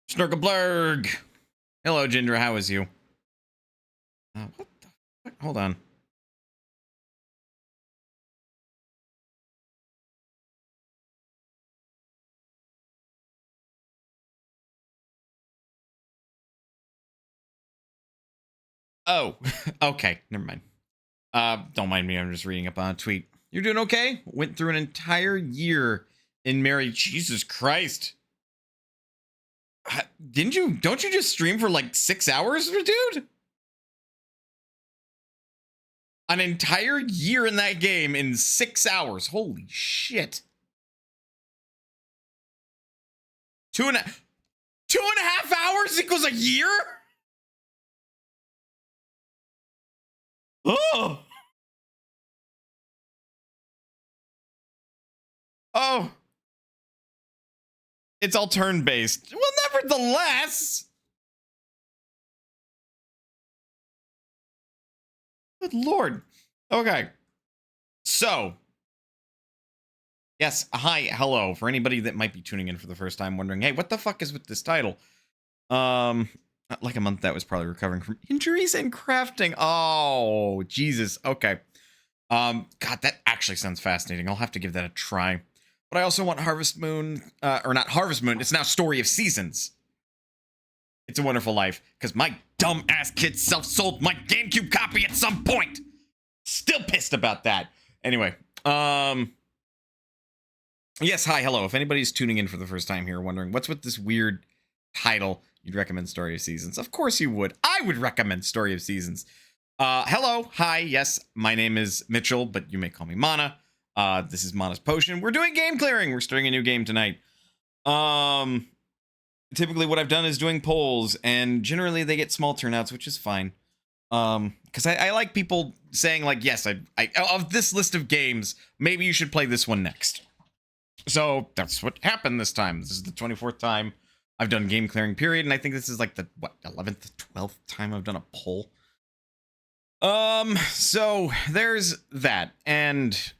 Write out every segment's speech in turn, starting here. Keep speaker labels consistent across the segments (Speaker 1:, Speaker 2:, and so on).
Speaker 1: Snurkleblurg. Hello, Jindra. How is you? What the fuck? Hold on. Oh, okay. Never mind. Don't mind me. I'm just reading up on a tweet. You're doing okay? Went through an entire year in Mary. Jesus Christ. Didn't you? Don't you just stream for like 6 hours, dude? An entire year in that game in 6 hours. Holy shit. 2.5 hours equals a year? Oh. Oh. It's all turn-based. Well, nevertheless. Good lord. Okay. So. Yes, hi, hello. For anybody that might be tuning in for the first time, wondering, hey, what the fuck is with this title? Like a month that was probably recovering from injuries and crafting. Oh, Jesus. Okay. God, that actually sounds fascinating. I'll have to give that a try. But I also want Harvest Moon, or not Harvest Moon. It's now Story of Seasons. It's a Wonderful Life, because my dumb ass kid self-sold my GameCube copy at some point. Still pissed about that. Anyway, yes, hi, hello. If anybody's tuning in for the first time here, wondering what's with this weird title, you'd recommend Story of Seasons. Of course you would. I would recommend Story of Seasons. Hello, hi, yes, my name is Mitchell, but you may call me Mana. This is Mana's Potion. We're doing game clearing. We're starting a new game tonight. Typically what I've done is doing polls, and generally they get small turnouts, which is fine. Because I like people saying, like, yes, I of this list of games, maybe you should play this one next. So that's what happened this time. This is the 24th time I've done game clearing period, and I think this is like the, what, 11th, 12th time I've done a poll. So there's that, and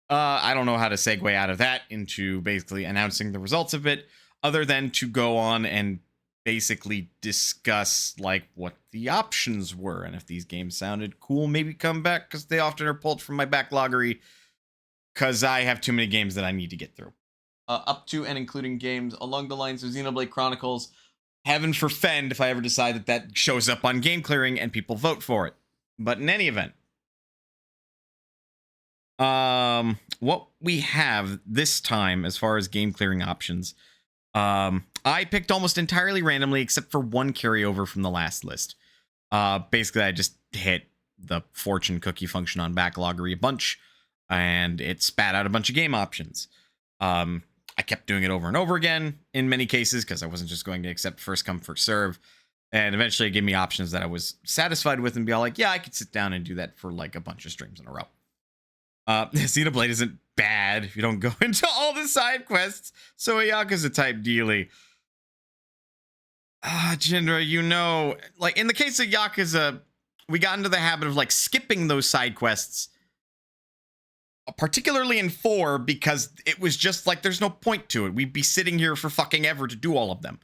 Speaker 1: I don't know how to segue out of that into basically announcing the results of it, other than to go on and basically discuss like what the options were, and if these games sounded cool, maybe come back, because they often are pulled from my backloggery, because I have too many games that I need to get through. Up to and including games along the lines of Xenoblade Chronicles, heaven forfend if I ever decide that that shows up on game clearing and people vote for it. But in any event, what we have this time as far as game clearing options, I picked almost entirely randomly except for one carryover from the last list. Basically, I just hit the fortune cookie function on backloggery a bunch, and it spat out a bunch of game options. I kept doing it over and over again in many cases because I wasn't just going to accept first come, first serve. And eventually it gave me options that I was satisfied with and be all like, yeah, I could sit down and do that for like a bunch of streams in a row. Xenoblade isn't bad if you don't go into all the side quests. So a Yakuza type dealy. Jindra, you know, like in the case of Yakuza, we got into the habit of like skipping those side quests, particularly in 4, because it was just like there's no point to it. We'd be sitting here for fucking ever to do all of them.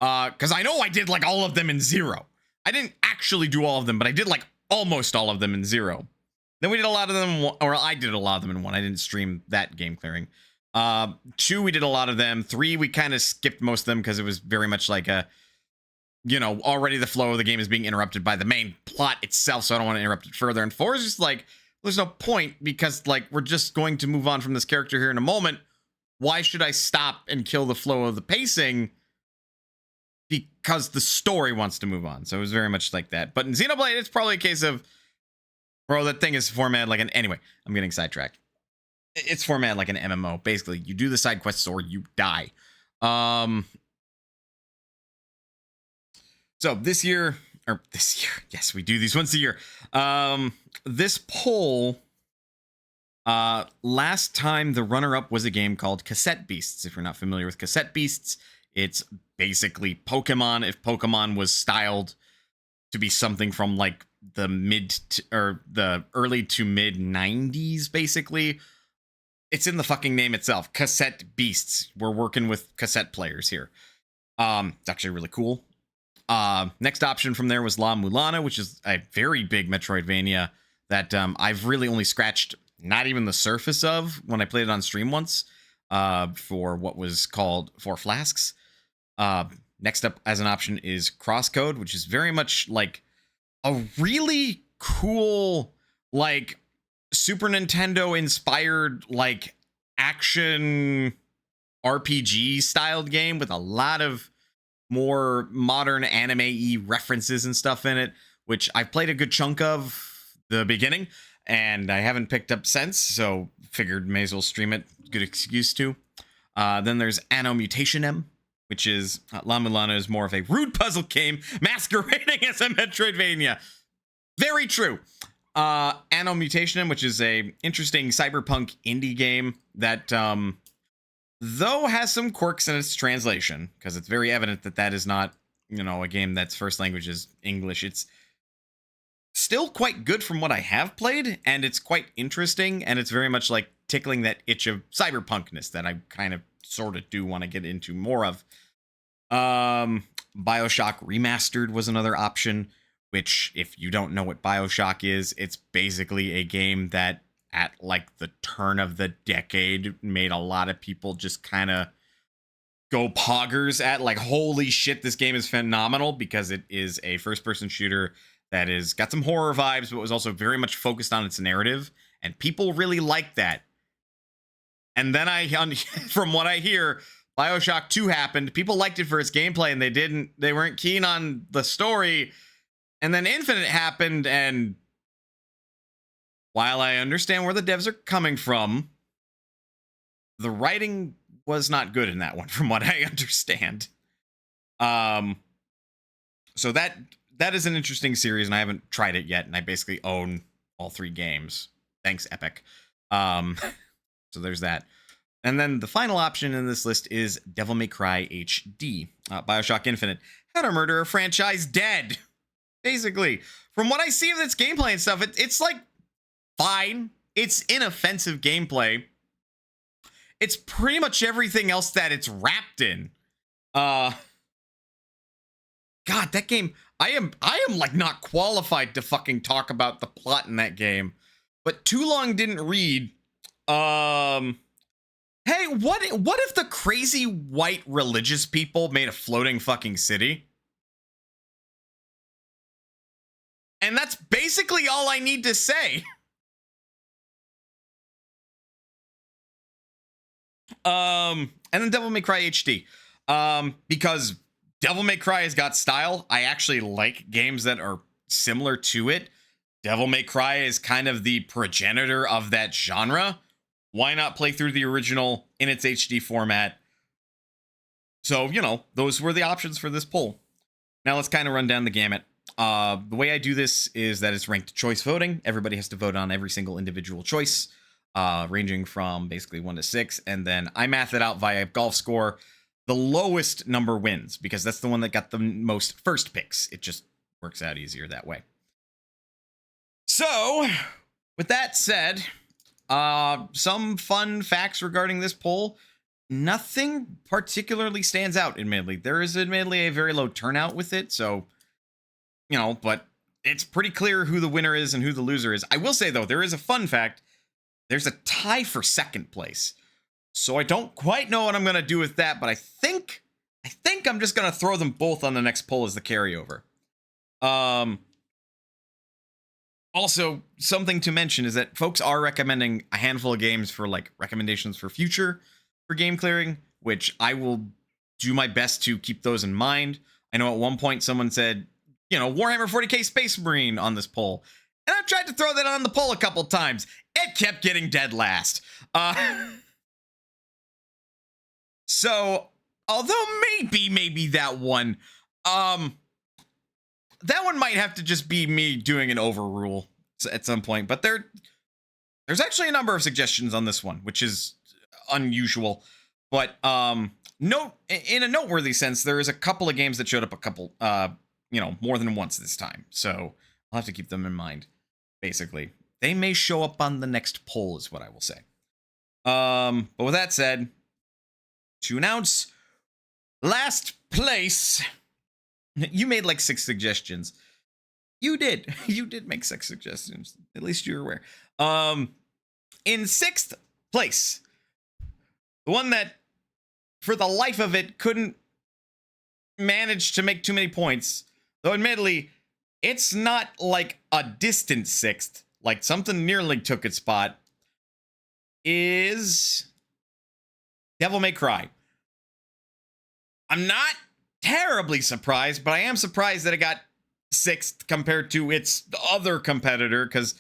Speaker 1: Because I know I did like all of them in 0. I didn't actually do all of them, but I did like almost all of them in 0. Then we did a lot of them, or I did a lot of them in 1. I didn't stream that game clearing. 2, we did a lot of them. 3, we kind of skipped most of them because it was very much like a, you know, already the flow of the game is being interrupted by the main plot itself, so I don't want to interrupt it further. And 4 is just like, there's no point because, like, we're just going to move on from this character here in a moment. Why should I stop and kill the flow of the pacing? Because the story wants to move on. So it was very much like that. But in Xenoblade, it's probably a case of, bro, that thing is formatted like an... Anyway, I'm getting sidetracked. It's formatted like an MMO. Basically, you do the side quests or you die. So this year... yes, we do these once a year. This poll, last time the runner-up was a game called Cassette Beasts. If you're not familiar with Cassette Beasts, it's basically Pokemon if Pokemon was styled to be something from like the the early to mid 90s, basically. It's in the fucking name itself, Cassette Beasts. We're working with cassette players here. It's actually really cool. Next option from there was La Mulana, which is a very big Metroidvania that I've really only scratched not even the surface of when I played it on stream once for what was called Four Flasks. Next up as an option is Crosscode, which is very much like a really cool, like Super Nintendo inspired, like action RPG styled game with a lot of more modern anime-y references and stuff in it, which I've played a good chunk of the beginning and I haven't picked up since, so figured may as well stream it. Good excuse to. Then there's Anno Mutation M, which is La Mulana is more of a rude puzzle game masquerading as a Metroidvania. Very true. Anno Mutation M, which is a interesting cyberpunk indie game that though has some quirks in its translation, because it's very evident that that is not, you know, a game that's first language is English. It's still quite good from what I have played, and it's quite interesting, and it's very much like tickling that itch of cyberpunkness that I kind of sort of do want to get into more of. BioShock Remastered was another option, which, if you don't know what BioShock is, it's basically a game that at like the turn of the decade made a lot of people just kind of go poggers at, like, holy shit, this game is phenomenal, because it is a first-person shooter that is got some horror vibes, but was also very much focused on its narrative, and people really like that. And then from what I hear, BioShock 2 happened. People liked it for its gameplay, and they weren't keen on the story. And then Infinite happened, and while I understand where the devs are coming from, the writing was not good in that one, from what I understand. So that is an interesting series, and I haven't tried it yet, and I basically own all 3 games. Thanks, Epic. So there's that. And then the final option in this list is Devil May Cry HD. BioShock Infinite. How to Murder a Franchise Dead. Basically. From what I see of its gameplay and stuff, it's like fine. It's inoffensive gameplay. It's pretty much everything else that it's wrapped in. God, that game, I am like not qualified to fucking talk about the plot in that game. But Too Long Didn't Read. Hey, what if the crazy white religious people made a floating fucking city? And that's basically all I need to say. And then Devil May Cry HD. Because Devil May Cry has got style. I actually like games that are similar to it. Devil May Cry is kind of the progenitor of that genre. Why not play through the original in its HD format? So, you know, those were the options for this poll. Now let's kind of run down the gamut. The way I do this is that it's ranked choice voting. Everybody has to vote on every single individual choice, ranging from basically 1 to 6. And then I math it out via golf score. The lowest number wins, because that's the one that got the most first picks. It just works out easier that way. So, with that said, some fun facts regarding this poll. Nothing particularly stands out, admittedly. There is admittedly a very low turnout with it, so, you know, but it's pretty clear who the winner is and who the loser is. I will say, though, there is a fun fact. There's a tie for second place. So I don't quite know what I'm going to do with that, but I think I'm just going to throw them both on the next poll as the carryover. Also, something to mention is that folks are recommending a handful of games for, like, recommendations for future for game clearing, which I will do my best to keep those in mind. I know at one point someone said, you know, Warhammer 40k Space Marine on this poll. And I've tried to throw that on the poll a couple times. It kept getting dead last. So, although maybe that one, that one might have to just be me doing an overrule at some point. But there's actually a number of suggestions on this one, which is unusual. But in a noteworthy sense, there is a couple of games that showed up a couple, more than once this time. So I'll have to keep them in mind. Basically, they may show up on the next poll, is what I will say. But with that said, to announce Last place. You made like 6 suggestions. You did. You did make 6 suggestions. At least you're aware. In 6th place, the one that, for the life of it, couldn't manage to make too many points, though admittedly, it's not like a distant 6th, like something nearly took its spot, is Devil May Cry. I'm not terribly surprised, but I am surprised that it got 6th compared to its other competitor, because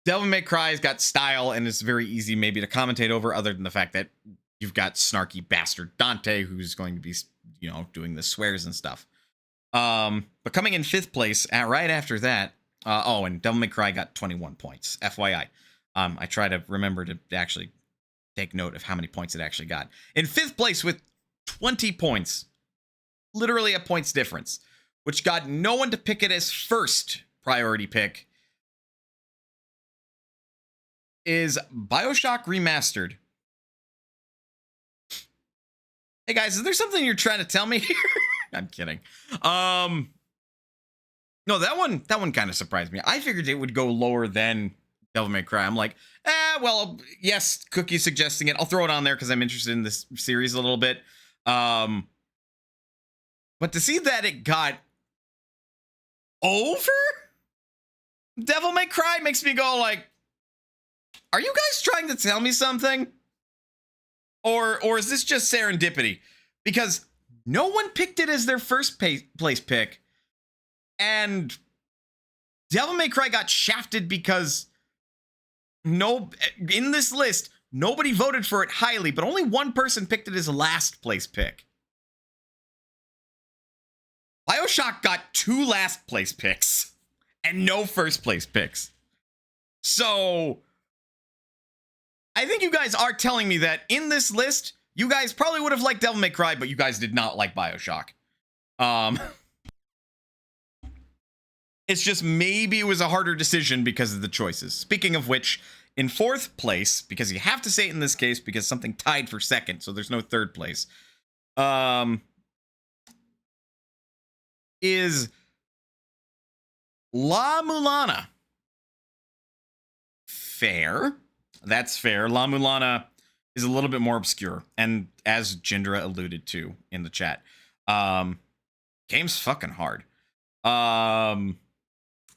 Speaker 1: Devil May Cry's got style and it's very easy maybe to commentate over, other than the fact that you've got snarky bastard Dante who's going to be, you know, doing the swears and stuff. But coming in 5th place, right after that, and Devil May Cry got 21 points, FYI. I try to remember to actually take note of how many points it actually got. In 5th place with 20 points, literally a points difference, which got no one to pick it as first priority pick, is BioShock Remastered. Hey guys, is there something you're trying to tell me here? I'm kidding. No, that one kind of surprised me. I figured it would go lower than Devil May Cry. I'm like, well, yes, Cookie suggesting it. I'll throw it on there because I'm interested in this series a little bit. But to see that it got over Devil May Cry makes me go like, are you guys trying to tell me something? Or is this just serendipity? Because no one picked it as their first place pick, and Devil May Cry got shafted because in this list, nobody voted for it highly, but only one person picked it as a last place pick. BioShock got 2 last place picks and no first place picks. So I think you guys are telling me that in this list, you guys probably would have liked Devil May Cry, but you guys did not like BioShock. It's just maybe it was a harder decision because of the choices. Speaking of which, in 4th place, because you have to say it in this case because something tied for 2nd, so there's no 3rd place, is La Mulana. Fair. That's fair. La Mulana is a little bit more obscure, and as Jindra alluded to in the chat, game's fucking hard.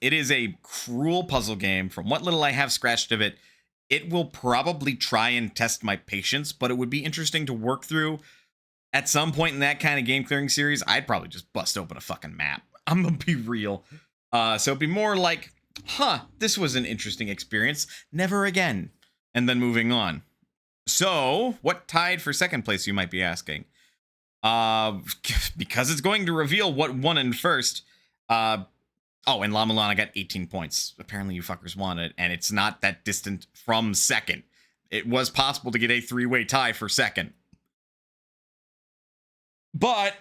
Speaker 1: It is a cruel puzzle game. From what little I have scratched of it, it will probably try and test my patience, but it would be interesting to work through. At some point in that kind of game clearing series, I'd probably just bust open a fucking map. I'm gonna be real. So it'd be more like, this was an interesting experience. Never again. And then moving on. So, what tied for 2nd place, you might be asking? Because it's going to reveal what won in first. And La Mulana got 18 points. Apparently you fuckers won it, and it's not that distant from 2nd. It was possible to get a 3-way tie for 2nd. But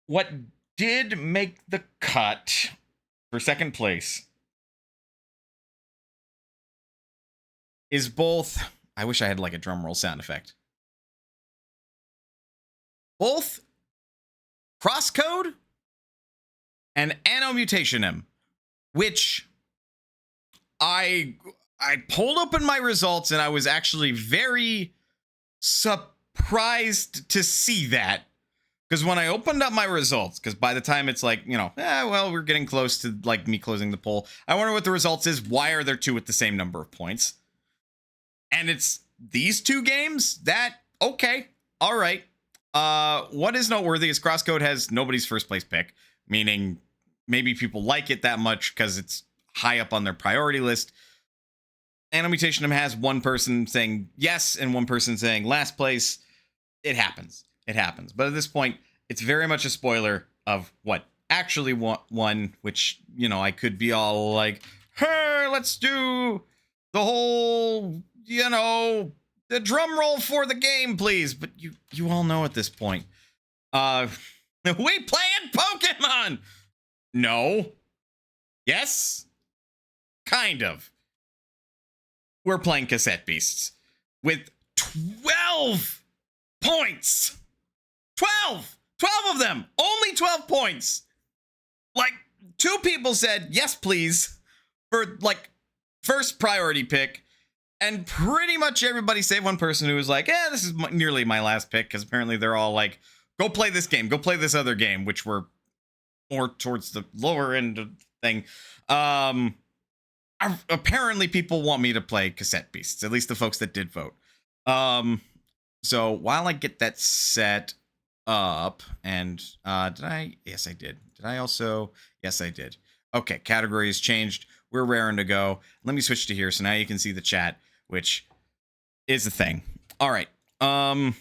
Speaker 1: what did make the cut for 2nd place is both, I wish I had like a drum roll sound effect, both Crosscode and Anno Mutationem, which I pulled open my results and I was actually very surprised to see that. Because when I opened up my results, because by the time it's like, well, we're getting close to like me closing the poll, I wonder what the results is. Why are there 2 with the same number of points? And it's these 2 games that, okay, all right. What is noteworthy is Crosscode has nobody's first place pick, meaning maybe people like it that much because it's high up on their priority list. Anno Mutationem has one person saying yes and one person saying last place. It happens. It happens. But at this point, it's very much a spoiler of what actually won, which, I could be all like, hey, let's do the whole, the drum roll for the game, please. But you all know at this point. We playing Pokemon! No. Yes? Kind of. We're playing Cassette Beasts with 12 points. 12 of them, only 12 points. Like, 2 people said yes please for like first priority pick, and pretty much everybody save one person who was like, this is nearly my last pick, because apparently they're all like, go play this game, go play this other game, which were more towards the lower end of the thing. Apparently people want me to play Cassette Beasts, at least the folks that did vote. So while I get that set up, and did I? Yes, I did. Did I also? Yes, I did. Okay, category has changed. We're raring to go. Let me switch to here, so now you can see the chat, which is the thing. All right. I'm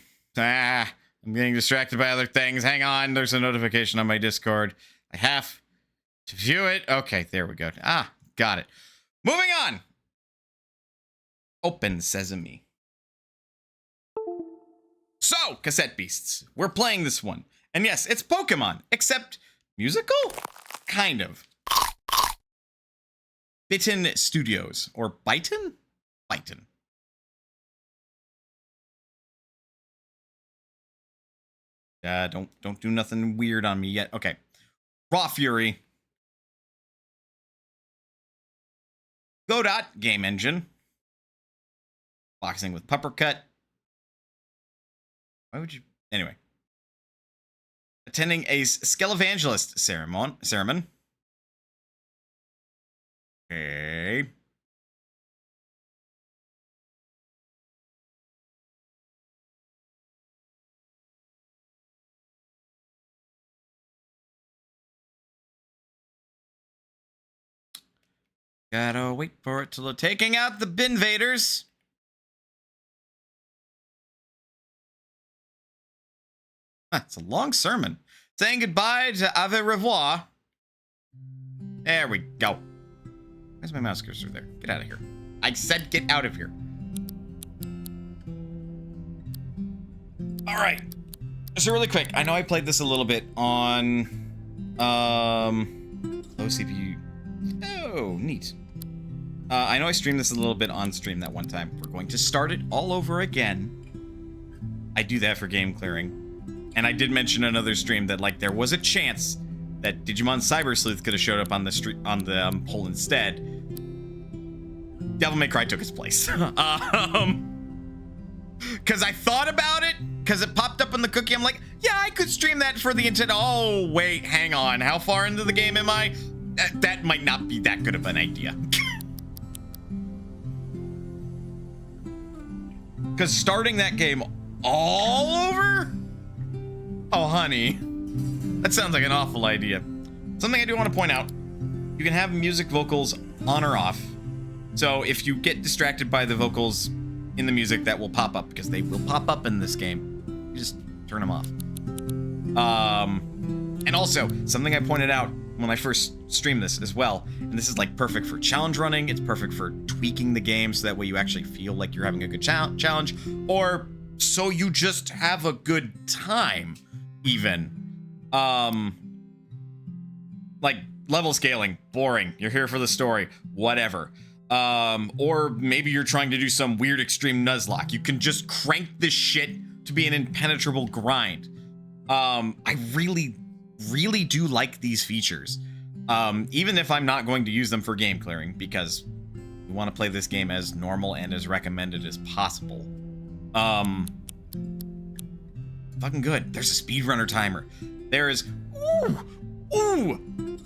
Speaker 1: getting distracted by other things. Hang on. There's a notification on my Discord. I have to view it. Okay, there we go. Got it. Moving on. Open Sesame. So, Cassette Beasts. We're playing this one. And yes, it's Pokemon, except musical? Kind of. Bitten Studios. Or Byton? Byton. Don't do nothing weird on me yet. Okay. Raw Fury. Godot game engine. Boxing with Puppercut. Why would you? Anyway. Attending a Skelevangelist ceremony. Okay. Gotta wait for it to load. Taking out the Binvaders. It's a long sermon. Saying goodbye to Ave Revoir. There we go. Where's my mouse cursor there? Get out of here. I said get out of here. All right. So really quick, I know I played this a little bit on low CPU. Oh, neat. I know I streamed this a little bit on stream that one time. We're going to start it all over again. I do that for game clearing. And I did mention another stream that, like, there was a chance that Digimon Cyber Sleuth could have showed up on the poll instead. Devil May Cry took its place. Because I thought about it, because it popped up in the cookie. I'm like, yeah, I could stream that for the intent. Oh, wait, hang on. How far into the game am I? That might not be that good of an idea. Because starting that game all over? Oh, honey. That sounds like an awful idea. Something I do want to point out. You can have music vocals on or off. So if you get distracted by the vocals in the music, that will pop up, because they will pop up in this game. You just turn them off. And also, something I pointed out when I first streamed this as well, and this is like perfect for challenge running, it's perfect for tweaking the game so that way you actually feel like you're having a good challenge, or so you just have a good time, even. Like, level scaling, boring. You're here for the story, whatever. Or maybe you're trying to do some weird extreme nuzlocke. You can just crank this shit to be an impenetrable grind. I really do like these features. Even if I'm not going to use them for game clearing, because we want to play this game as normal and as recommended as possible. Fucking good. There's a speedrunner timer. There is, ooh,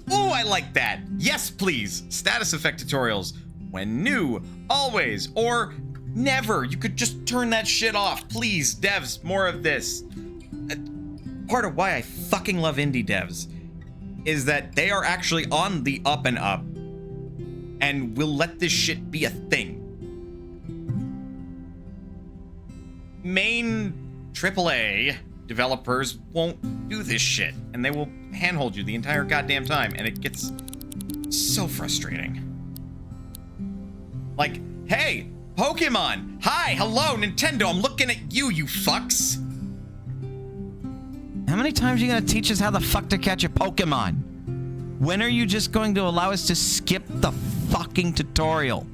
Speaker 1: I like that. Yes, please. Status effect tutorials. When new, always, or never. You could just turn that shit off. Please, devs, more of this. Part of why I fucking love indie devs is that they are actually on the up and up and will let this shit be a thing. Main AAA developers won't do this shit, and they will handhold you the entire goddamn time, and it gets so frustrating. Like, hey, Pokemon! Hi, hello, Nintendo, I'm looking at you, you fucks!
Speaker 2: How many times are you gonna teach us how the fuck to catch a Pokemon? When are you just going to allow us to skip the fucking tutorial?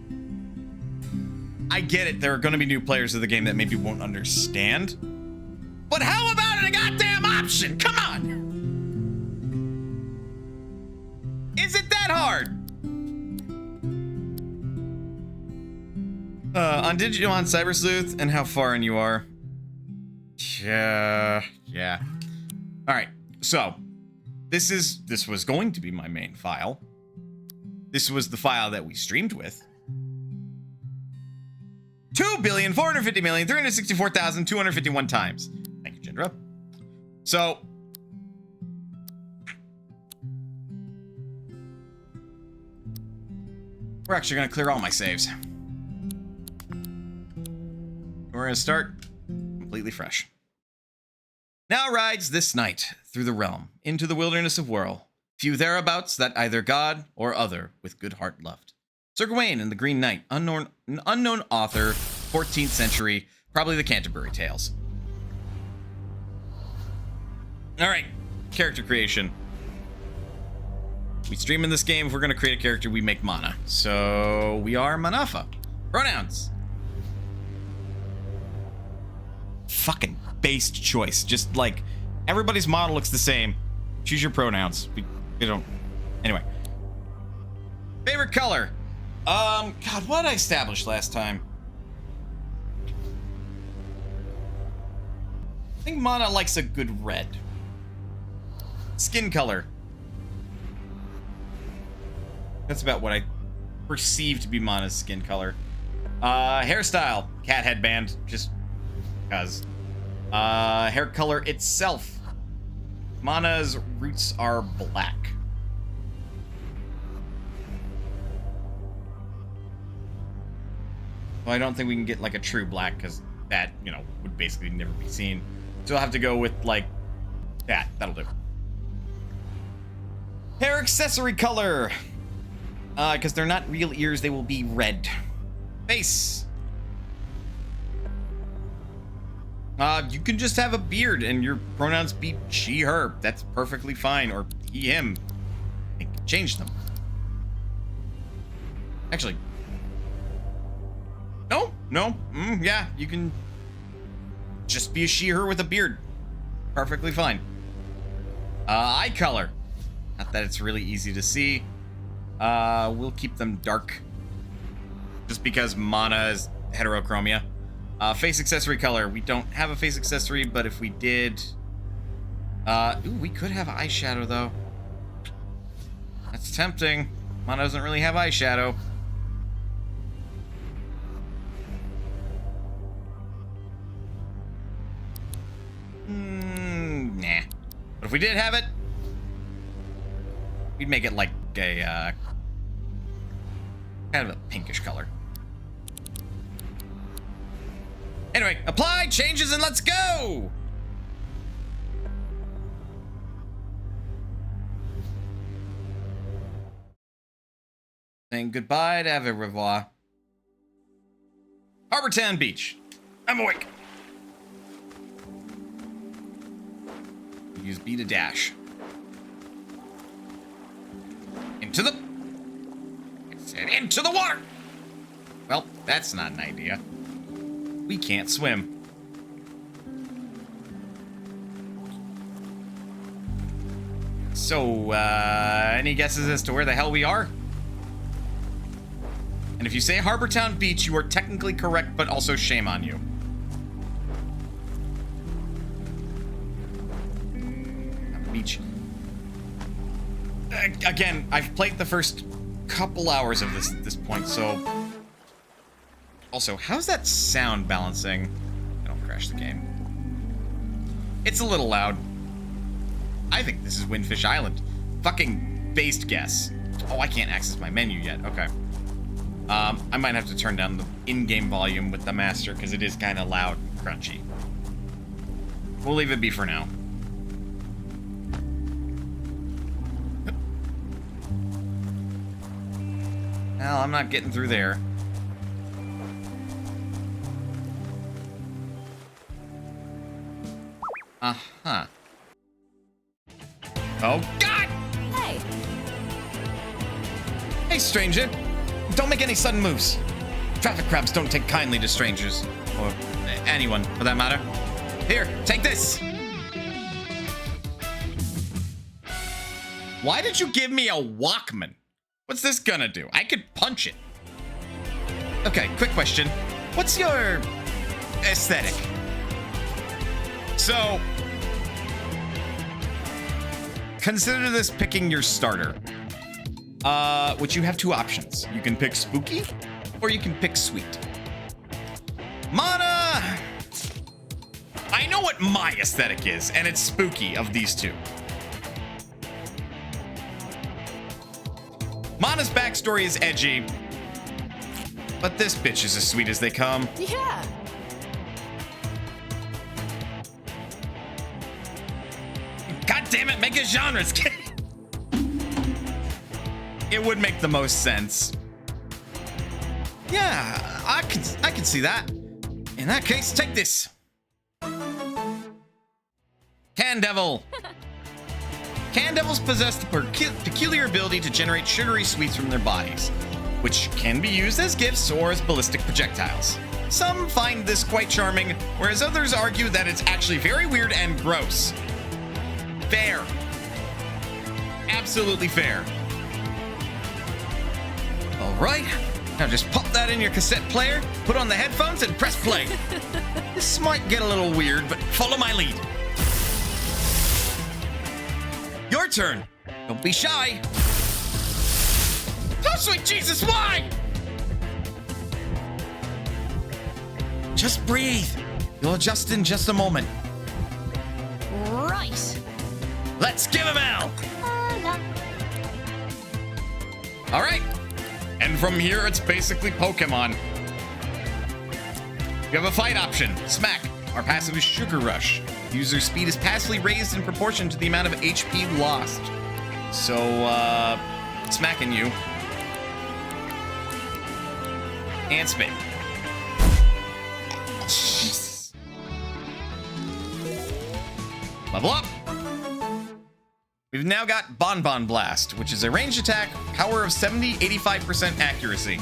Speaker 1: I get it, there are gonna be new players of the game that maybe won't understand, But how about a goddamn option? Come on! Is it that hard? On Digimon Cyber Sleuth and how far in you are. Yeah. All right, so this was going to be my main file. This was the file that we streamed with. 2,450,364,251 times. Thank you, Jindra. So we're actually gonna clear all my saves. We're gonna start completely fresh. Now rides this knight through the realm into the wilderness of Wirral. Few thereabouts that either god or other with good heart loved. Sir Gawain and the Green Knight, unknown author, 14th century, probably the Canterbury Tales. All right, character creation. We stream in this game. If we're gonna create a character, we make Mana. So we are Manafa. Pronouns. Fucking based choice. Just like everybody's model looks the same. Choose your pronouns. We don't. Anyway. Favorite color. God, what did I establish last time? I think Mana likes a good red. Skin color. That's about what I perceive to be Mana's skin color. Hairstyle. Cat headband. Just because. Hair color itself. Mana's roots are black. Well, I don't think we can get like a true black because that, you know, would basically never be seen. So I'll have to go with like that. That'll do. Hair accessory color. Because they're not real ears, they will be red. Face. You can just have a beard and your pronouns be she, her. That's perfectly fine. Or he, him. You can change them. Actually. No. Yeah, you can just be a she, her with a beard. Perfectly fine. Eye color. Not that it's really easy to see. We'll keep them dark. Just because Mana is heterochromia. Face accessory color. We don't have a face accessory, but if we did... ooh, we could have eyeshadow, though. That's tempting. Mana doesn't really have eyeshadow. Nah. But if we did have it, we'd make it like a, kind of a pinkish color. Anyway, apply, changes, and let's go! Saying goodbye to au revoir. Harbor Town Beach. I'm awake. Use B to dash. Into the water! Well, that's not an idea. We can't swim. So, any guesses as to where the hell we are? And if you say Harbor Town Beach, you are technically correct, but also shame on you. Beach. Again, I've played the first couple hours of this at this point, so... Also, how's that sound balancing? I don't crash the game. It's a little loud. I think this is Windfish Island. Fucking based guess. Oh, I can't access my menu yet. Okay. I might have to turn down the in-game volume with the master because it is kind of loud and crunchy. We'll leave it be for now. Well, I'm not getting through there. Uh-huh. Oh, God!
Speaker 3: Hey!
Speaker 1: Hey, stranger. Don't make any sudden moves. Traffic crabs don't take kindly to strangers. Or anyone, for that matter. Here, take this. Why did you give me a Walkman? What's this gonna do? I could punch it. Okay, quick question. What's your aesthetic? So, consider this picking your starter. Which you have two options. You can pick spooky, or you can pick sweet. Mana! I know what my aesthetic is, and it's spooky of these two. Mana's backstory is edgy, but this bitch is as sweet as they come.
Speaker 3: Yeah.
Speaker 1: God damn it, make a genre. It would make the most sense. Yeah, I can see that. In that case, take this. Can Devil. Can Devils possess the peculiar ability to generate sugary sweets from their bodies, which can be used as gifts or as ballistic projectiles. Some find this quite charming, whereas others argue that it's actually very weird and gross. Fair. Absolutely fair. All right, now just pop that in your cassette player, put on the headphones, and press play. This might get a little weird, but follow my lead. Your turn. Don't be shy. Oh, sweet Jesus, why? Just breathe. You'll adjust in just a moment.
Speaker 3: Right.
Speaker 1: Let's give him hell. All right. And from here, it's basically Pokemon. You have a fight option, Smack. Our passive is Sugar Rush. User speed is passively raised in proportion to the amount of HP lost. So, smacking you. And spin. Jesus. Level up. We've now got Bonbon Blast, which is a ranged attack, power of 70-85% accuracy.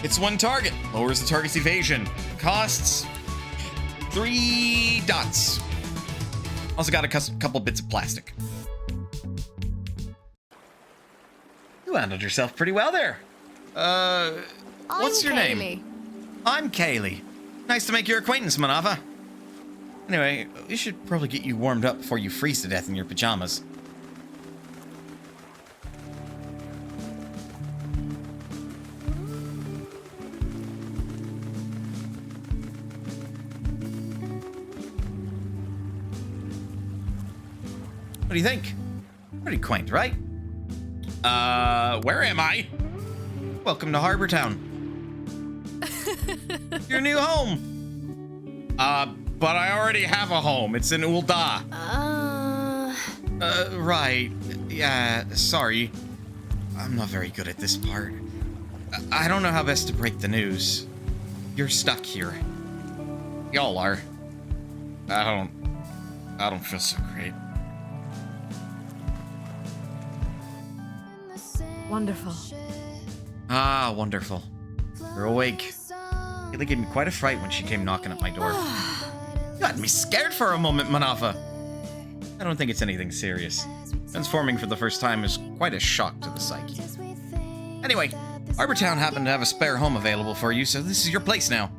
Speaker 1: It's one target, lowers the target's evasion, costs 3 dots. Also got a couple bits of plastic. You handled yourself pretty well there. What's your name? I'm Kaylee. Nice to make your acquaintance, Manava. Anyway, we should probably get you warmed up before you freeze to death in your pajamas. What do you think? Pretty quaint, right? Where am I? Welcome to Harbor Town. Your new home. But I already have a home. It's in Ul'dah. Right. Yeah, sorry. I'm not very good at this part. I don't know how best to break the news. You're stuck here. Y'all are. I don't feel so great.
Speaker 3: Wonderful.
Speaker 1: Ah, wonderful. You're awake. Kaylee gave me quite a fright when she came knocking at my door. You had me scared for a moment, Manafa. I don't think it's anything serious. Transforming for the first time is quite a shock to the psyche. Anyway, Harbor Town happened to have a spare home available for you, so this is your place now.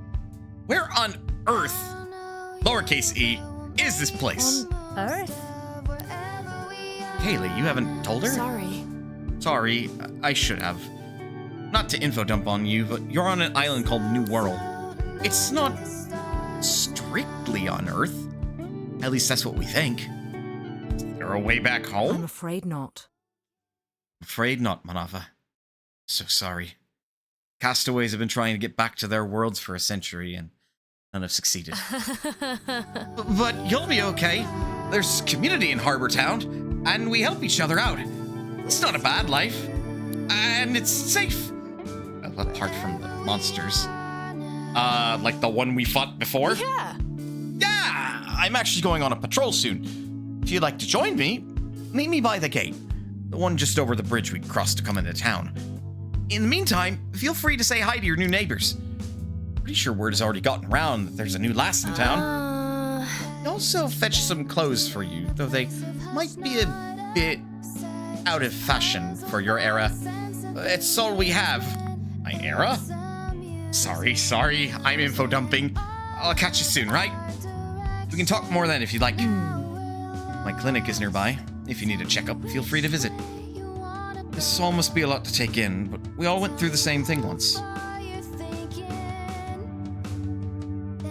Speaker 1: Where on earth, lowercase e, is this place?
Speaker 3: On Earth?
Speaker 1: Kaylee, you haven't told her? Sorry, I should have. Not to info dump on you, but you're on an island called New Wirral. It's not strictly on Earth. At least that's what we think. Is there a way back home?
Speaker 3: I'm afraid not.
Speaker 1: Afraid not, Manafa. So sorry. Castaways have been trying to get back to their worlds for a century, and none have succeeded. But you'll be okay. There's community in Harbor Town, and we help each other out. It's not a bad life. And it's safe. Well, apart from the monsters. Like the one we fought before?
Speaker 3: Yeah.
Speaker 1: Yeah, I'm actually going on a patrol soon. If you'd like to join me, meet me by the gate. The one just over the bridge we crossed to come into town. In the meantime, feel free to say hi to your new neighbors. Pretty sure word has already gotten around that there's a new lass in town. also fetch some clothes for you, though they might be a bit out of fashion for your era. It's all we have. My era? Sorry, I'm info dumping. I'll catch you soon, right? We can talk more then if you'd like. My clinic is nearby. If you need a checkup, feel free to visit. This all must be a lot to take in, but we all went through the same thing once.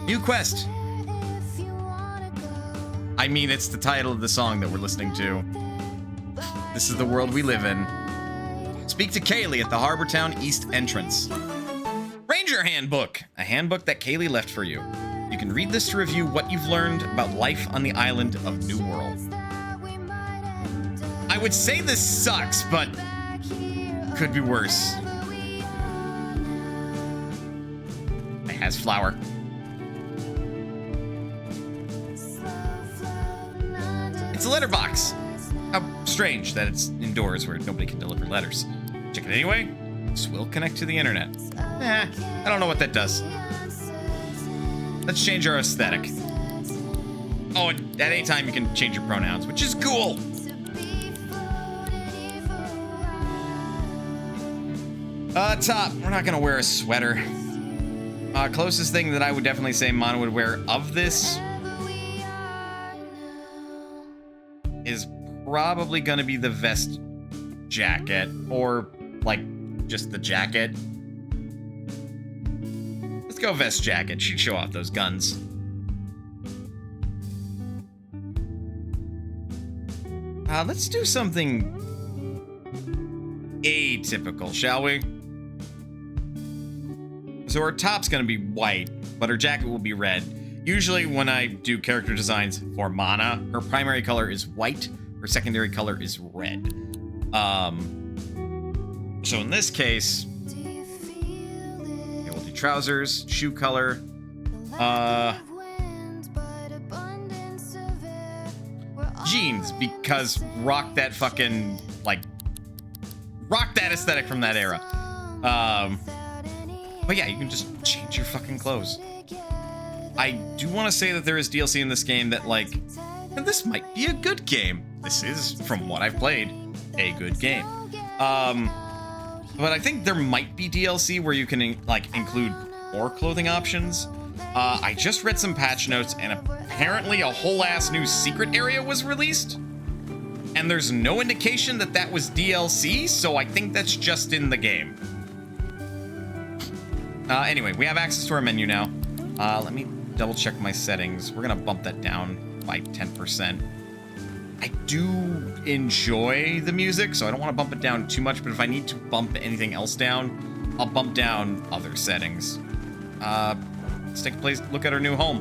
Speaker 1: New quest. I mean, it's the title of the song that we're listening to. This is the world we live in. Speak to Kaylee at the Harbortown East entrance. Ranger Handbook, a handbook that Kaylee left for you. You can read this to review what you've learned about life on the island of New World. I would say this sucks, but could be worse. It has flour. It's a letterbox. How strange that it's indoors where nobody can deliver letters. Check it anyway. This will connect to the internet. I don't know what that does. Let's change our aesthetic. Oh, and at any time you can change your pronouns, which is cool. Top, we're not gonna wear a sweater. Closest thing that I would definitely say Mana would wear of this is probably gonna be the vest jacket, or like just the jacket. Let's go vest jacket. She'd show off those guns. Let's do something atypical, shall we? So her top's gonna be white, but her jacket will be red. Usually when I do character designs for Mana, her primary color is white, her secondary color is red. So in this case, we'll do trousers, shoe color, jeans, because rock that fucking, like, rock that aesthetic from that era. But yeah, you can just change your fucking clothes. I do want to say that there is DLC in this game that, like, and this might be a good game. This is, from what I've played, a good game. But I think there might be DLC where you can, like, include more clothing options. I just read some patch notes, and apparently a whole ass new secret area was released. And there's no indication that that was DLC, so I think that's just in the game. Anyway, we have access to our menu now. Let me double check my settings. We're gonna bump that down by 10%. I do enjoy the music, so I don't want to bump it down too much, but if I need to bump anything else down, I'll bump down other settings. Let's take a look at our new home.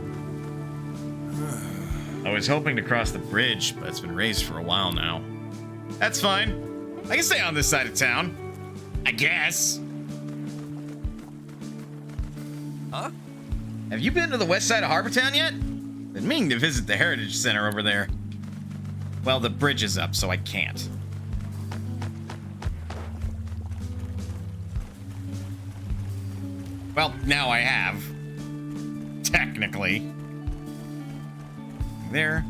Speaker 1: I was hoping to cross the bridge, but it's been raised for a while now. That's fine. I can stay on this side of town. I guess. Huh? Have you been to the west side of Harbortown yet? Been meaning to visit the Heritage Center over there. Well, the bridge is up, so I can't. Well, now I have. Technically. There.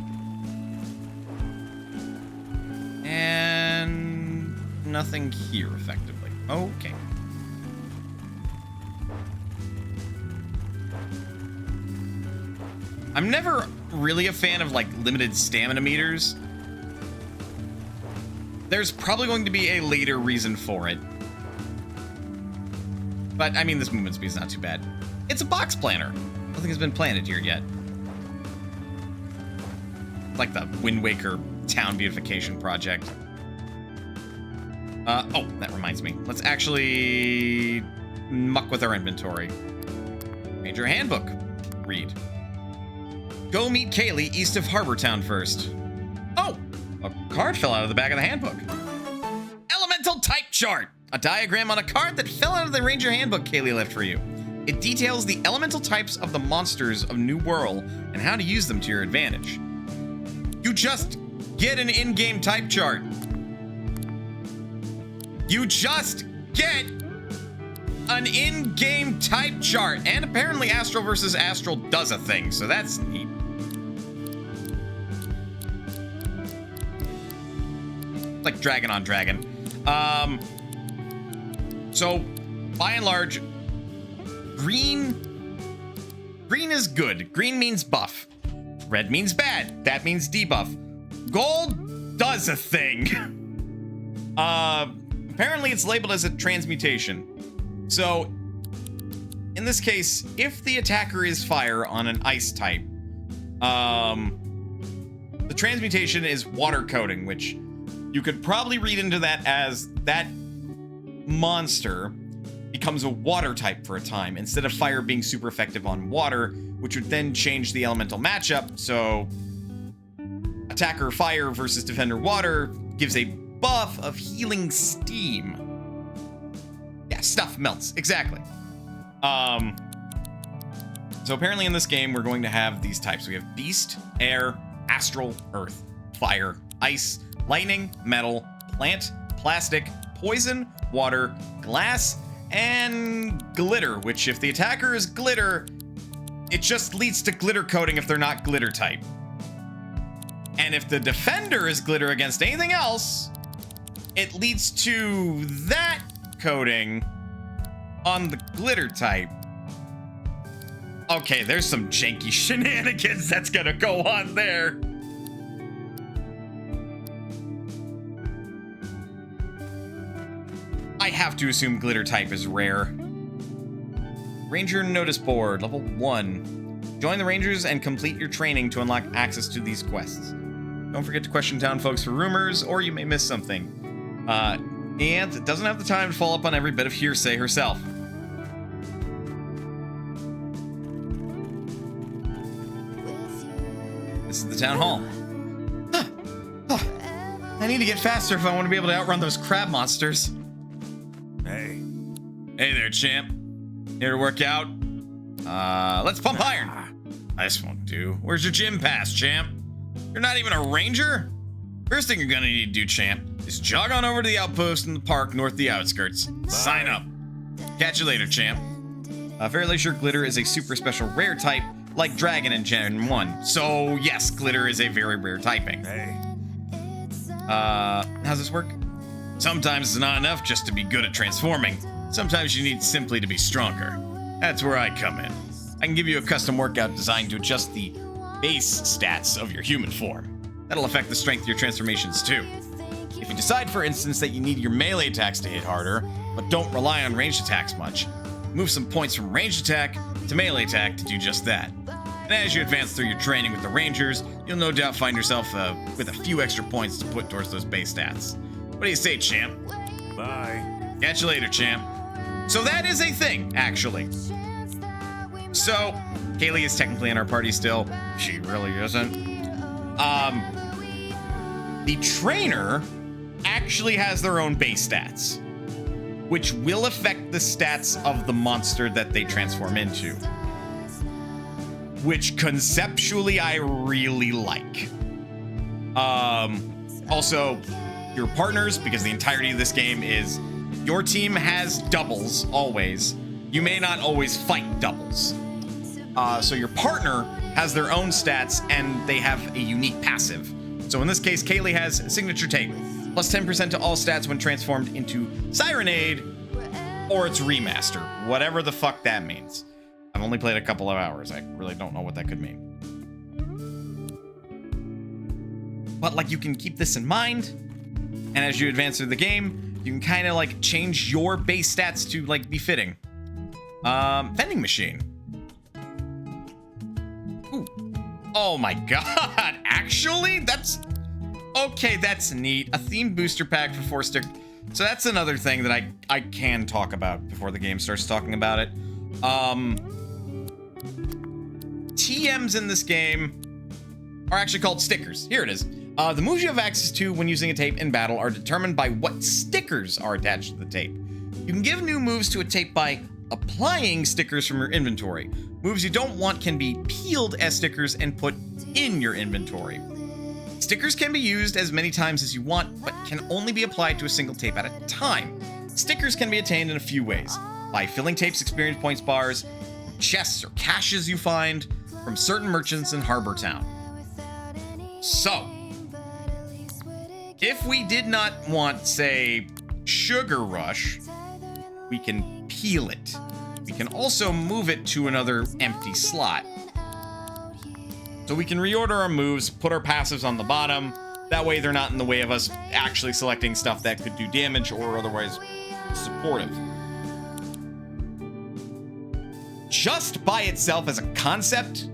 Speaker 1: And nothing here, effectively. Okay. I'm never really a fan of, like, limited stamina meters. There's probably going to be a later reason for it. But, I mean, this movement speed is not too bad. It's a box planner. Nothing has been planted here yet. Like the Wind Waker town beautification project. Oh, that reminds me. Let's actually muck with our inventory. Ranger Handbook. Read. Go meet Kaylee east of Harbortown first. Oh, a card fell out of the back of the handbook. Elemental type chart. A diagram on a card that fell out of the Ranger Handbook Kaylee left for you. It details the elemental types of the monsters of New Wirral and how to use them to your advantage. You just get an in-game type chart. You just get an in-game type chart. And apparently Astral versus Astral does a thing, so that's neat. like dragon on dragon. So by and large, green is good. Green means buff. Red means bad. That means debuff. Gold does a thing. Apparently it's labeled as a transmutation. So in this case, if the attacker is fire on an ice type, the transmutation is water coating, which you could probably read into that as that monster becomes a water type for a time instead of fire being super effective on water, which would then change the elemental matchup. So attacker fire versus defender water gives a buff of healing steam. Yeah, stuff melts. Exactly. So apparently in this game, we're going to have these types. We have beast, air, astral, earth, fire, ice, lightning, metal, plant, plastic, poison, water, glass, and glitter, which if the attacker is glitter, it just leads to glitter coating if they're not glitter type. And if the defender is glitter against anything else, it leads to that coating on the glitter type. Okay, there's some janky shenanigans that's gonna go on there. I have to assume glitter type is rare. Ranger notice board, level 1. Join the Rangers and complete your training to unlock access to these quests. Don't forget to question town folks for rumors, or you may miss something. And doesn't have the time to follow up on every bit of hearsay herself. This is the town hall. I need to get faster if I want to be able to outrun those crab monsters.
Speaker 3: Hey.
Speaker 1: Hey there, champ. Here to work out? Let's pump iron. This won't do. Where's your gym pass, champ? You're not even a ranger? First thing you're gonna need to do, champ, is jog on over to the outpost in the park north of the outskirts.
Speaker 3: Bye.
Speaker 1: Sign up. Catch you later, champ. Fairly sure glitter is a super special rare type, like dragon in Gen 1. So yes, glitter is a very rare typing.
Speaker 3: Hey.
Speaker 1: How's this work? Sometimes it's not enough just to be good at transforming. Sometimes you need simply to be stronger. That's where I come in. I can give you a custom workout designed to adjust the base stats of your human form. That'll affect the strength of your transformations too. If you decide, for instance, that you need your melee attacks to hit harder, but don't rely on ranged attacks much, move some points from ranged attack to melee attack to do just that. And as you advance through your training with the Rangers, you'll no doubt find yourself with a few extra points to put towards those base stats. What do you say, champ?
Speaker 3: Bye.
Speaker 1: Catch you later, champ. So that is a thing, actually. So, Kaylee is technically in our party still. She really isn't. The trainer actually has their own base stats, which will affect the stats of the monster that they transform into. Which conceptually I really like. Also, your partners, because the entirety of this game is your team has doubles always. You may not always fight doubles. So your partner has their own stats and they have a unique passive. So in this case, Kaylee has signature tape, plus 10% to all stats when transformed into Sirenade or its remaster, whatever the fuck that means. I've only played a couple of hours. I really don't know what that could mean. But like, you can keep this in mind, and as you advance through the game, you can kind of like change your base stats to like be fitting. Vending machine. Ooh. Oh my god, actually? That's okay, that's neat. A themed booster pack for 4 stick. So that's another thing that I can talk about before the game starts talking about it. TMs in this game are actually called stickers. Here it is. The moves you have access to when using a tape in battle are determined by what stickers are attached to the tape. You can give new moves to a tape by applying stickers from your inventory. Moves you don't want can be peeled as stickers and put in your inventory. Stickers can be used as many times as you want, but can only be applied to a single tape at a time. Stickers can be attained in a few ways. By filling tapes experience points bars, chests or caches you find from certain merchants in Harbor Town. So, If we did not want, say, Sugar Rush, we can peel it. We can also move it to another empty slot. So we can reorder our moves, put our passives on the bottom. That way they're not in the way of us actually selecting stuff that could do damage or otherwise supportive. Just by itself as a concept,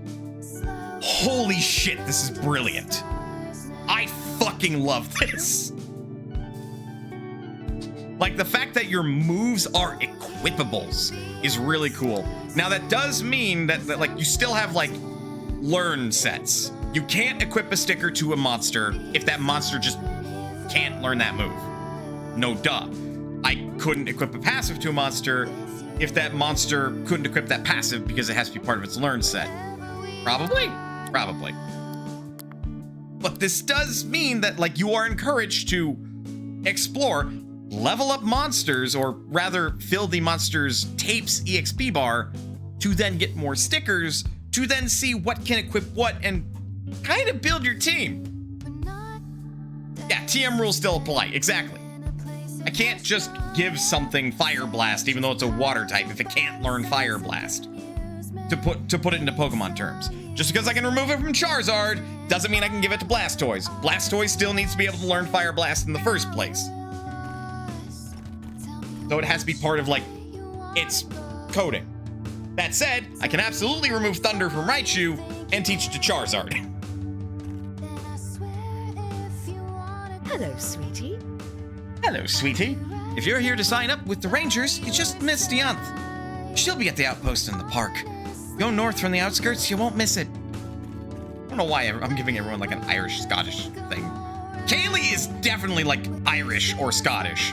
Speaker 1: holy shit, this is brilliant. I fucking love this. Like, the fact that your moves are equipables is really cool. Now, that does mean that like, you still have, like, learn sets. You can't equip a sticker to a monster if that monster just can't learn that move. No duh. I couldn't equip a passive to a monster if that monster couldn't equip that passive because it has to be part of its learn set. Probably? Probably. But this does mean that, like, you are encouraged to explore, level up monsters, or rather fill the monster's tapes EXP bar to then get more stickers, to then see what can equip what and kind of build your team. Yeah, TM rules still apply, exactly. I can't just give something Fire Blast even though it's a water type if it can't learn Fire Blast. To put it into Pokemon terms. Just because I can remove it from Charizard doesn't mean I can give it to Blastoise. Blastoise still needs to be able to learn Fire Blast in the first place. So it has to be part of, like, its coding. That said, I can absolutely remove Thunder from Raichu and teach it to Charizard.
Speaker 4: Hello, sweetie.
Speaker 2: Hello, sweetie. If you're here to sign up with the Rangers, you just missed Dianth. She'll be at the outpost in the park. Go north from the outskirts, you won't miss it. I don't know why I'm giving everyone like an Irish-Scottish thing. Kaylee is definitely like Irish or Scottish.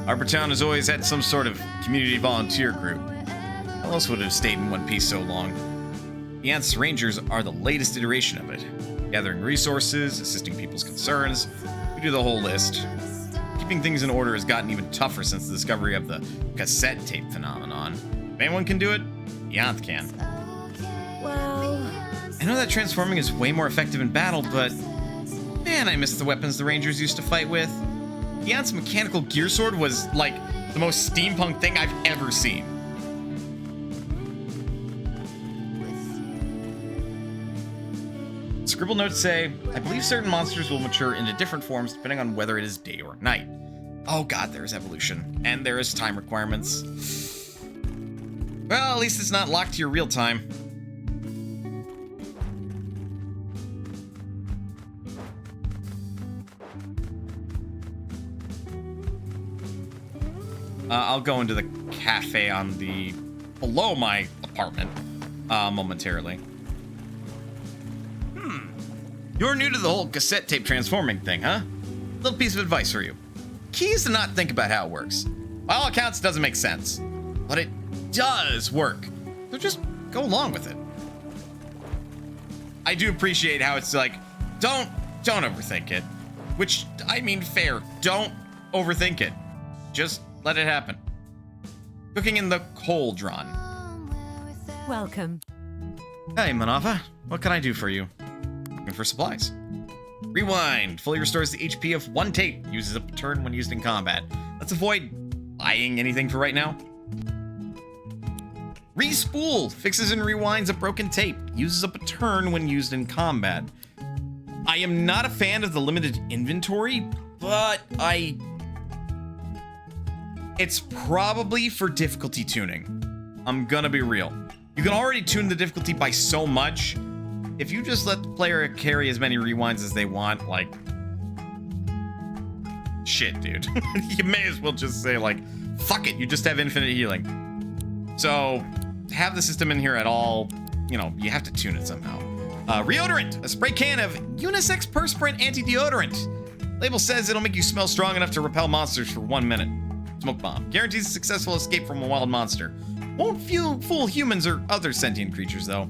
Speaker 2: Arbor has always had some sort of community volunteer group. How else would it have stayed in one piece so long? Dianth's Rangers are the latest iteration of it. Gathering resources, assisting people's concerns. We do the whole list. Keeping things in order has gotten even tougher since the discovery of the cassette tape phenomenon. If anyone can do it, Dianth can.
Speaker 4: Well,
Speaker 2: I know that transforming is way more effective in battle, but man, I miss the weapons the Rangers used to fight with. Dianth's mechanical gear sword was like the most steampunk thing I've ever seen. Scribble notes say, I believe certain monsters will mature into different forms depending on whether it is day or night. Oh god, there is evolution. And there is time requirements. Well, at least it's not locked to your real time. I'll go into the cafe on the below my apartment momentarily. You're new to the whole cassette tape transforming thing, huh? Little piece of advice for you. Key is to not think about how it works. By all accounts, it doesn't make sense, but it does work. So just go along with it. I do appreciate how it's like, don't overthink it. Which, I mean, fair. Don't overthink it. Just let it happen. Cooking in the cauldron.
Speaker 4: welcome.
Speaker 2: Hey, Manava. What can I do for you? Looking for supplies. Rewind. Fully restores the HP of one tape. Uses up a turn when used in combat. Let's avoid buying anything for right now. Respool. Fixes and rewinds a broken tape. Uses up a turn when used in combat. I am not a fan of the limited inventory, but it's probably for difficulty tuning. I'm gonna be real. You can already tune the difficulty by so much. If you just let the player carry as many rewinds as they want, like, shit, dude. You may as well just say, like, fuck it, you just have infinite healing. So, to have the system in here at all, you know, you have to tune it somehow. Reodorant, a spray can of unisex perspirant anti-deodorant. Label says it'll make you smell strong enough to repel monsters for 1 minute. Smoke bomb. Guarantees a successful escape from a wild monster. Won't fool humans or other sentient creatures, though.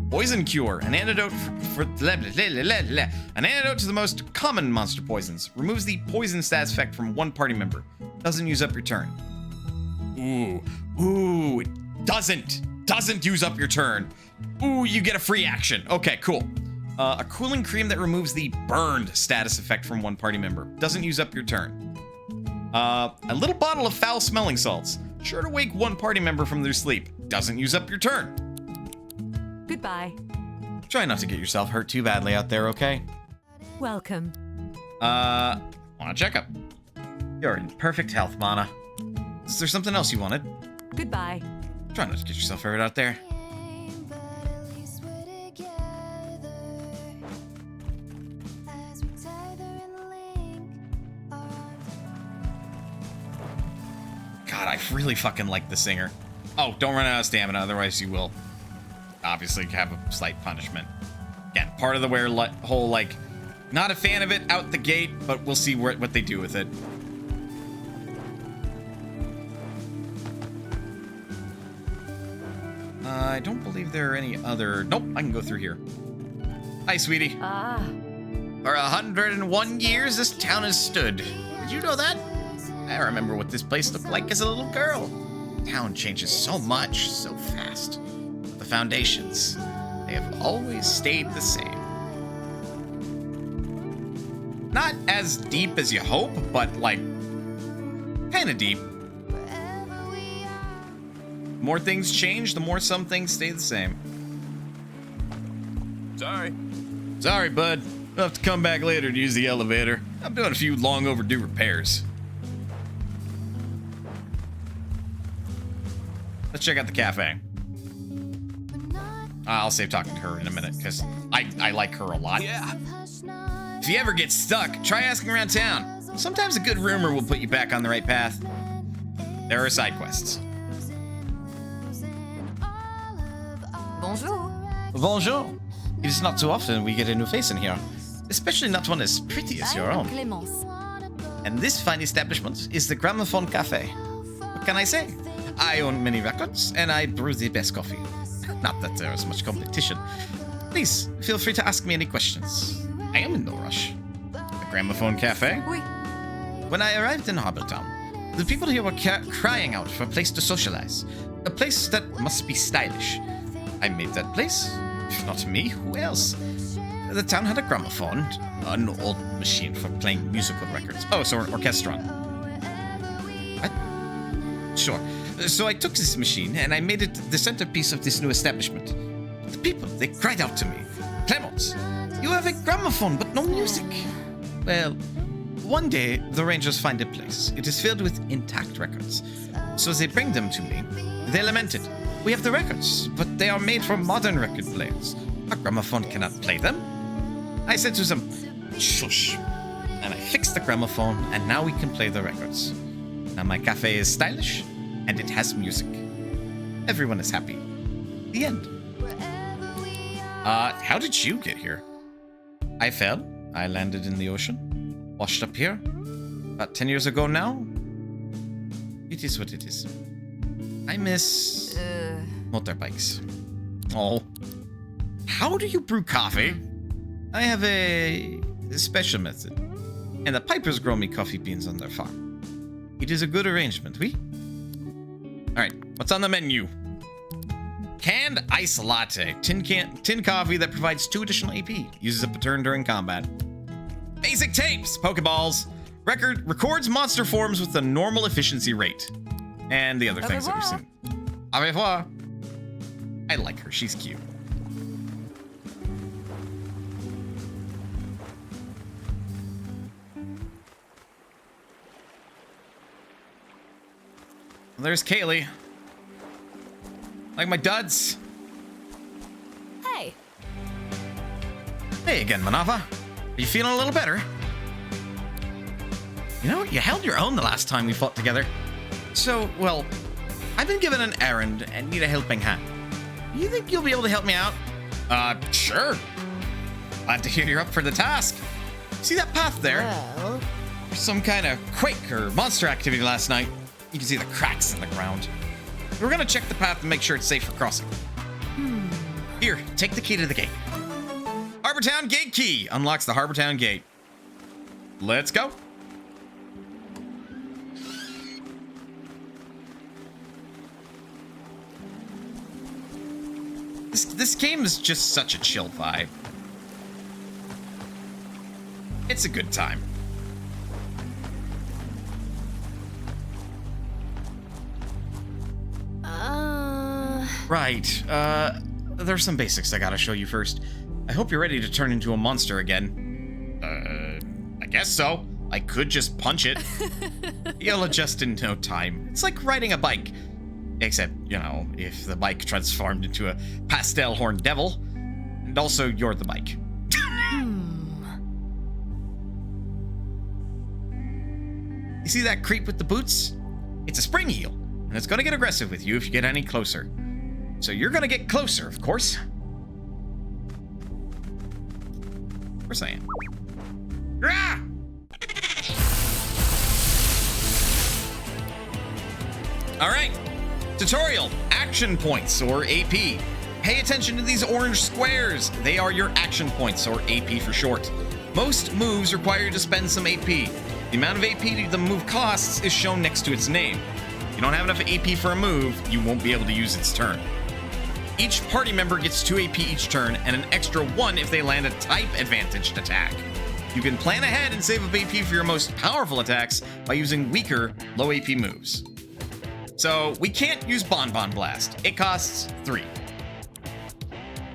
Speaker 2: Poison cure, an antidote an antidote to the most common monster poisons. Removes the poison status effect from one party member. Doesn't use up your turn. Ooh, it doesn't use up your turn. Ooh, you get a free action. Okay, cool.
Speaker 1: A cooling cream that removes the burned status effect from one party member. Doesn't use up your turn. A little bottle of foul-smelling salts. Sure to wake one party member from their sleep. Doesn't use up your turn.
Speaker 4: Goodbye.
Speaker 1: Try not to get yourself hurt too badly out there, okay?
Speaker 4: Welcome.
Speaker 1: Want a checkup? You're in perfect health, Mana. Is there something else you wanted?
Speaker 4: Goodbye.
Speaker 1: Try not to get yourself hurt out there. God, I really fucking like the singer. Oh, don't run out of stamina, otherwise you will obviously have a slight punishment. Again, part of the whole, like, not a fan of it out the gate, but we'll see what they do with it. I don't believe there are any other... Nope, I can go through here. Hi, sweetie.
Speaker 4: Ah.
Speaker 1: For 101 years, this town has stood. Did you know that? I remember what this place looked like as a little girl. Town changes so much, so fast. The foundations, they have always stayed the same. Not as deep as you hope, but like, kind of deep. The more things change, the more some things stay the same. Sorry, bud. I'll have to come back later to use the elevator. I'm doing a few long overdue repairs. Let's check out the cafe. I'll save talking to her in a minute, because I like her a lot. Yeah. If you ever get stuck, try asking around town. Sometimes a good rumor will put you back on the right path. There are side quests.
Speaker 4: Bonjour.
Speaker 1: Bonjour. It is not too often we get a new face in here, especially not one as pretty as your own.
Speaker 4: Clémence.
Speaker 1: And this fine establishment is the Gramophone Cafe. What can I say? I own many records, and I brew the best coffee. Not that there is much competition. Please, feel free to ask me any questions. I am in no rush. The Gramophone Cafe?
Speaker 4: Oui.
Speaker 1: When I arrived in Harbour Town, the people here were crying out for a place to socialize. A place that must be stylish. I made that place. If not me, who else? The town had a gramophone, an old machine for playing musical records. Oh, so an orchestron. What? Sure. So I took this machine and I made it the centerpiece of this new establishment. The people, they cried out to me, "Clemens, you have a gramophone but no music." Well, one day the Rangers find a place. It is filled with intact records. So they bring them to me. They lamented, "We have the records, but they are made for modern record players. A gramophone cannot play them." I said to them, "Shush." And I fixed the gramophone, and now we can play the records. Now my cafe is stylish, and it has music. Everyone is happy. The end. How did you get here? I fell. I landed in the ocean. Washed up here. About 10 years ago now. It is what it is. I miss motorbikes. Oh. How do you brew coffee? I have a special method. And the pipers grow me coffee beans on their farm. It is a good arrangement, oui? Alright, what's on the menu? Canned ice latte. Tin coffee that provides 2 additional AP. Uses up a turn during combat. Basic tapes. Pokeballs. Records monster forms with a normal efficiency rate. And the other things that we've seen. Au revoir. I like her. She's cute. Well, there's Kaylee. Like my duds.
Speaker 4: Hey.
Speaker 1: Hey again, Manava. Are you feeling a little better? You know, you held your own the last time we fought together. So, well, I've been given an errand and need a helping hand. You think you'll be able to help me out? Sure. Glad to hear you're up for the task. See that path there?
Speaker 4: Well.
Speaker 1: There's some kind of quake or monster activity last night. You can see the cracks in the ground. We're gonna check the path and make sure it's safe for crossing. Here, take the key to the gate. Harbortown Gate key unlocks the Harbortown Gate. Let's go. This game is just such a chill vibe. It's a good time. Right. There's some basics I gotta show you first. I hope you're ready to turn into a monster again. I guess so. I could just punch it. You'll adjust in no time. It's like riding a bike. Except, you know, if the bike transformed into a pastel horned devil. And also, you're the bike. You see that creep with the boots? It's a spring heel, and it's gonna get aggressive with you if you get any closer. So you're gonna get closer, of course. We're saying. Ah! All right. Tutorial, action points, or AP. Pay attention to these orange squares. They are your action points, or AP for short. Most moves require you to spend some AP. The amount of AP the move costs is shown next to its name. If you don't have enough AP for a move, you won't be able to use its turn. Each party member gets 2 AP each turn, and an extra 1 if they land a type-advantaged attack. You can plan ahead and save up AP for your most powerful attacks by using weaker, low AP moves. So, we can't use Bonbon Blast. It costs 3.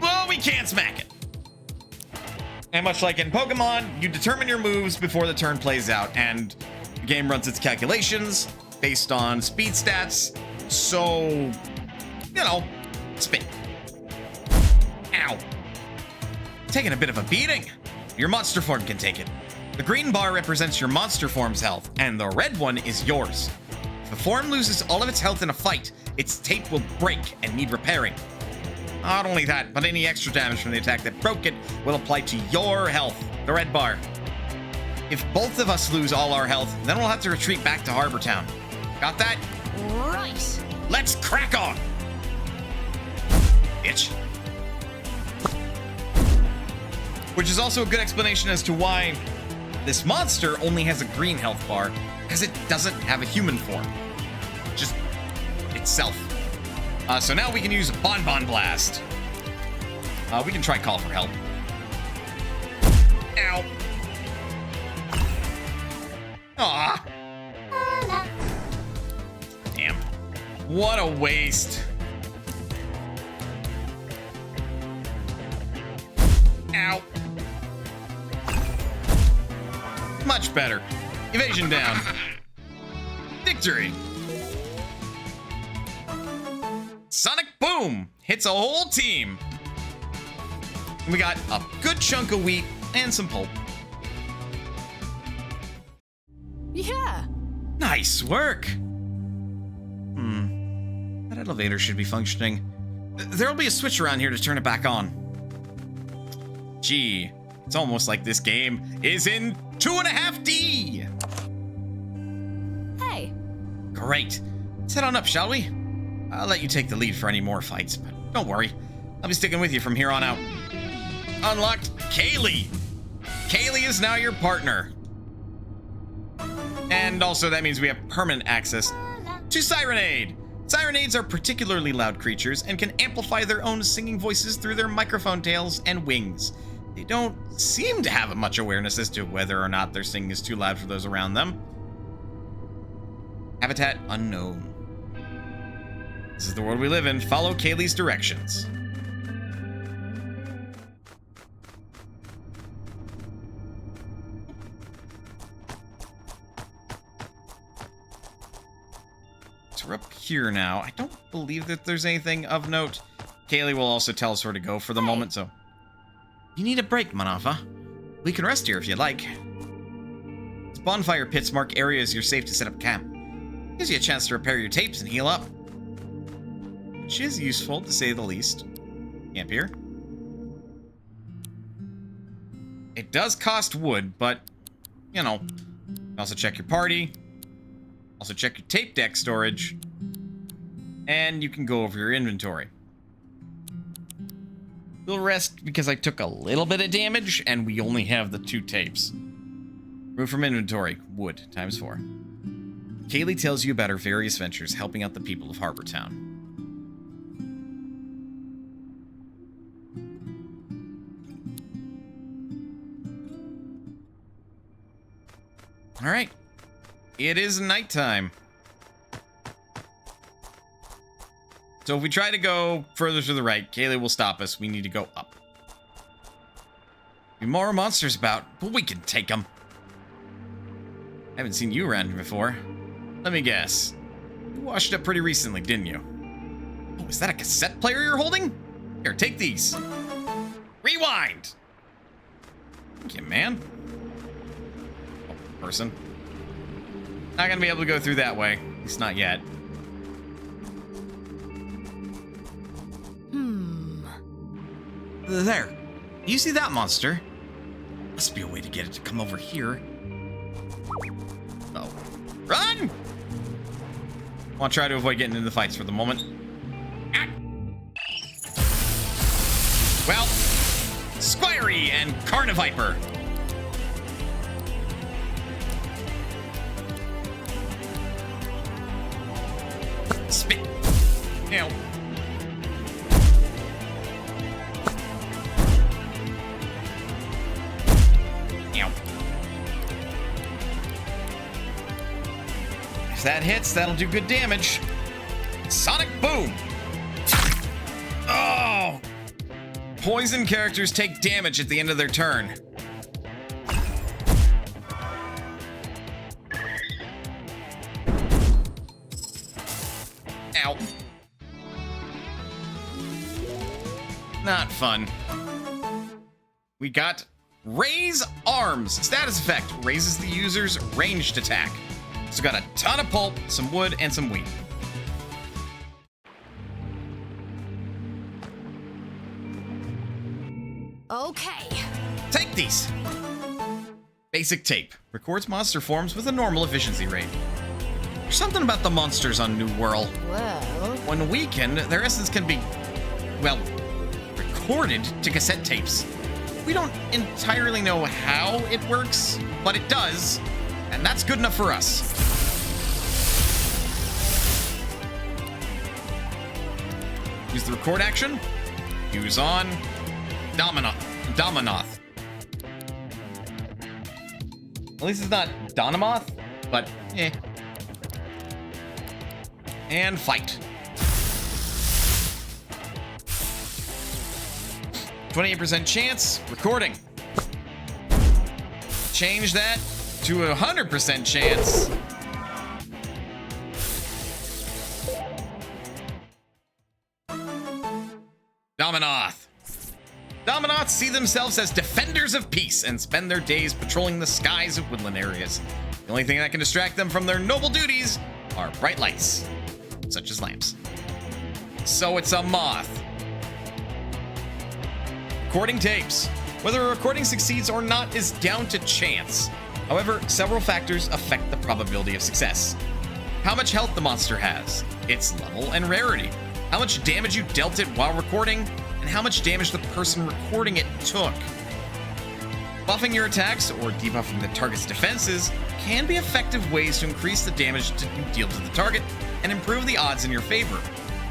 Speaker 1: Well, we can't smack it. And much like in Pokemon, you determine your moves before the turn plays out, and the game runs its calculations based on speed stats, so, you know, spin. Ow. Taking a bit of a beating. Your monster form can take it. The green bar represents your monster form's health, and the red one is yours. If the form loses all of its health in a fight, its tape will break and need repairing. Not only that, but any extra damage from the attack that broke it will apply to your health, the red bar. If both of us lose all our health, then we'll have to retreat back to Harbor Town. Got that?
Speaker 4: Right.
Speaker 1: Let's crack on! Bitch. Which is also a good explanation as to why this monster only has a green health bar, because it doesn't have a human form. Just itself. So now we can use Bonbon Blast. We can try Call for Help. Ow. Aw. Damn. What a waste. Ow. Much better. Evasion down. Victory. Sonic Boom hits a whole team. We got a good chunk of wheat and some pulp.
Speaker 4: Yeah.
Speaker 1: Nice work. That elevator should be functioning. There'll be a switch around here to turn it back on. Gee, it's almost like this game is in 2.5D.
Speaker 4: Hey.
Speaker 1: Great. Let's head on up, shall we? I'll let you take the lead for any more fights, but don't worry. I'll be sticking with you from here on out. Unlocked Kaylee. Kaylee is now your partner. And also that means we have permanent access to Sirenade. Sirenades are particularly loud creatures and can amplify their own singing voices through their microphone tails and wings. They don't seem to have much awareness as to whether or not their singing is too loud for those around them. Habitat unknown. This is the world we live in. Follow Kaylee's directions. So we're up here now. I don't believe that there's anything of note. Kaylee will also tell us where to go for the moment, so... You need a break, Manafa. We can rest here if you'd like. These bonfire pits mark areas you're safe to set up camp. Gives you a chance to repair your tapes and heal up. Which is useful, to say the least. Camp here. It does cost wood, but, you know. You can also check your party. Also check your tape deck storage. And you can go over your inventory. We'll rest because I took a little bit of damage and we only have the 2 tapes. Remove from inventory. Wood, ×4. Kaylee tells you about her various ventures helping out the people of Harbor Town. All right. It is nighttime. So if we try to go further to the right, Kaylee will stop us. We need to go up. Be more monsters about, but we can take them. I haven't seen you around here before. Let me guess. You washed up pretty recently, didn't you? Oh, is that a cassette player you're holding? Here, take these. Rewind! Thank you, man. Oh, person. Not gonna be able to go through that way. At least not yet. There. You see that monster? Must be a way to get it to come over here. Oh. Run! I'll try to avoid getting into fights for the moment. Ah. Well, Squirey and Carniviper. Spit. Ew. If that hits, that'll do good damage. Sonic Boom! Oh! Poison characters take damage at the end of their turn. Ow. Not fun. We got Raise Arms. Status effect. Raises the user's ranged attack. It's got a ton of pulp, some wood, and some wheat.
Speaker 4: Okay.
Speaker 1: Take these. Basic tape. Records monster forms with a normal efficiency rate. There's something about the monsters on New Wirral.
Speaker 4: Well.
Speaker 1: When weakened, their essence can be, well, recorded to cassette tapes. We don't entirely know how it works, but it does, and that's good enough for us. Use the record action. Use on Dominoth. At least it's not Donamoth, but eh. And fight. 28% chance, recording. Change that to 100% chance. Dominoth. Dominoths see themselves as defenders of peace and spend their days patrolling the skies of woodland areas. The only thing that can distract them from their noble duties are bright lights, such as lamps. So it's a moth. Recording tapes. Whether a recording succeeds or not is down to chance. However, several factors affect the probability of success. How much health the monster has, its level and rarity, how much damage you dealt it while recording, and how much damage the person recording it took. Buffing your attacks or debuffing the target's defenses can be effective ways to increase the damage you deal to the target and improve the odds in your favor.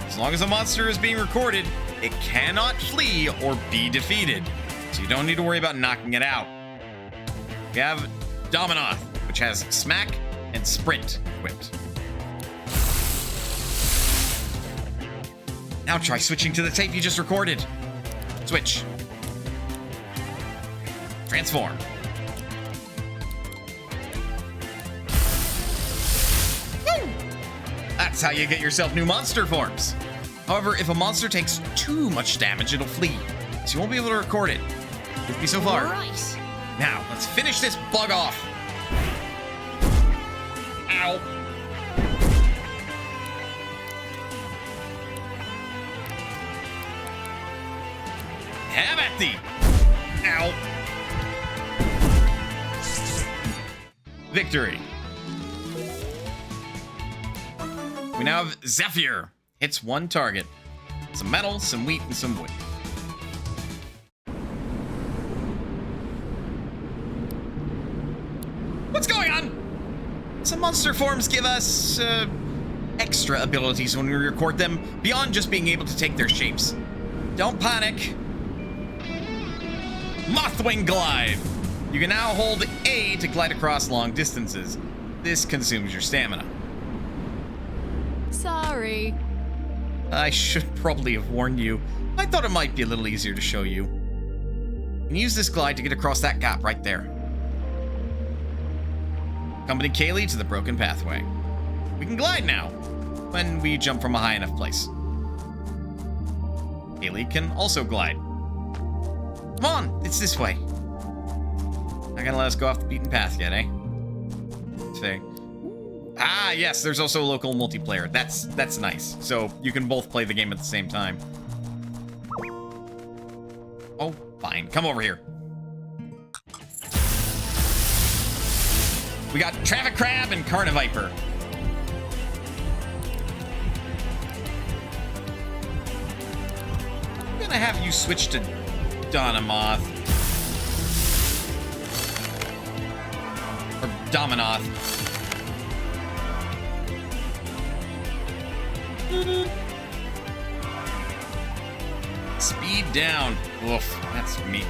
Speaker 1: As long as a monster is being recorded, it cannot flee or be defeated, so you don't need to worry about knocking it out. We have Dominoth, which has Smack and Sprint equipped. Now try switching to the tape you just recorded. Switch. Transform. Woo! That's how you get yourself new monster forms. However, if a monster takes too much damage, it'll flee, so you won't be able to record it. With me so far.
Speaker 4: Right.
Speaker 1: Now, let's finish this bug off. Ow. Have at thee. Ow. Victory. We now have Zephyr. Hits one target. Some metal, some wheat, and some wood. What's going on? Some monster forms give us extra abilities when we record them, beyond just being able to take their shapes. Don't panic. Mothwing Glide. You can now hold A to glide across long distances. This consumes your stamina.
Speaker 4: Sorry.
Speaker 1: I should probably have warned you. I thought it might be a little easier to show you. You can use this glide to get across that gap right there. Accompany Kaylee to the broken pathway. We can glide now, when we jump from a high enough place. Kaylee can also glide. Come on, it's this way. Not gonna let us go off the beaten path yet, eh? Say. Ah, yes, there's also local multiplayer. That's nice. So you can both play the game at the same time. Oh, fine. Come over here. We got Traffic Crab and Carniviper. I'm gonna have you switch to Donamoth. Or Dominoth. Speed down. Woof, that's me.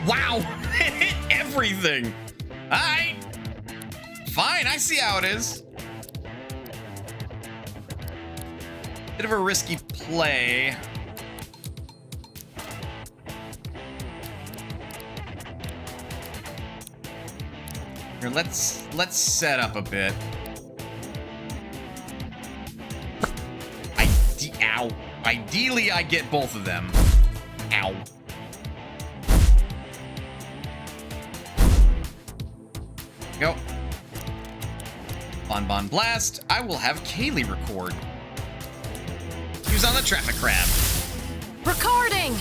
Speaker 1: Wow! It hit everything! Alright! Fine, I see how it is. Bit of a risky play. Here, let's set up a bit. Ow. Ideally, I get both of them. Ow. Go. Bon Blast. I will have Kaylee record. Who's on the Traffic Crab?
Speaker 4: Recording!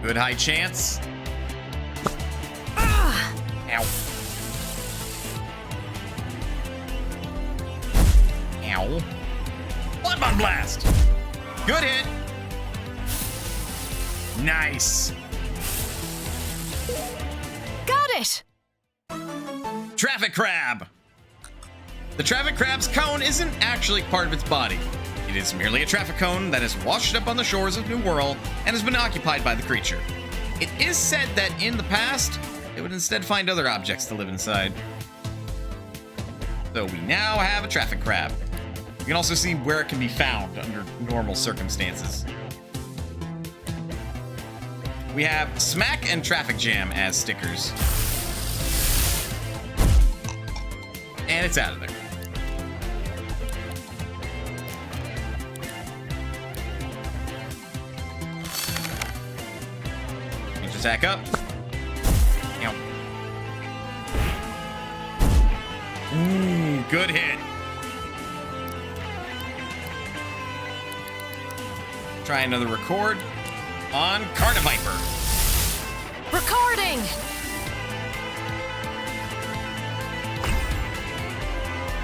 Speaker 1: Good high chance.
Speaker 4: Ah!
Speaker 1: Ow. Ow. Bon Blast. Good hit. Nice.
Speaker 4: Got it!
Speaker 1: Traffic Crab. The Traffic Crab's cone isn't actually part of its body. It is merely a traffic cone that has washed up on the shores of New Wirral and has been occupied by the creature. It is said that in the past, it would instead find other objects to live inside. So we now have a Traffic Crab. You can also see where it can be found under normal circumstances. We have Smack and Traffic Jam as stickers. And it's out of there. Change attack up. Ow. Ooh, good hit. Try another record on Carniviper.
Speaker 4: Recording!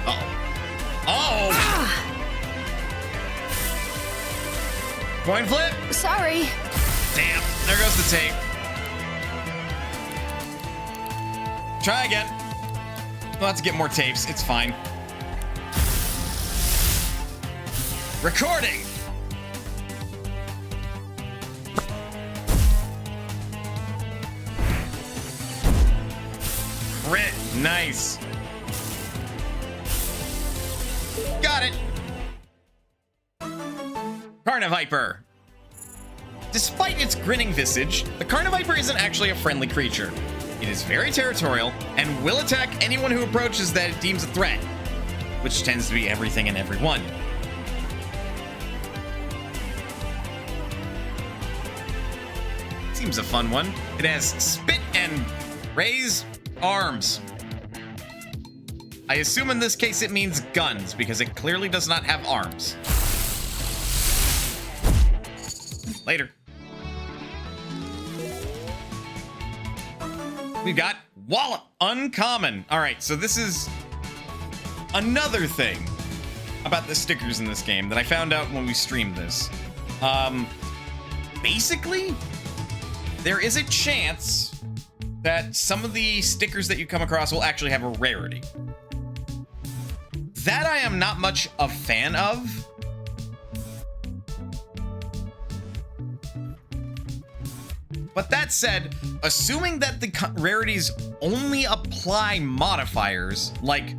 Speaker 1: Uh-oh. Oh!
Speaker 4: Ah!
Speaker 1: Coin flip?
Speaker 4: Sorry.
Speaker 1: Damn, there goes the tape. Try again. We'll have to get more tapes, it's fine. Recording! Crit, nice. Got it. Carniviper. Despite its grinning visage, the Carniviper isn't actually a friendly creature. It is very territorial and will attack anyone who approaches that it deems a threat, which tends to be everything and everyone. Seems a fun one. It has spit and raise arms. I assume in this case it means guns, because it clearly does not have arms. Later. We've got Wallop, uncommon. All right, so this is another thing about the stickers in this game that I found out when we streamed this. Basically, there is a chance that some of the stickers that you come across will actually have a rarity. That I am not much a fan of. But that said, assuming that the rarities only apply modifiers, like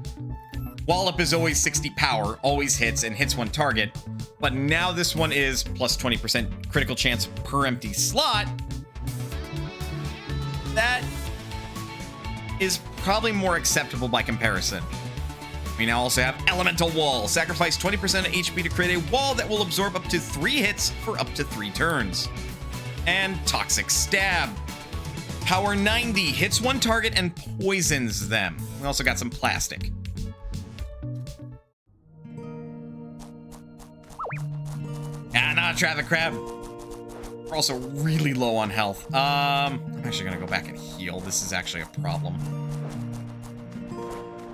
Speaker 1: Wallop is always 60 power, always hits, and hits one target, but now this one is plus 20% critical chance per empty slot, that is probably more acceptable by comparison. We now also have Elemental Wall. Sacrifice 20% of HP to create a wall that will absorb up to 3 hits for up to 3 turns. And Toxic Stab. Power 90. Hits one target and poisons them. We also got some plastic. Ah, not a Traffic Crab. We're also really low on health. I'm actually gonna go back and heal. This is actually a problem.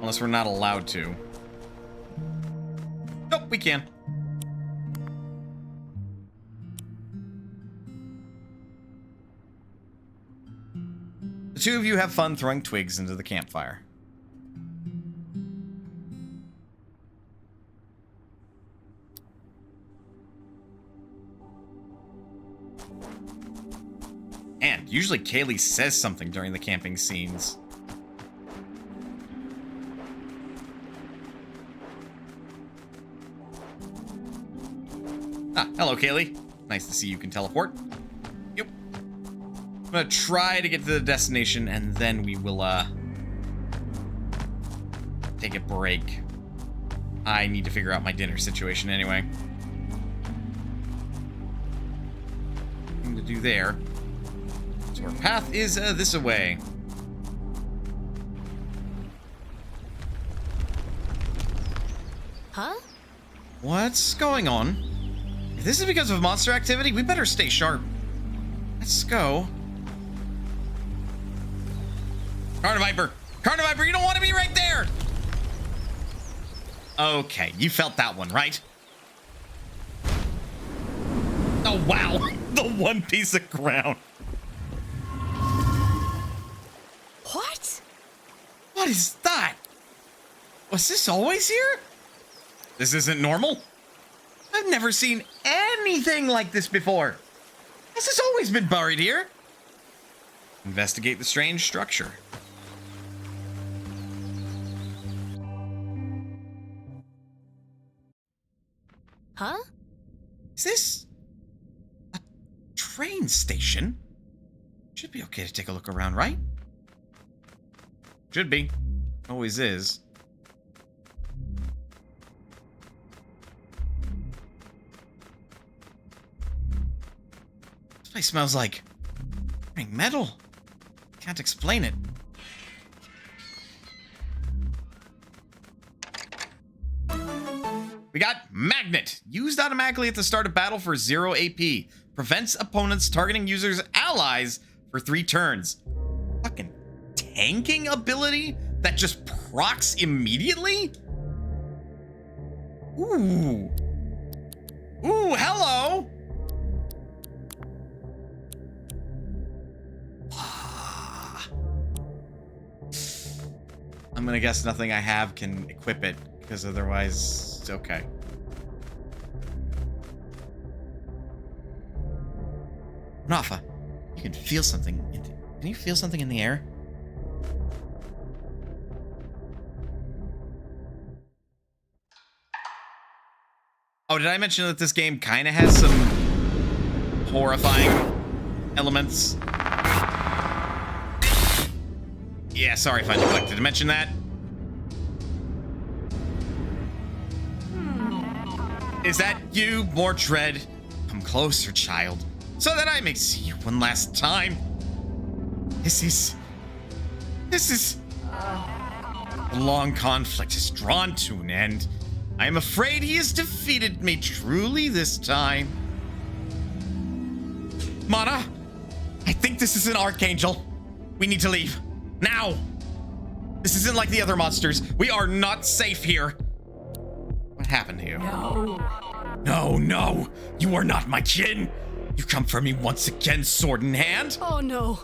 Speaker 1: Unless we're not allowed to. Nope, we can. The two of you have fun throwing twigs into the campfire. And usually Kaylee says something during the camping scenes. Ah, hello, Kaylee. Nice to see you can teleport. Yep. I'm gonna try to get to the destination, and then we will, take a break. I need to figure out my dinner situation anyway. Nothing to do there. So our path is, this away.
Speaker 4: Huh?
Speaker 1: What's going on? If this is because of monster activity, we better stay sharp. Let's go. Carniviper! Carniviper, you don't want to be right there! Okay, you felt that one, right? Oh, wow. The one piece of ground.
Speaker 4: What?
Speaker 1: What is that? Was this always here? This isn't normal. I've never seen anything like this before. This has always been buried here. Investigate the strange structure.
Speaker 4: Huh?
Speaker 1: Is this a train station? Should be okay to take a look around, right? Should be. Always is. This place smells like burning metal. Can't explain it. We got Magnet. Used automatically at the start of battle for 0 AP. Prevents opponents targeting users' allies for 3 turns. Fucking tanking ability that just procs immediately? Ooh. Ooh, hello. I'm gonna guess nothing I have can equip it, because otherwise it's okay. Nafa, you can feel something. Can you feel something in the air? Oh, did I mention that this game kind of has some horrifying elements? Yeah, sorry if I neglected to mention that. Is that you, Mordred? Come closer, child, so that I may see you one last time. This is... The long conflict has drawn to an end. I am afraid he has defeated me truly this time. Mana, I think this is an Archangel. We need to leave. Now! This isn't like the other monsters. We are not safe here. What happened to you?
Speaker 4: No.
Speaker 1: No, no. You are not my kin. You come for me once again, sword in hand.
Speaker 4: Oh no.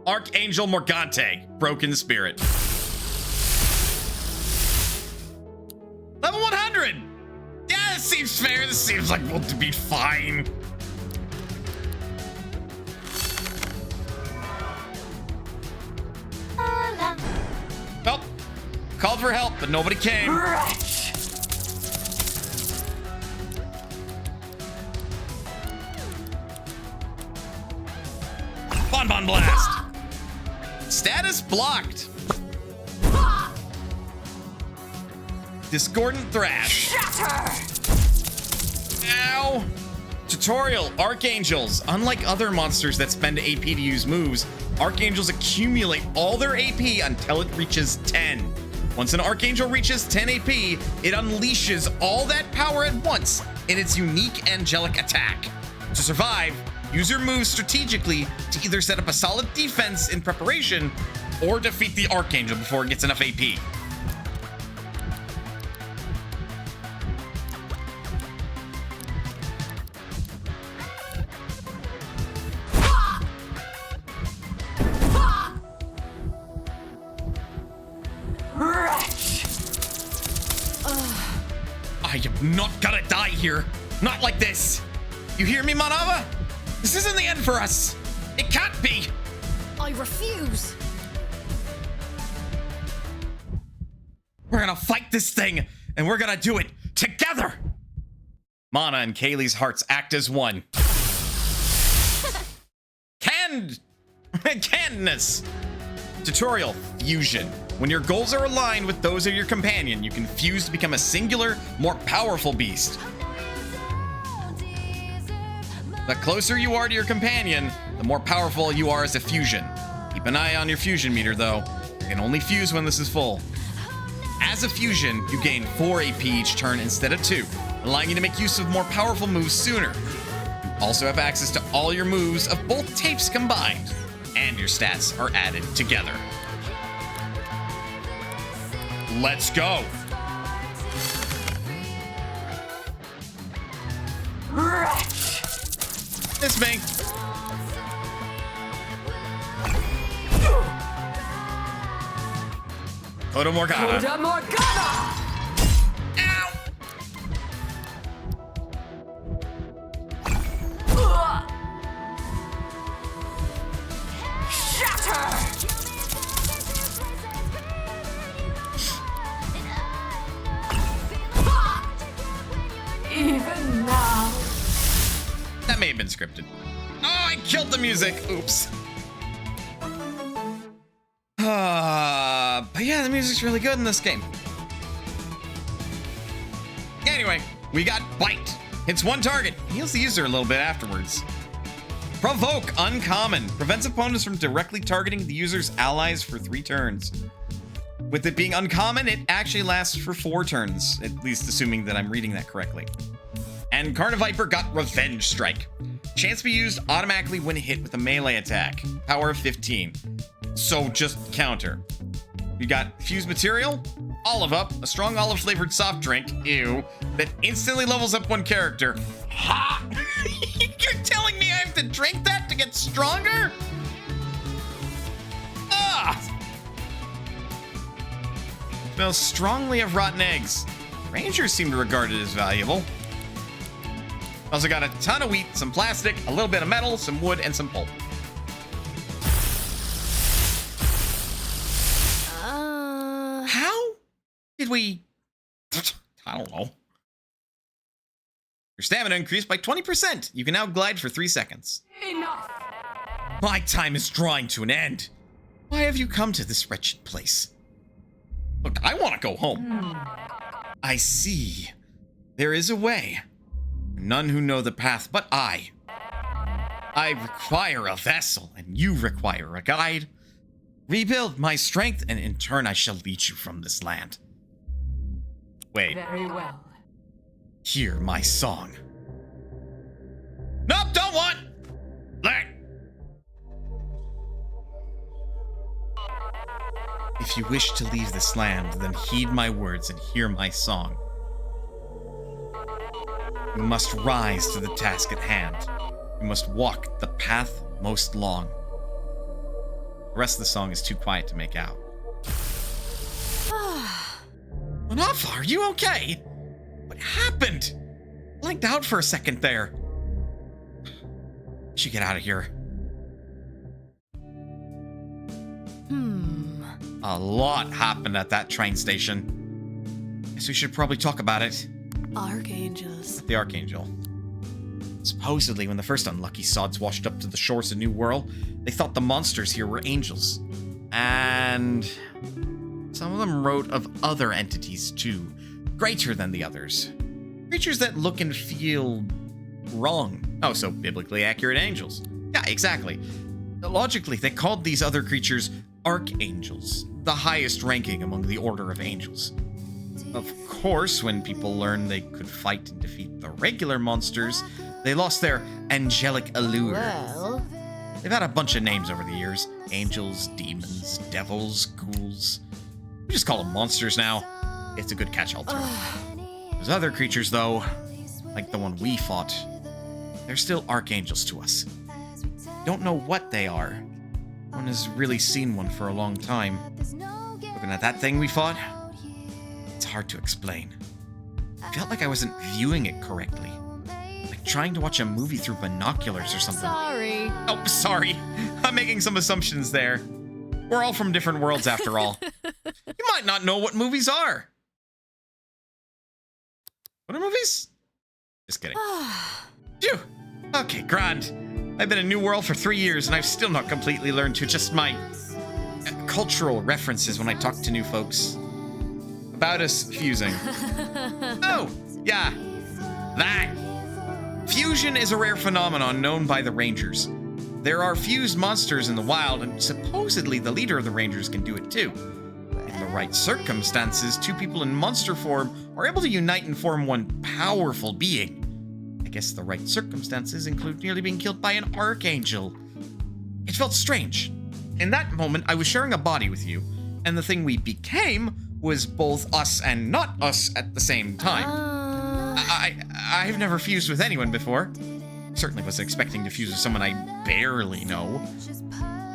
Speaker 1: Archangel Morgante, Broken Spirit. Level 100! Yeah, this seems fair. This seems like we'll be fine. Well, called for help, but nobody came. Bonbon blast. Status blocked. Discordant thrash.
Speaker 4: Shatter!
Speaker 1: Ow. Tutorial, Archangels. Unlike other monsters that spend AP to use moves, Archangels accumulate all their AP until it reaches 10. Once an Archangel reaches 10 AP, it unleashes all that power at once in its unique angelic attack. To survive, use your moves strategically to either set up a solid defense in preparation or defeat the Archangel before it gets enough AP. I am not gonna die here. Not like this. You hear me, Manava? This isn't the end for us. It can't be.
Speaker 4: I refuse.
Speaker 1: We're gonna fight this thing, and we're gonna do it together. Mana and Kaylee's hearts act as one. Cannedness. Tutorial, fusion. When your goals are aligned with those of your companion, you can fuse to become a singular, more powerful beast. The closer you are to your companion, the more powerful you are as a fusion. Keep an eye on your fusion meter, though. You can only fuse when this is full. As a fusion, you gain 4 AP each turn instead of 2, allowing you to make use of more powerful moves sooner. You also have access to all your moves of both tapes combined, and your stats are added together. Let's go! This me. Coda Morgana.
Speaker 5: Coda Morgana!
Speaker 1: Ow!
Speaker 5: Shatter! Even now.
Speaker 1: That may have been scripted. Oh, I killed the music. Oops. But yeah, the music's really good in this game. Anyway, we got Bite. Hits one target. Heals the user a little bit afterwards. Provoke, uncommon. Prevents opponents from directly targeting the user's allies for 3 turns. With it being uncommon, it actually lasts for 4 turns, at least assuming that I'm reading that correctly. And Carniviper got Revenge Strike. Chance to be used automatically when hit with a melee attack. Power of 15. So just counter. You got Fused Material, Olive Up, a strong olive flavored soft drink, ew, that instantly levels up one character. Ha! You're telling me I have to drink that to get stronger? Ah! Smells strongly of rotten eggs. Rangers seem to regard it as valuable. Also got a ton of wheat, some plastic, a little bit of metal, some wood, and some pulp. How did we... I don't know. Your stamina increased by 20%. You can now glide for 3 seconds.
Speaker 5: Enough.
Speaker 1: My time is drawing to an end. Why have you come to this wretched place? Look, I want to go home. I see. There is a way. None who know the path but I. I require a vessel, and you require a guide. Rebuild my strength, and in turn I shall lead you from this land. Wait,
Speaker 5: Very well.
Speaker 1: hear my song. Nope, don't want! Let. If you wish to leave this land, then heed my words and hear my song. You must rise to the task at hand. You must walk the path most long. The rest of the song is too quiet to make out. Anafa, are you okay? What happened? Blanked out for a second there. Should get out of here. A lot happened at that train station. Guess we should probably talk about it.
Speaker 4: Archangels.
Speaker 1: The Archangel. Supposedly, when the first unlucky sods washed up to the shores of New Wirral, they thought the monsters here were angels. And some of them wrote of other entities too, greater than the others. Creatures that look and feel wrong. Oh, so biblically accurate angels. Yeah, exactly. Logically, they called these other creatures Archangels, the highest ranking among the order of angels. Of course, when people learned they could fight and defeat the regular monsters, they lost their angelic allure.
Speaker 4: Well,
Speaker 1: They've had a bunch of names over the years. Angels, demons, devils, ghouls. We just call them monsters now. It's a good catch-all term. Those other creatures, though, like the one we fought, they're still archangels to us. Don't know what they are. No one has really seen one for a long time. Looking at that thing we fought, it's hard to explain. I felt like I wasn't viewing it correctly. Like trying to watch a movie through binoculars or something.
Speaker 4: sorry.
Speaker 1: Oh, sorry. I'm making some assumptions there. We're all from different worlds after all. You might not know what movies are. What are movies? Just kidding. Phew. Okay, grand. I've been in New Wirral for 3 years and I've still not completely learned to adjust my cultural references when I talk to new folks. About us fusing. Oh, yeah. That. Fusion is a rare phenomenon known by the Rangers. There are fused monsters in the wild, and supposedly the leader of the Rangers can do it too. In the right circumstances, two people in monster form are able to unite and form one powerful being. I guess the right circumstances include nearly being killed by an Archangel. It felt strange. In that moment, I was sharing a body with you, and the thing we became was both us and not us at the same time. I've never fused with anyone before. Certainly wasn't expecting to fuse with someone I barely know.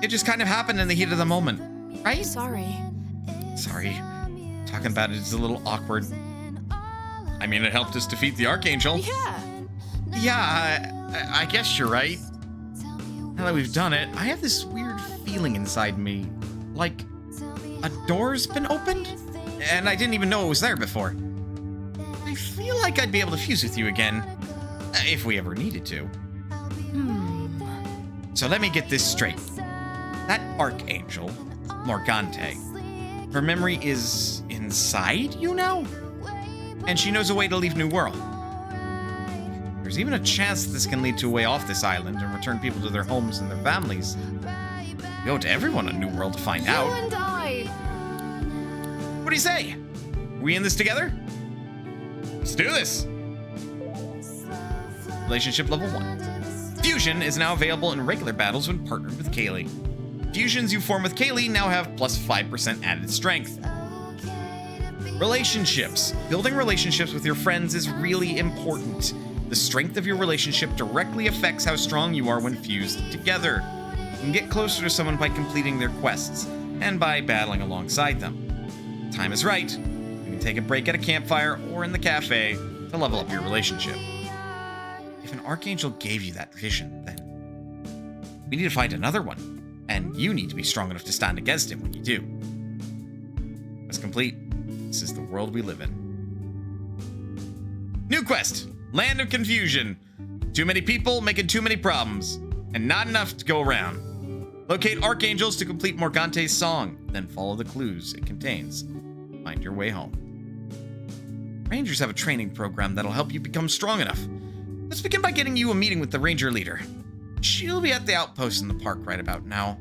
Speaker 1: It just kind of happened in the heat of the moment, right?
Speaker 4: Sorry.
Speaker 1: Sorry. Talking about it is a little awkward. I mean, it helped us defeat the Archangel.
Speaker 4: Yeah.
Speaker 1: Yeah, I guess you're right. Now that we've done it, I have this weird feeling inside me. Like a door's been opened? And I didn't even know it was there before. I feel like I'd be able to fuse with you again. If we ever needed to. So let me get this straight. That Archangel, Morgante, her memory is inside you now? And she knows a way to leave New Wirral. There's even a chance that this can lead to a way off this island and return people to their homes and their families. We owe it to everyone on New Wirral to find out.
Speaker 4: You and I.
Speaker 1: What do you say? We in this together? Let's do this. Relationship level 1. Fusion is now available in regular battles when partnered with Kaylee. Fusions you form with Kaylee now have plus 5% added strength. Relationships. Building relationships with your friends is really important. The strength of your relationship directly affects how strong you are when fused together. You can get closer to someone by completing their quests, and by battling alongside them. Time is right. You can take a break at a campfire or in the cafe to level up your relationship. If an Archangel gave you that vision, then we need to find another one, and you need to be strong enough to stand against him when you do. Quest complete. This is the world we live in. New quest, Land of Confusion. Too many people making too many problems, and not enough to go around. Locate Archangels to complete Morgante's song, then follow the clues it contains. Find your way home. Rangers have a training program that'll help you become strong enough. Let's begin by getting you a meeting with the Ranger leader. She'll be at the outpost in the park right about now.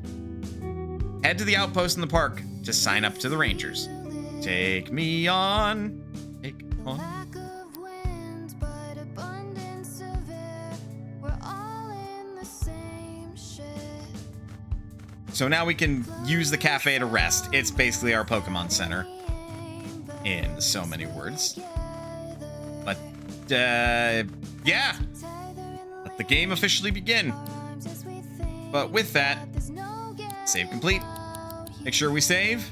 Speaker 1: Head to the outpost in the park to sign up to the Rangers. Take me on. Take on. So now we can use the cafe to rest. It's basically our Pokemon Center. In so many words. But, yeah. Let the game officially begin. But with that, save complete. Make sure we save.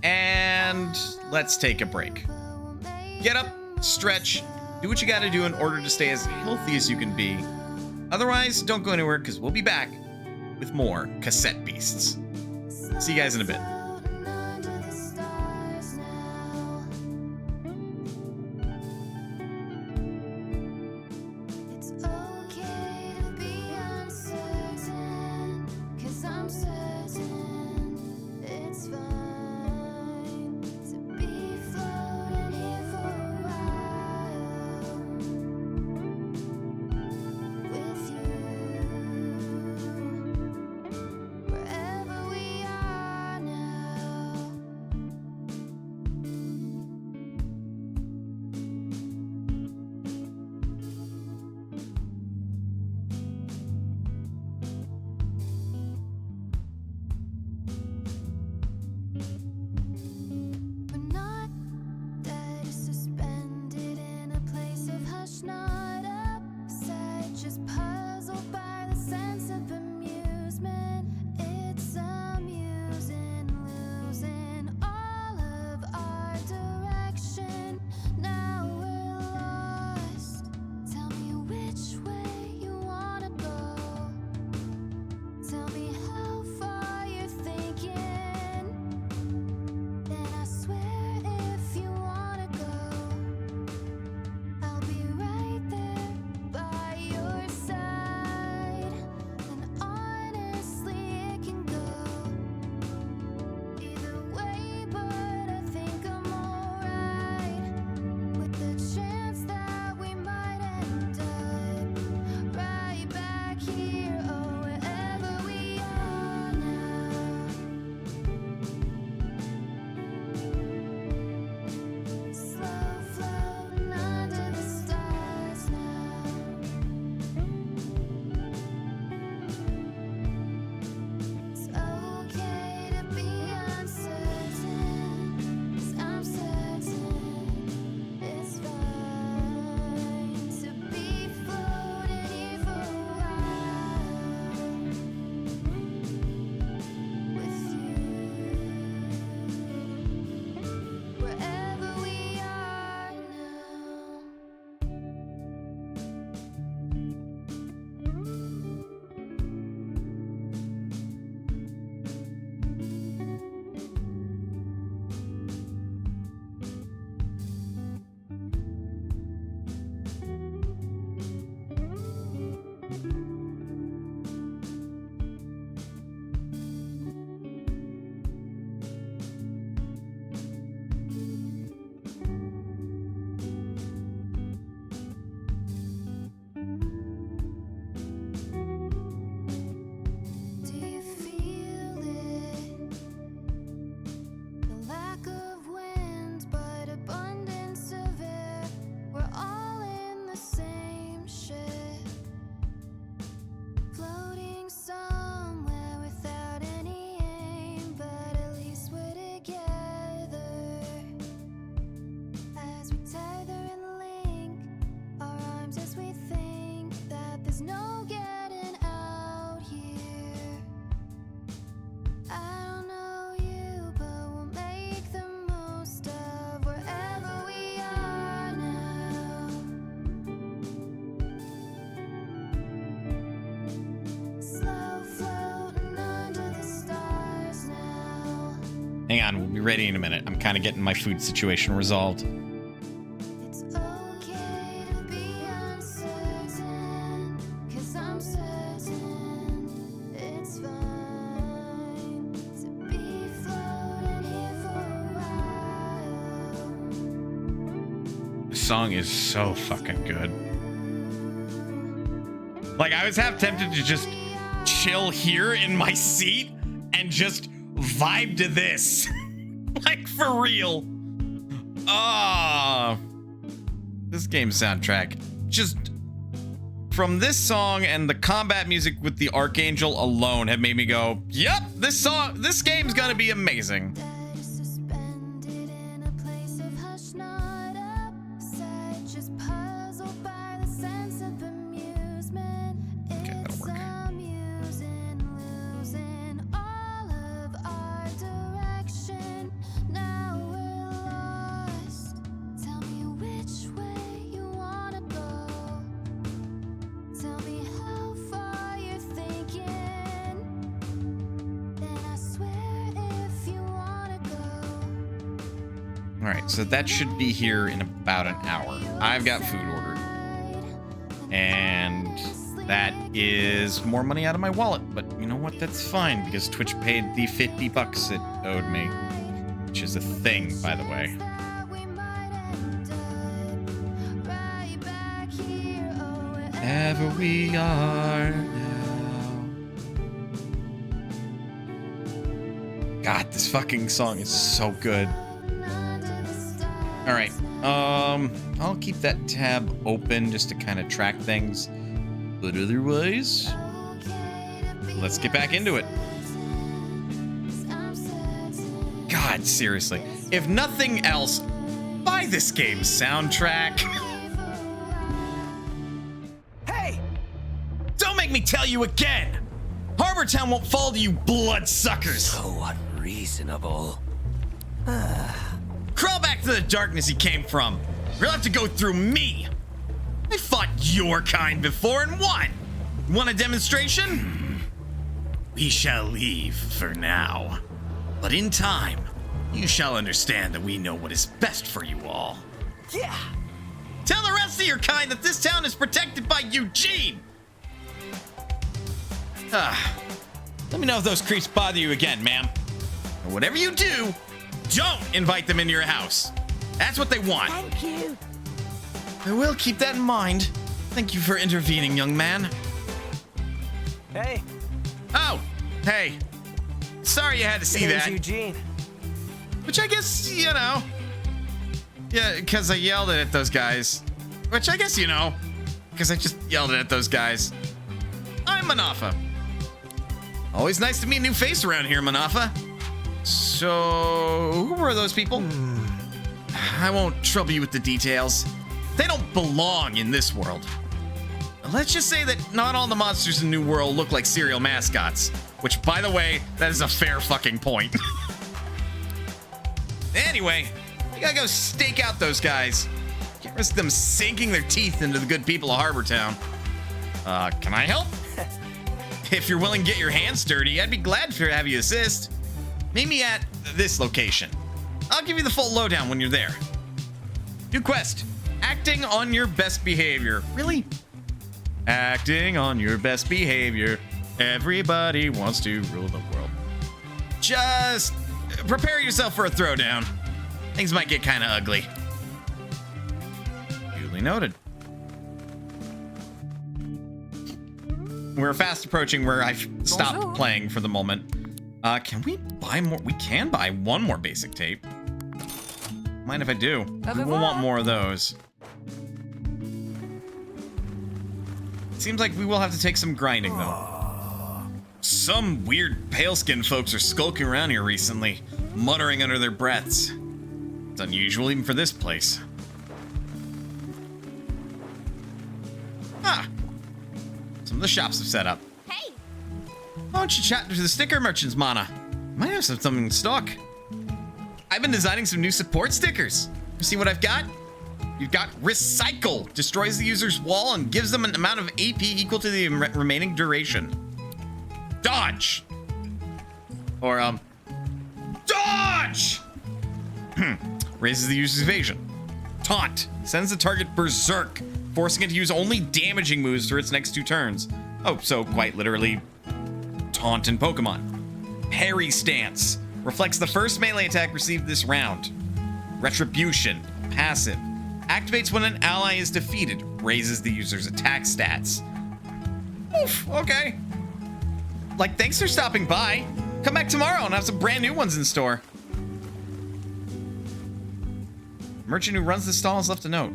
Speaker 1: And let's take a break. Get up, stretch, Do what you gotta do in order to stay as healthy as you can be. Otherwise, don't go anywhere because we'll be back with more Cassette Beasts. See you guys in a bit. Hang on, we'll be ready in a minute. I'm kind of getting my food situation resolved.
Speaker 6: It's okay to be uncertain, 'cause I'm certain it's fine to be floating here for a while.
Speaker 1: This song is so fucking good. Like, I was half tempted to just chill here in my seat and just vibe to this. Like, for real. This game soundtrack, just from this song and the combat music with the Archangel alone have made me go, yep, this game's gonna be amazing.
Speaker 6: Suspended in a place of hush, not upset, just puzzled by the sense of amusement.
Speaker 1: Okay, that'll work.
Speaker 6: Amusing, losing all of our direction. Now we're lost. Tell me which way you want.
Speaker 1: right, so that should be here in about an hour. I've got food ordered. And that is more money out of my wallet. But you know what? That's fine because Twitch paid the $50 it owed me. Which is a thing, by the way. Wherever we are now. God, this fucking song is so good. All right, I'll keep that tab open just to kind of track things. But otherwise, let's get back into it. God, seriously. If nothing else, buy this game's soundtrack.
Speaker 5: Hey!
Speaker 1: Don't make me tell you again! Harbortown won't fall to you bloodsuckers!
Speaker 5: So unreasonable.
Speaker 1: Crawl back to the darkness you came from. You'll have to go through me. I fought your kind before and won. Want a demonstration? We shall leave for now. But in time, you shall understand that we know what is best for you all.
Speaker 5: Yeah!
Speaker 1: Tell the rest of your kind that this town is protected by Eugene. Let me know if those creeps bother you again, ma'am. And whatever you do, don't invite them into your house. That's what they want.
Speaker 5: Thank you!
Speaker 1: I will keep that in mind. Thank you for intervening, young man.
Speaker 5: Hey!
Speaker 1: Oh, hey. Sorry you had to see
Speaker 5: There's
Speaker 1: that.
Speaker 5: Eugene.
Speaker 1: Which I guess, you know. Yeah, because I yelled at those guys. Which I guess you know. Because I just yelled at those guys. I'm Manafa. Always nice to meet a new face around here, Manafa. So, who were those people? I won't trouble you with the details. They don't belong in this world. Let's just say that not all the monsters in New World look like cereal mascots. Which, by the way, that is a fair fucking point. Anyway, we gotta go stake out those guys. Can't risk them sinking their teeth into the good people of Harbortown. Can I help? If you're willing to get your hands dirty, I'd be glad to have you assist. Meet me at this location. I'll give you the full lowdown when you're there. New quest. Acting on your best behavior. Really? Acting on your best behavior. Everybody wants to rule the world. Just prepare yourself for a throwdown. Things might get kind of ugly. Duly noted. We're fast approaching where I've stopped playing for the moment. Can we buy more? We can buy one more basic tape. Mind if I do? We will want more of those. Seems like we will have to take some grinding, though. Some weird pale-skinned folks are skulking around here recently, muttering under their breaths. It's unusual even for this place. Ah! Some of the shops have set up.
Speaker 6: Hey!
Speaker 1: Why don't you chat to the sticker merchants, Mana? Might have something in stock. I've been designing some new support stickers. You see what I've got? You've got Recycle. Destroys the user's wall and gives them an amount of AP equal to the remaining duration. Dodge! Or, Dodge! Raises the user's evasion. Taunt. Sends the target berserk, forcing it to use only damaging moves for its next 2 turns. Oh, so quite literally, taunt in Pokemon. Parry Stance. Reflects the first melee attack received this round. Retribution. Passive. Activates when an ally is defeated. Raises the user's attack stats. Oof, okay. Like, thanks for stopping by. Come back tomorrow and have some brand new ones in store. Merchant who runs the stall has left a note.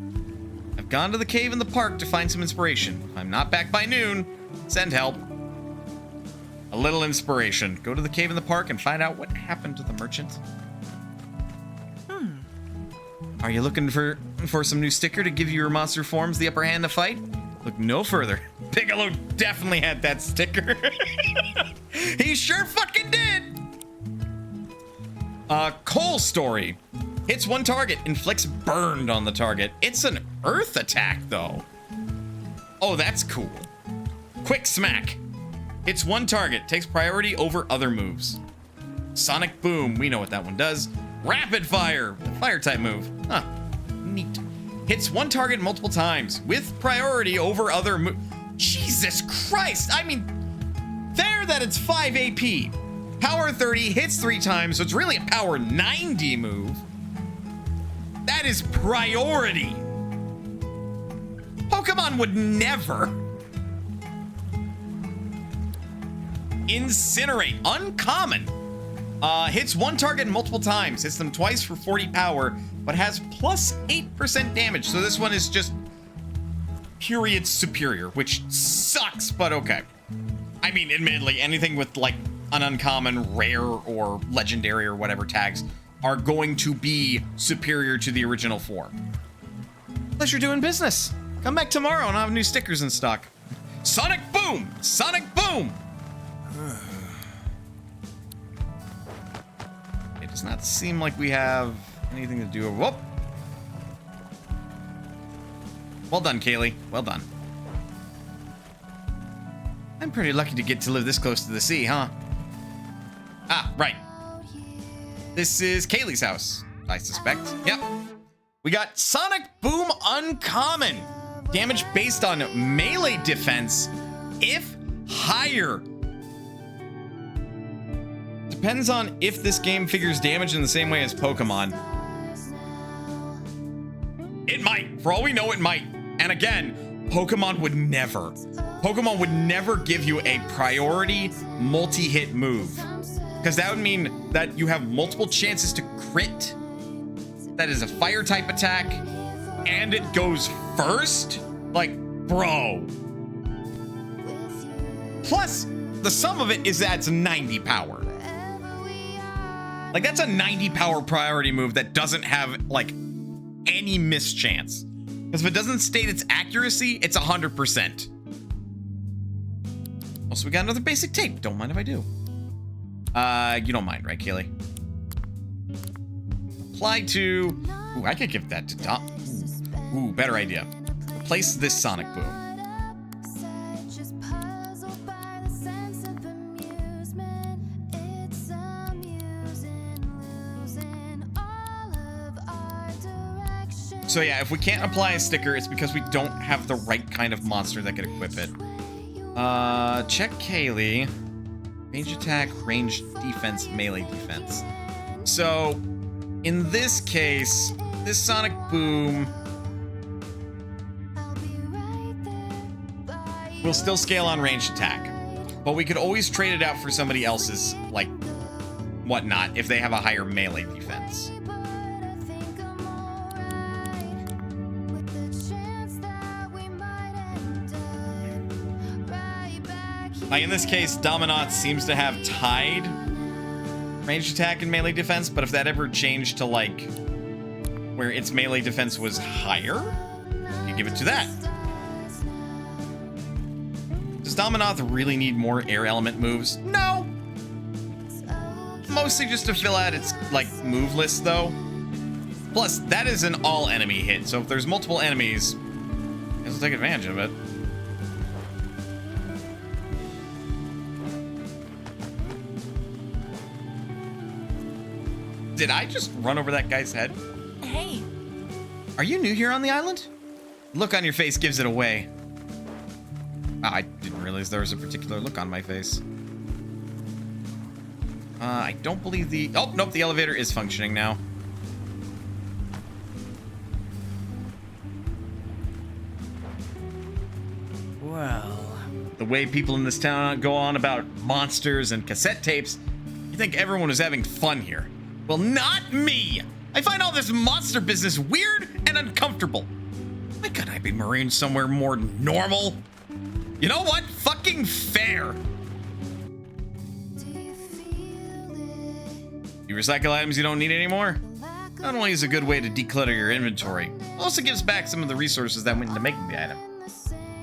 Speaker 1: I've gone to the cave in the park to find some inspiration. If I'm not back by noon, send help. A little inspiration. Go to the cave in the park and find out what happened to the merchant. Are you looking for some new sticker to give your monster forms the upper hand to fight? Look no further. Piccolo definitely had that sticker. He sure fucking did. Coal Story. Hits one target, inflicts burned on the target. It's an earth attack, though. Oh, that's cool. Quick Smack. Hits one target, takes priority over other moves. Sonic Boom, we know what that one does. Rapid fire, the fire type move. Huh, neat. Hits one target multiple times with priority over other Jesus Christ, I mean, fair that it's 5 AP. Power 30, hits 3 times, so it's really a power 90 move. That is priority. Pokemon would never. Incinerate, uncommon. Hits one target multiple times, hits them twice for 40 power, but has plus 8% damage. So this one is just period superior, which sucks, but okay. I mean, admittedly, anything with like an uncommon, rare, or legendary or whatever tags are going to be superior to the original form. Pleasure doing business. Come back tomorrow and I'll have new stickers in stock. Sonic Boom! Sonic Boom! It does not seem like we have anything to do. Whoop! Well done, Kaylee. Well done. I'm pretty lucky to get to live this close to the sea, huh? Ah, right. This is Kaylee's house, I suspect. Yep. We got Sonic Boom Uncommon. Damage based on melee defense, if higher. Depends on if this game figures damage in the same way as Pokemon. It might. For all we know, it might. And again, Pokemon would never. Pokemon would never give you a priority multi-hit move. Because that would mean that you have multiple chances to crit. That is a fire type attack. And it goes first? Like, bro. Plus, the sum of it is that it's 90 power. Like, that's a 90 power priority move that doesn't have, like, any mischance. Because if it doesn't state its accuracy, it's 100%. Also, we got another basic tape. Don't mind if I do. You don't mind, right, Kaylee? Apply to... Ooh, I could give that to Dom. Ooh, better idea. Replace this Sonic Boom. So yeah, if we can't apply a sticker, it's because we don't have the right kind of monster that can equip it. Check Kaylee. Range attack, range defense, melee defense. So, in this case, this Sonic Boom will still scale on ranged attack. But we could always trade it out for somebody else's, like, whatnot, if they have a higher melee defense. Like in this case, Dominaut seems to have tied ranged attack and melee defense, but if that ever changed to like where its melee defense was higher, you give it to that. Does Dominaut really need more air element moves? No. Mostly just to fill out its like move list though. Plus, that is an all enemy hit, so if there's multiple enemies, it'll take advantage of it. Did I just run over that guy's head?
Speaker 4: Hey.
Speaker 1: Are you new here on the island? Look on your face gives it away. I didn't realize there was a particular look on my face. I don't believe the... Oh, nope, the elevator is functioning now.
Speaker 5: Well,
Speaker 1: The way people in this town go on about monsters and cassette tapes, you think everyone is having fun here. Well, not me! I find all this monster business weird and uncomfortable. Why couldn't I be marooned somewhere more normal? You know what? Fucking fair. You recycle items you don't need anymore? Not only is it a good way to declutter your inventory, it also gives back some of the resources that went into making the item.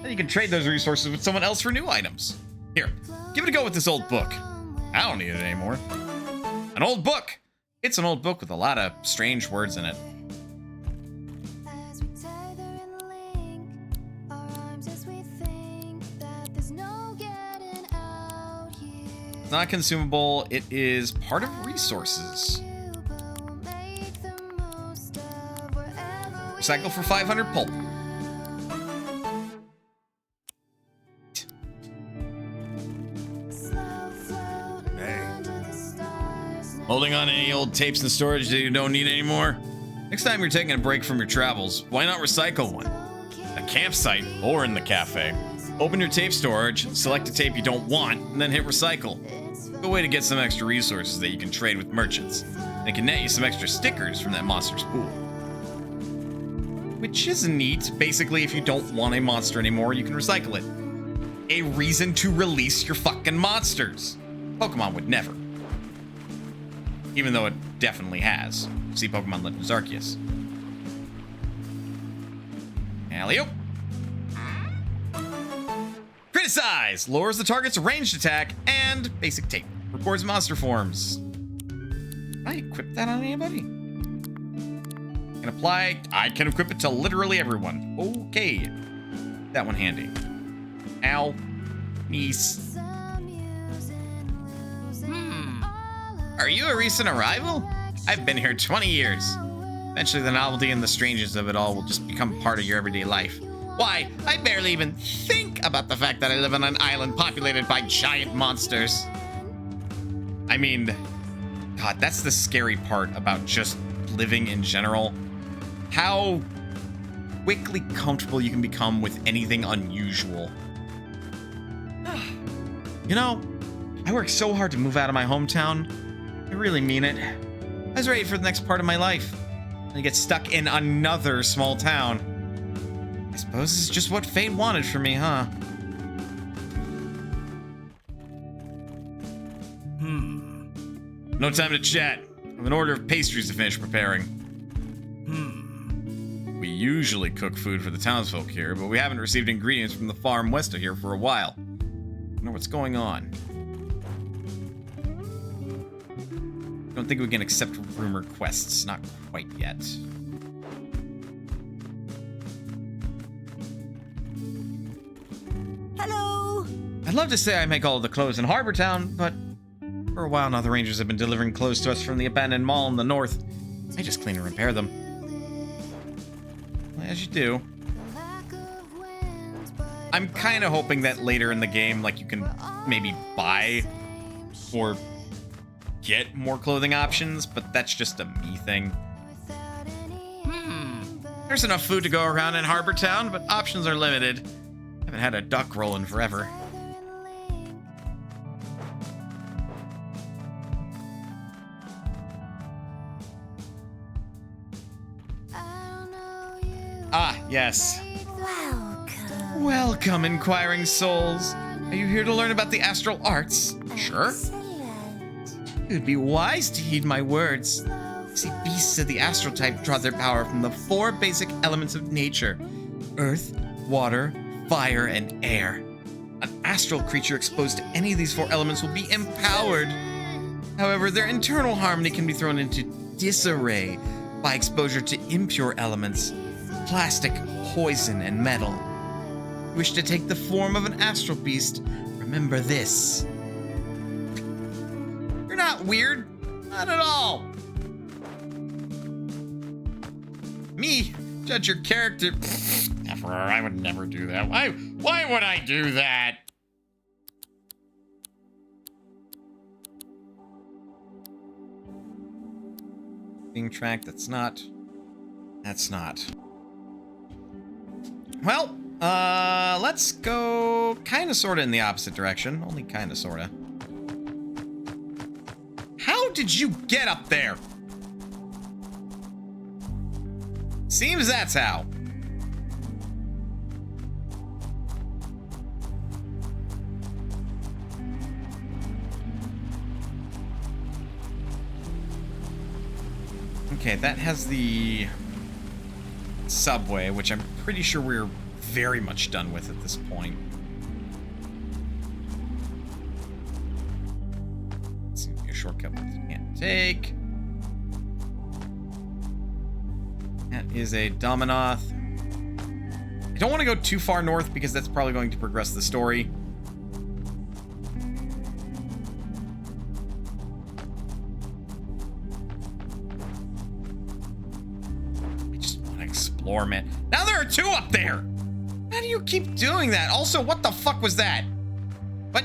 Speaker 1: Then you can trade those resources with someone else for new items. Here, give it a go with this old book. I don't need it anymore. An old book! It's an old book with a lot of strange words in it. It's not consumable, it is part of resources. Recycle for 500 pulp. Holding on to any old tapes in storage that you don't need anymore? Next time you're taking a break from your travels, why not recycle one? A campsite or in the cafe. Open your tape storage, select a tape you don't want, and then hit recycle. Good way to get some extra resources that you can trade with merchants. And it can net you some extra stickers from that monster's pool. Which is neat. Basically, if you don't want a monster anymore, you can recycle it. A reason to release your fucking monsters. Pokemon would never. Even though it definitely has. See Pokemon Legends Arceus. Alley-oop. Criticize! Lowers the target's ranged attack and basic tape. Records monster forms. Can I equip that on anybody? Can apply. I can equip it to literally everyone. Okay. That one handy. Ow. Niece. Are you a recent arrival? I've been here 20 years. Eventually the novelty and the strangeness of it all will just become part of your everyday life. Why, I barely even think about the fact that I live on an island populated by giant monsters. I mean, God, that's the scary part about just living in general. How quickly comfortable you can become with anything unusual. You know, I worked so hard to move out of my hometown. I really mean it. I was ready for the next part of my life. And to get stuck in another small town. I suppose this is just what fate wanted for me, huh? No time to chat. I have an order of pastries to finish preparing. We usually cook food for the townsfolk here, but we haven't received ingredients from the farm west of here for a while. I wonder what's going on. I don't think we can accept rumor quests. Not quite yet.
Speaker 7: Hello!
Speaker 1: I'd love to say I make all of the clothes in Harbor Town, but for a while now the Rangers have been delivering clothes to us from the abandoned mall in the north. I just clean and repair them. As you do. I'm kind of hoping that later in the game, like, you can maybe buy or get more clothing options, but that's just a me thing. There's enough food to go around in Harbor Town, but options are limited. Haven't had a duck roll in forever. Ah, yes.
Speaker 7: Welcome.
Speaker 1: Welcome, inquiring souls. Are you here to learn about the astral arts? Sure.
Speaker 7: Excellent.
Speaker 1: You'd be wise to heed my words. See, beasts of the astral type draw their power from the 4 basic elements of nature: earth, water, fire, and air. An astral creature exposed to any of these 4 elements will be empowered. However, their internal harmony can be thrown into disarray by exposure to impure elements: plastic, poison, and metal. Wish to take the form of an astral beast? Remember this. You're not weird. Not at all. Me? Judge your character? Never. I would never do that. Why would I do that? Being tracked, that's not. Well, let's go kinda sorta in the opposite direction. Only kinda sorta. How did you get up there? Seems that's how. Okay, that has the subway, which I'm pretty sure we're very much done with at this point. Seems to be a shortcut we can't take. That is a Dominoth. I don't want to go too far north because that's probably going to progress the story. explore, man. Now there are 2 up there. How do you keep doing that? Also, what the fuck was that? What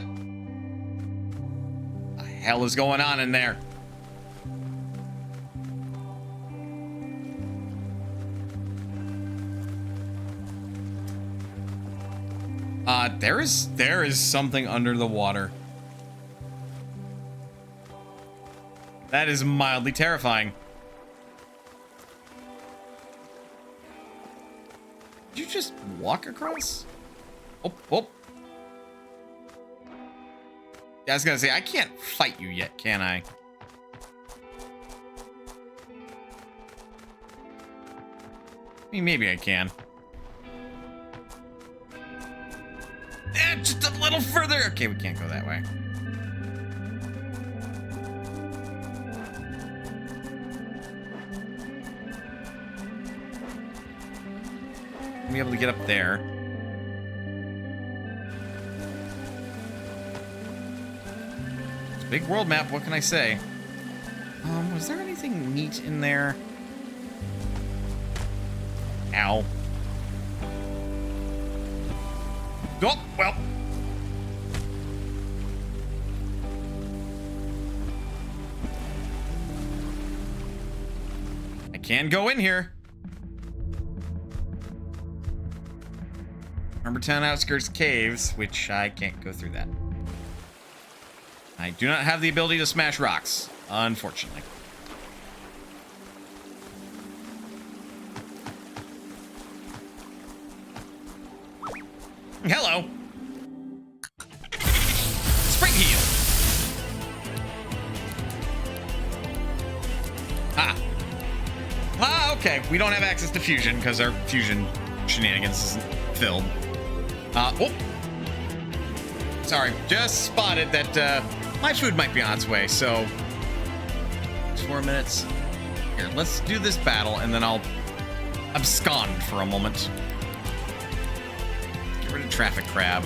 Speaker 1: the hell is going on in there? There is something under the water. That is mildly terrifying. Did you just walk across? Oh, oh. Yeah, I was gonna say, I can't fight you yet, can I? I mean, maybe I can. Just a little further. Okay, we can't go that way. Be able to get up there. It's a big world map, what can I say? Was there anything neat in there? Ow. Oh, well. I can go in here. Town outskirts caves, which I can't go through that. I do not have the ability to smash rocks, unfortunately. Hello. Spring heal. Okay. We don't have access to fusion because our fusion shenanigans isn't filled. Oh. Sorry, just spotted that my food might be on its way, so 4 minutes. Here, let's do this battle, and then I'll abscond for a moment. Get rid of traffic crab.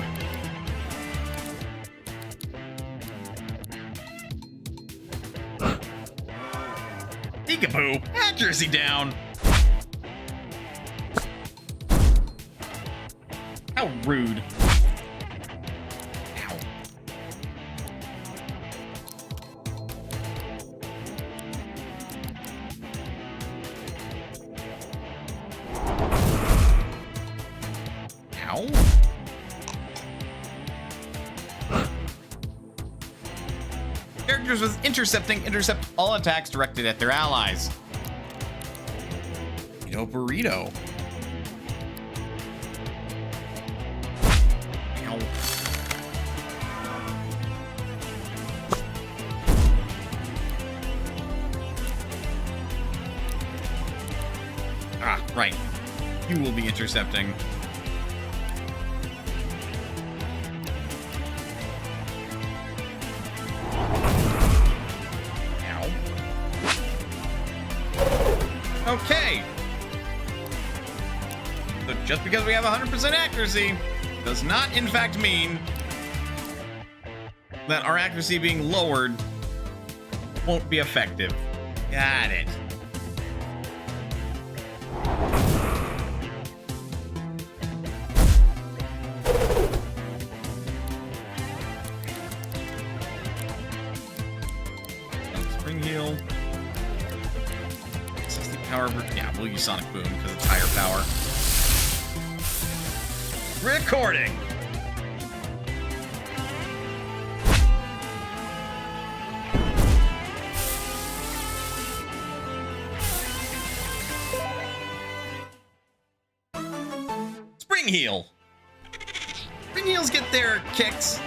Speaker 1: Peekaboo! Accuracy down! How rude. Ow. Ow. Characters with intercepting intercept all attacks directed at their allies. Burrito. Ah, right. You will be intercepting. Ow. Okay. So just because we have 100% accuracy does not, in fact, mean that our accuracy being lowered won't be effective. Got it. Spring heal. 60 power. Yeah, we'll use Sonic Boom because it's higher power. Recording. Spring heal. Spring heals get their kicks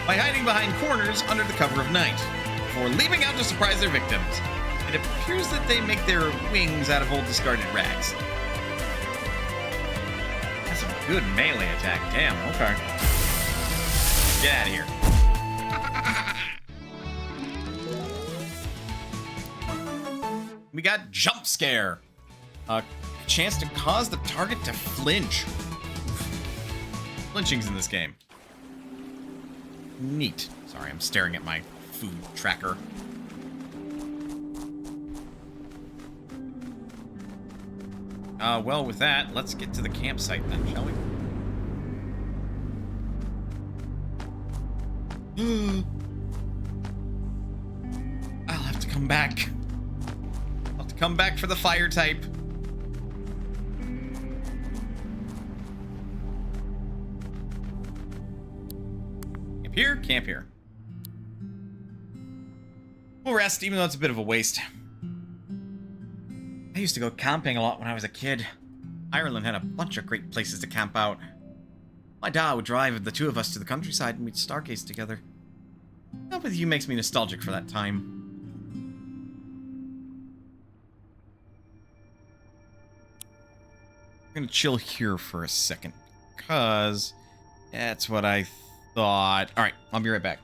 Speaker 1: by hiding behind corners under the cover of night before leaping out to surprise their victims. It appears that they make their wings out of old discarded rags. That's a good melee attack. Damn, okay. Get out of here. We got Jump Scare. A chance to cause the target to flinch. Flinching's in this game. Neat. Sorry, I'm staring at my food tracker. Well, with that, let's get to the campsite then, shall we? I'll have to come back. I'll have to come back for the fire type. Camp here, camp here. We'll rest, even though it's a bit of a waste. I used to go camping a lot when I was a kid. Ireland had a bunch of great places to camp out. My dad would drive the two of us to the countryside and we'd stargaze together. That with you makes me nostalgic for that time. I'm gonna chill here for a second, because that's what I thought. Alright, I'll be right back.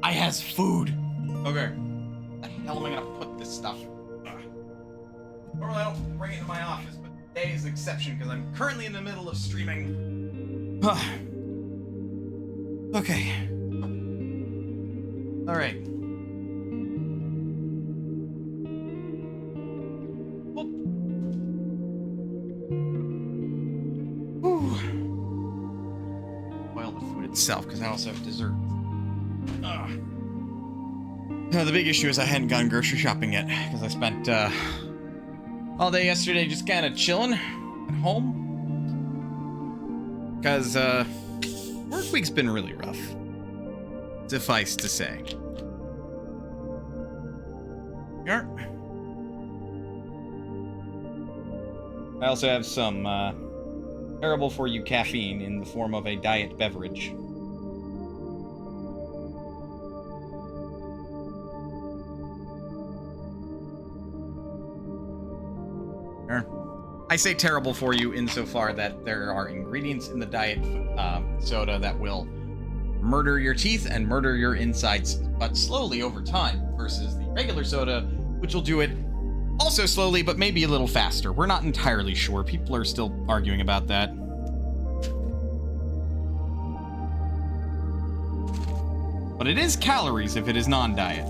Speaker 1: I has food. Okay. Where the hell am I gonna put this stuff? Normally I don't bring it to my office, but today is an exception because I'm currently in the middle of streaming. Okay. All right. Boil the food itself because I also have dessert. No, the big issue is I hadn't gone grocery shopping yet because I spent all day yesterday just kind of chilling at home. Because work week's been really rough, suffice to say. Here. I also have some terrible for you caffeine in the form of a diet beverage. I say terrible for you insofar that there are ingredients in the diet soda that will murder your teeth and murder your insides, but slowly over time, versus the regular soda, which will do it also slowly, but maybe a little faster. We're not entirely sure. People are still arguing about that. But it is calories if it is non-diet.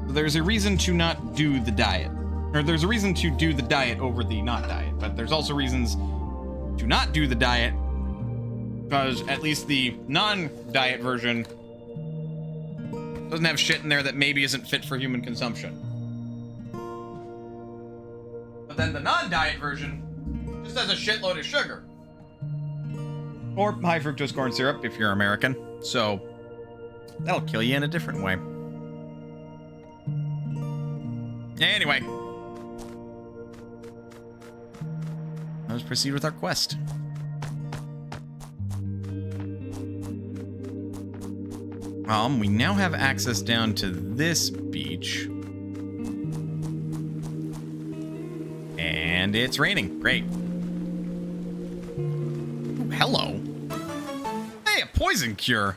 Speaker 1: So there's a reason to not do the diet. Or there's a reason to do the diet over the not diet, but there's also reasons to not do the diet, because at least the non-diet version doesn't have shit in there that maybe isn't fit for human consumption. But then the non-diet version just has a shitload of sugar. Or high fructose corn syrup if you're American, so that'll kill you in a different way. Anyway. I was let's proceed with our quest. We now have access down to this beach. And it's raining. Great. Ooh, hello. Hey, a poison cure.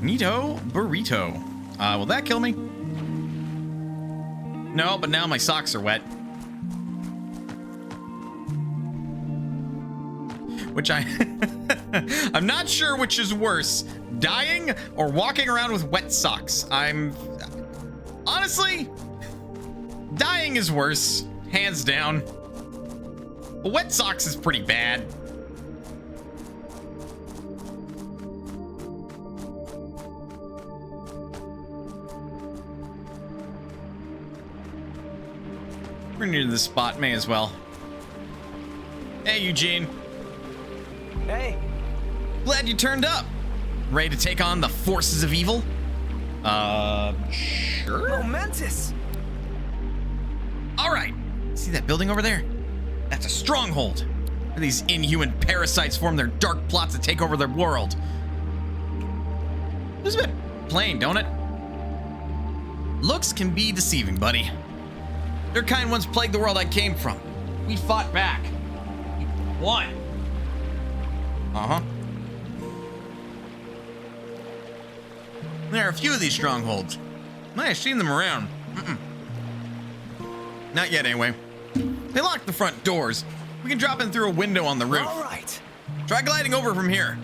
Speaker 1: Neato burrito. Will that kill me? No, but now my socks are wet. Which I'm not sure which is worse, dying or walking around with wet socks. Honestly, dying is worse, hands down. But wet socks is pretty bad. We're near this spot, may as well. Hey, Eugene.
Speaker 5: Hey.
Speaker 1: Glad you turned up. Ready to take on the forces of evil? Sure.
Speaker 5: Momentous.
Speaker 1: All right. See that building over there? That's a stronghold. Where these inhuman parasites form their dark plots to take over their world. It's a bit plain, don't it? Looks can be deceiving, buddy. Their kind once plagued the world I came from. We fought back. We won. Uh-huh. There are a few of these strongholds. I've seen them around. Not yet, anyway. They locked the front doors. We can drop in through a window on the roof.
Speaker 5: All right.
Speaker 1: Try gliding over from here.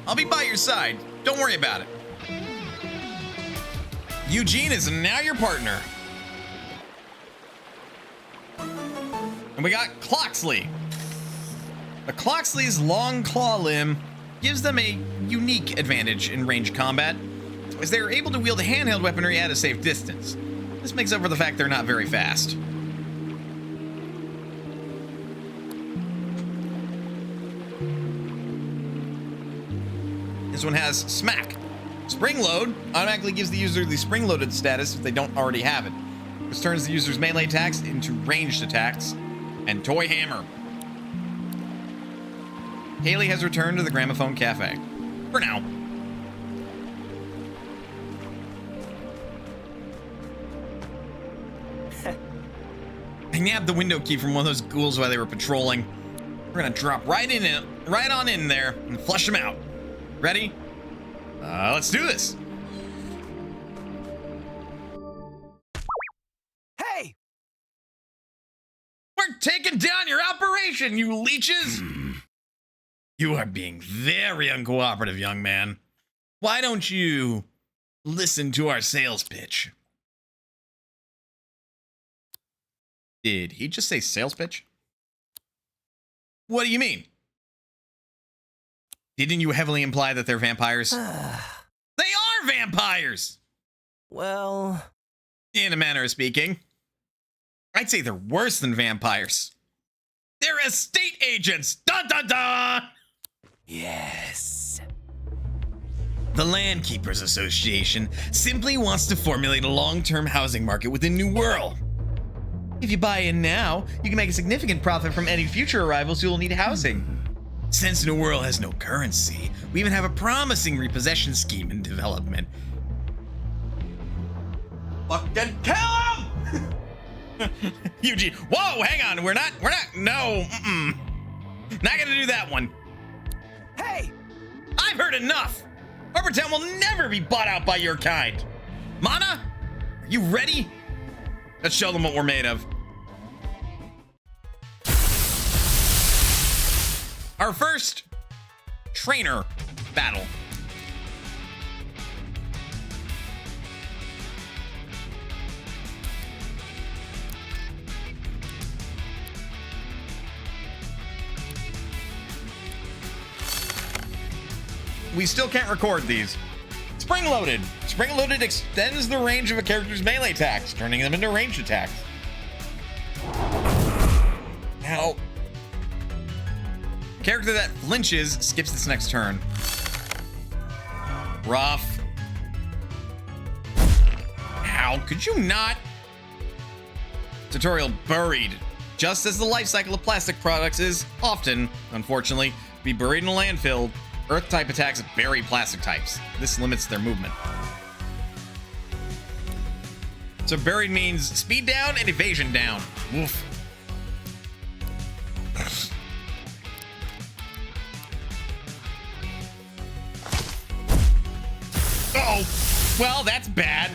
Speaker 1: I'll be by your side. Don't worry about it. Eugene is now your partner. And we got Cloxley. The Cloxley's long claw limb gives them a unique advantage in range combat, as they are able to wield handheld weaponry at a safe distance. This makes up for the fact they're not very fast. This one has Smack. Spring Load automatically gives the user the spring loaded status if they don't already have it. This turns the user's melee attacks into ranged attacks. And Toy Hammer. Haley has returned to the Gramophone Cafe. For now. I nabbed the window key from one of those ghouls while they were patrolling. We're gonna drop right on in there and flush them out. Ready? Let's do this.
Speaker 5: Hey.
Speaker 1: We're taking down your operation, you leeches! You are being very uncooperative, young man. Why don't you listen to our sales pitch? Did he just say sales pitch? What do you mean? Didn't you heavily imply that they're vampires? They are vampires!
Speaker 5: Well,
Speaker 1: In a manner of speaking. I'd say they're worse than vampires. They're estate agents! Dun dun dun!
Speaker 5: yes.
Speaker 1: The Landkeepers Association simply wants to formulate a long-term housing market within New Wirral. If you buy in now, you can make a significant profit from any future arrivals who will need housing. Since New Wirral has no currency, we even have a promising repossession scheme in development. Fucking kill him! Eugene, whoa, hang on, we're not, no, not gonna do that one.
Speaker 5: Hey.
Speaker 1: I've heard enough! Harbor Town will never be bought out by your kind. Mana, are you ready? Let's show them what we're made of. Our first trainer battle. We still can't record these. Spring loaded. Spring loaded extends the range of a character's melee attacks, turning them into ranged attacks. Now, character that flinches skips this next turn. Rough. How could you not? Tutorial buried. just as the life cycle of plastic products is often, unfortunately, to be buried in a landfill, Earth-type attacks bury plastic types. This limits their movement. So buried means speed down and evasion down. Woof. Oh, well, that's bad.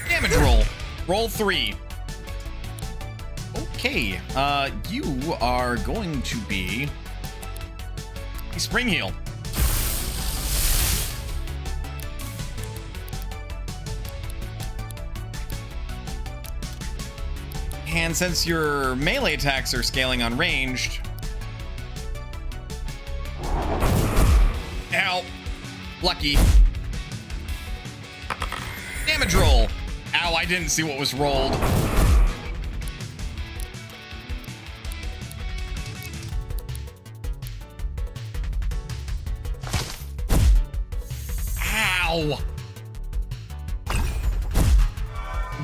Speaker 1: Damage roll. Roll 3. Okay, you are going to be a spring heal. And since your melee attacks are scaling on ranged, ow, lucky. Damage roll. Ow, I didn't see what was rolled. Ow.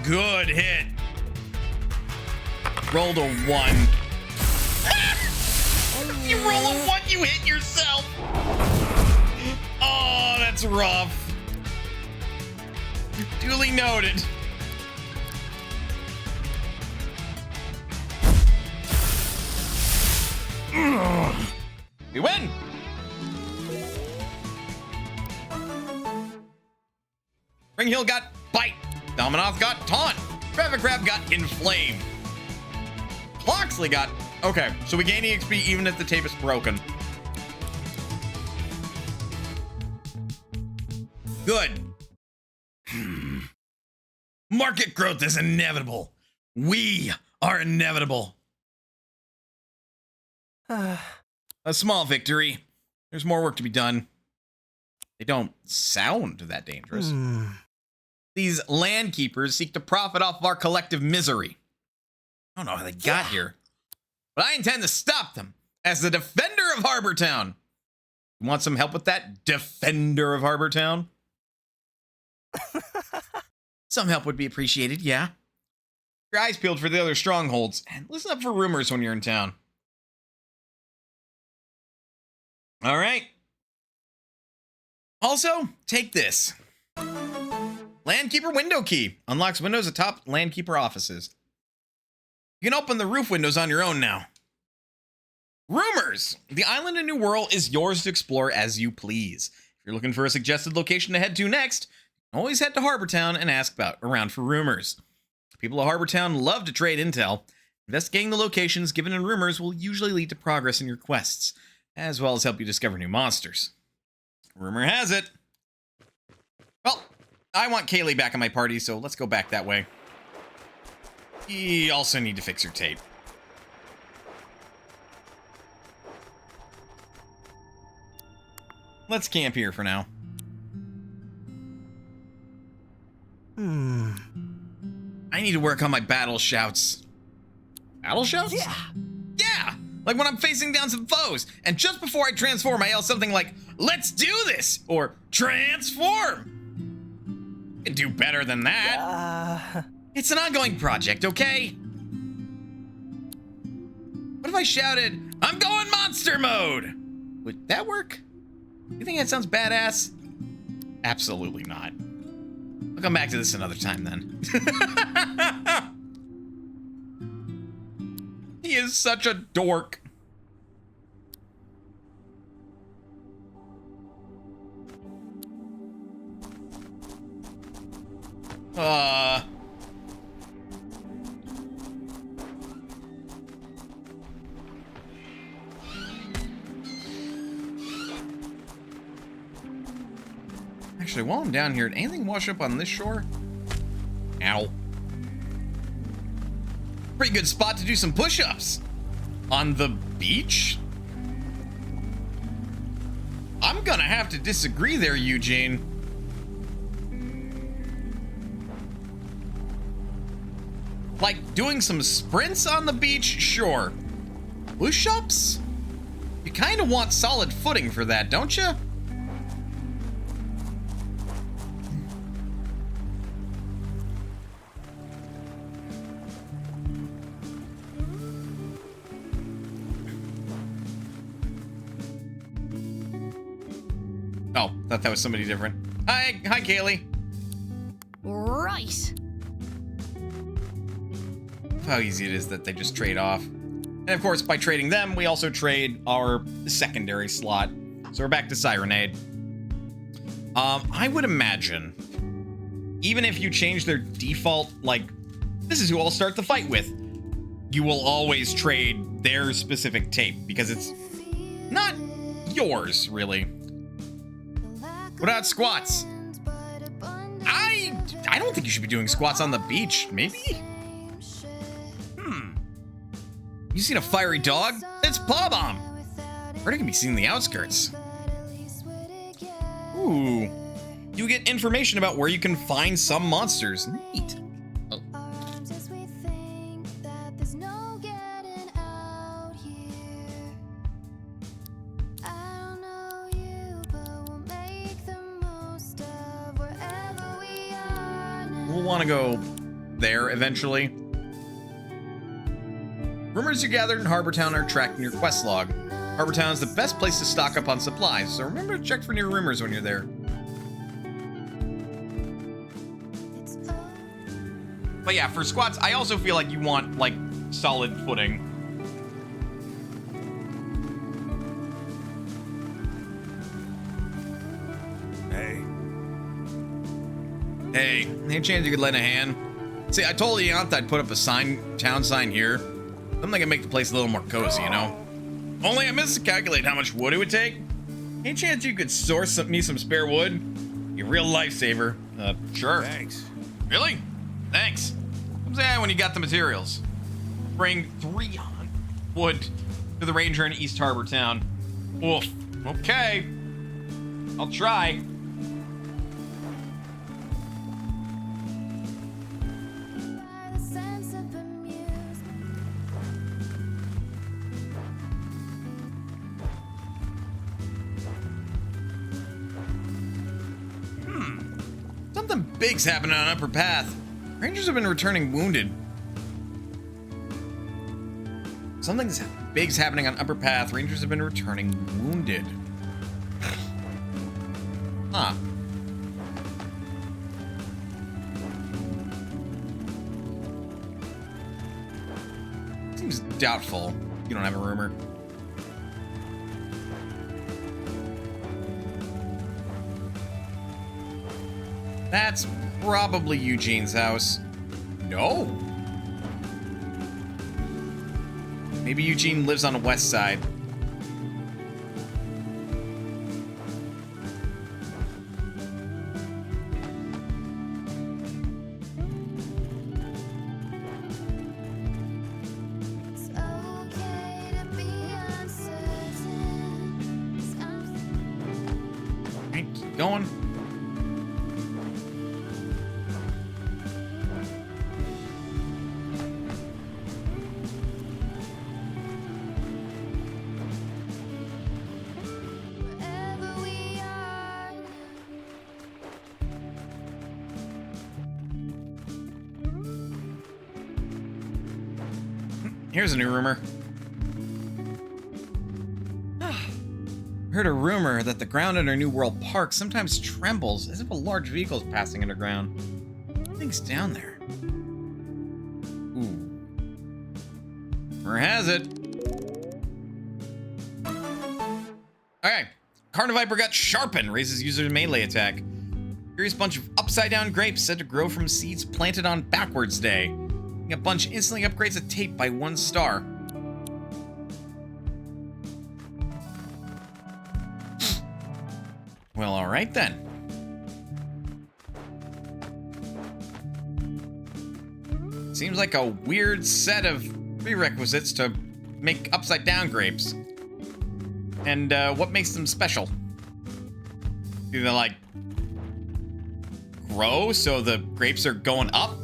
Speaker 1: Good hit. Rolled a 1. You roll a 1, you hit yourself. Oh, that's rough. Duly noted. We win. Ring Hill got bite. Dominoff got taunt. Traffic Crab got inflame. Cloxley got... Okay, so we gain EXP even if the tape is broken. Good. Market growth is inevitable. We are inevitable. A small victory. There's more work to be done. They don't sound that dangerous. These land keepers seek to profit off of our collective misery. I don't know how they got here, but I intend to stop them as the defender of Harbortown. You want some help with that, defender of Harbortown? Some help would be appreciated, yeah. Your eyes peeled for the other strongholds, and listen up for rumors when you're in town. All right. Also, take this. Landkeeper window key. Unlocks windows atop Landkeeper offices. You can open the roof windows on your own now. Rumors. The island in New Wirral is yours to explore as you please. If you're looking for a suggested location to head to next, always head to Harbortown and ask around for rumors. People of Harbortown love to trade intel. Investigating the locations given in rumors will usually lead to progress in your quests, as well as help you discover new monsters. Rumor has it. Well, I want Kaylee back in my party, so let's go back that way. You also need to fix your tape. Let's camp here for now. I need to work on my battle shouts. Battle shouts?
Speaker 5: Yeah.
Speaker 1: Yeah! Like when I'm facing down some foes, and just before I transform, I yell something like, "Let's do this!" or "Transform!" I can do better than that. It's an ongoing project, okay? What if I shouted, "I'm going monster mode"? Would that work? You think that sounds badass? Absolutely not. I'll come back to this another time then. He is such a dork. Actually, while I'm down here, did anything wash up on this shore? Ow. Pretty good spot to do some push-ups. On the beach? I'm gonna have to disagree there, Eugene. Like, doing some sprints on the beach? Sure. Push-ups? You kind of want solid footing for that, don't you? Thought that was somebody different. Hi, Kaylee.
Speaker 4: Right.
Speaker 1: How easy it is that they just trade off. And of course, by trading them, we also trade our secondary slot. So we're back to Sirenade. I would imagine, even if you change their default, like, this is who I'll start the fight with, you will always trade their specific tape, because it's not yours, really. Without squats. I don't think you should be doing squats on the beach. Maybe? You seen a fiery dog? It's Paw Bomb. Heard it can be seen in the outskirts. Ooh. You get information about where you can find some monsters. Neat. Oh. We'll want to go there eventually. Rumors you gathered in Harbortown are tracked in your quest log. Harbortown is the best place to stock up on supplies, so remember to check for new rumors when you're there. But yeah, for squats, I also feel like you want, like, solid footing. Hey, any chance you could lend a hand? See, I told Iantha I'd put up a town sign here. Something can make the place a little more cozy, you know? Only I missed to calculate how much wood it would take. Any chance you could source me some spare wood? You real lifesaver. Sure.
Speaker 3: Thanks.
Speaker 1: Really? Thanks. Come say hi when you got the materials. Bring 300 wood to the ranger in East Harbor Town. Oof. Okay. I'll try. Something big's happening on Upper Path. Rangers have been returning wounded. Something big's happening on Upper Path. Rangers have been returning wounded. Huh. Seems doubtful. You don't have a rumor. That's probably Eugene's house. No. Maybe Eugene lives on the west side. Okay, keep going. Here's a new rumor. Heard a rumor that the ground under New World Park sometimes trembles as if a large vehicle is passing underground. Something's down there. Ooh. Rumor has it. Okay. Carniviper got sharpened, raises user's melee attack. Curious bunch of upside down grapes said to grow from seeds planted on backwards day. A bunch instantly upgrades a tape by 1 star. Well, alright then. Seems like a weird set of prerequisites to make upside down grapes. And what makes them special? Do they like grow so the grapes are going up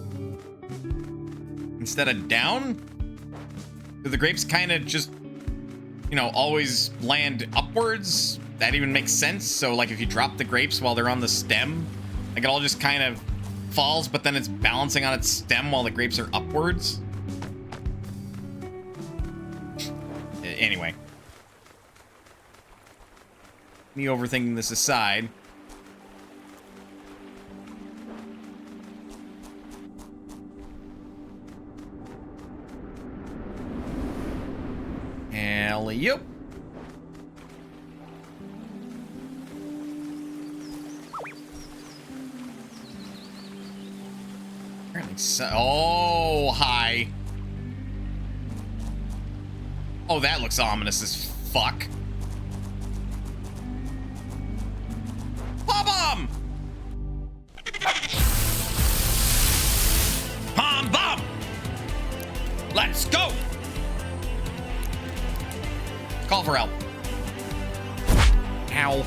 Speaker 1: instead of down? Do the grapes kind of just, you know, always land upwards? That even makes sense. So like if you drop the grapes while they're on the stem, like it all just kind of falls, but then it's balancing on its stem while the grapes are upwards. Anyway. Me overthinking this aside, Alley-oop. Apparently so. Oh, hi. Oh, that looks ominous as fuck. Bomb! Bomb! Let's go! Call for help. Ow.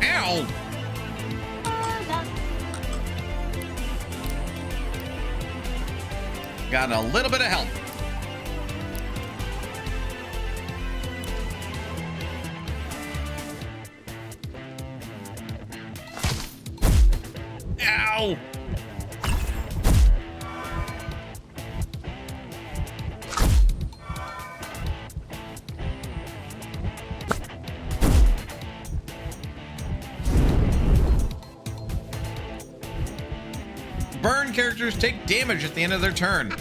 Speaker 1: Ow! Got a little bit of help. Ow! Burn characters take damage at the end of their turn.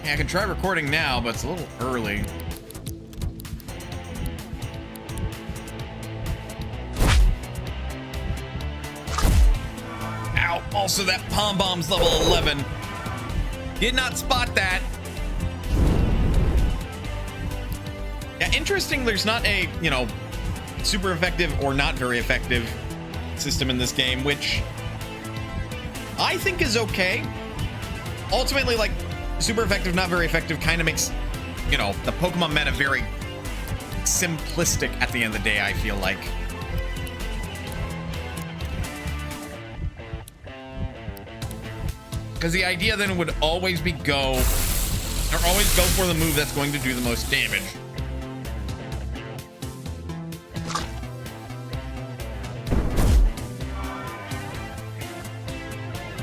Speaker 1: Yeah, I can try recording now, but it's a little early. Ow! Also, that Pom Bomb's level 11. Did not spot that. Yeah, interesting. There's not a, you know, super effective or not very effective system in this game, which I think is okay. Ultimately, like, super effective, not very effective kind of makes, you know, the Pokemon meta very simplistic at the end of the day, I feel like. Because the idea then would always be always go for the move that's going to do the most damage.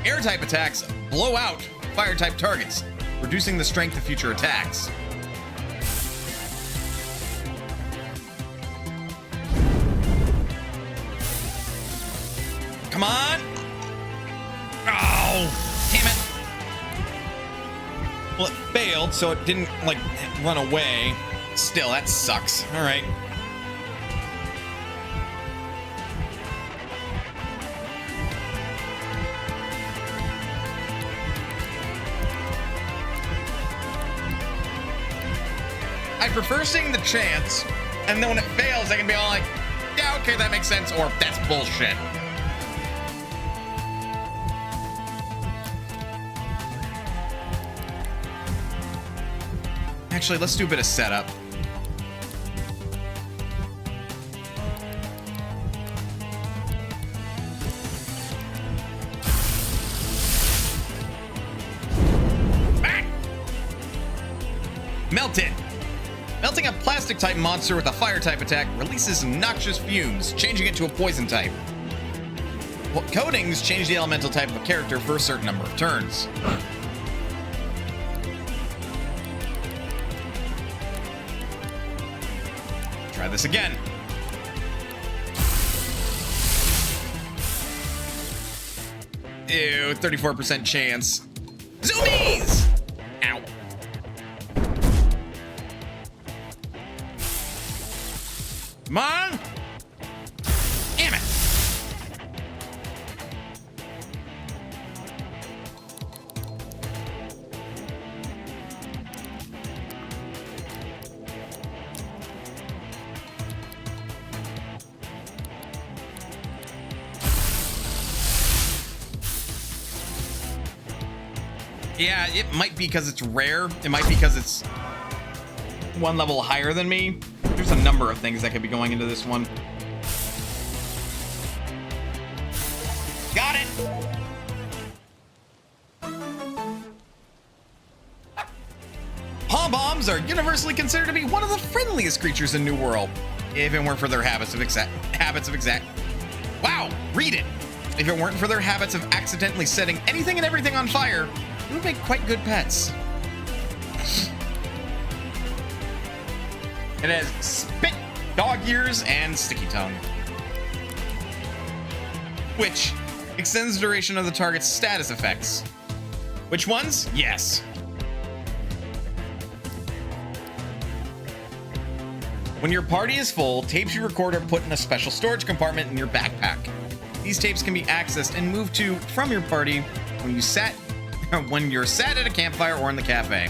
Speaker 1: Air type attacks blow out fire type targets, reducing the strength of future attacks. Come on! Oh! Damn it! Well, it failed, so it didn't, like, run away. Still, that sucks. All right. I prefer seeing the chance, and then when it fails, I can be all like, yeah, okay, that makes sense, or that's bullshit. Actually, let's do a bit of setup. Back! Melted. Melting a plastic type monster with a fire type attack releases noxious fumes, changing it to a poison type. Coatings change the elemental type of a character for a certain number of turns. Try this again. Ew, 34% chance. Zoomies! Ow. Come on! Damn it! Yeah, it might be because it's rare. It might be because it's one level higher than me. There's a number of things that could be going into this one. Got it! Pom Bombs are universally considered to be one of the friendliest creatures in New World. If it weren't for their habits of Wow, read it! If it weren't for their habits of accidentally setting anything and everything on fire, they would make quite good pets. It has spit, dog ears, and sticky tongue, which extends the duration of the target's status effects. Which ones? Yes. When your party is full, tapes you record are put in a special storage compartment in your backpack. These tapes can be accessed and moved to from your party when you're sat at a campfire or in the cafe.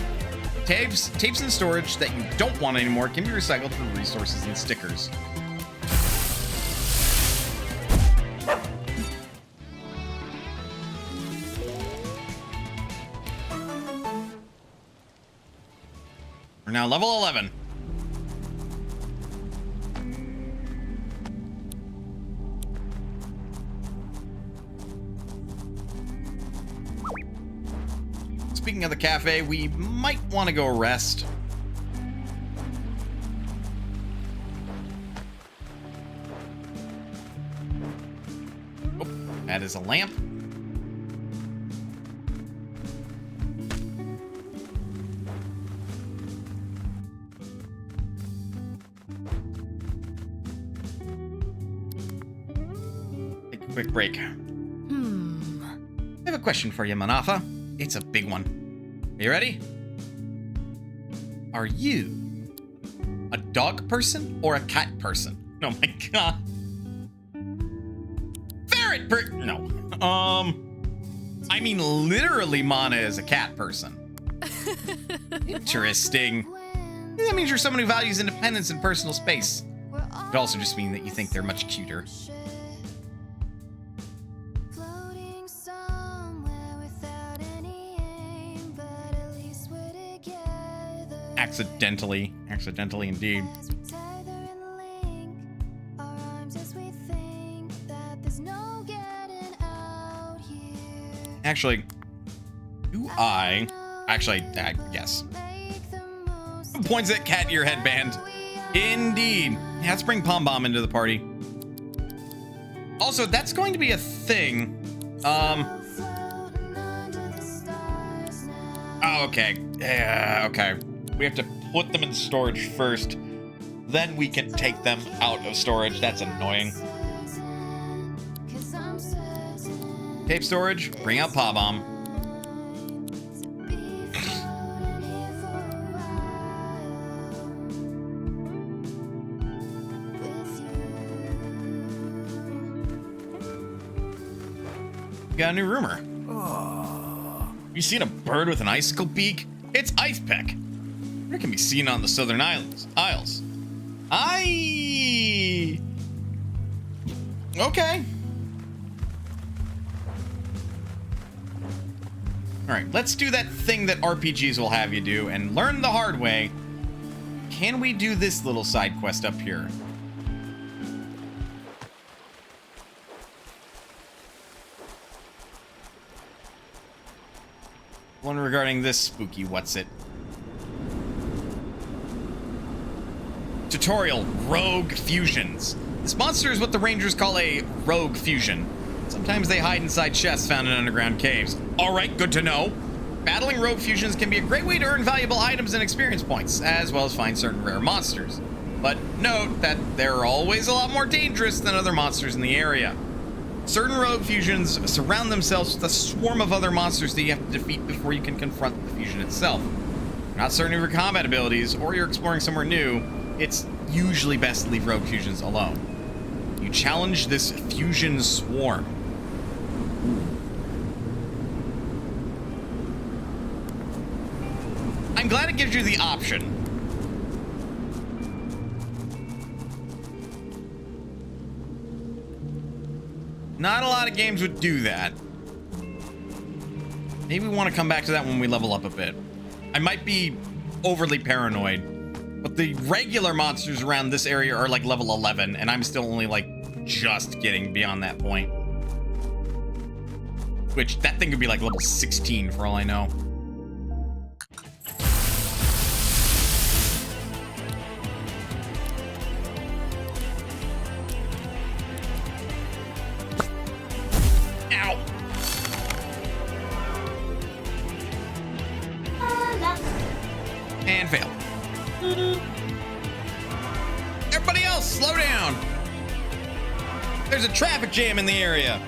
Speaker 1: Tapes in storage that you don't want anymore can be recycled for resources and stickers. We're now level 11. Speaking of the cafe, we might want to go rest. Oh, that is a lamp. Take a quick break. I have a question for you, Manafa. It's a big one. Are you ready? Are you a dog person or a cat person? Oh my god. Ferret no. I mean literally Mana is a cat person. Interesting. That means you're someone who values independence and personal space. It also just means that you think they're much cuter. Accidentally indeed. Actually, yes. Points at cat ear headband. Indeed. Yeah, let's bring Pom Bomb into the party. Also, that's going to be a thing. Oh, okay. Yeah, okay. We have to put them in storage first. Then we can take them out of storage. That's annoying. Tape storage, bring out Pom Bomb. Got a new rumor. You seen a bird with an icicle beak? It's Icepeck. It can be seen on the southern isles. Okay. All right, let's do that thing that RPGs will have you do and learn the hard way. Can we do this little side quest up here? One regarding this spooky what's-it. Tutorial, Rogue Fusions. This monster is what the Rangers call a Rogue Fusion. Sometimes they hide inside chests found in underground caves. Alright, good to know. Battling Rogue Fusions can be a great way to earn valuable items and experience points, as well as find certain rare monsters. But note that they're always a lot more dangerous than other monsters in the area. Certain Rogue Fusions surround themselves with a swarm of other monsters that you have to defeat before you can confront the fusion itself. If you're not certain of your combat abilities, or you're exploring somewhere new, it's usually best to leave Rogue Fusions alone. You challenge this fusion swarm. I'm glad it gives you the option. Not a lot of games would do that. Maybe we want to come back to that when we level up a bit. I might be overly paranoid, but the regular monsters around this area are like level 11, and I'm still only like just getting beyond that point. Which, that thing could be like level 16 for all I know. And fail. There's a traffic jam in the area.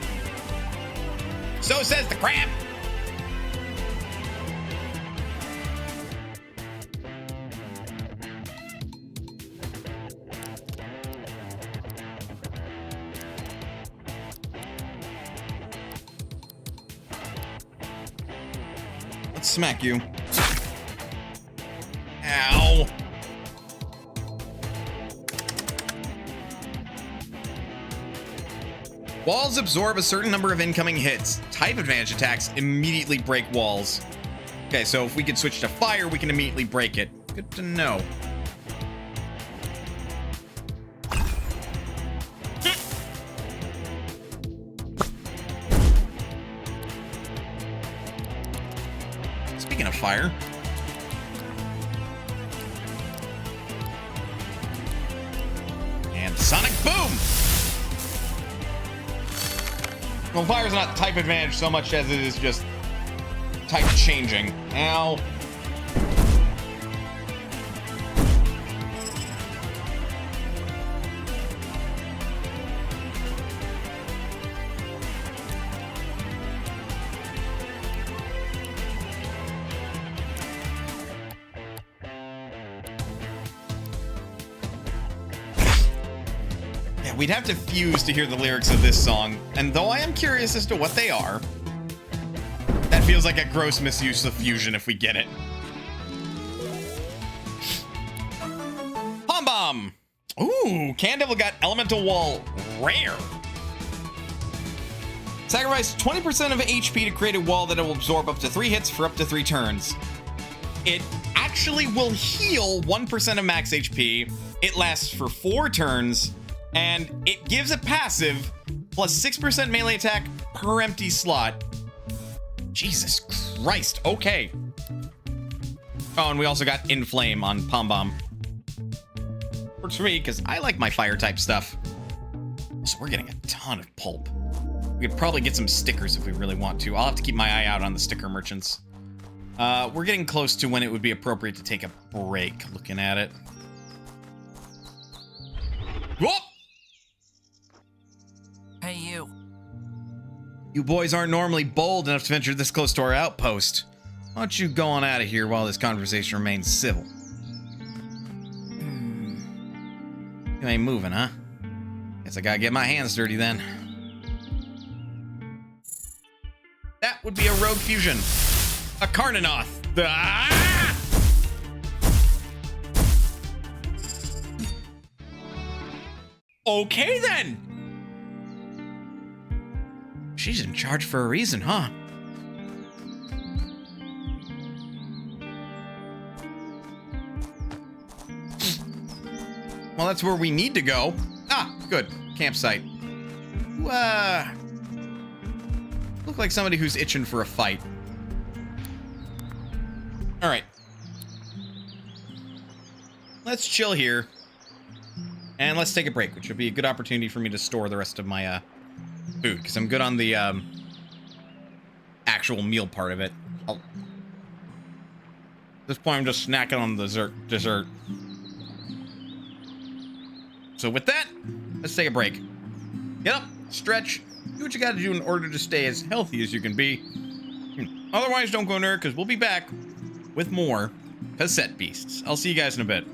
Speaker 1: So says the crab. Let's smack you. Ow. Walls absorb a certain number of incoming hits. Type advantage attacks immediately break walls. Okay, so if we could switch to fire, we can immediately break it. Good to know. Speaking of fire. And sonic boom! Well, fire's not type advantage so much as it is just type changing. Ow. We'd have to fuse to hear the lyrics of this song, and though I am curious as to what they are, that feels like a gross misuse of fusion if we get it. Pom Bomb! Ooh, Candevil got Elemental Wall rare. Sacrifice 20% of HP to create a wall that will absorb up to 3 hits for up to 3 turns. It actually will heal 1% of max HP. It lasts for 4 turns. And it gives a passive plus 6% melee attack per empty slot. Jesus Christ. Okay. Oh, and we also got Inflame on Pom Bomb. Works for me because I like my fire type stuff. So we're getting a ton of pulp. We could probably get some stickers if we really want to. I'll have to keep my eye out on the sticker merchants. We're getting close to when it would be appropriate to take a break looking at it. Whoop!
Speaker 5: Hey, you.
Speaker 1: You boys aren't normally bold enough to venture this close to our outpost. Why don't you go on out of here while this conversation remains civil? You ain't moving, huh? Guess I gotta get my hands dirty then. That would be a rogue fusion. A Carninoth. Ah! Okay then. She's in charge for a reason, huh? Well, that's where we need to go. Ah, good. Campsite. Look like somebody who's itching for a fight. All right. Let's chill here. And let's take a break, which will be a good opportunity for me to store the rest of my food, because I'm good on the actual meal part of it. At this point, I'm just snacking on the dessert. So with that, let's take a break. Get up, stretch, do what you gotta do in order to stay as healthy as you can be. Otherwise, don't go nerd, because we'll be back with more Cassette Beasts. I'll see you guys in a bit.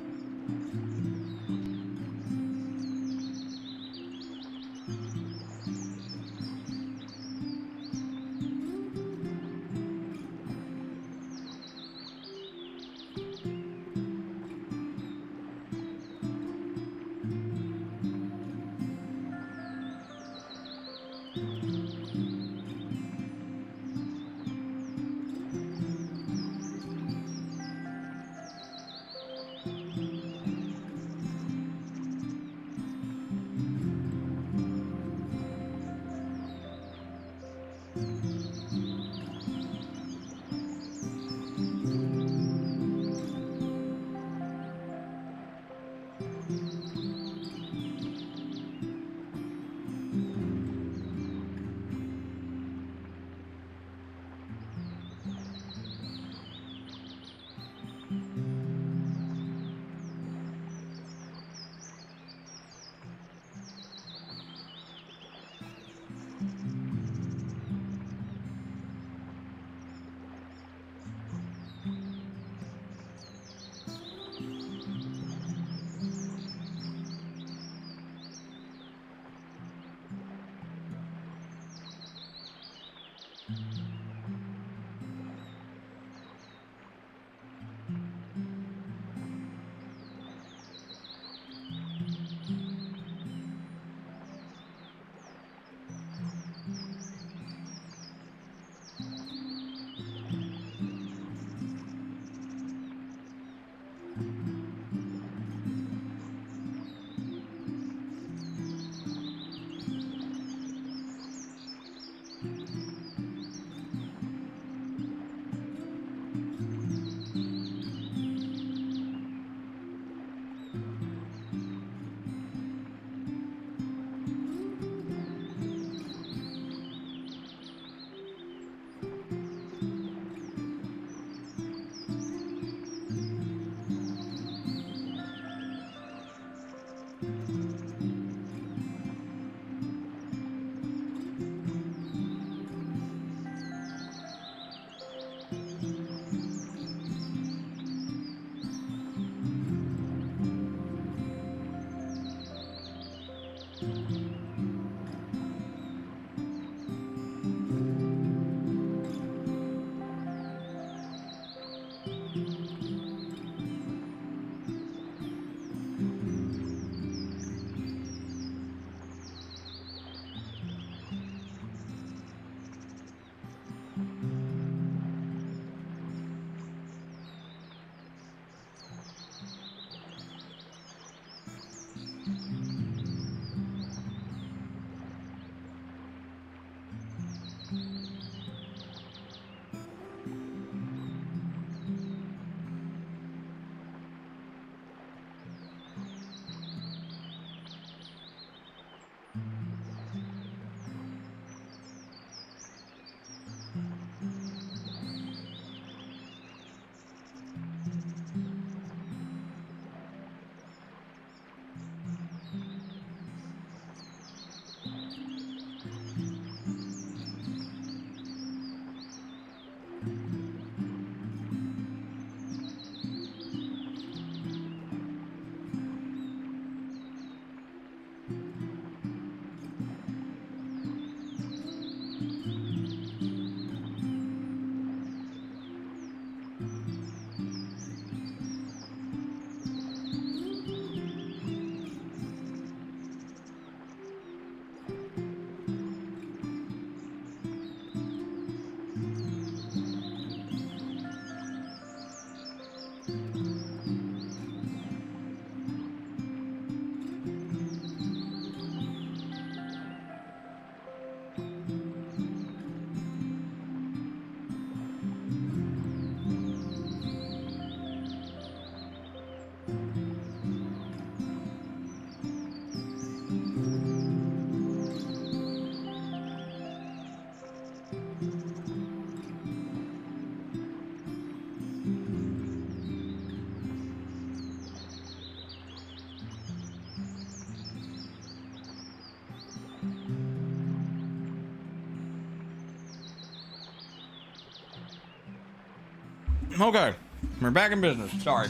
Speaker 1: Okay, we're back in business. Sorry.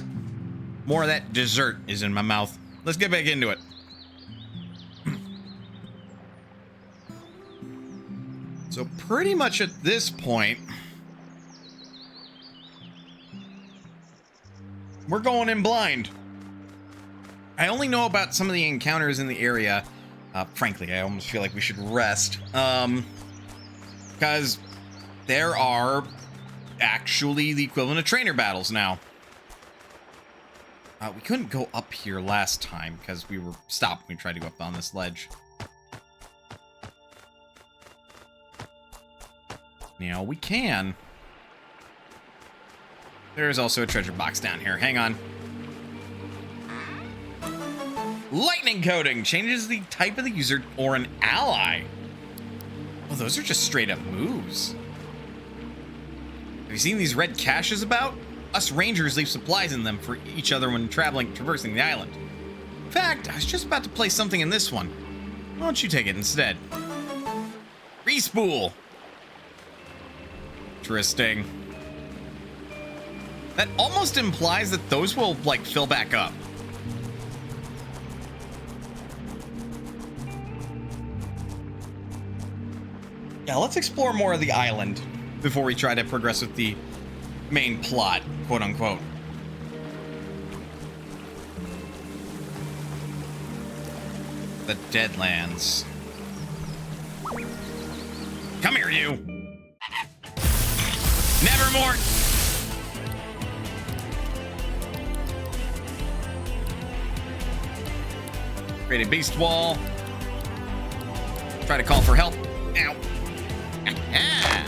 Speaker 1: More of that dessert is in my mouth. Let's get back into it. So pretty much at this point, we're going in blind. I only know about some of the encounters in the area. Frankly, I almost feel like we should rest. Because there are actually the equivalent of trainer battles now. We couldn't go up here last time because we were stopped when we tried to go up on this ledge. Now we can. There's also a treasure box down here. Hang on. Lightning coating changes the type of the user or an ally. Oh, those are just straight up moves. Have you seen these red caches about? Us rangers leave supplies in them for each other when traversing the island. In fact, I was just about to place something in this one. Why don't you take it instead? Respool. Interesting. That almost implies that those will, like, fill back up. Yeah, let's explore more of the island before we try to progress with the main plot, quote unquote. The Deadlands. Come here, you! Nevermore! Create a beast wall. Try to call for help. Ow. Aha.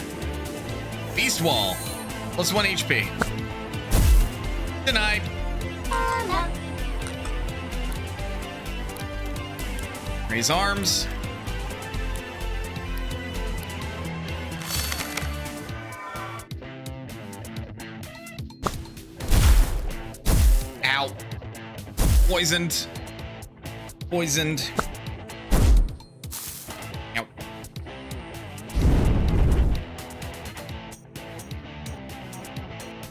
Speaker 1: Beast wall. Plus 1 HP. Denied. Raise arms. Ow. Poisoned. Poisoned. Ow.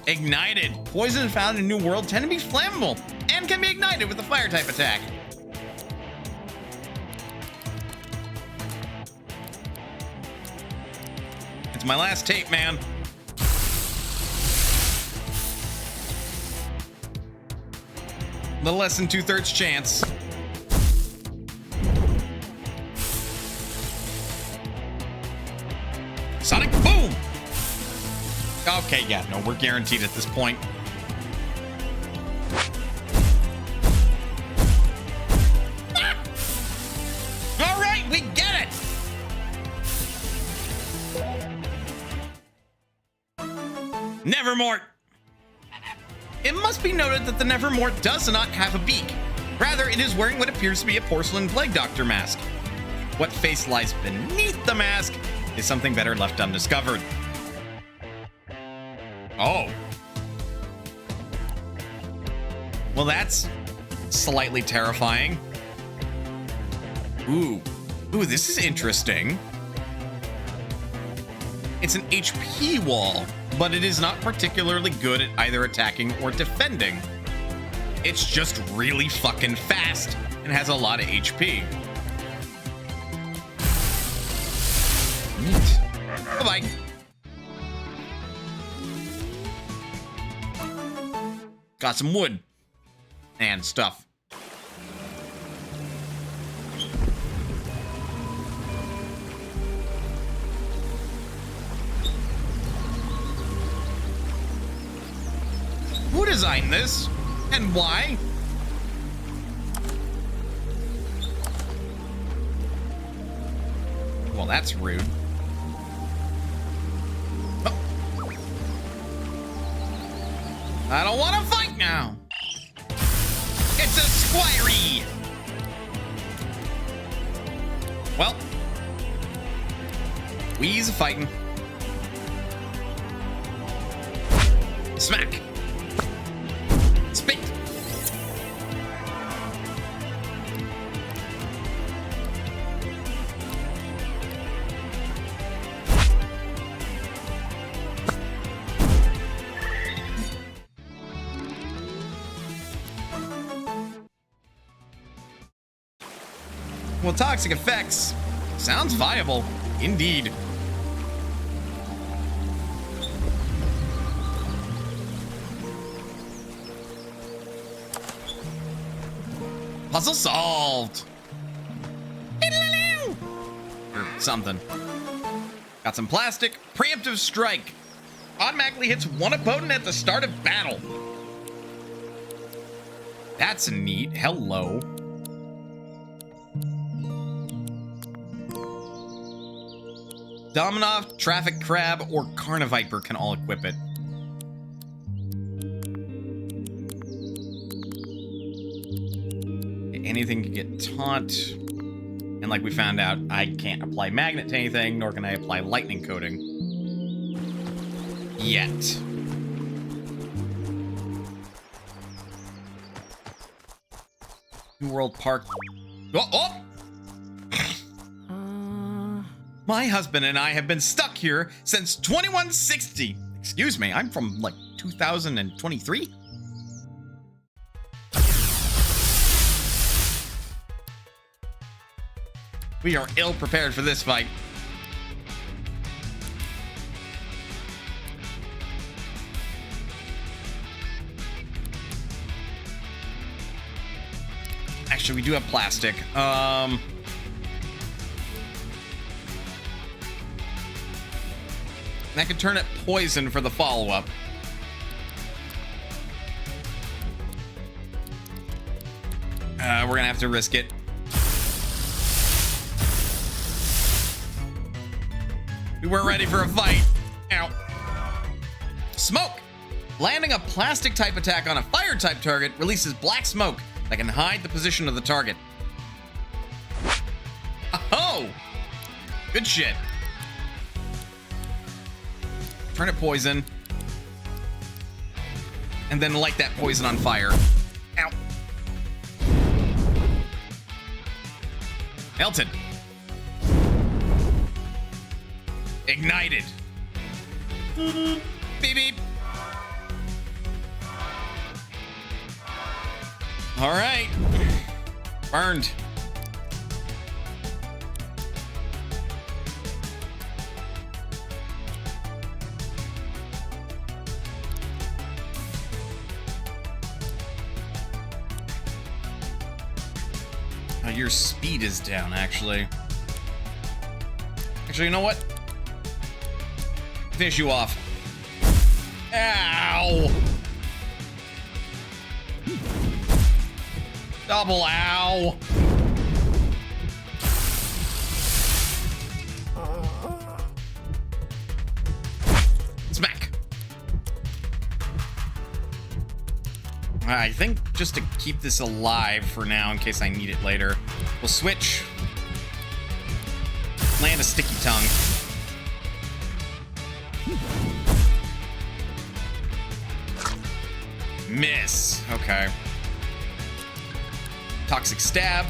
Speaker 1: Ignited. Poison found in New World tend to be flammable and can be ignited with a fire type attack. It's my last tape, man. Little less than 2/3 chance. Sonic boom! Okay, yeah, no, we're guaranteed at this point. Ah! All right, we get it! Nevermort! It must be noted that the Nevermort does not have a beak. Rather, it is wearing what appears to be a porcelain plague doctor mask. What face lies beneath the mask is something better left undiscovered. Oh. Well, that's slightly terrifying. Ooh, this is interesting. It's an HP wall, but it is not particularly good at either attacking or defending. It's just really fucking fast and has a lot of HP. Neat. Bye-bye. Got some wood and stuff. Who designed this? And why? Well, that's rude. Oh. I don't want to fight now. It's a squirey. Well, we's fighting. Smack. Spit. with toxic effects. Sounds viable. Indeed. Puzzle solved. Or something. Got some plastic. Preemptive strike. Automatically hits one opponent at the start of battle. That's neat. Hello. Dominov, Traffic Crab, or Carniviper can all equip it. Anything can get taunt. And like we found out, I can't apply magnet to anything, nor can I apply lightning coating. Yet. New World Park. Oh! My husband and I have been stuck here since 2160. Excuse me, I'm from like 2023. We are ill prepared for this fight. Actually, we do have plastic. That could turn it poison for the follow-up. We're gonna have to risk it. We weren't ready for a fight. Ow. Smoke. Landing a plastic type attack on a fire type target releases black smoke that can hide the position of the target. Oh! Good shit. Turn it poison. And then light that poison on fire. Ow. Melted. Ignited. Beep beep. All right. Burned. Oh, your speed is down, actually. Actually, you know what? Finish you off. Ow! Double ow! Smack! I think just to keep this alive for now, in case I need it later, we'll switch. Land a sticky tongue. Miss. Okay. Toxic stab.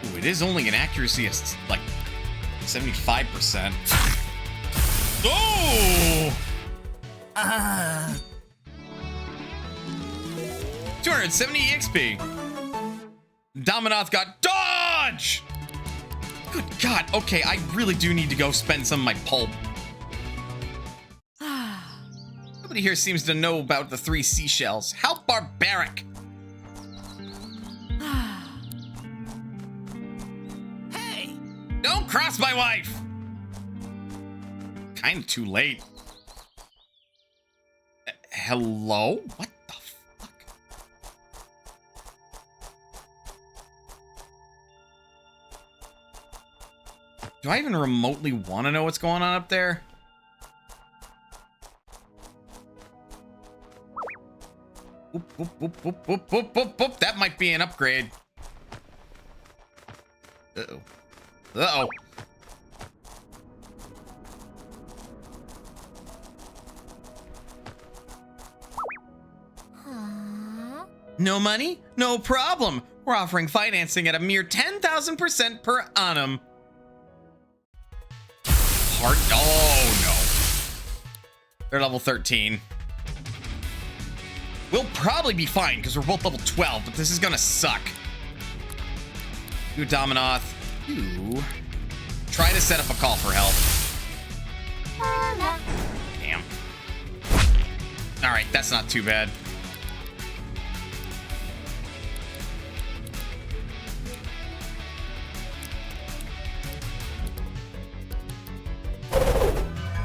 Speaker 1: Ooh, it is only an accuracy of like 75%. Oh! 270 EXP. Dominoth got dodge! Good God. Okay, I really do need to go spend some of my pulp. Nobody here seems to know about the 3 seashells. How barbaric.
Speaker 5: Hey!
Speaker 1: Don't cross my wife. Kinda too late. Hello? What the fuck? Do I even remotely want to know what's going on up there? Whoop, whoop, whoop, whoop, whoop, whoop, whoop, whoop. That might be an upgrade. Uh-oh. Uh-oh. No money? No problem. We're offering financing at a mere 10,000% per annum. Heart? Oh, no. They're level 13. We'll probably be fine because we're both level 12, but this is gonna suck. You Dominoth. You try to set up a call for help. Damn. All right, that's not too bad.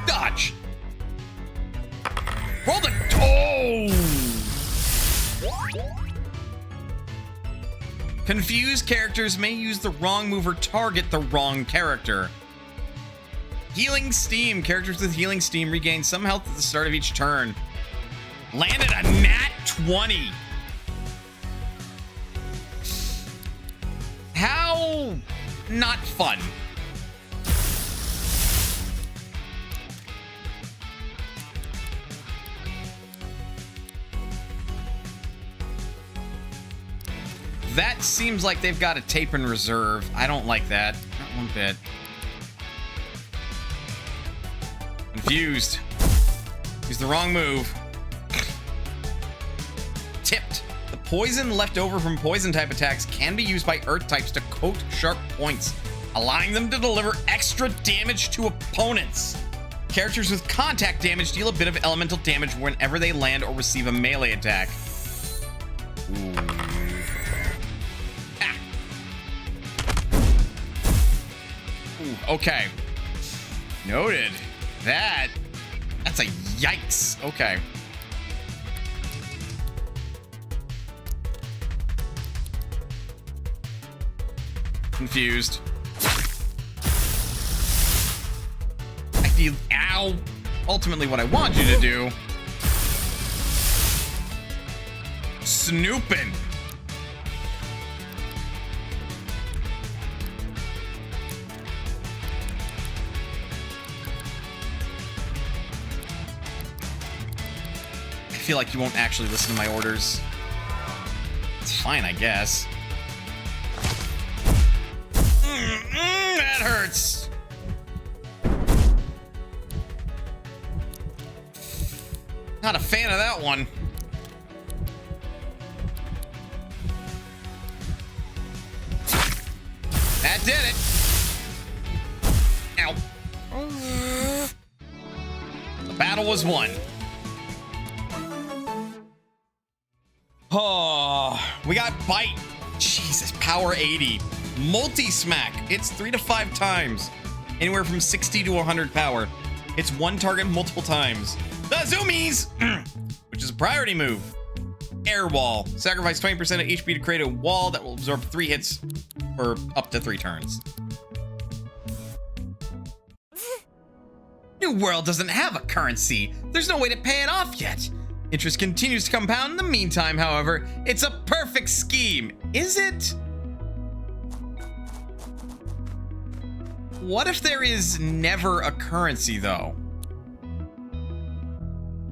Speaker 1: Dodge. Roll the Confused characters may use the wrong move or target the wrong character. Healing Steam. Characters with Healing Steam regain some health at the start of each turn. Landed a nat 20. How not fun. That seems like they've got a tape in reserve. I don't like that. Not one bit. Confused. Use the wrong move. Tipped. The poison left over from poison type attacks can be used by earth types to coat sharp points, allowing them to deliver extra damage to opponents. Characters with contact damage deal a bit of elemental damage whenever they land or receive a melee attack. Ooh. Okay. Noted. That's a yikes. Okay. Confused. I feel, ow. Ultimately what I want you to do. Snooping. I feel like you won't actually listen to my orders. It's fine, I guess. That hurts. Not a fan of that one. That did it. Ow. The battle was won. Oh, we got Bite. Jesus, power 80. Multi-smack. It's 3 to 5 times. Anywhere from 60 to 100 power. It's one target multiple times. The Zoomies! Which is a priority move. Air Wall. Sacrifice 20% of HP to create a wall that will absorb 3 hits for up to 3 turns. New World doesn't have a currency. There's no way to pay it off yet. Interest continues to compound in the meantime, however. It's a perfect scheme. Is it? What if there is never a currency, though?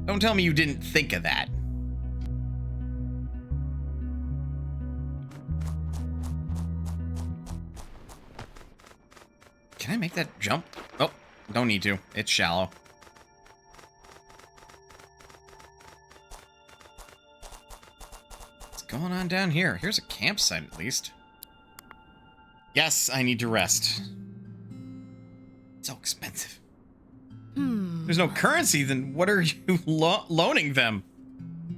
Speaker 1: Don't tell me you didn't think of that. Can I make that jump? Oh, don't need to. It's shallow. What's going on down here? Here's a campsite, at least. Yes, I need to rest. So expensive. There's no currency, then what are you loaning them?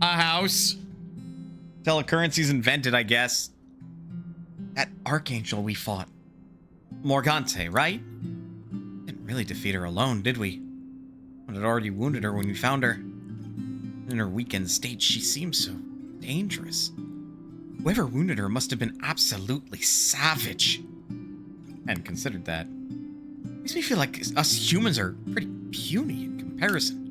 Speaker 1: A house? Till a currency's invented, I guess. That Archangel we fought. Morgante, right? Didn't really defeat her alone, did we? But had already wounded her when we found her. In her weakened state, she seemed so dangerous. Whoever wounded her must have been absolutely savage. I hadn't considered that. Makes me feel like us humans are pretty puny in comparison.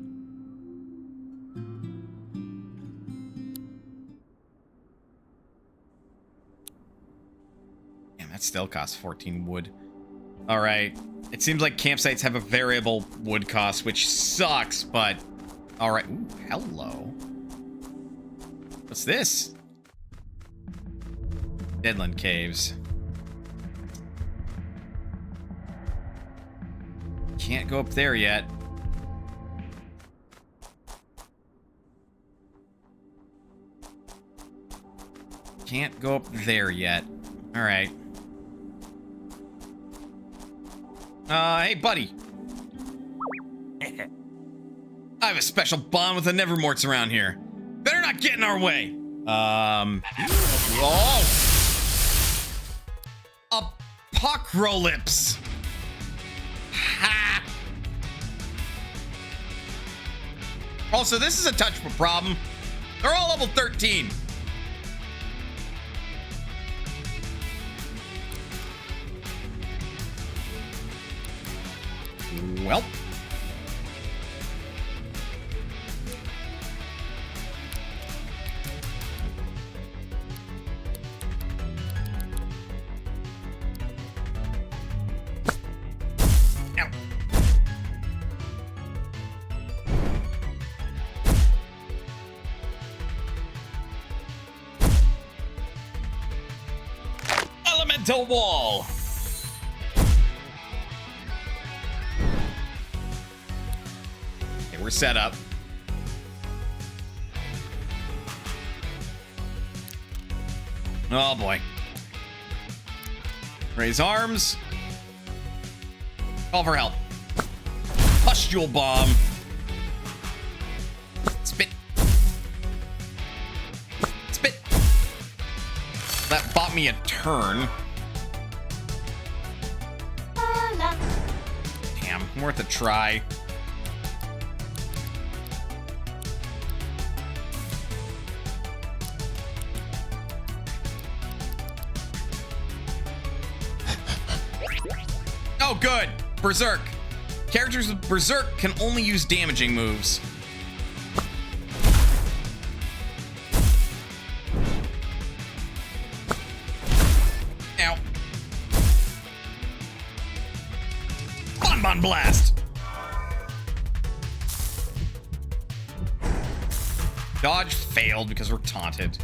Speaker 1: Damn, that still costs 14 wood. Alright. It seems like campsites have a variable wood cost, which sucks, but... Alright. Ooh, hello. What's this? Deadland Caves. Can't go up there yet. Can't go up there yet. All right. Hey, buddy. I have a special bond with the Nevermorts around here. Better not get in our way. Oh. Apocalypse. Ha. Also, this is a touch of a problem. They're all level 13. Well. Ow. Elemental wall. We're set up. Oh boy. Raise arms. Call for help. Pustule bomb. Spit. Spit. That bought me a turn. Damn, worth a try. Oh, good. Berserk. Characters with Berserk can only use damaging moves. Ow. Bonbon Blast. Dodge failed because we're taunted.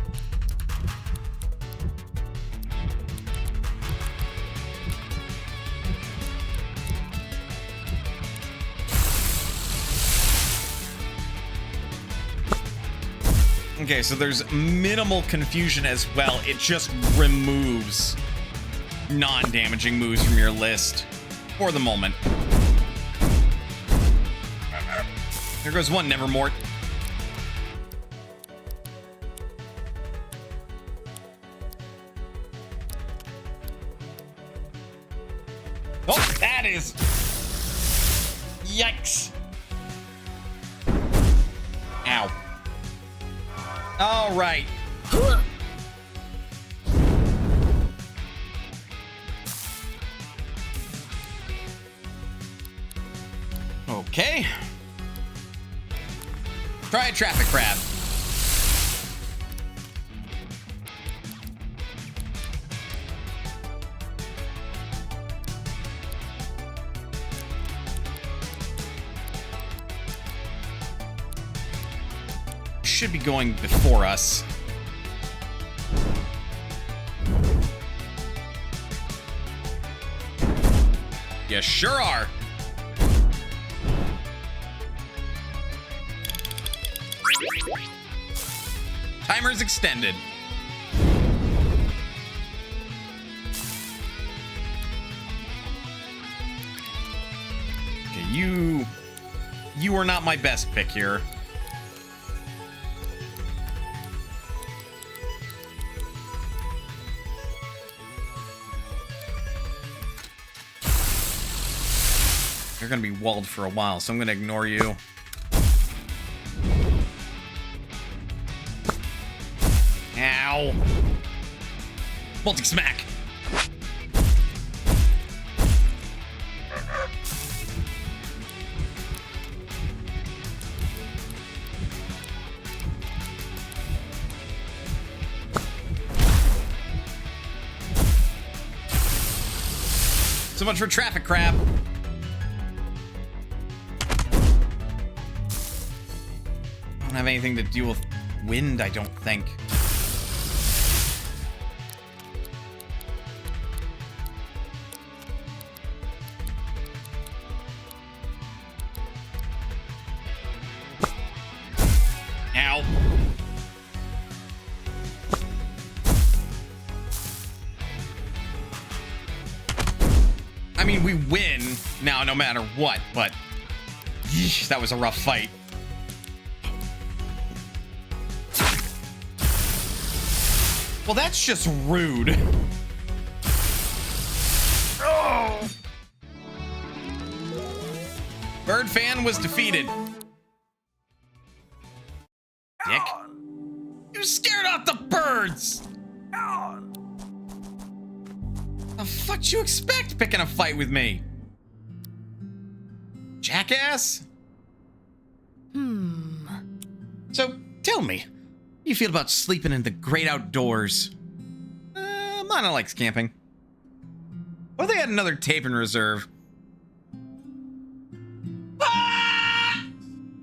Speaker 1: Okay, so there's minimal confusion as well. It just removes non-damaging moves from your list for the moment. There goes one Nevermort. Oh, that is... Yikes. Ow. All right. Okay. Try a traffic crab. Should be going before us. You sure are. Timer's extended. Okay, you are not my best pick here. You're gonna be walled for a while, so I'm gonna ignore you. Ow. Multi-smack. So much for traffic crab. Don't have anything to deal with wind, I don't think. Ow. I mean, we win now no matter what, but yeesh, that was a rough fight. Well, that's just rude. Oh! Bird fan was defeated. Dick. You scared off the birds! The fuck you expect picking a fight with me? Jackass? So, tell me, how do you feel about sleeping in the great outdoors? Lana likes camping. What if they had another tape in reserve? Ah!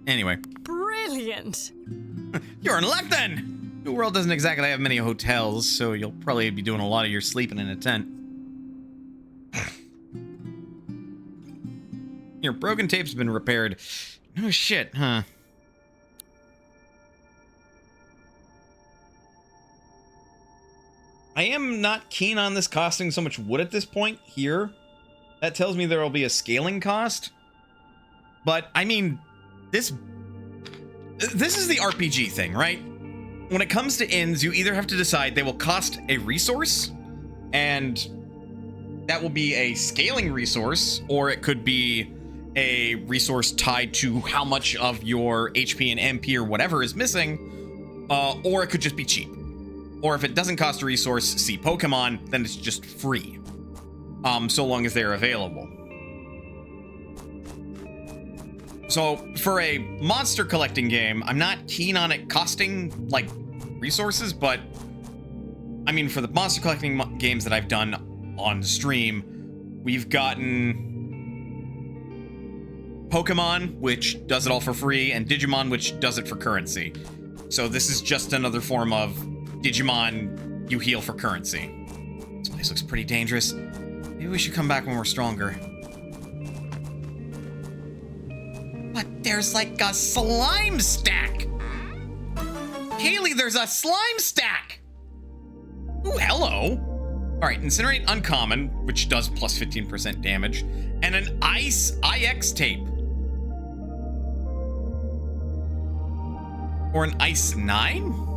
Speaker 1: Anyway.
Speaker 4: Brilliant.
Speaker 1: You're in luck then! New World doesn't exactly have many hotels, so you'll probably be doing a lot of your sleeping in a tent. Your broken tape's been repaired. No shit, huh? I am not keen on this costing so much wood at this point here. That tells me there will be a scaling cost. But, I mean, this is the RPG thing, right? When it comes to inns, you either have to decide they will cost a resource, and that will be a scaling resource, or it could be a resource tied to how much of your HP and MP or whatever is missing, or it could just be cheap. Or if it doesn't cost a resource, see Pokemon, then it's just free. So long as they're available. So for a monster collecting game, I'm not keen on it costing like resources, but I mean, for the monster collecting games that I've done on stream, we've gotten Pokemon, which does it all for free, and Digimon, which does it for currency. So this is just another form of Digimon, you heal for currency. This place looks pretty dangerous. Maybe we should come back when we're stronger. But there's like a slime stack! Kaylee, there's a slime stack! Ooh, hello! Alright, Incinerate Uncommon, which does plus 15% damage, and an Ice IX tape. Or an Ice 9?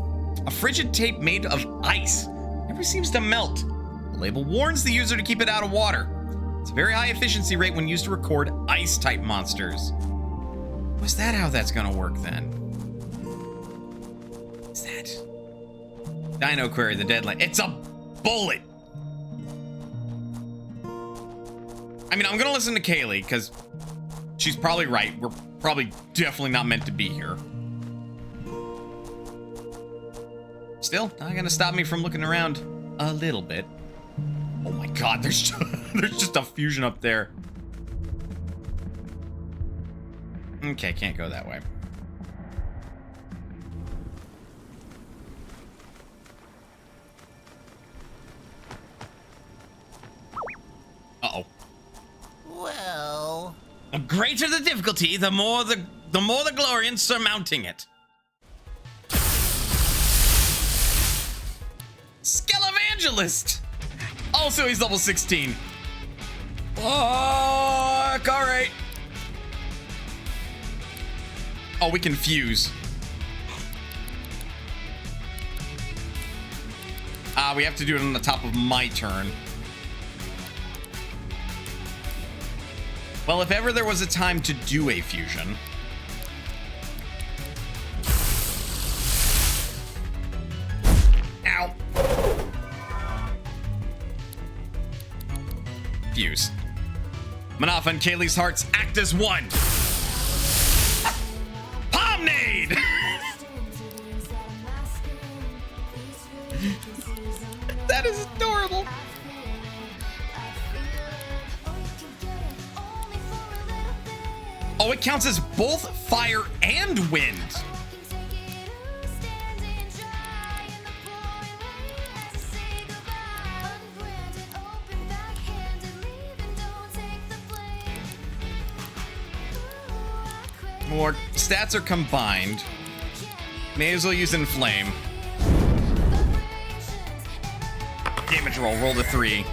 Speaker 1: A frigid tape made of ice. Never seems to melt. The label warns the user to keep it out of water. It's a very high efficiency rate when used to record ice-type monsters. Was that how that's gonna work then? What's that? Dino Query, the deadline. It's a bullet! I mean, I'm gonna listen to Kaylee, because she's probably right. We're probably definitely not meant to be here. Still, not gonna stop me from looking around a little bit. Oh my god, there's just a fusion up there. Okay, can't go that way. Uh-oh.
Speaker 5: Well,
Speaker 1: The greater the difficulty, the more the glory in surmounting it. Skelevangelist! Also, he's level 16. Fuck, alright. Oh, we can fuse. We have to do it on the top of my turn. Well, if ever there was a time to do a fusion. Ow. Fuse. Manafa and Kaylee's hearts act as one. Pomnade! That is adorable. Oh, it counts as both fire and wind. More stats are combined. May as well use Inflame. Damage roll, roll the 3.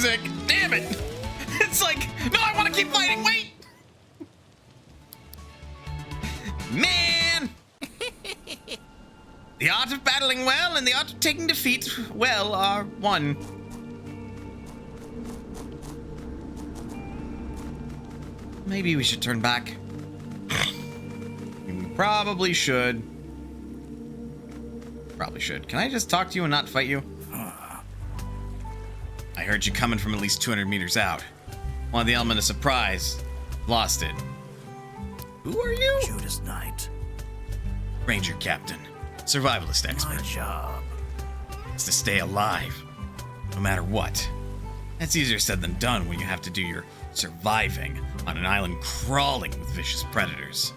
Speaker 1: music. Damn it. It's like, no, I want to keep fighting. Wait. Man. The art of battling well and the art of taking defeat well are one. Maybe we should turn back. We probably should. Probably should. Can I just talk to you and not fight you? I heard you coming from at least 200 meters out. Wanted the element of surprise. Lost it. Who are you?
Speaker 3: Judas Knight.
Speaker 1: Ranger Captain. Survivalist expert.
Speaker 3: My job.
Speaker 1: It's to stay alive. No matter what. That's easier said than done when you have to do your surviving on an island crawling with vicious predators.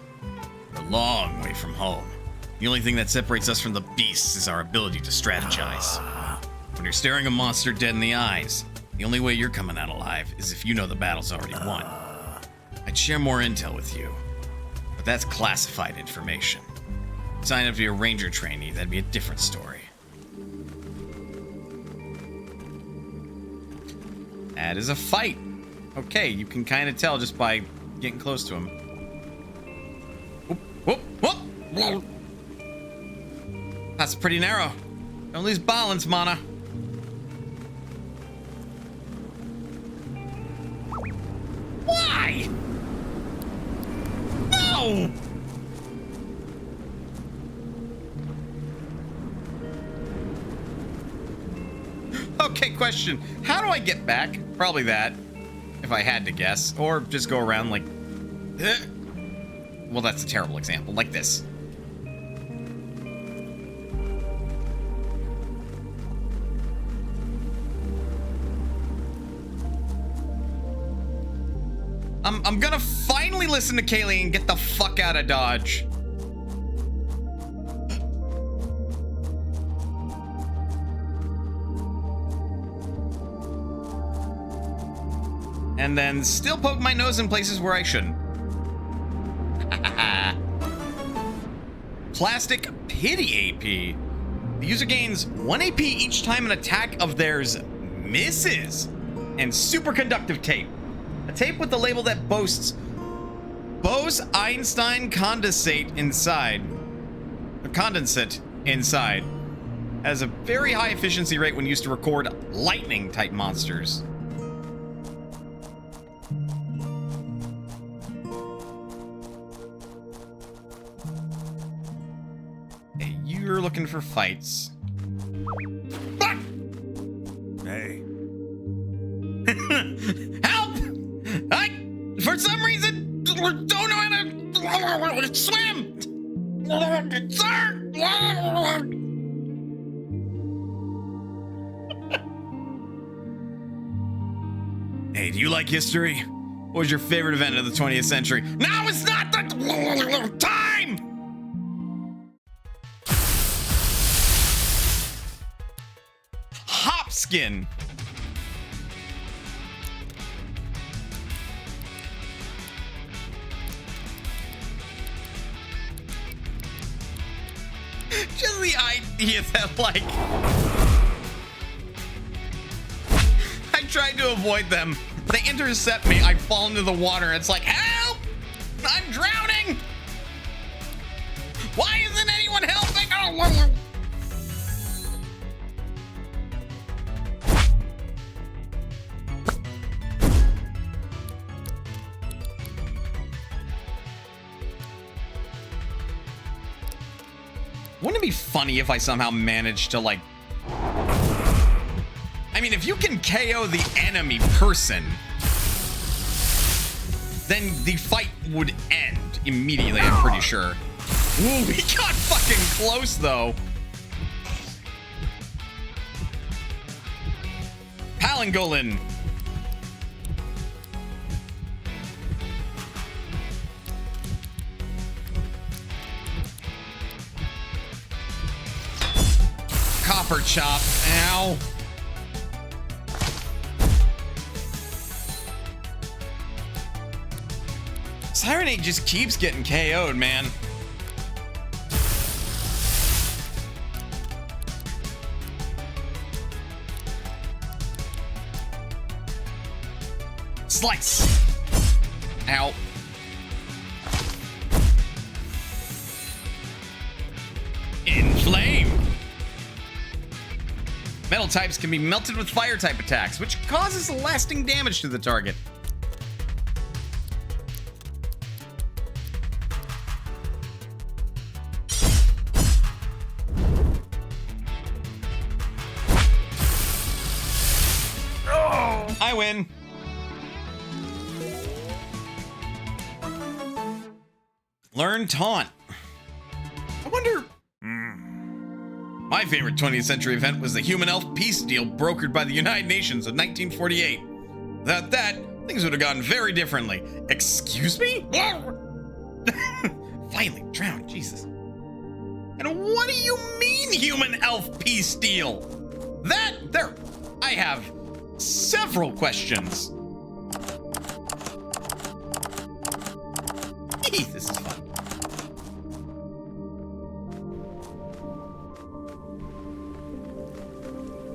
Speaker 1: We're a long way from home. The only thing that separates us from the beasts is our ability to strategize. When you're staring a monster dead in the eyes, the only way you're coming out alive is if you know the battle's already won. I'd share more intel with you, but that's classified information. Sign up to be a ranger trainee, that'd be a different story. That is a fight. Okay, you can kind of tell just by getting close to him. Whoop, whoop, whoop. That's pretty narrow. Don't lose balance, mana. Why? No! Okay, question. How do I get back? Probably that, if I had to guess. Or just go around like... Well, that's a terrible example. Like this. I'm gonna finally listen to Kaylee and get the fuck out of Dodge. And then still poke my nose in places where I shouldn't. Plastic Pity AP. The user gains 1 AP each time an attack of theirs misses. And superconductive tape. A tape with the label that boasts Bose-Einstein condensate inside. A condensate inside. Has a very high efficiency rate when used to record lightning type monsters. Hey, you're looking for fights. Ah!
Speaker 3: Hey.
Speaker 1: Help! For some reason, don't know how to swim! Sir! Hey, do you like history? What was your favorite event of the 20th century? Now is not the time! Hopskin. Just the idea that, like, I tried to avoid them. They intercept me. I fall into the water. It's like, help! I'm drowning! Why isn't anyone helping? Oh, wouldn't it be funny if I somehow managed to, like... I mean, if you can KO the enemy person, then the fight would end immediately, I'm pretty sure. Ooh, we got fucking close, though. Palangolin. Copper chop. Ow. Sirenade just keeps getting KO'd, man. Slice! Ow. Inflame! Metal types can be melted with fire type attacks, which causes lasting damage to the target. Oh, I win. Learn Taunt. I wonder... My favorite 20th century event was the Human Elf Peace Deal brokered by the United Nations in 1948. Without that, things would have gone very differently. Excuse me? Finally drowned, Jesus. And what do you mean, Human Elf Peace Deal? I have several questions. This is fun.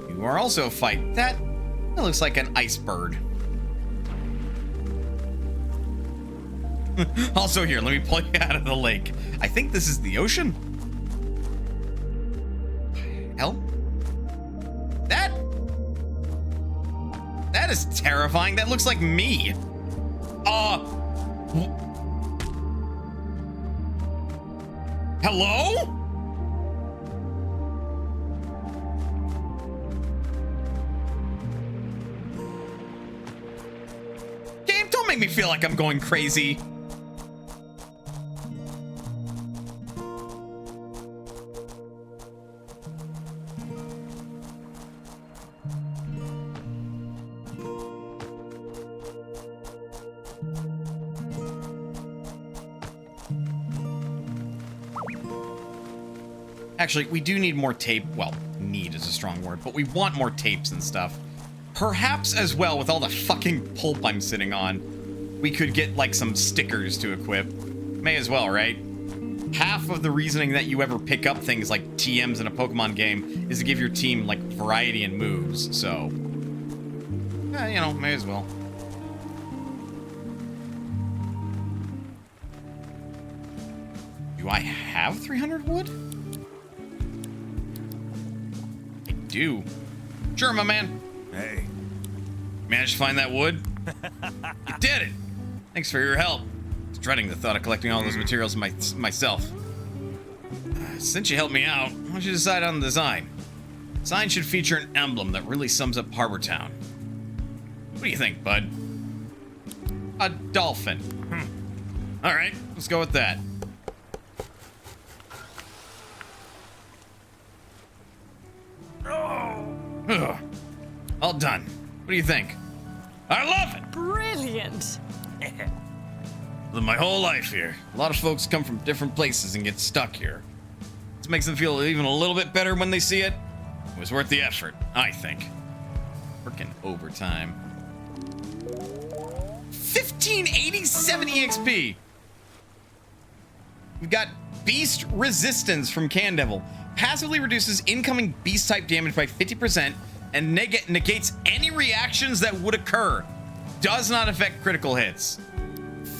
Speaker 1: You are also a fight. That looks like an ice bird. Also here, let me pull you out of the lake. I think this is the ocean. Hell? That is terrifying. That looks like me. Hello? Game, don't make me feel like I'm going crazy. Actually, we do need more tape. Well, need is a strong word, but we want more tapes and stuff. Perhaps as well, with all the fucking pulp I'm sitting on, we could get like some stickers to equip. May as well, right? Half of the reasoning that you ever pick up things like TMs in a Pokemon game is to give your team like variety and moves, so... you know, may as well. Do I have 300 wood? Do. Sure, my man.
Speaker 3: Hey.
Speaker 1: Managed to find that wood? You did it! Thanks for your help. I was dreading the thought of collecting all those materials myself. Since you helped me out, why don't you decide on the design? The sign should feature an emblem that really sums up Harbor Town. What do you think, bud? A dolphin. Alright, let's go with that. Ugh. All done. What do you think? I love it!
Speaker 4: Brilliant.
Speaker 1: Lived my whole life here. A lot of folks come from different places and get stuck here. This makes them feel even a little bit better when they see it. It was worth the effort, I think. Working overtime. 1587 EXP! We've got Beast Resistance from Candevil. Passively reduces incoming beast type damage by 50% and negates any reactions that would occur. Does not affect critical hits.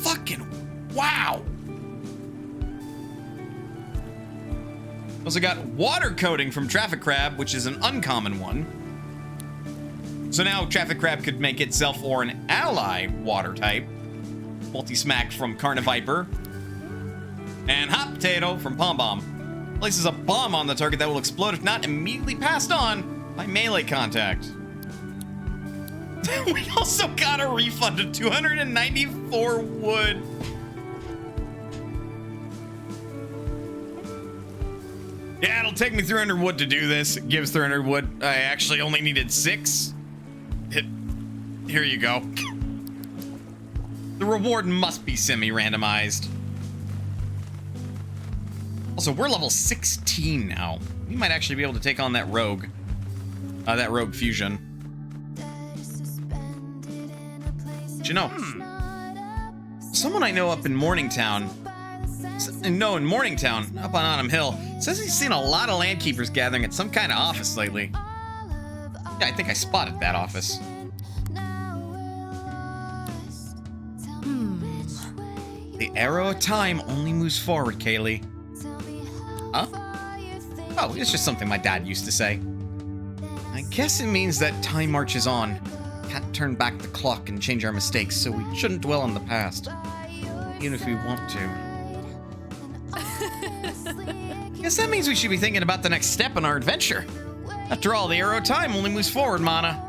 Speaker 1: Fucking wow. Also got water coating from Traffic Crab, which is an uncommon one. So now Traffic Crab could make itself or an ally water type. Multi-Smack from Carniviper. And Hot Potato from Pom Bomb. Places a bomb on the target that will explode if not immediately passed on by melee contact. We also got a refund of 294 wood. Yeah, it'll take me 300 wood to do this. It gives 300 wood. I actually only needed 6. Here you go. The reward must be semi-randomized. Also, we're level 16 now. We might actually be able to take on that rogue. That rogue fusion. But you know, someone I know up in Morningtown, up on Autumn Hill, says he's seen a lot of landkeepers gathering at some kind of office lately. Yeah, I think I spotted that office. arrow of time only moves forward, Kaylee. Huh? Oh, it's just something my dad used to say. I guess it means that time marches on. Can't turn back the clock and change our mistakes, so we shouldn't dwell on the past. Even if we want to. Guess that means we should be thinking about the next step in our adventure. After all, the arrow of time only moves forward, Mana.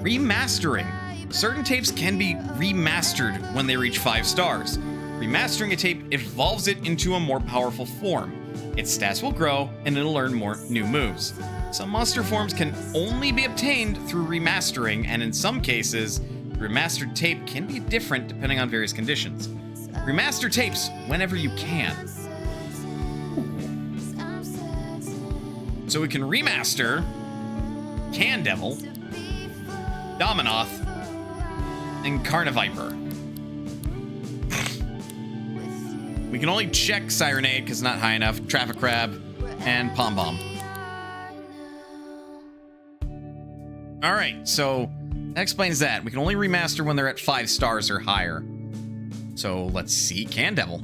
Speaker 1: Remastering. Certain tapes can be remastered when they reach 5 stars. Remastering a tape evolves it into a more powerful form. Its stats will grow, and it'll learn more new moves. Some monster forms can only be obtained through remastering, and in some cases, the remastered tape can be different depending on various conditions. Remaster tapes whenever you can. So we can remaster Candevil, Dominoth, and Carniviper. We can only check Sirenade because it's not high enough, Traffic Crab, and Pom Bomb. Alright, so that explains that. We can only remaster when they're at 5 stars or higher. So let's see Candevil.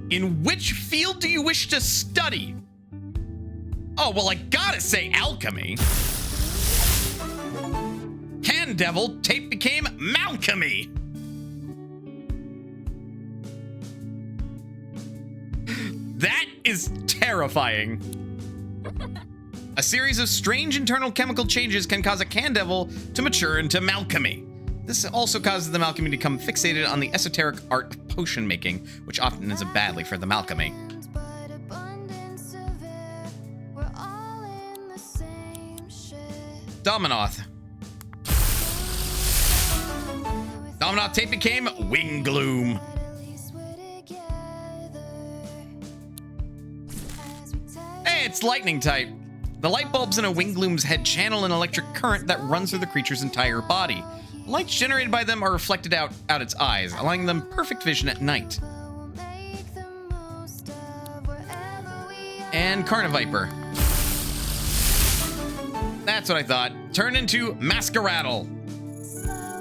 Speaker 1: In which field do you wish to study? Oh, well, I gotta say alchemy. Candevil tape became Malchemy. That is terrifying. A series of strange internal chemical changes can cause a Candevil to mature into Malchemy. This also causes the Malchemy to become fixated on the esoteric art of potion making, which often ends up badly for the Malchemy. Dominoth. Dominoth tape became Wing Gloom. Hey, it's lightning type. The light bulbs in a Wingloom's head channel an electric current that runs through the creature's entire body. Lights generated by them are reflected out its eyes, allowing them perfect vision at night. And Carniviper. That's what I thought. Turn into Masqueraddle.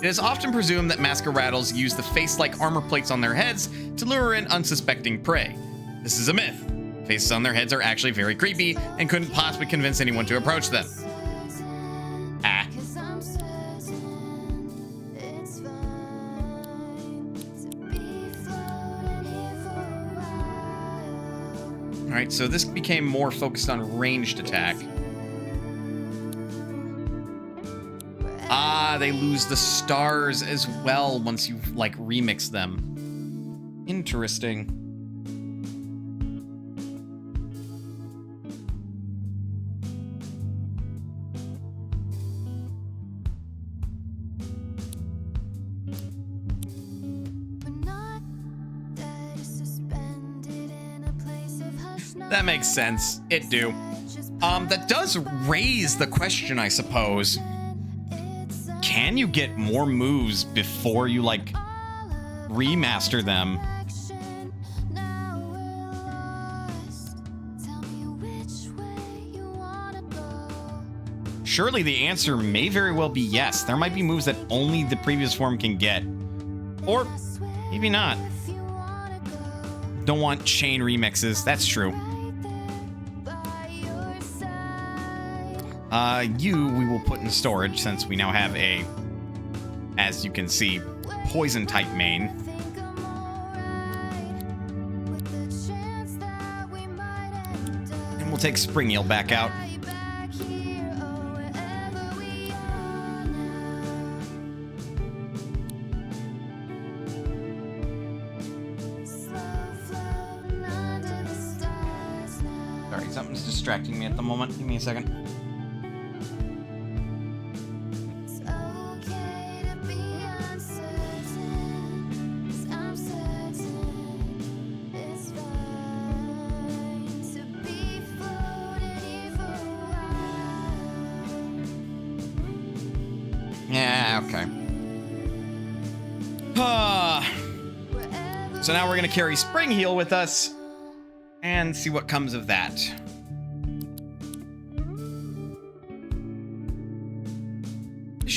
Speaker 1: It is often presumed that Masqueraddles use the face-like armor plates on their heads to lure in unsuspecting prey. This is a myth. Faces on their heads are actually very creepy and couldn't possibly convince anyone to approach them. Ah. Alright, so this became more focused on ranged attack. Ah, they lose the stars as well once you, like, remix them. Interesting. That makes sense. It do. That does raise the question, I suppose. Can you get more moves before you, like, remaster them? Surely the answer may very well be yes. There might be moves that only the previous form can get. Or maybe not. Don't want chain remixes. That's true. We will put in storage since we now have a, as you can see, poison type main. And we'll take Spring Eel back out. Sorry, something's distracting me at the moment. Give me a second. Yeah, okay. So now we're going to carry Spring Heel with us and see what comes of that.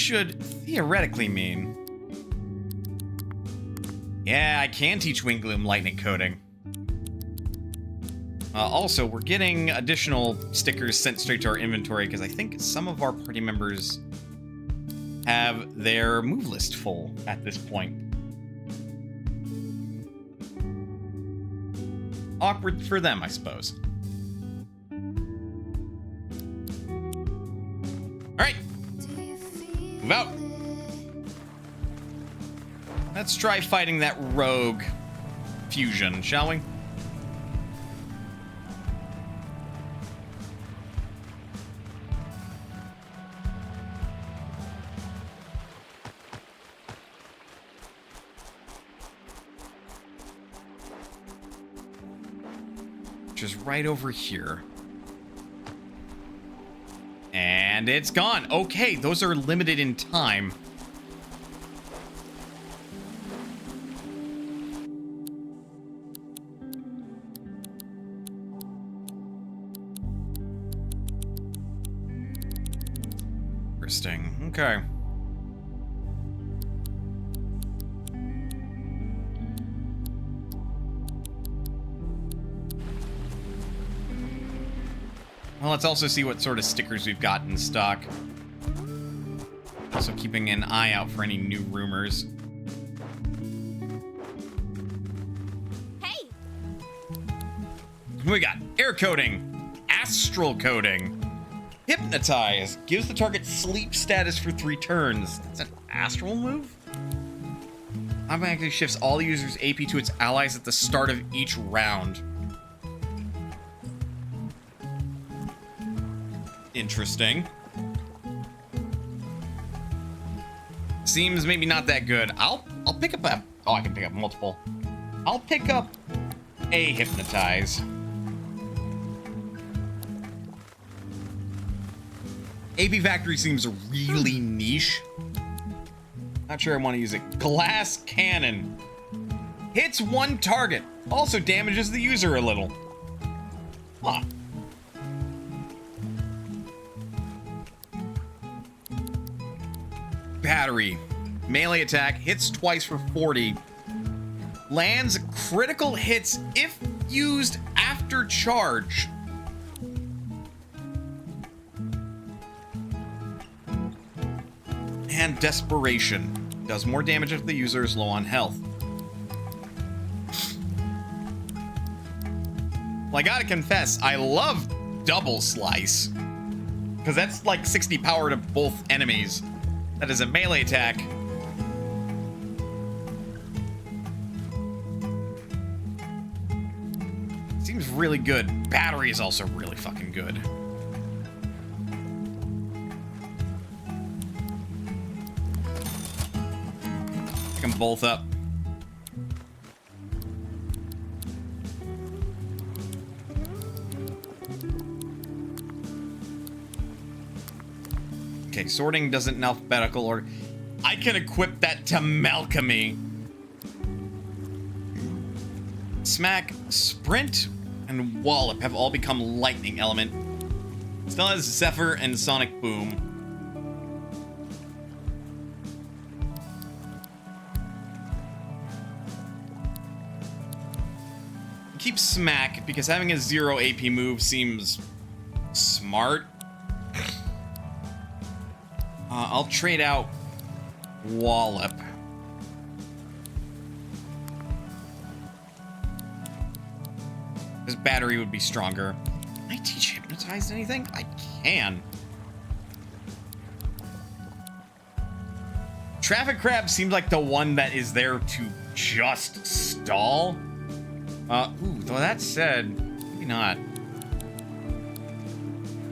Speaker 1: should theoretically mean... Yeah, I can teach Wind Gloom lightning coding. Also, we're getting additional stickers sent straight to our inventory because I think some of our party members have their move list full at this point. Awkward for them, I suppose. Alright. Move out. Let's try fighting that rogue fusion, shall we? Which is right over here. And it's gone. Okay, those are limited in time. Interesting. Okay. Well, let's also see what sort of stickers we've got in stock. Also keeping an eye out for any new rumors.
Speaker 7: Hey!
Speaker 1: What do we got? Air coding. Astral coding. Hypnotize. Gives the target sleep status for 3 turns. That's an astral move? Automatically shifts all the user's AP to its allies at the start of each round. Interesting. Seems maybe not that good. I'll pick up a... Oh, I can pick up multiple. I'll pick up a Hypnotize. AP Factory seems really niche. Not sure I want to use it. Glass Cannon. Hits 1 target. Also damages the user a little. Huh. Battery. Melee attack. Hits twice for 40. Lands critical hits if used after charge. And Desperation. Does more damage if the user is low on health. Well, I gotta confess, I love Double Slice. Because that's like 60 power to both enemies. That is a melee attack. Seems really good. Battery is also really fucking good. Pick them both up. Okay, sorting doesn't in alphabetical order. I can equip that to Malchemy. Smack, Sprint, and Wallop have all become lightning element. Still has Zephyr and Sonic Boom. Keep Smack because having a 0 AP move seems smart. I'll trade out Wallop. His battery would be stronger. Can I teach Hypnotize anything? I can. Traffic Crab seems like the one that is there to just stall. Ooh, though that said, maybe not.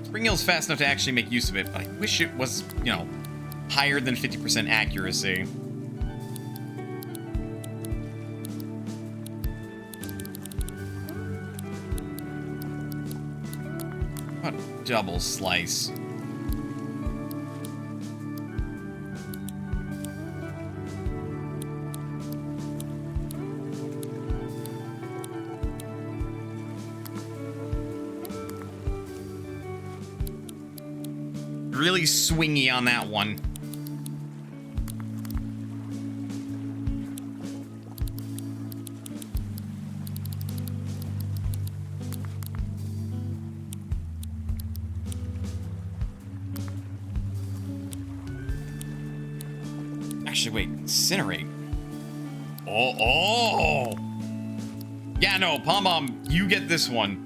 Speaker 1: Spring Heel's fast enough to actually make use of it, but I wish it was, you know, higher than 50% accuracy. What Double Slice? Really swingy on that one. Actually, wait, incinerate. Oh. Yeah, no, Pom-Pom, you get this one.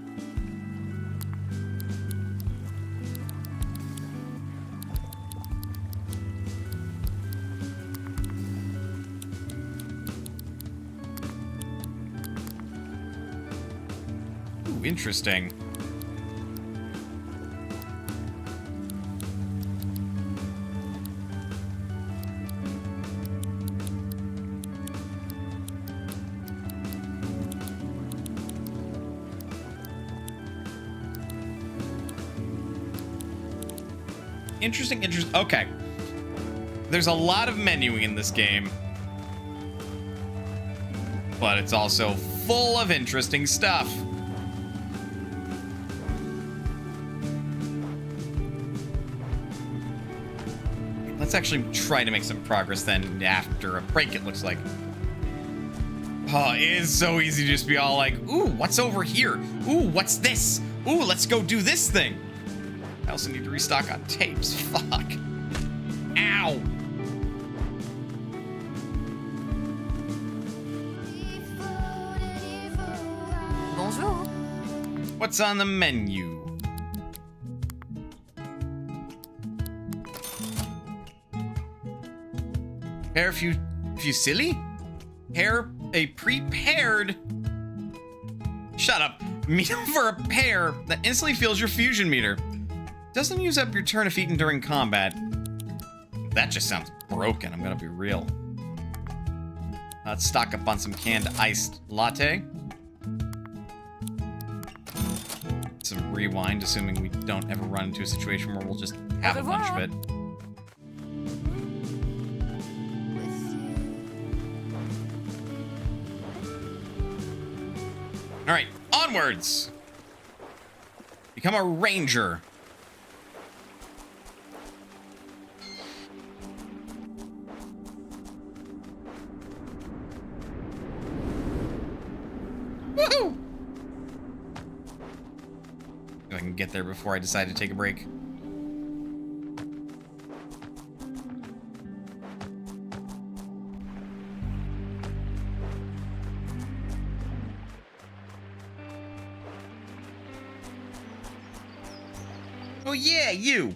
Speaker 1: Ooh, interesting. Interesting. Okay. There's a lot of menuing in this game, but it's also full of interesting stuff. Let's actually try to make some progress then after a break, it looks like. Oh, it is so easy to just be all like, ooh, what's over here? Ooh, what's this? Ooh, let's go do this thing. I also need to restock on tapes. Fuck. Ow.
Speaker 4: Bonjour.
Speaker 1: What's on the menu? Prepare fusilli? Pair a prepared. Shut up. Meal for a pair that instantly fills your fusion meter. Doesn't use up your turn if eaten during combat. That just sounds broken, I'm gonna be real. Let's stock up on some canned iced latte. Some rewind, assuming we don't ever run into a situation where we'll just have a bunch of it. All right, onwards. Become a ranger. Woohoo! If I can get there before I decide to take a break. Oh yeah, you!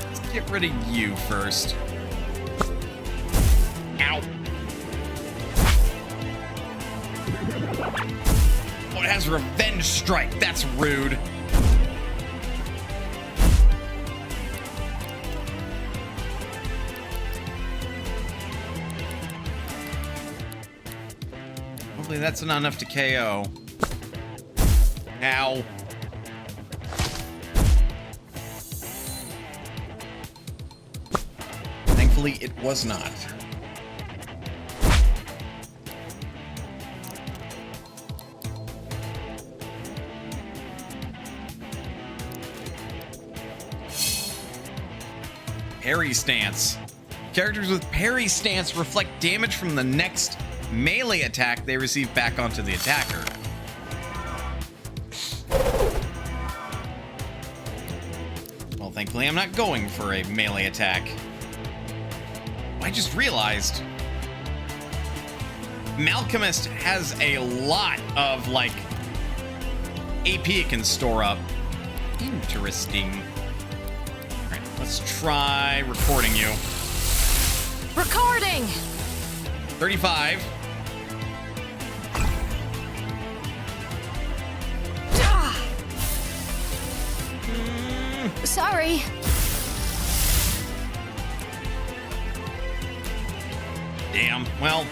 Speaker 1: Let's get rid of you first. Ow! Oh, it has revenge strike. That's rude. Hopefully that's not enough to KO. Ow. Thankfully, it was not. Parry stance. Characters with parry stance reflect damage from the next melee attack they receive back onto the attacker. Well, thankfully I'm not going for a melee attack. I just realized Malcolmist has a lot of, like, AP it can store up. Interesting. Alright, let's try recording you.
Speaker 4: Recording!
Speaker 1: 35.
Speaker 4: Sorry.
Speaker 1: Damn. Well,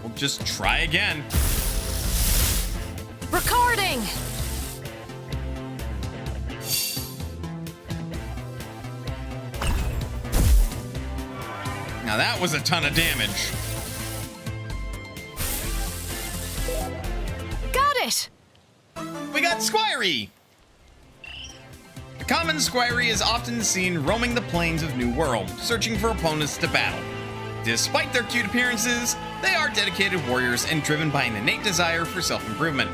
Speaker 1: we'll just try again.
Speaker 4: Recording!
Speaker 1: Now that was a ton of damage.
Speaker 4: Got it!
Speaker 1: We got Squirey! The common Squirey is often seen roaming the plains of New World, searching for opponents to battle. Despite their cute appearances, they are dedicated warriors and driven by an innate desire for self-improvement.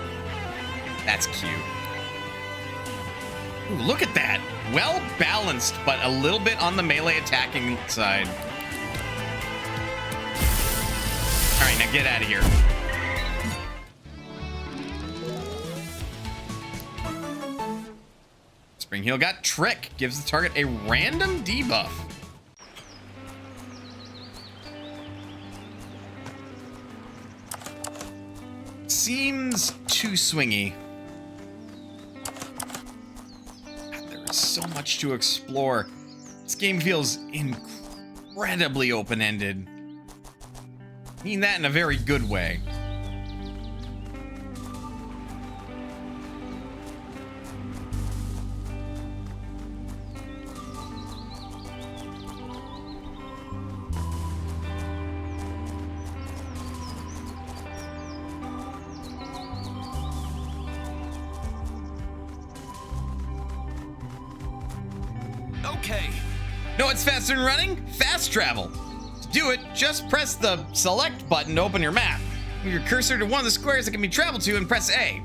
Speaker 1: That's cute. Ooh, look at that. Well balanced, but a little bit on the melee attacking side. All right, now get out of here. Spring Heal got Trick. Gives the target a random debuff. Seems too swingy. God, there is so much to explore. This game feels incredibly open-ended. I mean that in a very good way.
Speaker 5: Okay.
Speaker 1: Know what's faster than running? Fast travel. To do it, just press the select button to open your map. Move your cursor to one of the squares that can be traveled to and press A.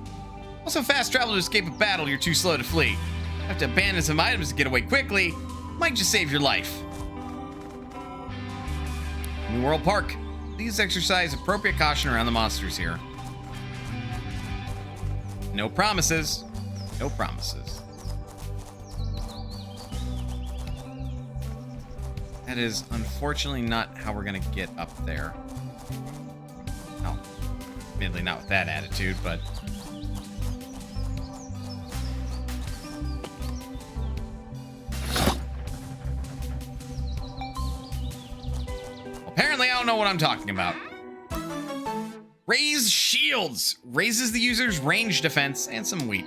Speaker 1: Also fast travel to escape a battle you're too slow to flee. Have to abandon some items to get away quickly. Might just save your life. New World Park. Please exercise appropriate caution around the monsters here. No promises. No promises. That is unfortunately not how we're gonna get up there. Oh, admittedly not with that attitude, but apparently I don't know what I'm talking about. Raise shields raises the user's range defense and some weep.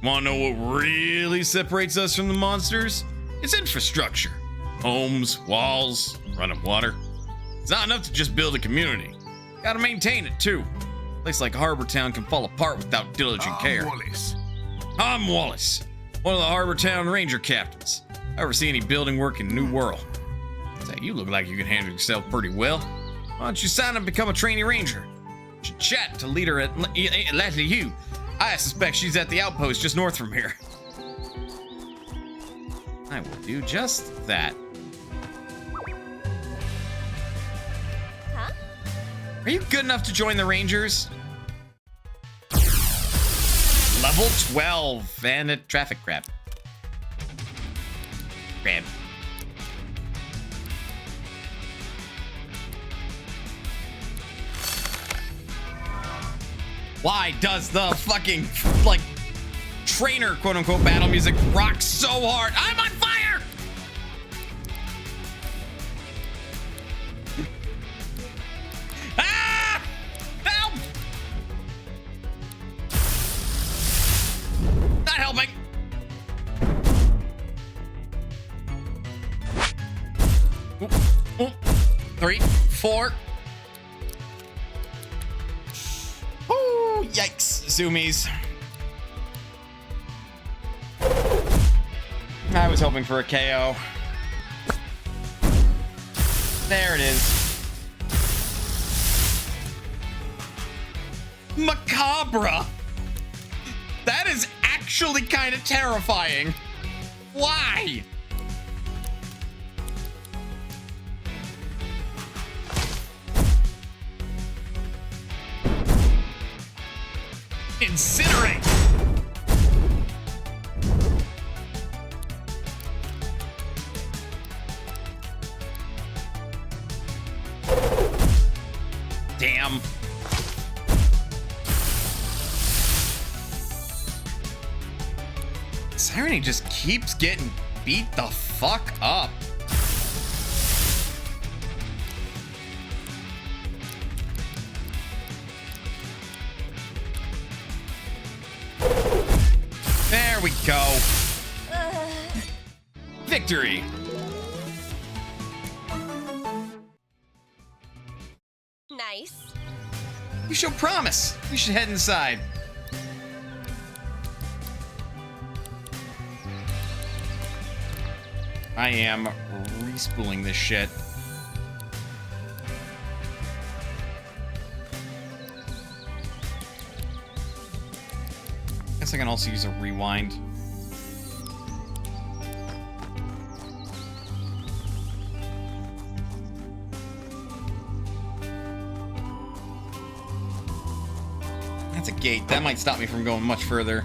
Speaker 1: Want to know what really separates us from the monsters? It's infrastructure. Homes, walls, running water. It's not enough to just build a community. Gotta maintain it too. A place like Harbor Town can fall apart without diligent care.
Speaker 3: Wallace.
Speaker 1: I'm Wallace, one of the Harbor Town Ranger captains. I oversee any building work in New Wirral. Say, you look like you can handle yourself pretty well. Why don't you sign up and become a trainee ranger? You should chat to leader at Latliu. I suspect she's at the outpost just north from here. I will do just that.
Speaker 7: Huh?
Speaker 1: Are you good enough to join the Rangers? Level 12 and a traffic grab. Grab. Why does the fucking, like, trainer, quote-unquote, battle music rock so hard? I'm on fire! Ah! Help! Not helping. Ooh, ooh. 3, 4. Ooh, yikes, zoomies. I was hoping for a KO. There it is. Macabre. That is actually kind of terrifying. Why? Incinerate! Damn. Siren just keeps getting beat the fuck up. There we go. Victory.
Speaker 7: Nice.
Speaker 1: You show promise. We should head inside. I am respooling this shit. Guess I can also use a rewind. That's a gate. That might stop me from going much further.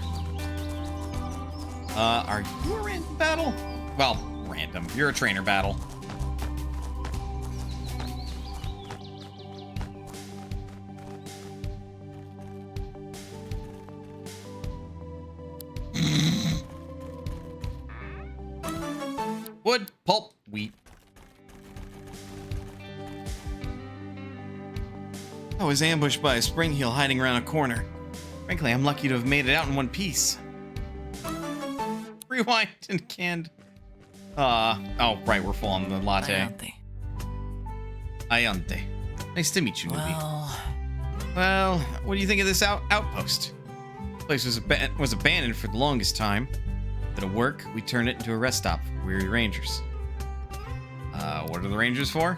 Speaker 1: Are you a random battle? Well, random. You're a trainer battle. Wood, pulp, wheat. I was ambushed by a spring heel hiding around a corner. Frankly, I'm lucky to have made it out in one piece. Rewind and canned. Oh, right, we're full on the latte. Ayante. Nice to meet you, newbie. Well, what do you think of this outpost? The place was abandoned for the longest time. But at work, we turned it into a rest stop for weary rangers. What are the rangers for?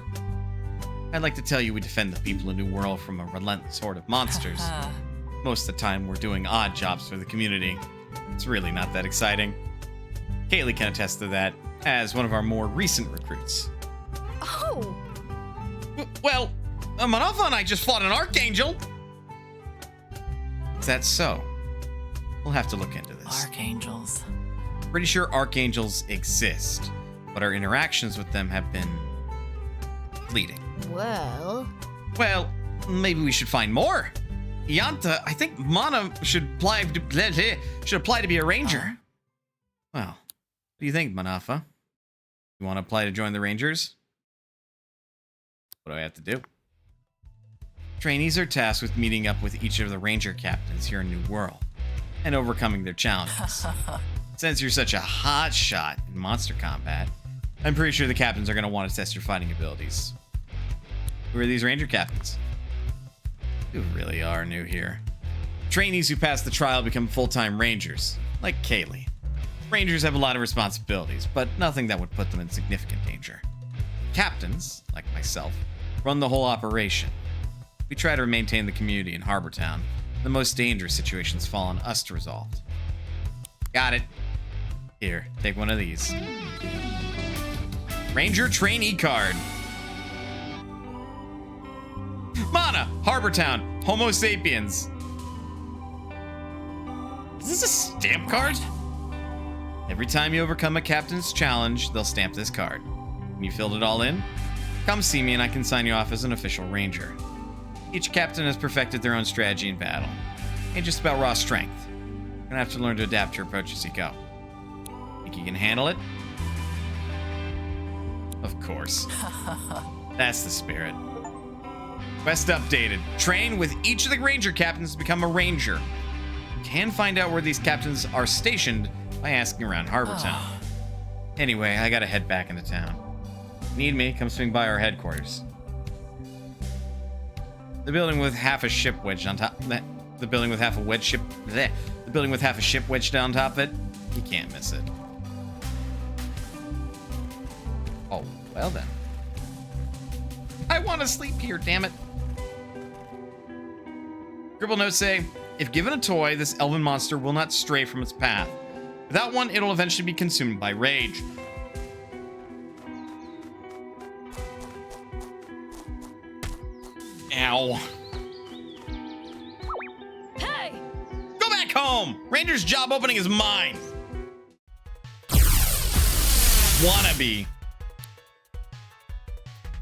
Speaker 1: I'd like to tell you we defend the people of New Wirral from a relentless horde of monsters. Most of the time, we're doing odd jobs for the community. It's really not that exciting. Kaylee can attest to that, as one of our more recent recruits.
Speaker 7: Oh!
Speaker 1: Well, Manafa and I just fought an Archangel. Is that so? We'll have to look into this.
Speaker 8: Archangels.
Speaker 1: Pretty sure Archangels exist, but our interactions with them have been fleeting.
Speaker 7: Well...
Speaker 1: Well, maybe we should find more. Yanta, I think Mana should apply to be a ranger. Well, what do you think, Manafa? You want to apply to join the Rangers? What do I have to do? Trainees are tasked with meeting up with each of the ranger captains here in New Wirral and overcoming their challenges. Since you're such a hot shot in monster combat, I'm pretty sure the captains are going to want to test your fighting abilities. Who are these ranger captains? Who really are new here? Trainees who pass the trial become full-time rangers, like Kaylee. Rangers have a lot of responsibilities, but nothing that would put them in significant danger. Captains, like myself, run the whole operation. We try to maintain the community in Harbor Town. The most dangerous situations fall on us to resolve. Got it. Here, take one of these. Ranger trainee card. Mana, Harbor Town, Homo sapiens. Is this a stamp card? Every time you overcome a captain's challenge, they'll stamp this card. When you filled it all in, come see me and I can sign you off as an official ranger. Each captain has perfected their own strategy in battle. Ain't just about raw strength. You're gonna have to learn to adapt your approach as you go. Think you can handle it? Of course. That's the spirit. Quest updated. Train with each of the ranger captains to become a ranger. You can find out where these captains are stationed by asking around Harbor Town. Anyway, I gotta head back into town. Need me? Come swing by our headquarters. The building with half a ship wedged on top. The building with half a wedge ship. The building with half a ship wedged on top of it. You can't miss it. Oh, well then. I want to sleep here, damn it. Scribble notes say, if given a toy, this elven monster will not stray from its path. Without one, it'll eventually be consumed by rage. Ow.
Speaker 7: Hey!
Speaker 1: Go back home! Ranger's job opening is mine! Wannabe.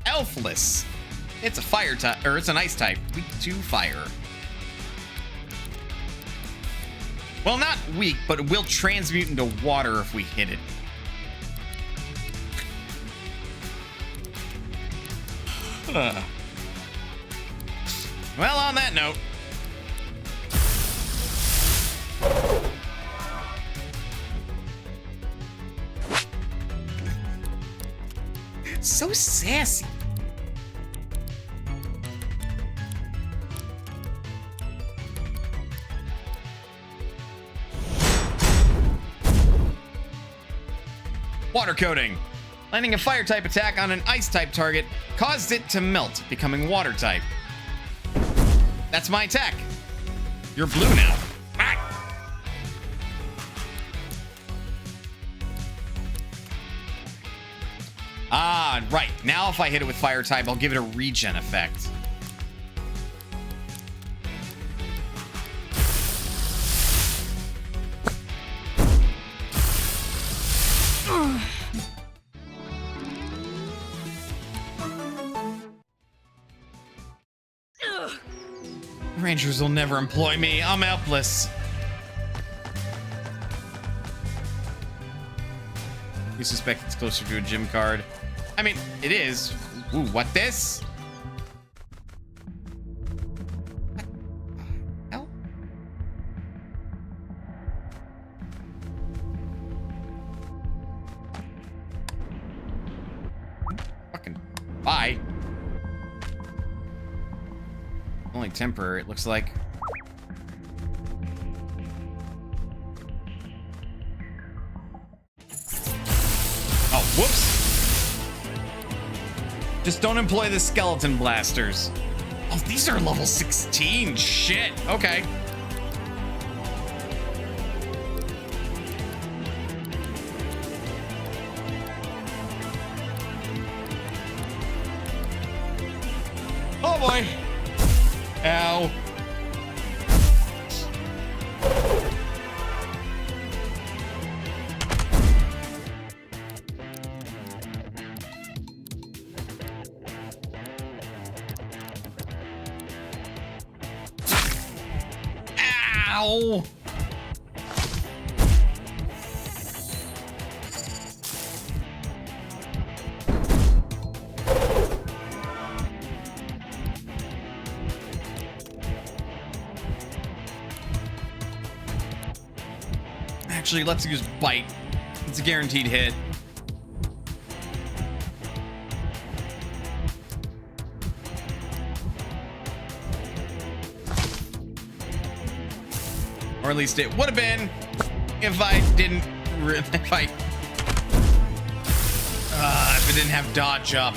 Speaker 1: Elfless. It's a fire type, or it's an ice type. Weak to fire. Well, not weak, but it will transmute into water if we hit it. Well, on that note. So sassy. Water coating. Landing a fire type attack on an ice type target caused it to melt, becoming water type. That's my attack. You're blue now. Ah, right. Now if I hit it with fire type, I'll give it a regen effect. Rangers will never employ me. I'm helpless. You suspect it's closer to a gym card. I mean, it is. Ooh, what this? What the hell? Fucking bye. Only temporary, it looks like. Oh, whoops. Just don't employ the skeleton blasters. Oh, these are level 16. Shit. Okay. Oh boy. Ow. Ow. Actually, let's use bite. It's a guaranteed hit. Or at least it would have been if I didn't, if it didn't have dodge up.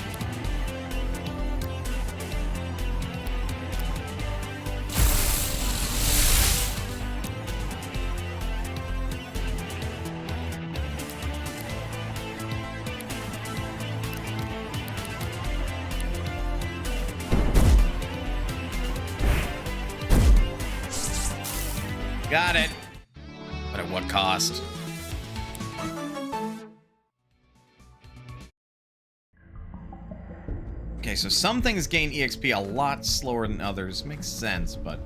Speaker 1: Got it. But at what cost? Okay, so some things gain EXP a lot slower than others. Makes sense, but...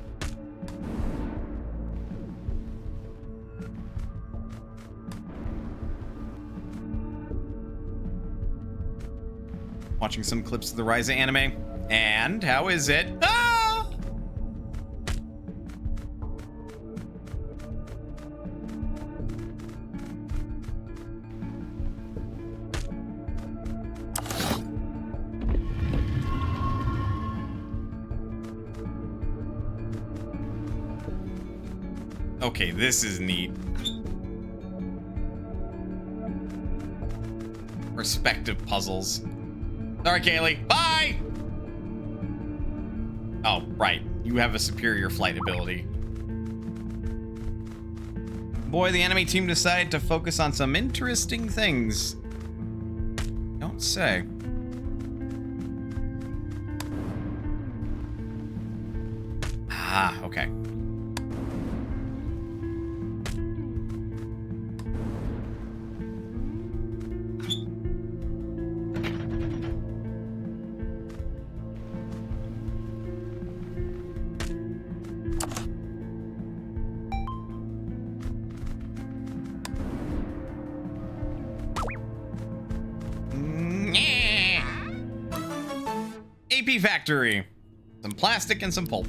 Speaker 1: Watching some clips of the Ryza anime. And how is it? Ah! Okay, this is neat. Respective puzzles. Sorry, Kaylee. Bye! Oh, right. You have a superior flight ability. Boy, the enemy team decided to focus on some interesting things. Don't say. Ah, okay. AP factory. Some plastic and some pulp.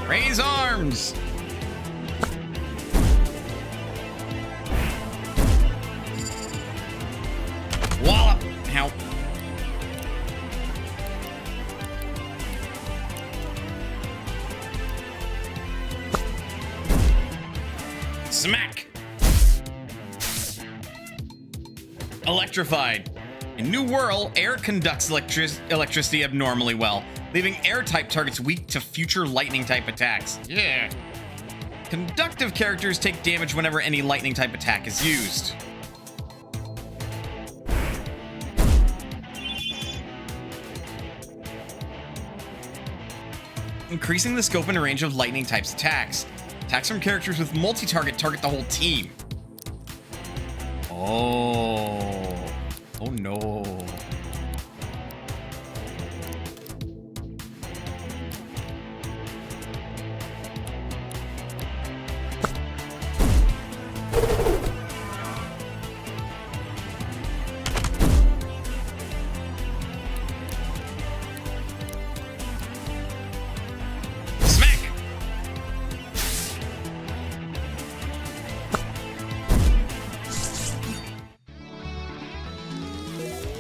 Speaker 1: Raise arms. Wallop. Help. Smack! Electrified. In New Wirral, air conducts electricity abnormally well, leaving air-type targets weak to future lightning-type attacks. Yeah. Conductive characters take damage whenever any lightning-type attack is used. Increasing the scope and range of lightning types attacks. Attacks from characters with multi-target target the whole team. Oh. Oh no.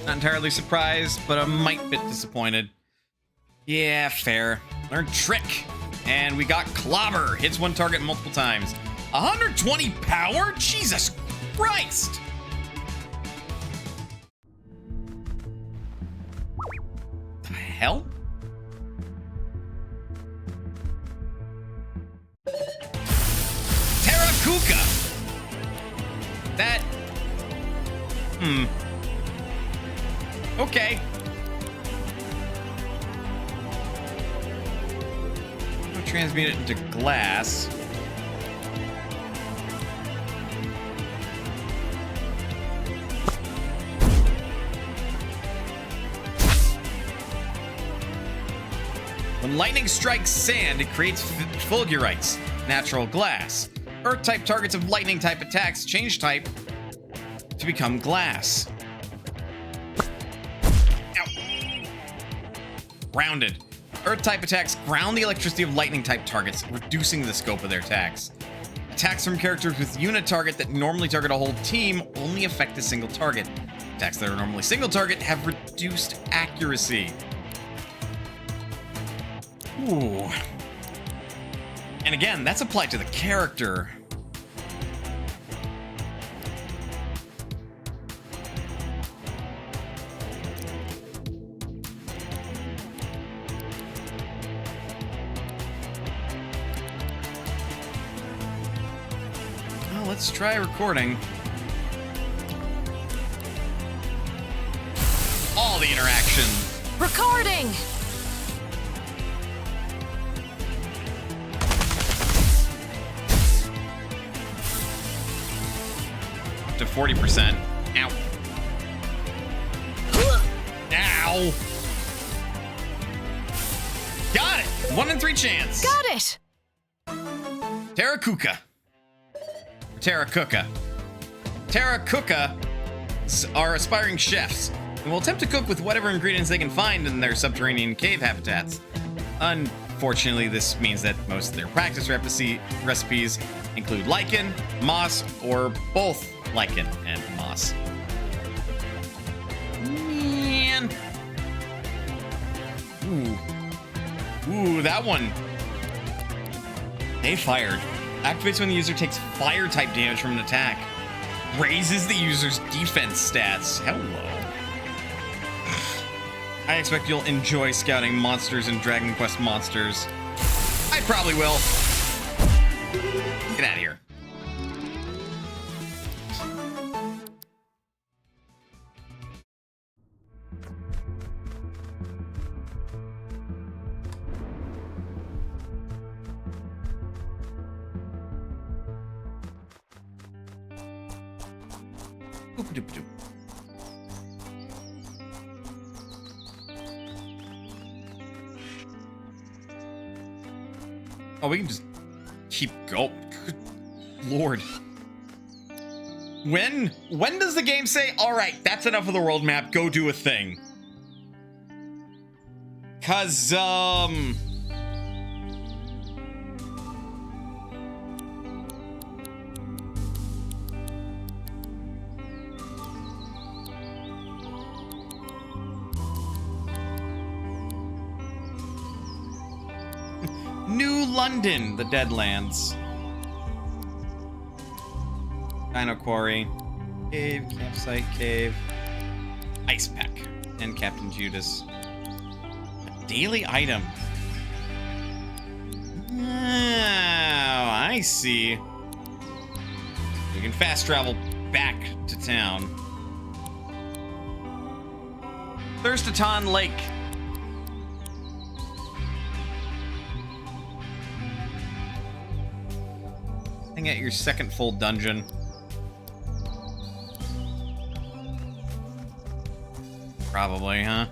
Speaker 1: Not entirely surprised, but a mite bit disappointed. Yeah, fair. Learned trick. And we got clobber. Hits one target multiple times. 120 power? Jesus Christ! The hell? Terrakuka! That... Okay. I'll transmute it into glass. When lightning strikes sand, it creates fulgurites, natural glass. Earth-type targets of lightning-type attacks change type to become glass. Grounded. Earth-type attacks ground the electricity of lightning-type targets, reducing the scope of their attacks. Attacks from characters with unit target that normally target a whole team only affect a single target. Attacks that are normally single target have reduced accuracy. Ooh. And again, that's applied to the character. Let's try recording all the interaction.
Speaker 7: Recording!
Speaker 1: Up to 40%. Ow. Ow. Got it. 1 in 3 chance.
Speaker 7: Got it!
Speaker 1: Terrakuka. Terrakuka. Terrakuka are aspiring chefs and will attempt to cook with whatever ingredients they can find in their subterranean cave habitats. Unfortunately, this means that most of their practice recipes include lichen, moss, or both lichen and moss. Man. Ooh, that one. They fired. Activates when the user takes fire-type damage from an attack. Raises the user's defense stats. Hello. I expect you'll enjoy scouting monsters and Dragon Quest monsters. I probably will. Get out of here. Boop-a-doop-a-doop. Oh, we can just keep going. Good Lord. When does the game say, all right, that's enough of the world map, go do a thing? 'Cause, New London, the Deadlands.
Speaker 2: Dino Quarry, Cave, Campsite, Cave, Ice Pack, and Captain Judas. A daily item. Oh, I see. You can fast travel back to town. Thirstaton Lake. Hang at your second full dungeon. Probably, huh?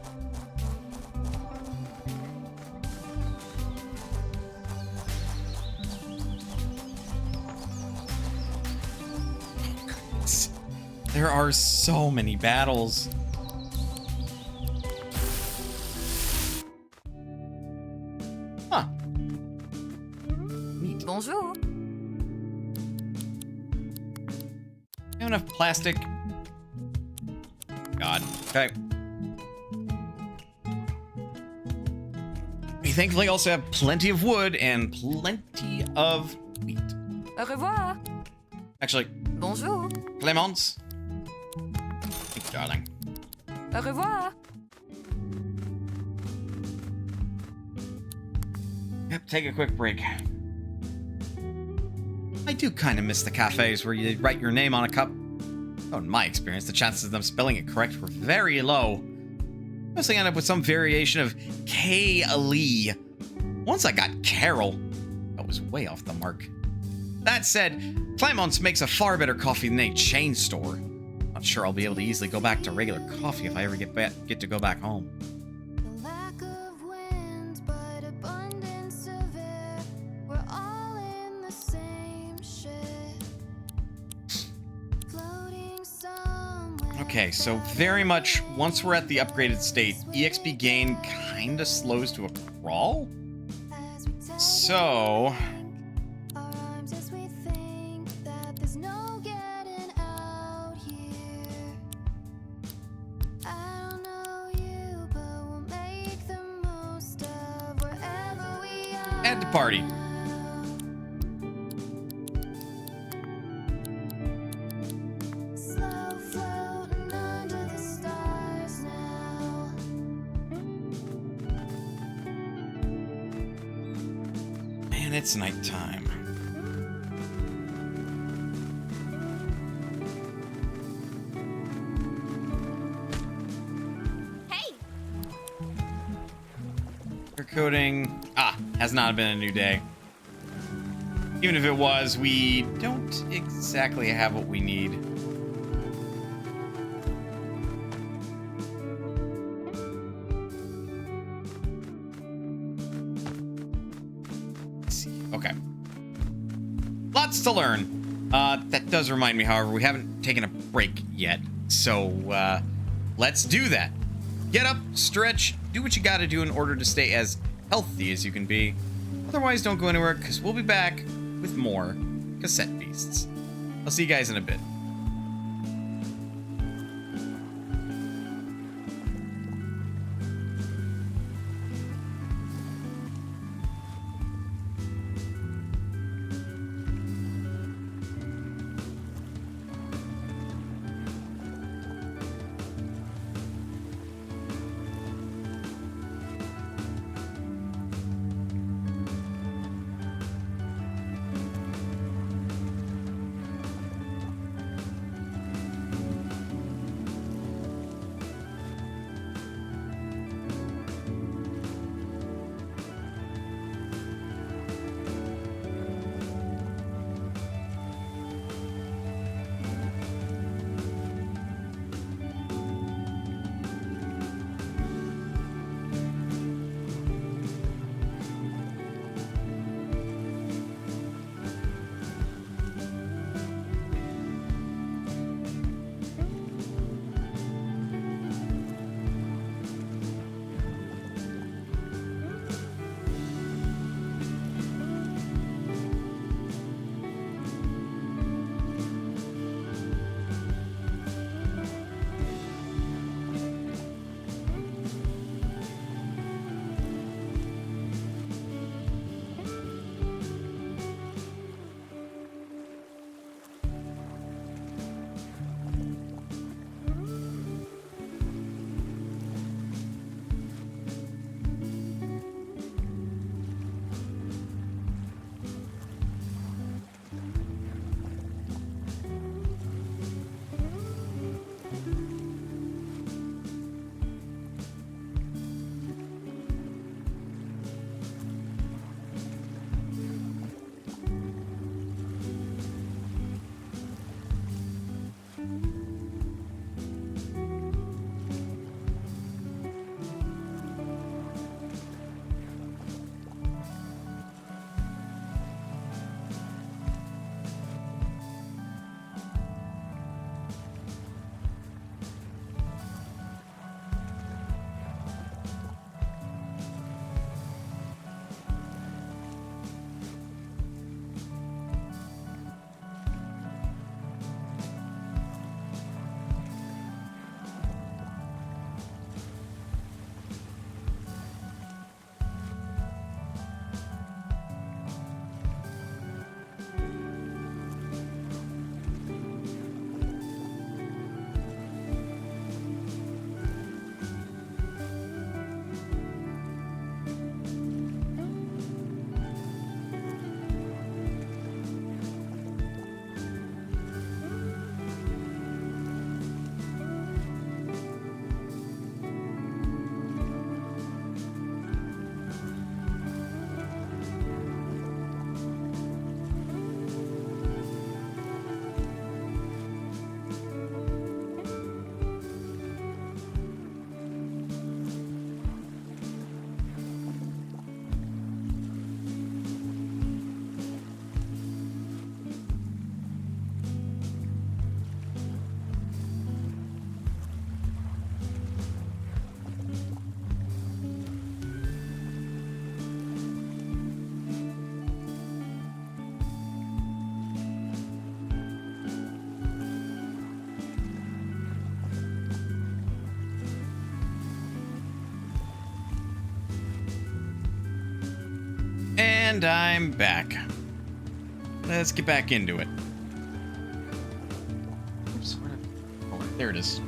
Speaker 2: There are so many battles. Huh. Neat.
Speaker 4: Bonjour.
Speaker 2: Have enough plastic? God. Okay. We thankfully also have plenty of wood and plenty of wheat.
Speaker 4: Au revoir.
Speaker 2: Actually,
Speaker 4: Bonjour.
Speaker 2: Clemence. Thank you, darling.
Speaker 4: Au revoir.
Speaker 2: Yep, take a quick break. I do kind of miss the cafes where you write your name on a cup. Oh, in my experience, the chances of them spelling it correct were very low. Mostly end up with some variation of K-Lee. Once I got Carol, that was way off the mark. That said, Clemence makes a far better coffee than a chain store. Not sure I'll be able to easily go back to regular coffee if I ever get to go back home.
Speaker 6: The lack of wind, but abundance of air. We're all in the same ship. Floating somewhere.
Speaker 2: Okay, so very much once we're at the upgraded state, EXP gain kinda slows to a crawl.
Speaker 6: As we take
Speaker 2: So,
Speaker 6: our arms as we think that there's no getting out here. I don't know you, but we'll make the most of wherever we are.
Speaker 2: add to party.
Speaker 6: Slow floating under the stars now.
Speaker 2: Man, it's nighttime.
Speaker 7: Hey!
Speaker 2: Coding. Has not been a new day. Even if it was, we don't exactly have what we need. Let's see. Okay. Lots to learn. That does remind me, however, we haven't taken a break yet. So, let's do that. Get up, stretch, do what you gotta do in order to stay as healthy as you can be. Otherwise, don't go anywhere, because we'll be back with more Cassette Beasts. I'll see you guys in a bit.
Speaker 1: And I'm back. Let's get back into it. Oops, oh, there it is.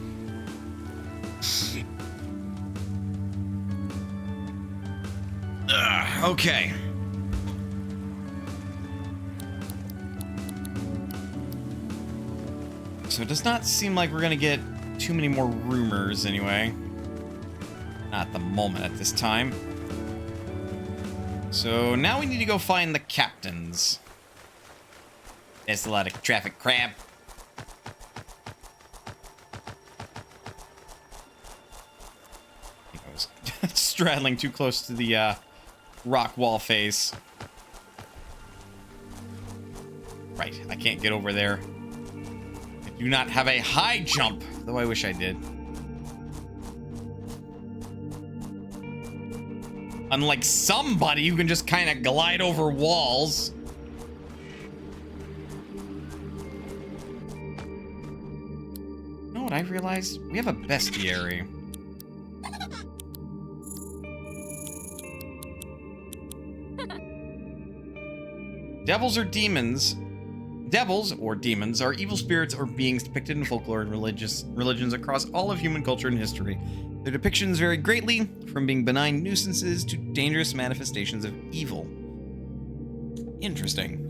Speaker 1: Okay. So it does not seem like we're gonna get too many more rumors anyway. Not at the moment at this time. So now we need to go find the captains. There's a lot of traffic crap. I think I was straddling too close to the rock wall face. Right, I can't get over there. I do not have a high jump, though I wish I did. Unlike somebody who can just kind of glide over walls. You know what I realized? We have a bestiary. Devils or demons. Devils, or demons, are evil spirits or beings depicted in folklore and religions across all of human culture and history. Their depictions vary greatly, from being benign nuisances to dangerous manifestations of evil. Interesting.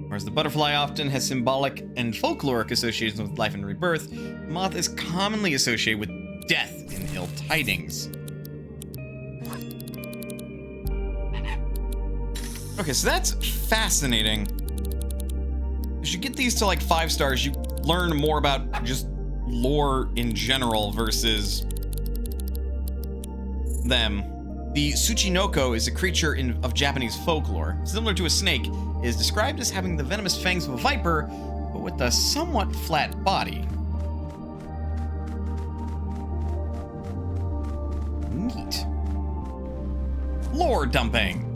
Speaker 1: Whereas the butterfly often has symbolic and folkloric associations with life and rebirth, the moth is commonly associated with death and ill tidings. Okay, so that's fascinating. As you get these to like 5 stars, you learn more about just lore in general versus them. The Tsuchinoko is a creature of Japanese folklore. Similar to a snake, it is described as having the venomous fangs of a viper, but with a somewhat flat body. Neat. Lore dumping.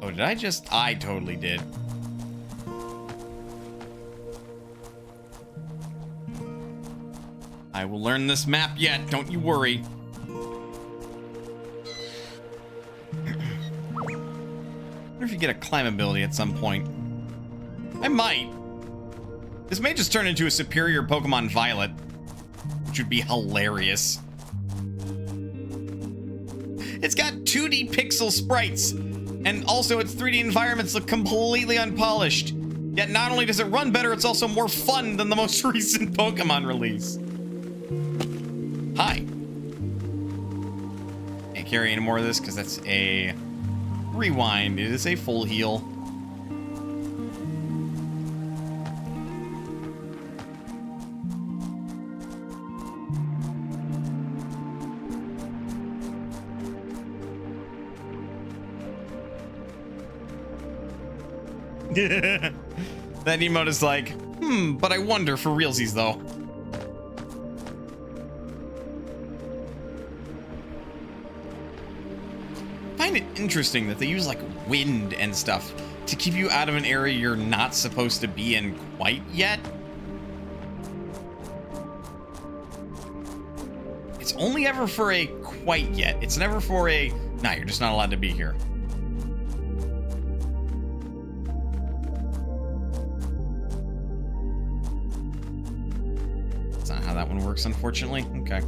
Speaker 1: Oh, did I just? I totally did. I will learn this map yet, don't you worry. Wonder if you get a climb ability at some point. I might. This may just turn into a superior Pokemon Violet, which would be hilarious. It's got 2D pixel sprites. And also, its 3D environments look completely unpolished. Yet not only does it run better, it's also more fun than the most recent Pokemon release. Hi. Can't carry any more of this because that's a rewind. It is a full heal. That emote is like, but I wonder for realsies though. I find it interesting that they use like wind and stuff to keep you out of an area you're not supposed to be in quite yet. It's only ever for a quite yet. It's never for a, nah, you're just not allowed to be here. How that one works, unfortunately. Okay.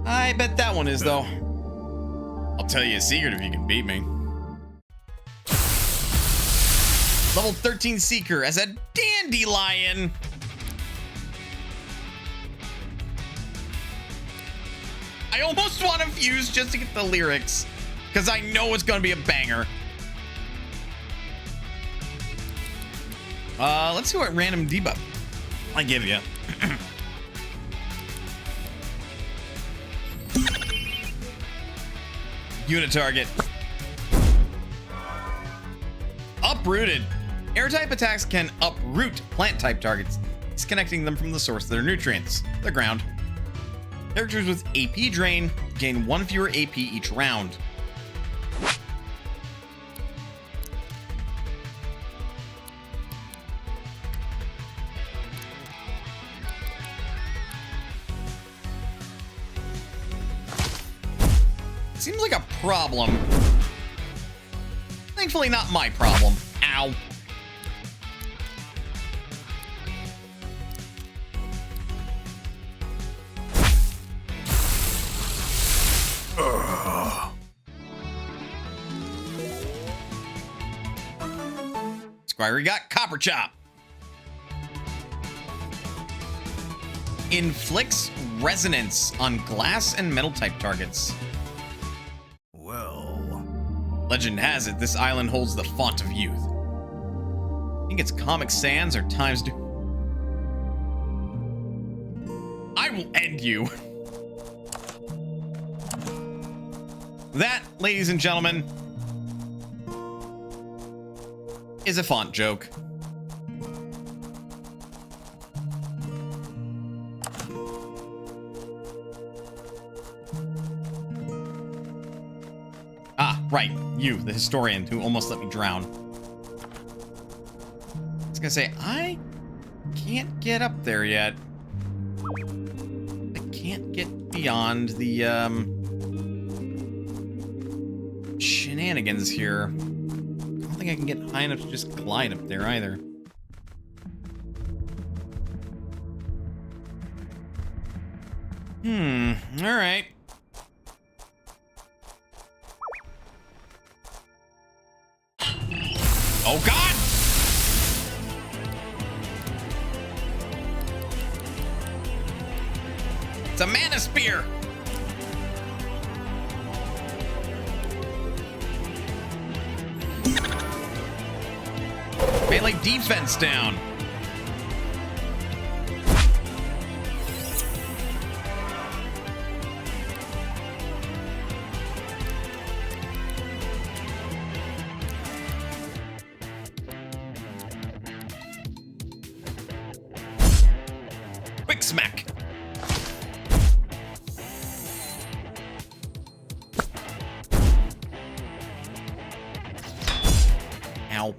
Speaker 1: I bet that one is, though. I'll tell you a secret if you can beat me. Level 13 Seeker as a dandelion. I almost want to fuse just to get the lyrics, because I know it's going to be a banger. Let's see what random debuff I give you. Unit target. Uprooted. Air-type attacks can uproot plant-type targets, disconnecting them from the source of their nutrients, the ground. Characters with AP drain gain 1 fewer AP each round. Seems like a problem. Thankfully not my problem. Ow. Squirey got Copper Chop. Inflicts resonance on glass and metal type targets.
Speaker 3: Well,
Speaker 1: Legend has it this island holds the font of youth. I think it's Comic Sans or Times New. I will end you. That, ladies and gentlemen, is a font joke. Ah, right. You, the historian who almost let me drown. I was gonna say, I can't get up there yet. I can't get beyond the, shenanigans here. I don't think I can get high enough to just glide up there either. Alright. Oh god! It's a mana spear! Melee defense down. Quick smack. Ow.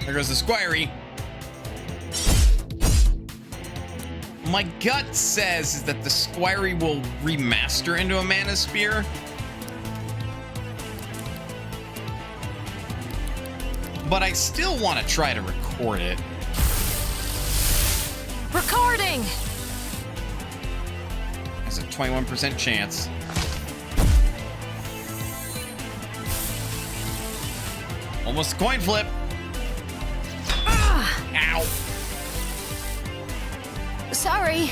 Speaker 1: There goes the Squirey. My gut says that the Squirey will remaster into a Mana Spear. But I still want to try to record it.
Speaker 7: Recording!
Speaker 1: There's a 21% chance. Almost a coin flip. Ow.
Speaker 7: Sorry.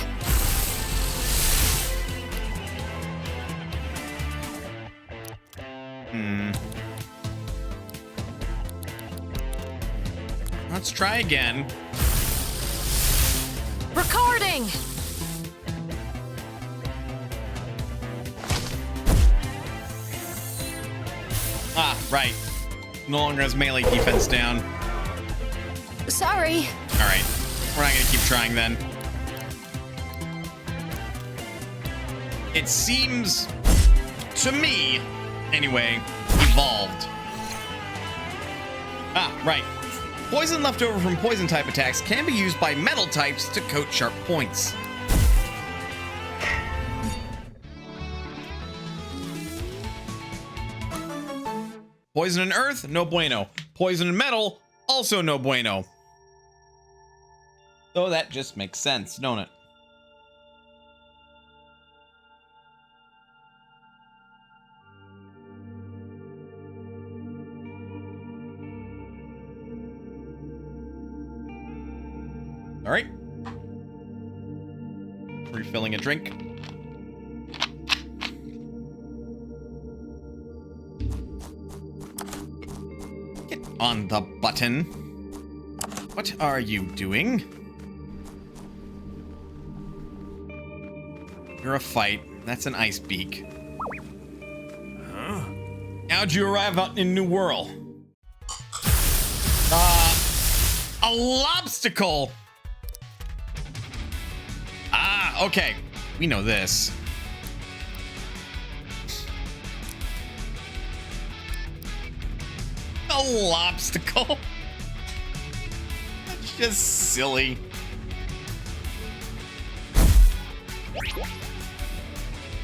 Speaker 2: Let's try again.
Speaker 7: Recording!
Speaker 2: Ah, right. No longer has melee defense down.
Speaker 7: Sorry.
Speaker 2: All right. We're not gonna keep trying then. It seems, to me, anyway, evolved. Ah, right. Poison left over from poison type attacks can be used by metal types to coat sharp points. Poison and earth, no bueno. Poison and metal, also no bueno. So that just makes sense, don't it? All right. Refilling a drink. Get on the button. What are you doing? You're a fight. That's an ice beak. Huh? How'd you arrive out in New Wirral? A lobstacle!
Speaker 1: okay. We know this. A lobstacle. That's just silly.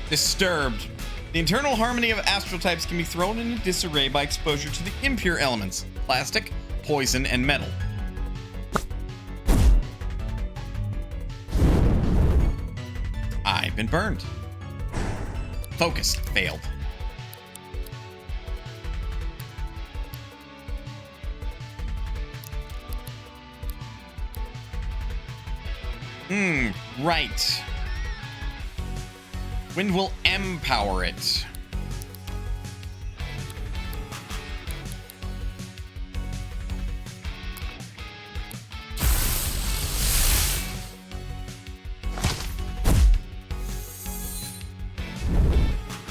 Speaker 1: Disturbed. The internal harmony of astral types can be thrown into disarray by exposure to the impure elements: plastic, poison, and metal. I've been burned. Focus failed. Right. Wind will empower it.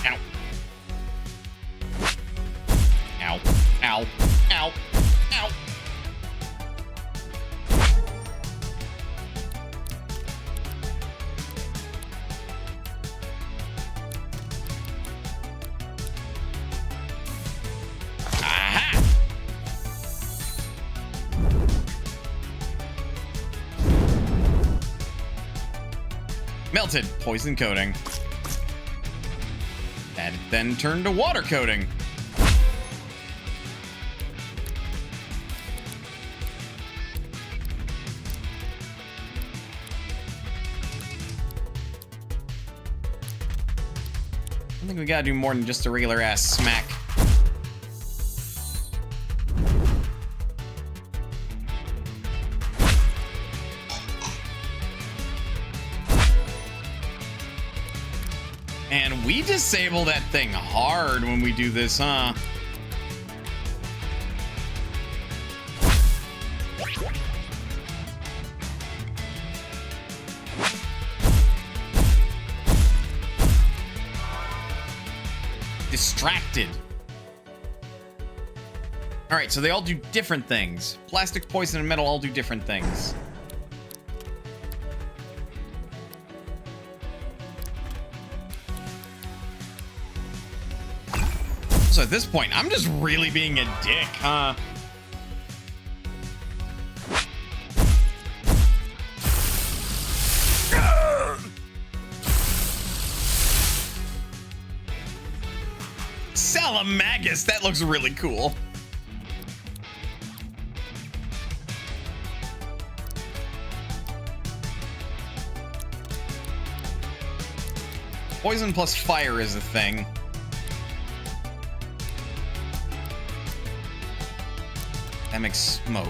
Speaker 1: Ow. Ow. Ow. Ow. Ow. Melted poison coating. That then turned to water coating. I think we gotta do more than just a regular ass smack. And we disable that thing hard when we do this, huh? Distracted. All right, so they all do different things. Plastic, poison, and metal all do different things. So at this point, I'm just really being a dick, huh? Salamagus, that looks really cool. Poison plus fire is a thing. That makes smoke.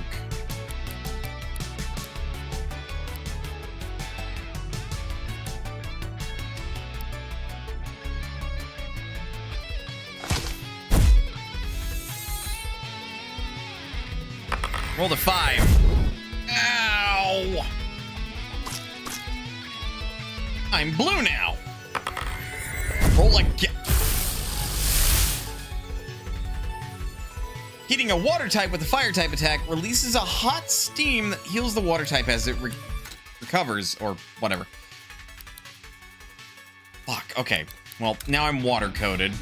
Speaker 1: Roll the 5. Ow! I'm blue now. Roll again. Heating a water type with a fire type attack releases a hot steam that heals the water type as it recovers, or whatever. Fuck, okay. Well, now I'm water coated.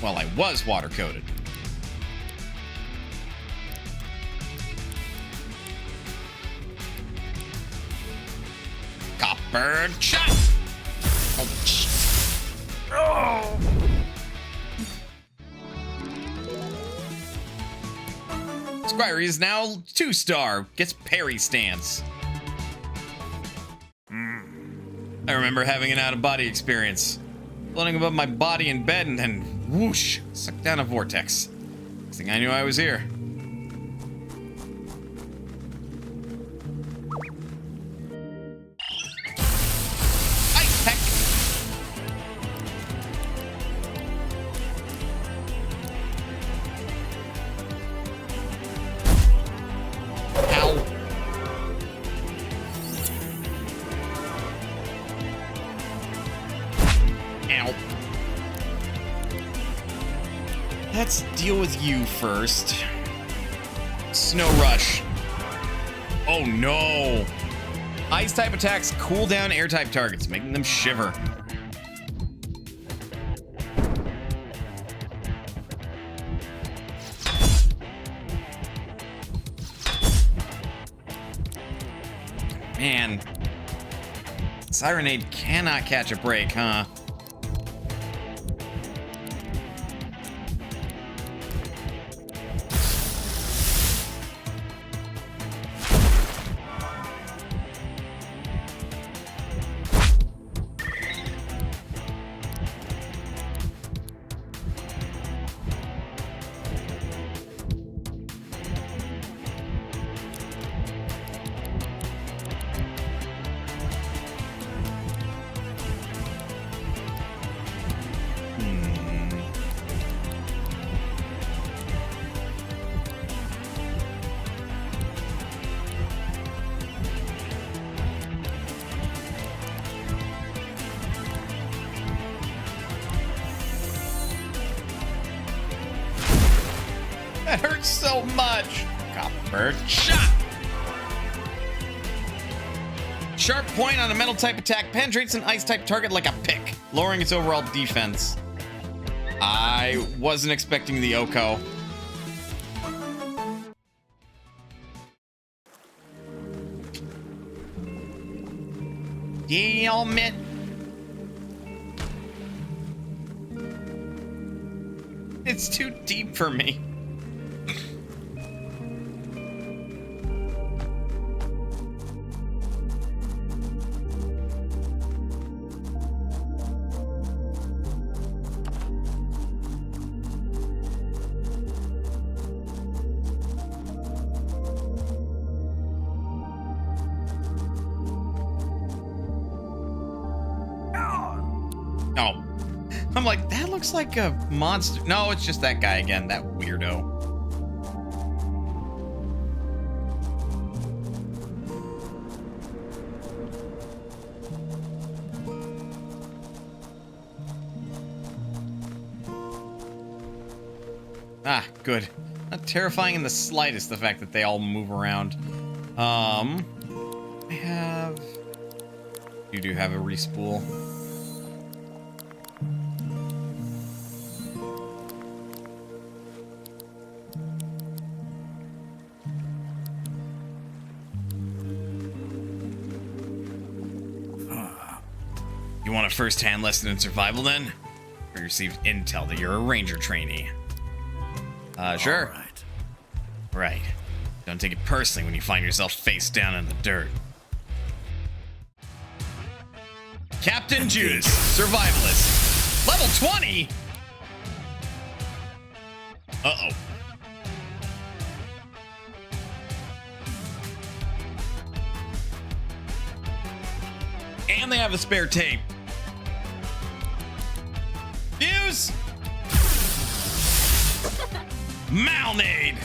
Speaker 1: Well, I was water coated. Copper shot! Oh, oh. Squire is now 2-star. Gets parry stance. I remember having an out-of-body experience. Floating above my body in bed and then whoosh, sucked down a vortex. Next thing I knew, I was here. Ice peck. Ow. Ow. Let's deal with you first. Snow Rush. Oh no. Ice type attacks cool down air type targets, making them shiver. Man. Sirenade cannot catch a break, huh? That hurts so much. Copper shot. Sharp point on a metal type attack penetrates an ice type target like a pick, lowering its overall defense. I wasn't expecting the Oko. Damn it. It's too deep for me. Oh, I'm like, that looks like a monster. No, it's just that guy again, that weirdo. Ah, good. Not terrifying in the slightest, the fact that they all move around. I have... You do have a respool. You want a first-hand lesson in survival, then? We received intel that you're a ranger trainee. Sure.
Speaker 3: All right.
Speaker 1: Right. Don't take it personally when you find yourself face down in the dirt. Captain Judas, survivalist. Level 20? Uh-oh. And they have a spare tape. Fuse! Malnade!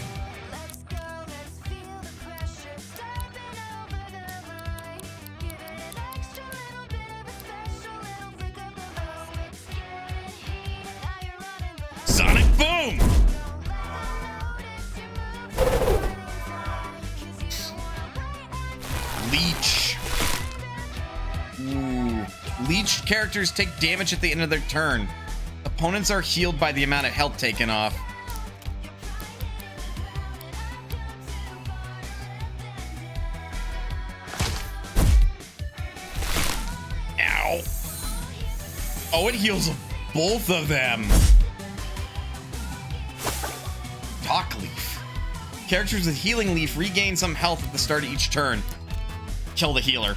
Speaker 6: Let's go, let's feel the pressure, stepping over the line. Give it an extra little bit of a special little flick of the bus. It's getting heated, now you're running behind.
Speaker 1: Sonic Boom!
Speaker 6: Don't let 'em notice you're moving right inside, 'cause you don't wanna
Speaker 1: Leech.
Speaker 6: wait
Speaker 1: Ooh. Leech characters take damage at the end of their turn. Opponents are healed by the amount of health taken off. Ow. Oh, it heals both of them. Talk Leaf. Characters with Healing Leaf regain some health at the start of each turn. Kill the healer.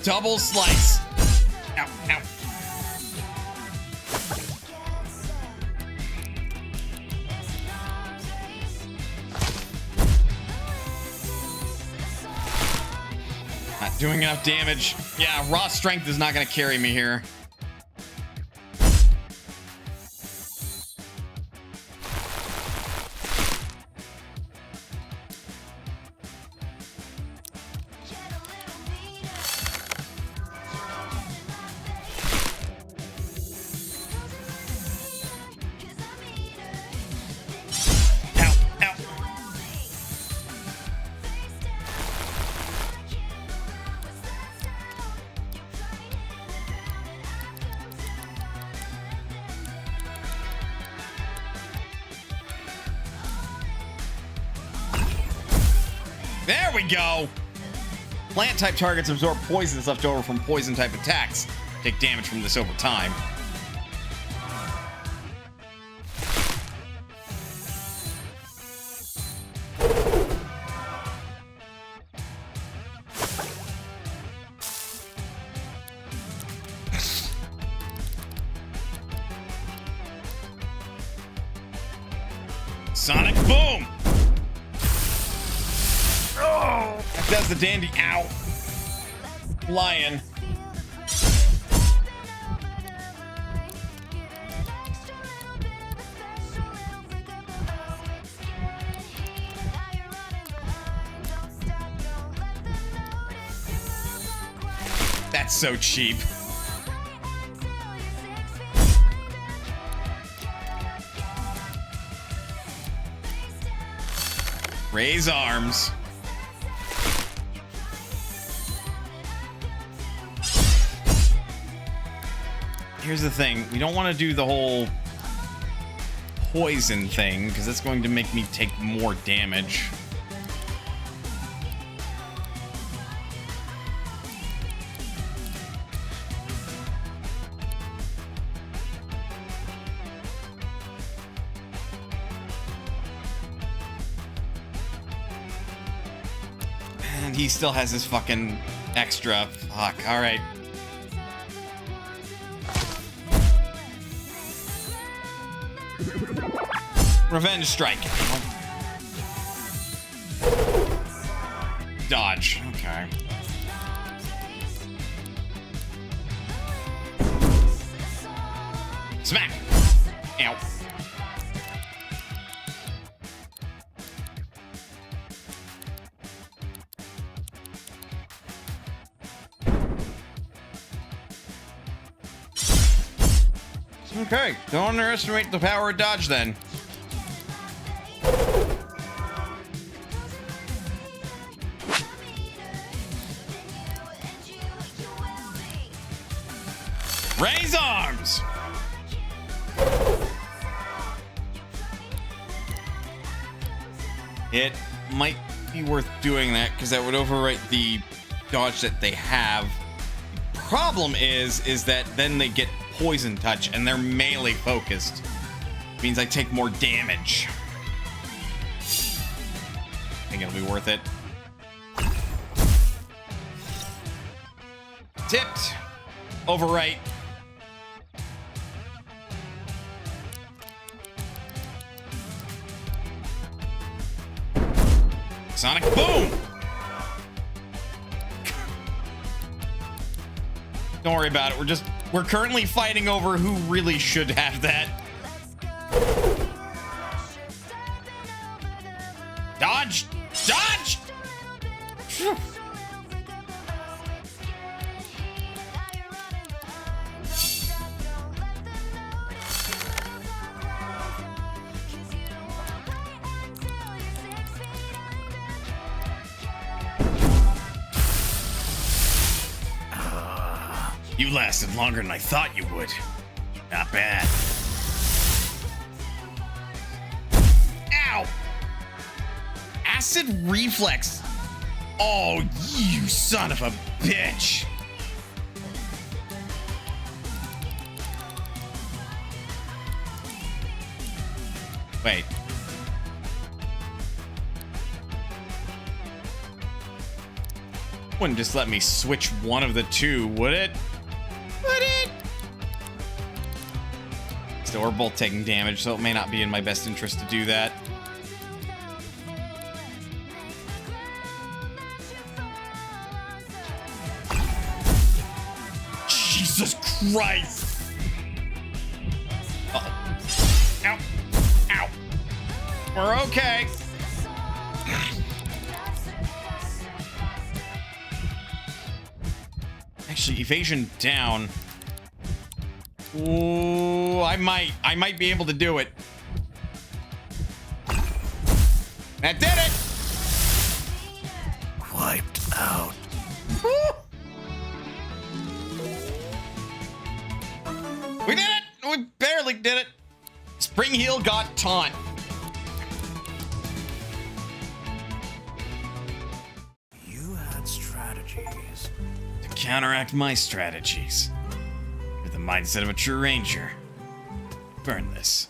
Speaker 1: Double slice. Ow, ow. Not doing enough damage. Yeah, raw strength is not going to carry me here. There we go. Plant type targets absorb poisons left over from poison type attacks. Take damage from this over time. Sonic boom! Oh, that does the dandy. Ow. Lion. That's so cheap. Raise arms. Here's the thing. We don't want to do the whole poison thing because that's going to make me take more damage. And he still has his fucking extra. Fuck. All right. Revenge strike. Dodge. Okay. Smack. Ow. Okay, don't underestimate the power of dodge then. Raise arms! It might be worth doing that because that would overwrite the dodge that they have. The problem is that then they get poison touch and they're melee focused. Means I take more damage. Think it'll be worth it. Tipped. Overwrite. Sonic boom! Don't worry about it. We're currently fighting over who really should have that. Dodge! Dodge! Phew. You lasted longer than I thought you would. Not bad. Ow! Acid reflex. Oh, you son of a bitch. Wait. Wouldn't just let me switch one of the two, would it? Would it? Still, we're both taking damage, so it may not be in my best interest to do that. Jesus Christ! Uh-oh. Ow. Ow. We're okay. Actually, evasion down. Ooh, I might be able to do it. That did it!
Speaker 3: Wiped out.
Speaker 1: Woo! We did it! We barely did it. Spring Heel got taunt.
Speaker 3: strategies.
Speaker 2: To counteract my strategies, with the mindset of a true ranger, burn this.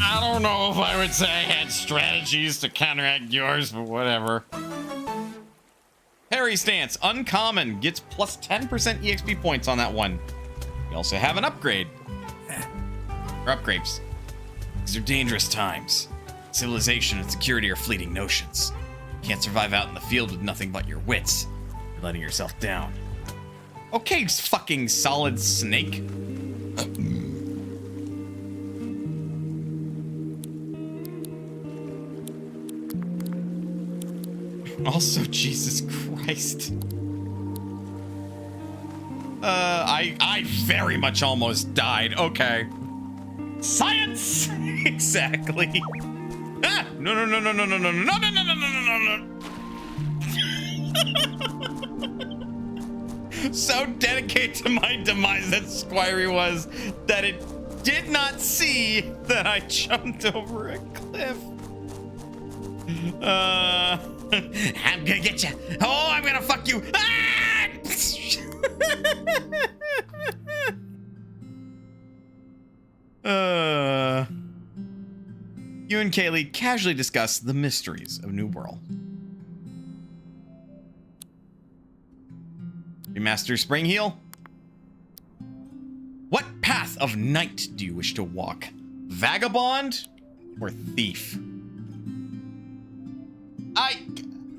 Speaker 2: I don't know if I would say I had strategies to counteract yours, but whatever. Parry stance, uncommon, gets plus 10% EXP points on that one. We also have an upgrade. Or upgrades. These are dangerous times. Civilization and security are fleeting notions. You can't survive out in the field with nothing but your wits. You're letting yourself down. Okay, fucking solid snake. Also, Jesus Christ. I very much almost died. Okay. Science! Exactly. Ah! No, no, no, no, no, no, no, no, no, no, no, no, no, no. So dedicated to my demise that Squirey was that it did not see that I jumped over a cliff. I'm gonna get you. Oh, I'm gonna fuck you. Ah! You and Kaylee casually discuss the mysteries of New Wirral. Remaster Spring Heel. What path of night do you wish to walk? Vagabond or thief?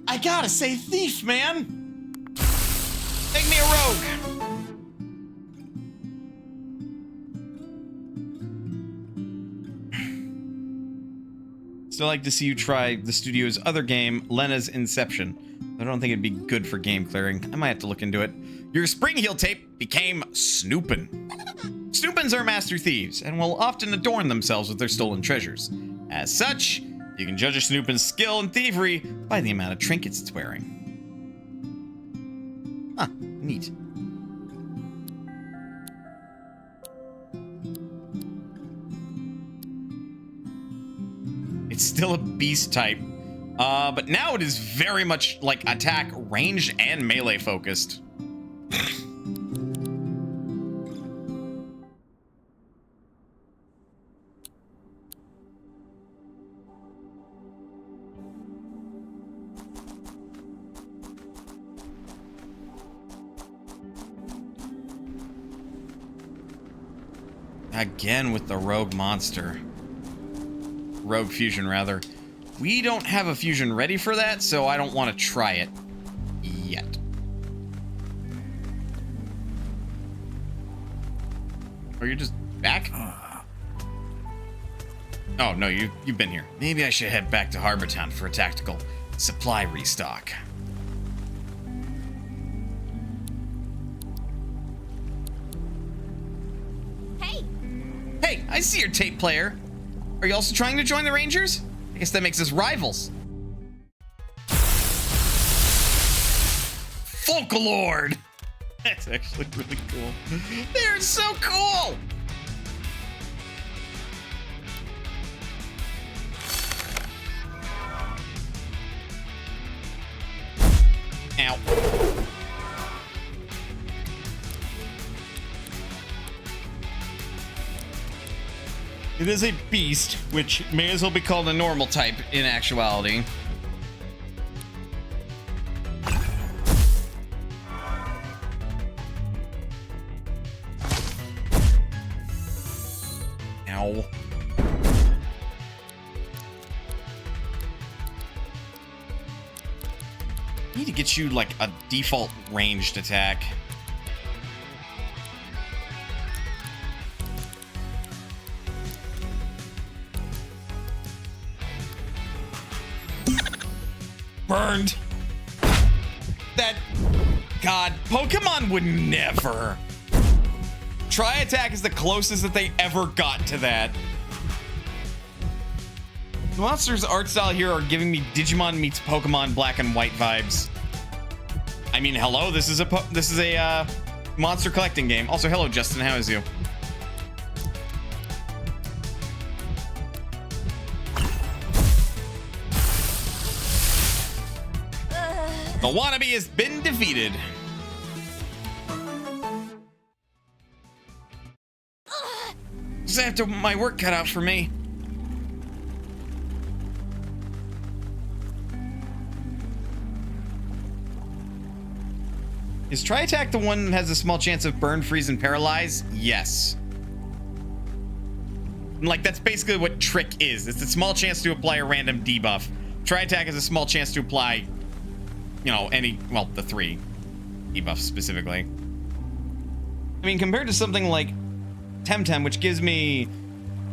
Speaker 2: I gotta say thief, man. Make me a rogue. Still like to see you try the studio's other game, Lena's Inception. I don't think it'd be good for game clearing. I might have to look into it. Your Spring Heel tape became Snoopin'. Snoopins are master thieves and will often adorn themselves with their stolen treasures. As such, you can judge a Snoopin's skill in thievery by the amount of trinkets it's wearing. Huh, neat. It's still a beast type, but now it is very much like attack, ranged, and melee focused. Again with the rogue monster. Rogue fusion, rather. We don't have a fusion ready for that, so I don't want to try it yet. Or you're just back? Oh, no, you've been here. Maybe I should head back to Harbor Town for a tactical supply restock. Hey, I see your tape player. Are you also trying to join the Rangers? I guess that makes us rivals. Folklord! That's actually really cool. They're so cool! Ow. It is a beast, which may as well be called a normal type in actuality. Ow. Need to get you like a default ranged attack. Burned. That, God, Pokemon would never. Tri attack is the closest that they ever got to that. The monster's art style here are giving me Digimon meets Pokemon Black and White vibes. I mean, hello, this is a monster collecting game. Also, hello, Justin, how is you?
Speaker 1: The wannabe has been defeated. Just after my work cut out for me. Is Try Attack the one that has a small chance of burn, freeze, and paralyze? Yes. Like, that's basically what Trick is. It's a small chance to apply a random debuff. Try Attack has a small chance to apply, you know, any, well, the 3 debuffs specifically. I mean, compared to something like Temtem, which gives me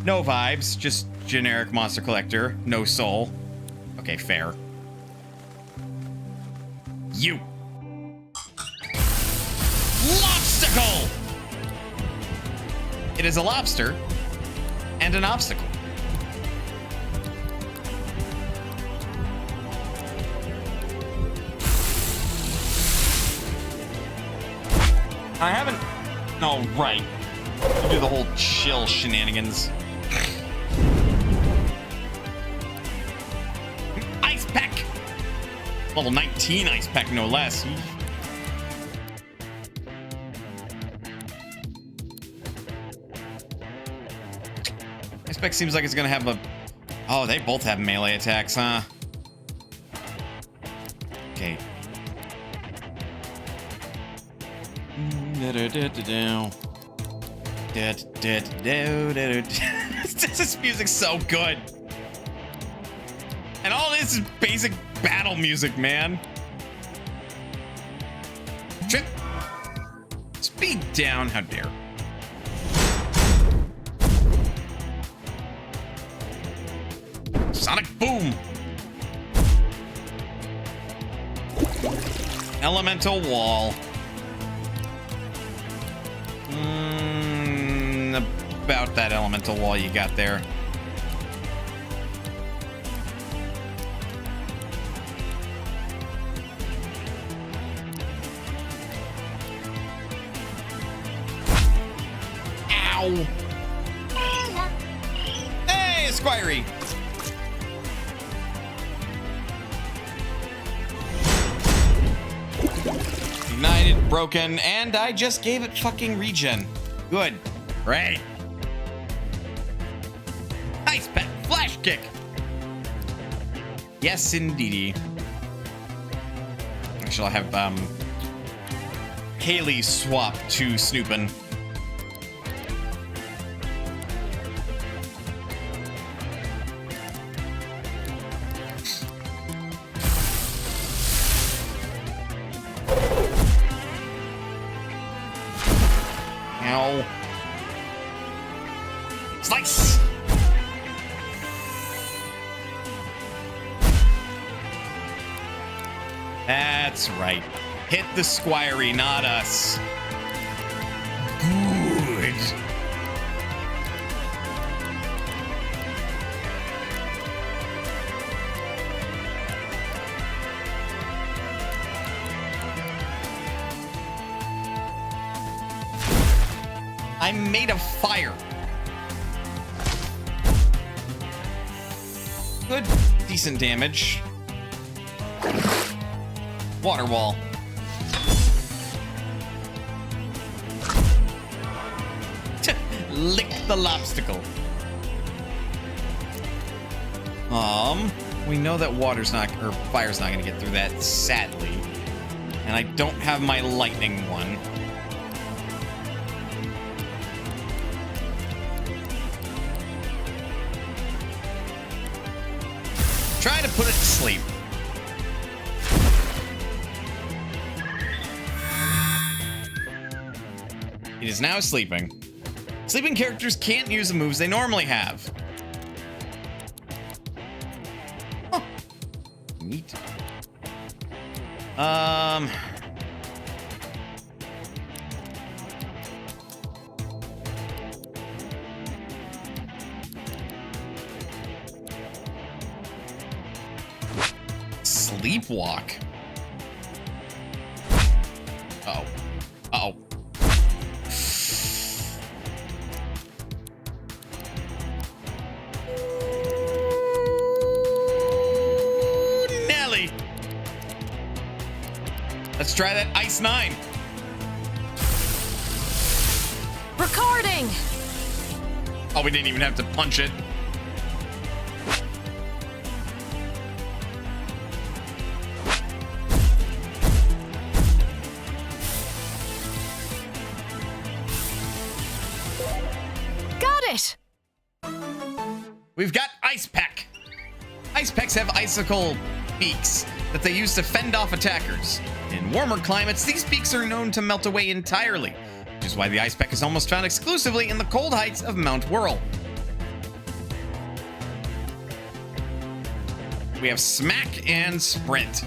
Speaker 1: no vibes, just generic monster collector, no soul. Okay, fair. You. Lobstacle! It is a lobster and an obstacle. I haven't... No, right. You do the whole chill shenanigans. Ice Peck! Level 19 Ice Peck, no less. Ice Peck seems like it's gonna have a... Oh, they both have melee attacks, huh? Okay. This music's so good. And all this is basic battle music, man. Trip. Speed down, how dare. Sonic boom. Elemental wall. About that elemental wall you got there. Ow! Hey, Squirey! Ignited, broken, and I just gave it fucking regen. Good. Great. Ice Pet, Flash Kick. Yes, indeedy. Actually, I'll have Haley swap to Snoopin'. Ow. Slice! That's right. Hit the Squirey, not us. Good. I'm made of fire. Good, decent damage. Water wall. Lick the lobstacle. We know that water's not, or fire's not gonna get through that, sadly. And I don't have my lightning one. Try to put it to sleep. It is now sleeping. Sleeping characters can't use the moves they normally have. Huh. Neat. Sleepwalk. Uh-oh. Uh-oh. Let's try that Ice 9.
Speaker 7: Recording!
Speaker 1: Oh, we didn't even have to punch it.
Speaker 7: Got it!
Speaker 1: We've got Ice Peck. Ice Pecks have icicle beaks that they use to fend off attackers. In warmer climates, these beaks are known to melt away entirely, which is why the Ice Peck is almost found exclusively in the cold heights of Mount Wirral. We have Smack and Sprint.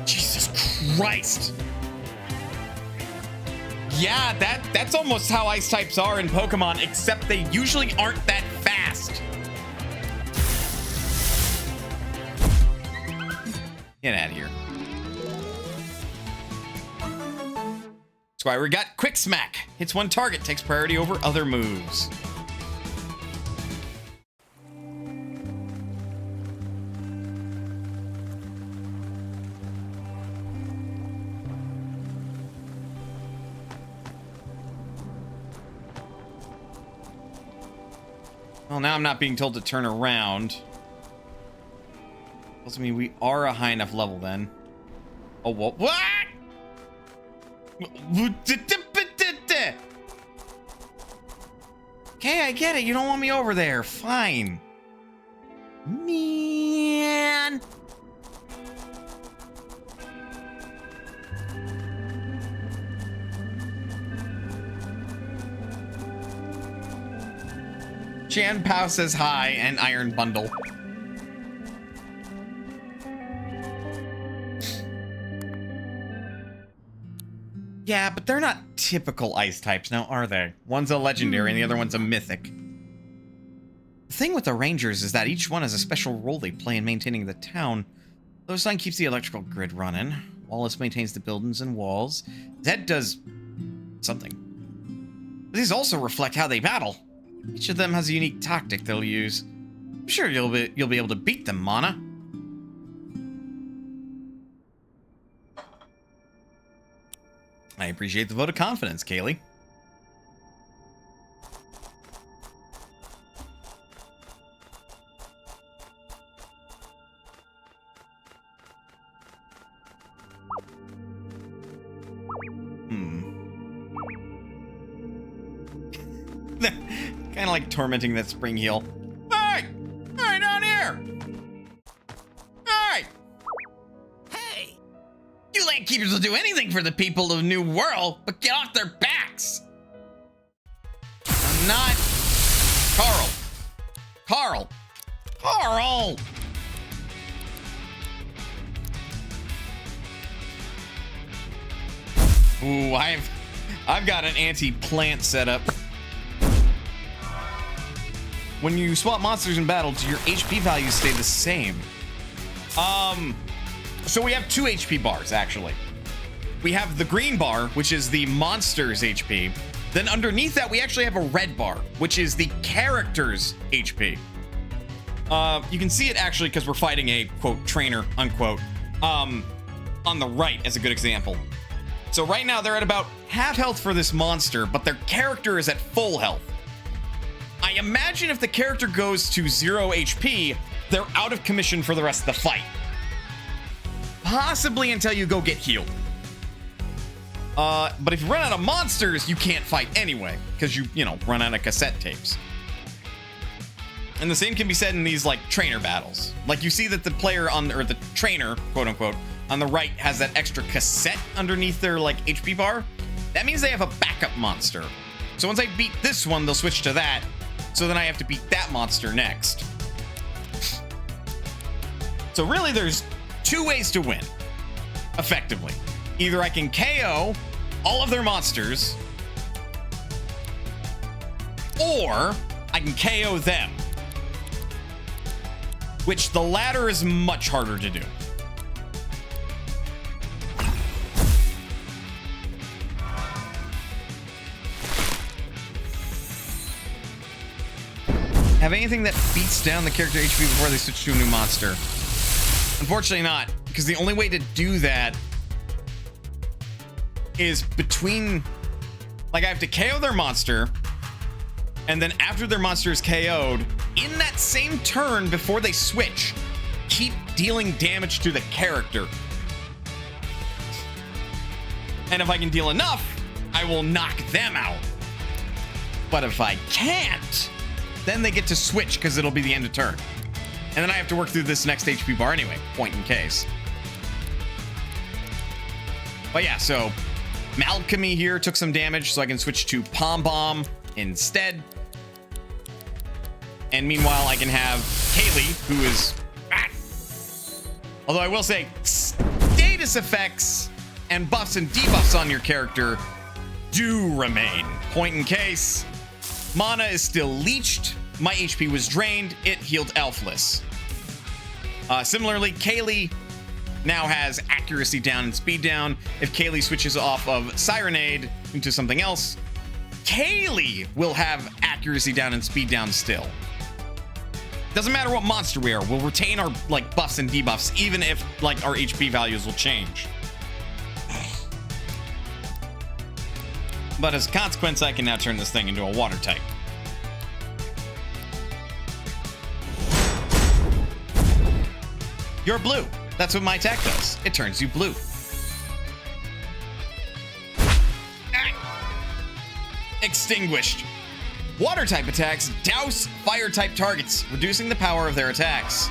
Speaker 1: Jesus Christ. Yeah, that's almost how ice types are in Pokemon, except they usually aren't that fast. Get out of here. That's why we got Quick Smack. Hits one target, takes priority over other moves. Well, now I'm not being told to turn around. Tells me we are a high enough level then. Oh, what? Okay, I get it. You don't want me over there. Fine. Man. Chan Pao says hi and Iron Bundle. Yeah, but they're not typical ice types now, are they? One's a legendary and the other one's a mythic. The thing with the Rangers is that each one has a special role they play in maintaining the town. Though Sun keeps the electrical grid running, Wallace maintains the buildings and walls, Zed does something. But these also reflect how they battle. Each of them has a unique tactic they'll use. I'm sure you'll be able to beat them, Mana. I appreciate the vote of confidence, Kaylee. Kind of like tormenting that spring heel. Hey! Hey, down here! Hey!
Speaker 5: Hey!
Speaker 1: You land keepers will do anything for the people of New Wirral, but get off their backs! I'm not... Carl! Carl! Carl! Ooh, I've got an anti-plant setup. When you swap monsters in battle, do your HP values stay the same? So we have 2 HP bars, actually. We have the green bar, which is the monster's HP. Then underneath that, we actually have a red bar, which is the character's HP. You can see it actually because we're fighting a, quote, trainer, unquote, on the right as a good example. So right now, they're at about half health for this monster, but their character is at full health. I imagine if the character goes to 0 HP, they're out of commission for the rest of the fight. Possibly until you go get healed. But if you run out of monsters, you can't fight anyway, because you know, run out of cassette tapes. And the same can be said in these, like, trainer battles. Like, you see that the player on, or the trainer, quote unquote, on the right has that extra cassette underneath their, like, HP bar. That means they have a backup monster. So once I beat this one, they'll switch to that. So then I have to beat that monster next. So really, there's 2 ways to win, effectively. Either I can KO all of their monsters, or I can KO them, which the latter is much harder to do. Have anything that beats down the character HP before they switch to a new monster? Unfortunately not, because the only way to do that is between, like, I have to KO their monster, and then after their monster is KO'd, in that same turn before they switch, keep dealing damage to the character. And if I can deal enough, I will knock them out. But if I can't, then they get to switch because it'll be the end of turn. And then I have to work through this next HP bar anyway, point in case. But yeah, so Malcolmy here took some damage, so I can switch to Pom Bomb instead. And meanwhile, I can have Kaylee, who is... Although I will say, status effects and buffs and debuffs on your character do remain. Point in case, mana is still leeched. My HP was drained. It healed Elfless. Similarly, Kaylee now has accuracy down and speed down. If Kaylee switches off of Sirenade into something else, Kaylee will have accuracy down and speed down still. Doesn't matter what monster we are, we'll retain our like buffs and debuffs, even if like our HP values will change. But as a consequence, I can now turn this thing into a water type. You're blue. That's what my attack does. It turns you blue. Extinguished. Water type attacks douse fire type targets, reducing the power of their attacks.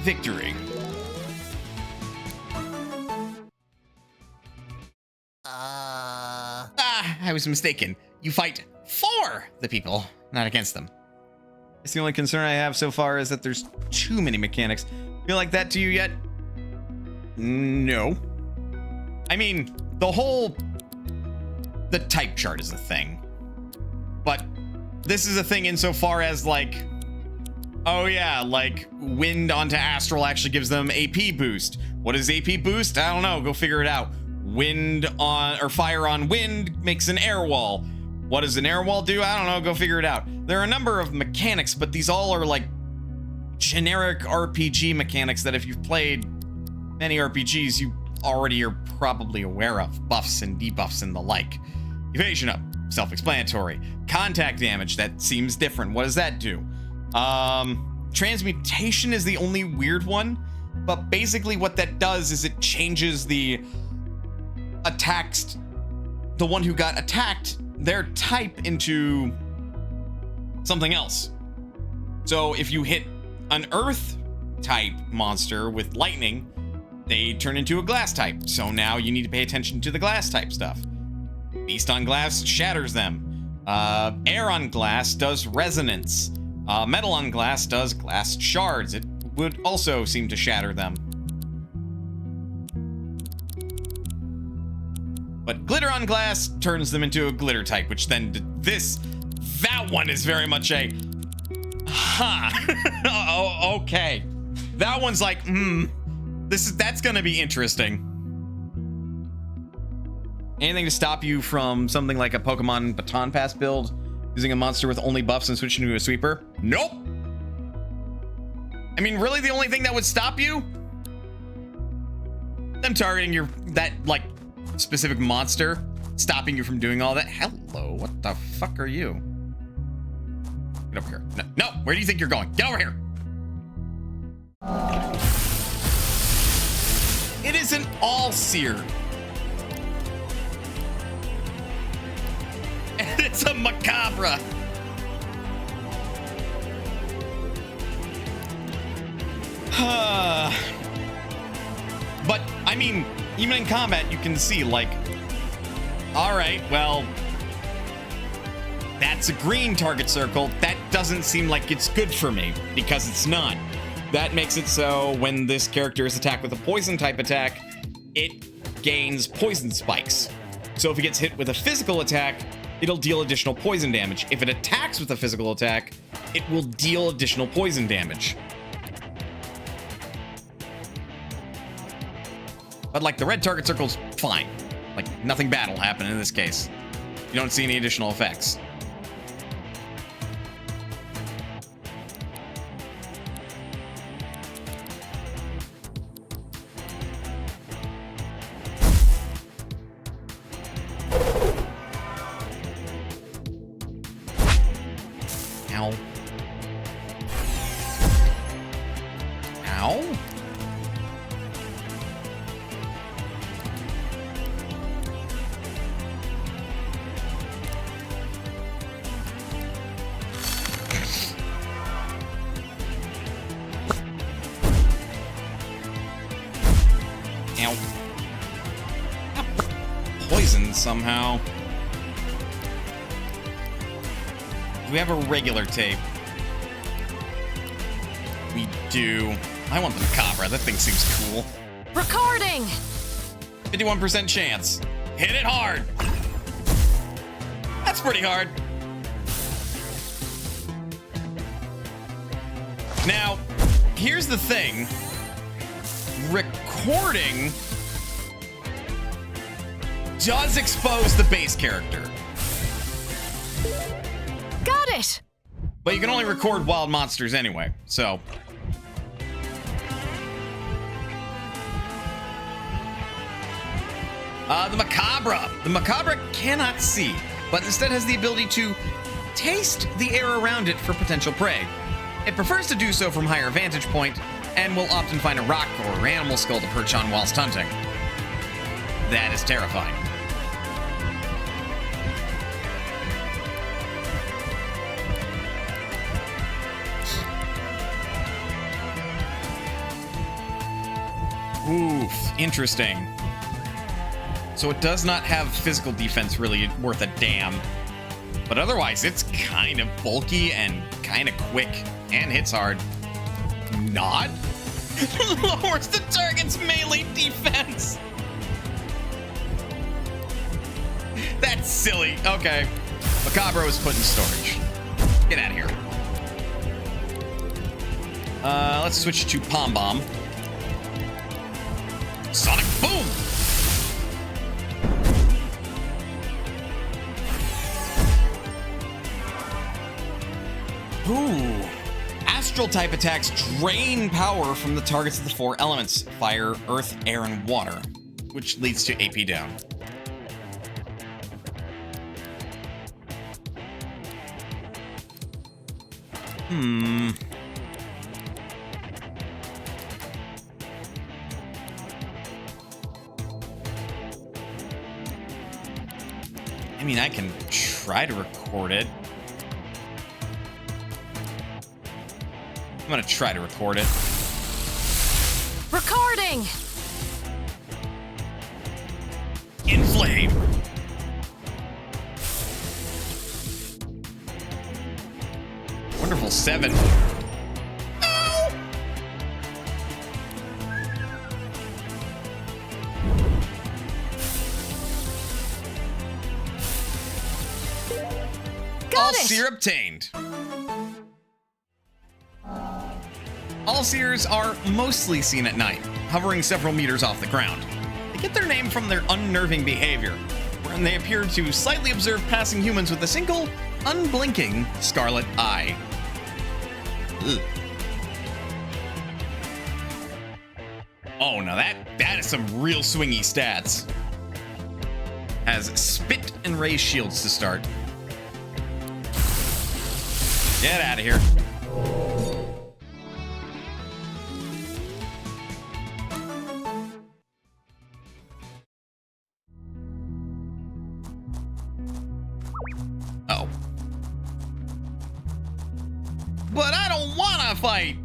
Speaker 1: Victory. I was mistaken. You fight for the people, not against them. It's the only concern I have so far is that there's too many mechanics. Feel like that to you yet? No. I mean, the type chart is a thing. But this is a thing insofar as like, oh yeah, like wind onto astral actually gives them AP boost. What is AP boost? I don't know. Go figure it out. Wind on or fire on wind makes an air wall. What does an air wall do? I don't know. Go figure it out. There are a number of mechanics, but these all are like generic RPG mechanics that if you've played many RPGs, you already are probably aware of. Buffs and debuffs and the like. Evasion up, self-explanatory. Contact damage, that seems different. What does that do? Transmutation is the only weird one, but basically what that does is it changes the the one who got attacked, their type into something else. So if you hit an earth type monster with lightning, they turn into a glass type. So now you need to pay attention to the glass type stuff. Beast on glass shatters them. Air on glass does resonance. Metal on glass does glass shards. It would also seem to shatter them. But glitter on glass turns them into a glitter type, which then that one is very much a, oh, okay. That one's like, that's gonna be interesting. Anything to stop you from something like a Pokemon Baton Pass build, using a monster with only buffs and switching to a sweeper? Nope. I mean, really the only thing that would stop you? Them targeting that like specific monster, stopping you from doing all that. Hello, what the fuck are you? Get over here. No, where do you think you're going? Get over here. It isn't all seared. And it's a macabre. But, I mean, even in combat, you can see, like, all right, well, that's a green target circle. That doesn't seem like it's good for me, because it's not. That makes it so when this character is attacked with a poison type attack, it gains poison spikes. So if it gets hit with a physical attack, it'll deal additional poison damage. If it attacks with a physical attack, it will deal additional poison damage. But like the red target circle's fine. Like nothing bad will happen in this case. You don't see any additional effects. Ow. Ow. Ow. Poisoned somehow. Do we have a regular tape? We do. I want the Macabre. That thing seems cool.
Speaker 7: Recording!
Speaker 1: 51% chance. Hit it hard. That's pretty hard. Now, here's the thing. Recording does expose the base character.
Speaker 7: Got it!
Speaker 1: But you can only record wild monsters anyway, so. The Macabre. The Macabre cannot see, but instead has the ability to taste the air around it for potential prey. It prefers to do so from higher vantage point, and will often find a rock or animal skull to perch on whilst hunting. That is terrifying. Oof, interesting. So it does not have physical defense really worth a damn. But otherwise, it's kind of bulky and kind of quick and hits hard. Not? Lowers the target's melee defense. That's silly. Okay. Macabre was put in storage. Get out of here. Let's switch to Pom Bomb. Sonic Boom! Ooh. Astral type attacks drain power from the targets of the 4 elements: fire, earth, air, and water, which leads to AP down. I mean, I can try to record it. I'm gonna try to record it.
Speaker 7: Recording!
Speaker 1: Inflame! Wonderful 7. Ow! All seer obtained. All seers are mostly seen at night, hovering several meters off the ground. They get their name from their unnerving behavior, wherein they appear to slightly observe passing humans with a single, unblinking scarlet eye. Ugh. Oh, now that is some real swingy stats. Has spit and raised shields to start. Get out of here. Oh. But I don't want to fight.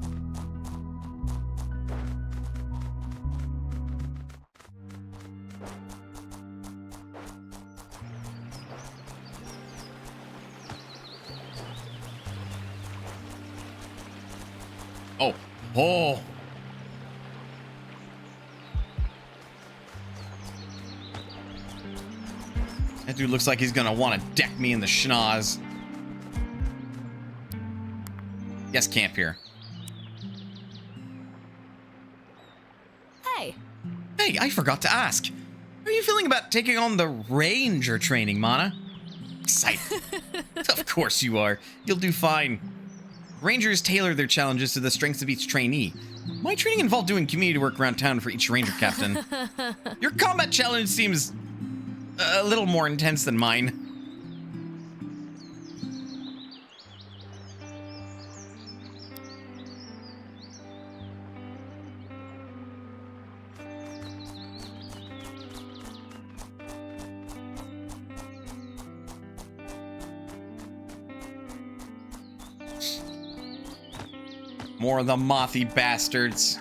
Speaker 1: Oh. Oh. That dude looks like he's gonna want to deck me in the schnoz. Yes, camp here.
Speaker 7: Hey,
Speaker 1: Hey, I forgot to ask. How are you feeling about taking on the ranger training, Mana? Excited. Of course you are. You'll do fine. Rangers tailor their challenges to the strengths of each trainee. My training involved doing community work around town for each ranger captain. Your combat challenge seems a little more intense than mine. More of the mothy bastards.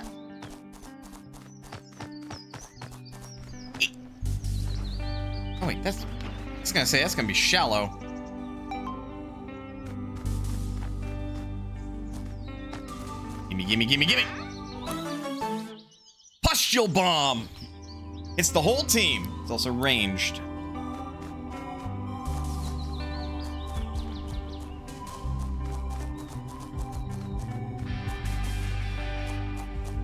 Speaker 1: Oh wait, I was gonna say that's gonna be shallow. Gimme, gimme, gimme, gimme! Pustule bomb! It's the whole team. It's also ranged.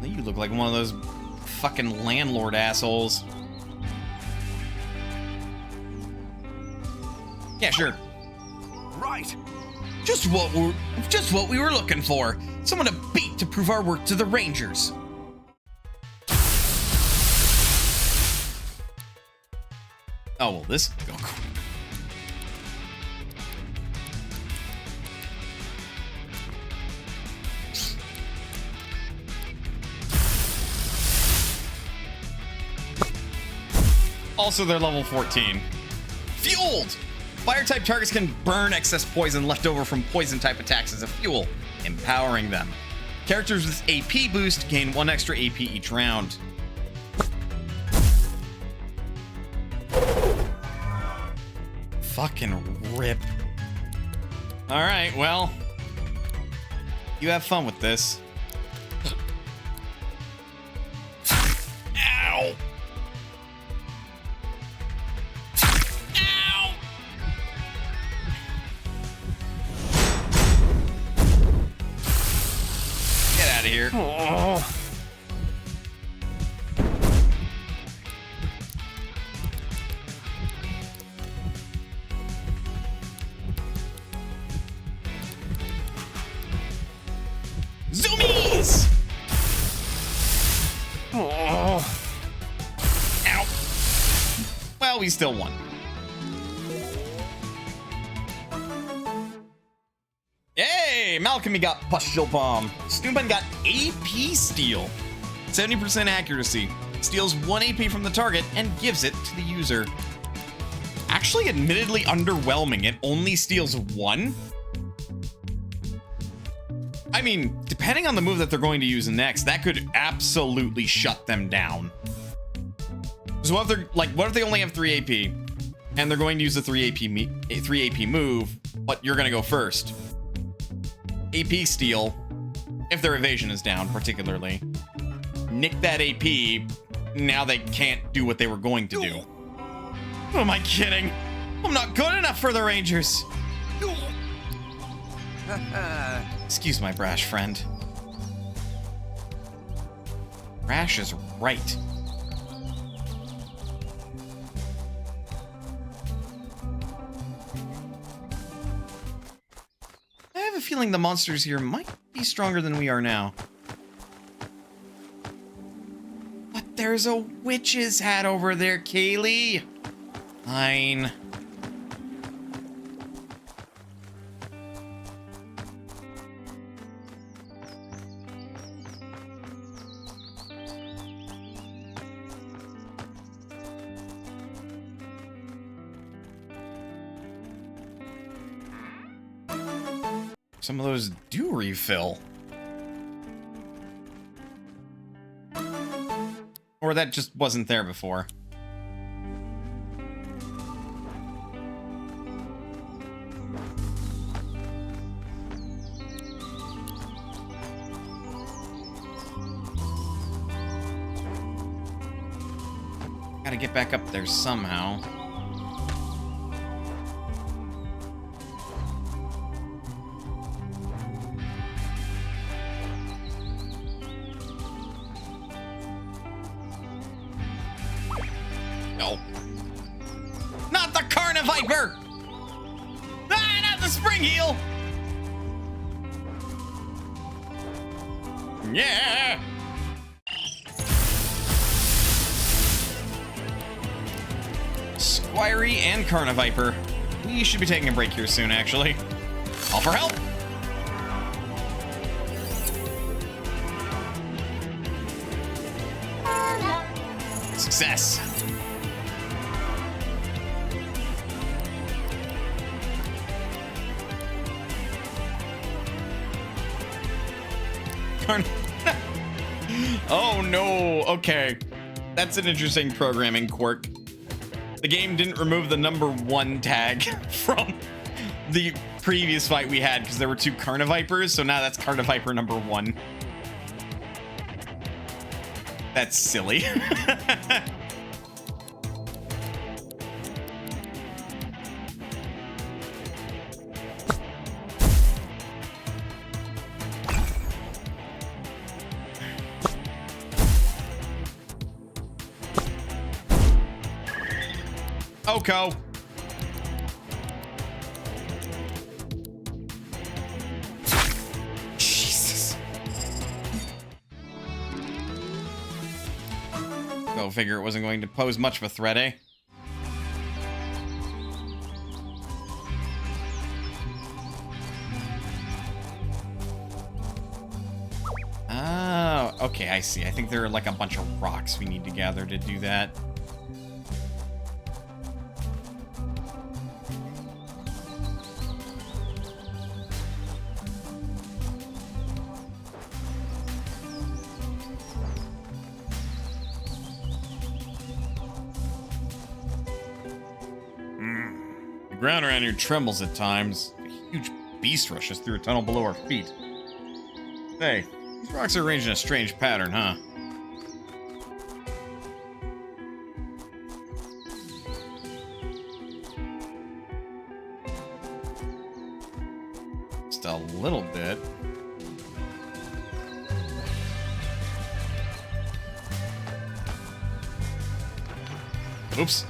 Speaker 1: You look like one of those fucking landlord assholes. Yeah, sure.
Speaker 3: Right.
Speaker 1: Just what we were looking for. Someone to beat to prove our work to the Rangers. Oh, well, this will go quick. Also, they're level 14. Fueled! Fire-type targets can burn excess poison left over from poison-type attacks as a fuel, empowering them. Characters with AP boost gain 1 extra AP each round. Fucking rip. Alright, well. You have fun with this. Ow! Ow! Get out of here.
Speaker 3: Oh.
Speaker 1: Zoomies!
Speaker 3: Oh.
Speaker 1: Ow. Well, we still won. Yay! Malcolm got Pustule Bomb. Snoopin got AP Steal. 70% accuracy. Steals 1 AP from the target and gives it to the user. Actually, admittedly underwhelming. It only steals 1. I mean, depending on the move that they're going to use next, that could absolutely shut them down. So what if they're like, what if they only have 3 AP and they're going to use the 3 AP move, but you're going to go first? AP steal, if their evasion is down, particularly. Nick that AP, now they can't do what they were going to do. Who am I kidding? I'm not good enough for the Rangers. Excuse my brash friend. Brash is right. I have a feeling the monsters here might be stronger than we are now. But there's a witch's hat over there, Kaylee. Fine. Some of those do refill. Or that just wasn't there before. Gotta get back up there somehow. No. Not the Carniviper! Ah, not the Spring Heel! Yeah! Squirey and Carniviper. We should be taking a break here soon, actually. All for help! Success. Darn. Oh no. Okay. That's an interesting programming quirk. The game didn't remove the #1 tag from the previous fight we had because there were 2 Carnivipers, so now that's Carniviper #1. That's silly. Oko. Jesus. Go figure it wasn't going to pose much of a threat, eh? Oh, okay, I see. I think there are like a bunch of rocks we need to gather to do that. The ground around here trembles at times. A huge beast rushes through a tunnel below our feet. Hey, these rocks are arranged in a strange pattern, huh? Just a little bit. Oops.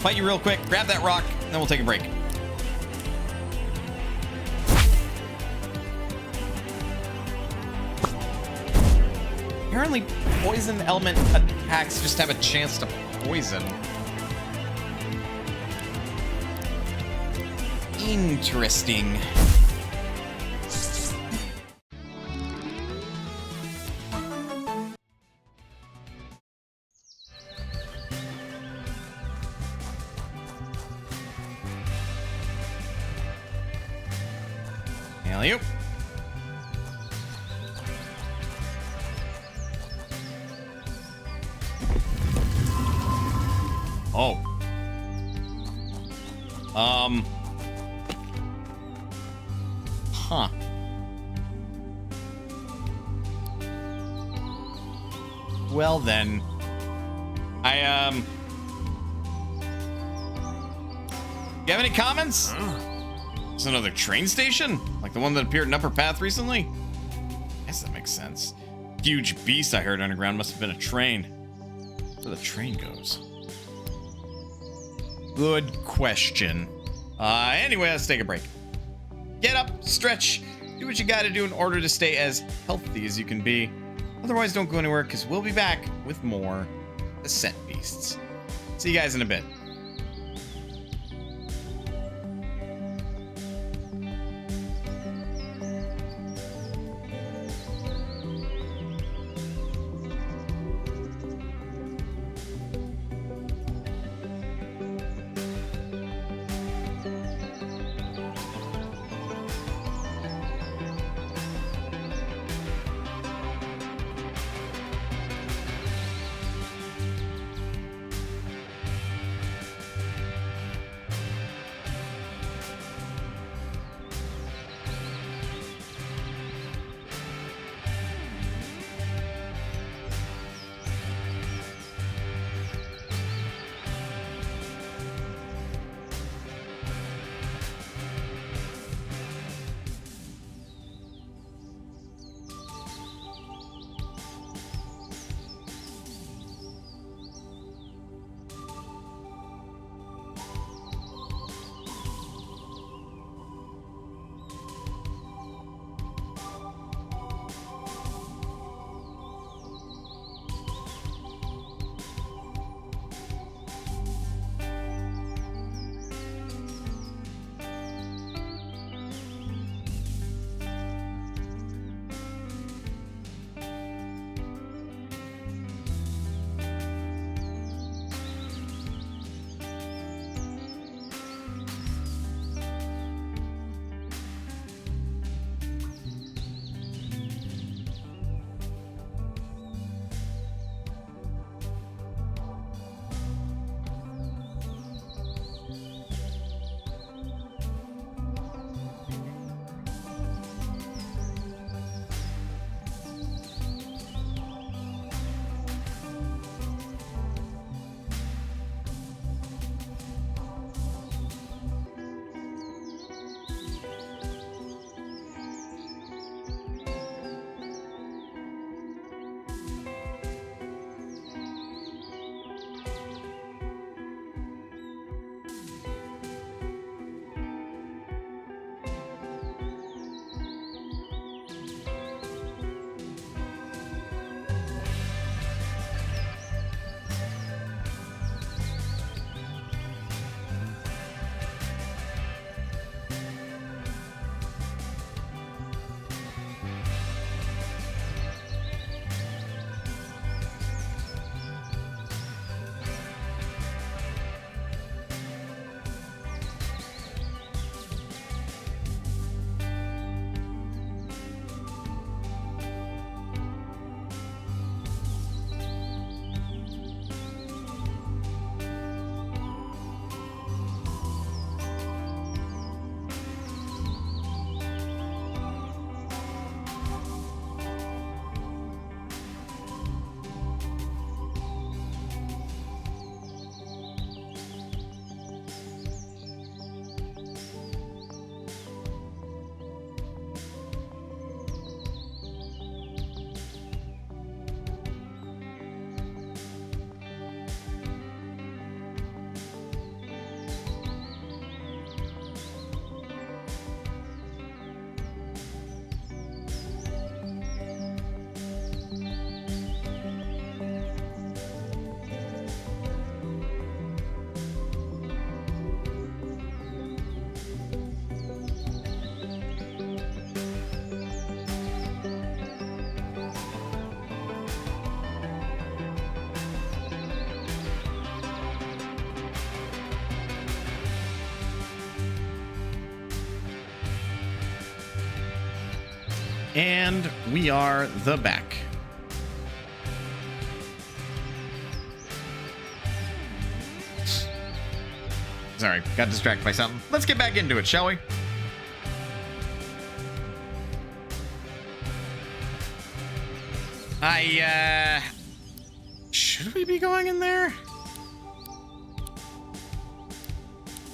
Speaker 1: Fight you real quick, grab that rock, and then we'll take a break. Apparently, poison element attacks just have a chance to poison. Interesting. Alley-oop. Oh. Huh. Well then. You have any comments? It's another train station? Like the one that appeared in Upper Path recently? I guess that makes sense. Huge beast I heard underground must have been a train. Where the train goes. Good question. Anyway, let's take a break. Get up, stretch, do what you gotta do in order to stay as healthy as you can be. Otherwise, don't go anywhere, because we'll be back with more Cassette Beasts. See you guys in a bit. And we are the back. Sorry, got distracted by something. Let's get back into it, shall we? Should we be going in there?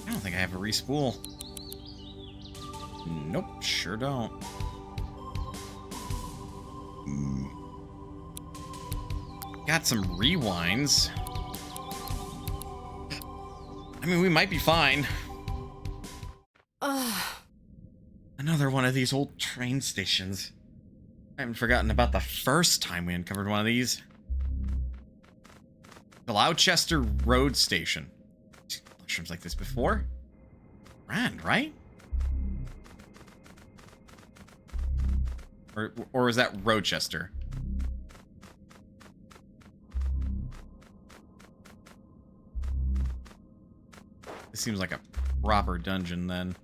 Speaker 1: I don't think I have a respool. Nope, sure don't. Got some rewinds. I mean, we might be fine. Another one of these old train stations. I haven't forgotten about the first time we uncovered one of these. Gloucester Road Station. Mushrooms like this before? Grand, right? Or is that Rochester? This seems like a proper dungeon then.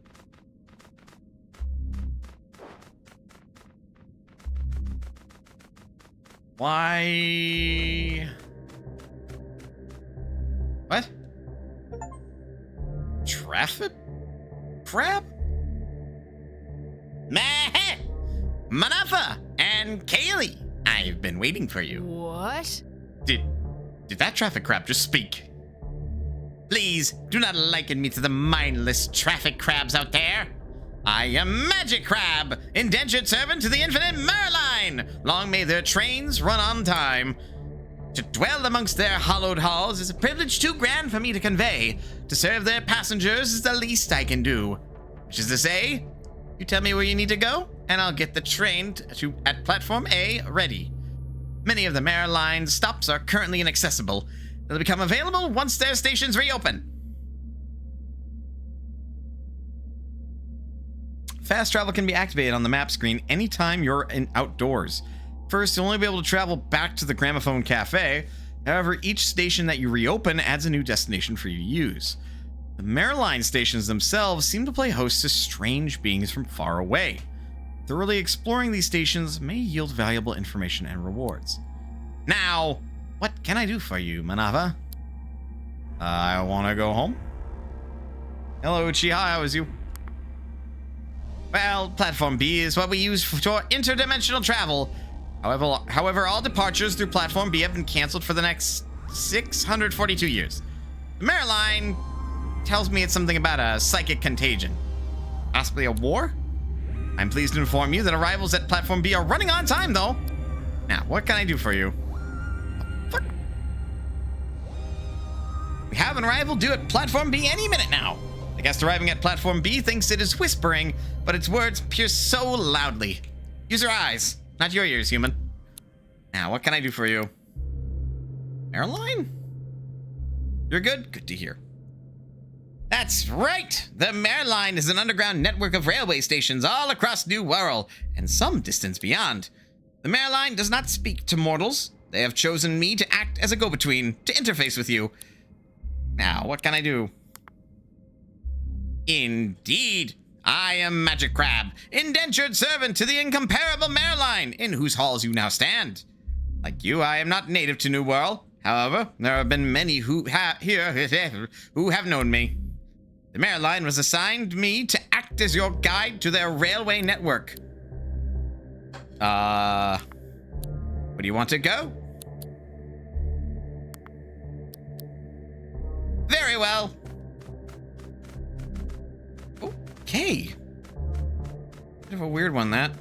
Speaker 1: Why? What? Traffic? Crab? Manafa and Kaylee, I've been waiting for you.
Speaker 7: What?
Speaker 1: Did that traffic crab just speak? Please, do not liken me to the mindless traffic crabs out there. I am Magic Crab, indentured servant to the infinite Maryline. Long may their trains run on time. To dwell amongst their hallowed halls is a privilege too grand for me to convey. To serve their passengers is the least I can do. Which is to say, you tell me where you need to go, and I'll get the train at platform A ready. Many of the Maryline stops are currently inaccessible. They'll become available once their stations reopen. Fast travel can be activated on the map screen anytime you're outdoors. First, you'll only be able to travel back to the Gramophone Cafe. However, each station that you reopen adds a new destination for you to use. The Maryline stations themselves seem to play host to strange beings from far away. Thoroughly exploring these stations may yield valuable information and rewards. Now, what can I do for you, Manava? I want to go home. Hello, Uchiha, how is you? Well, Platform B is what we use for interdimensional travel. However, all departures through Platform B have been canceled for the next 642 years. The Maryline tells me it's something about a psychic contagion. Possibly a war? I'm pleased to inform you that arrivals at Platform B are running on time, though. Now, what can I do for you? Fuck. We have an arrival due at Platform B any minute now. The guest arriving at Platform B thinks it is whispering, but its words pierce so loudly. Use your eyes, not your ears, human. Now, what can I do for you? Maryline? You're good? Good to hear. That's right! The Maryline is an underground network of railway stations all across New Wirral and some distance beyond. The Maryline does not speak to mortals. They have chosen me to act as a go-between, to interface with you. Now, what can I do? Indeed, I am Magic Crab, indentured servant to the incomparable Maryline, in whose halls you now stand. Like you, I am not native to New Wirral. However, there have been many who have known me. The Maryline was assigned me to act as your guide to their railway network. Where do you want to go? Very well. Okay. Bit of a weird one, that.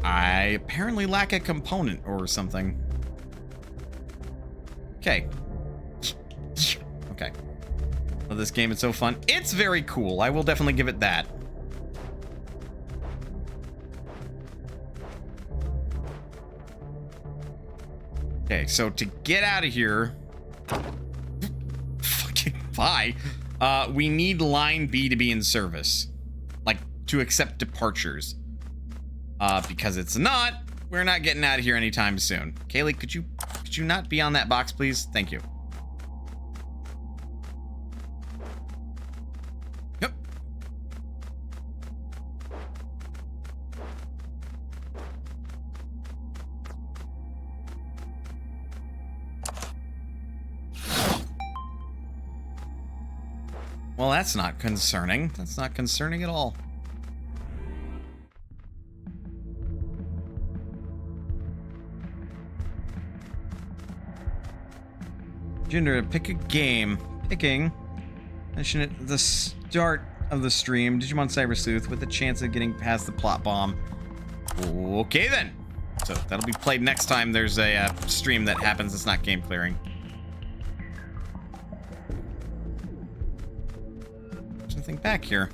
Speaker 1: I apparently lack a component or something. Okay. Okay. Well, this game is so fun. It's very cool. I will definitely give it that. Okay, so to get out of here... Fucking bye. We need line B to be in service. Like, to accept departures. Because it's not, we're not getting out of here anytime soon. Kaylee, could you not be on that box, please? Thank you. Yep. Well, that's not concerning. That's not concerning at all. Gender, pick a game. Picking. Mention it at the start of the stream. Digimon Cyber Sleuth with the chance of getting past the plot bomb. Okay then. So that'll be played next time there's a stream that happens that's not game clearing. There's nothing back here.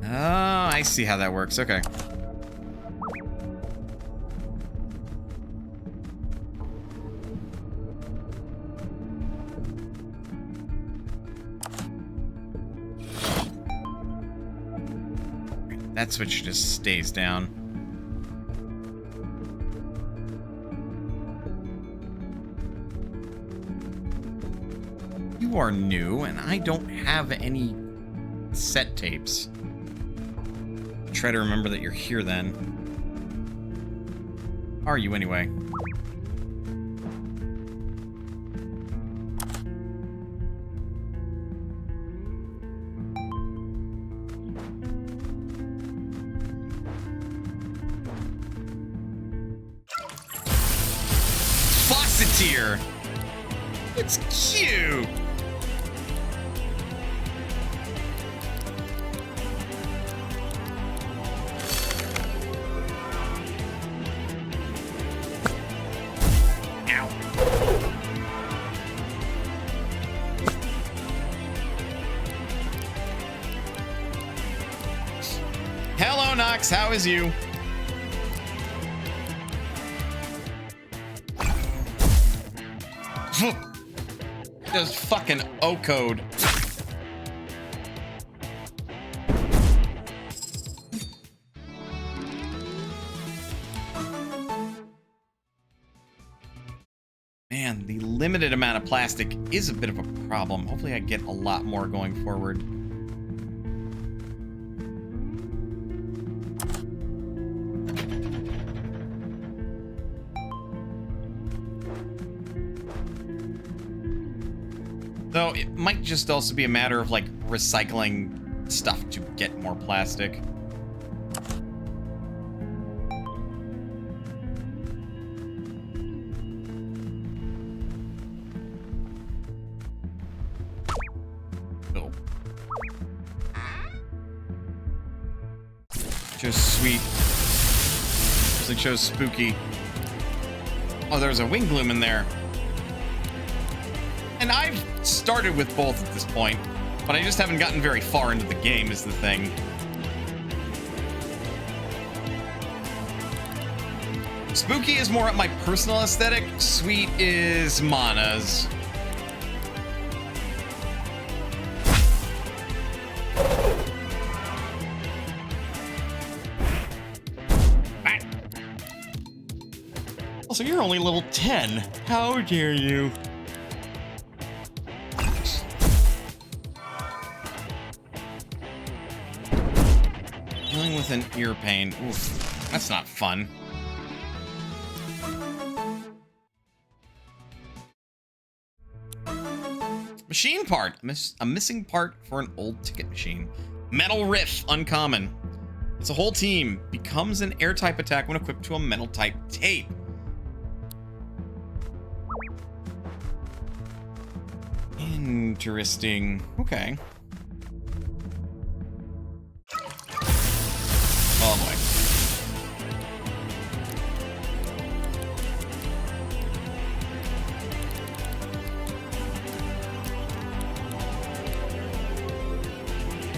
Speaker 1: Oh, I see how that works. Okay. That switch just stays down. You are new, and I don't have any set tapes. Try to remember that you're here then. Are you anyway? Faucetier! It's cute! Hello, Nox. How is you? Just fucking O-code. Man, the limited amount of plastic is a bit of a problem. Hopefully I get a lot more going forward. So it might just also be a matter of like recycling stuff to get more plastic. Oh. Chose sweet. They chose spooky. Oh, there's a wing gloom in there. And I've started with both at this point, but I just haven't gotten very far into the game is the thing. Spooky is more up my personal aesthetic. Sweet is Mana's. Also, you're only level 10. How dare you? Dealing with an ear pain. Oof, that's not fun. Machine part. A missing part for an old ticket machine. Metal riff. Uncommon. It's a whole team. Becomes an air type attack when equipped to a metal type tape. Interesting. Okay. Oh boy.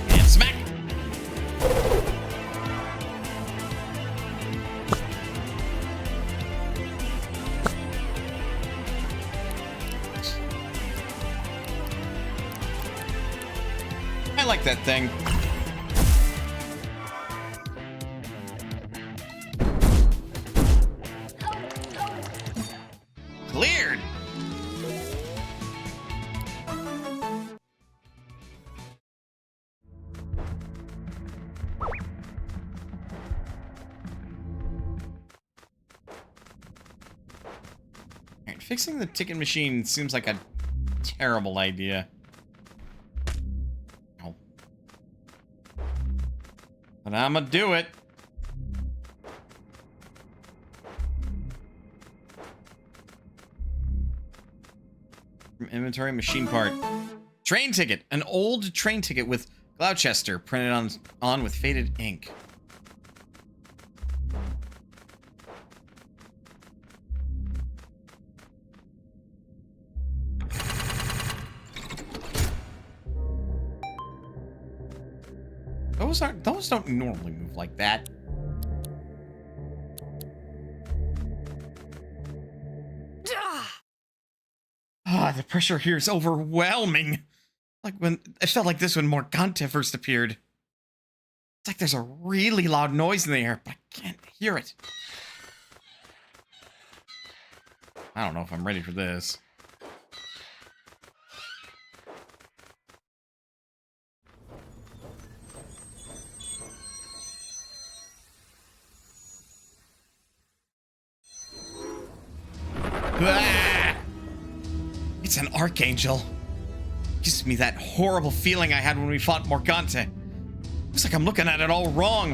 Speaker 1: And smack. I like that thing. Cleared. fixing the ticket machine seems like a terrible idea. Oh. But I'm gonna do it. From inventory, machine part. Train ticket. An old train ticket with Gloucester printed on with faded ink. Those don't normally move like that. Ah, the pressure here is overwhelming. Like when it felt like this when Morgante first appeared. It's like there's a really loud noise in the air, but I can't hear it. I don't know if I'm ready for this. Ah! It's an Archangel. Gives me that horrible feeling I had when we fought Morgante. Looks like I'm looking at it all wrong.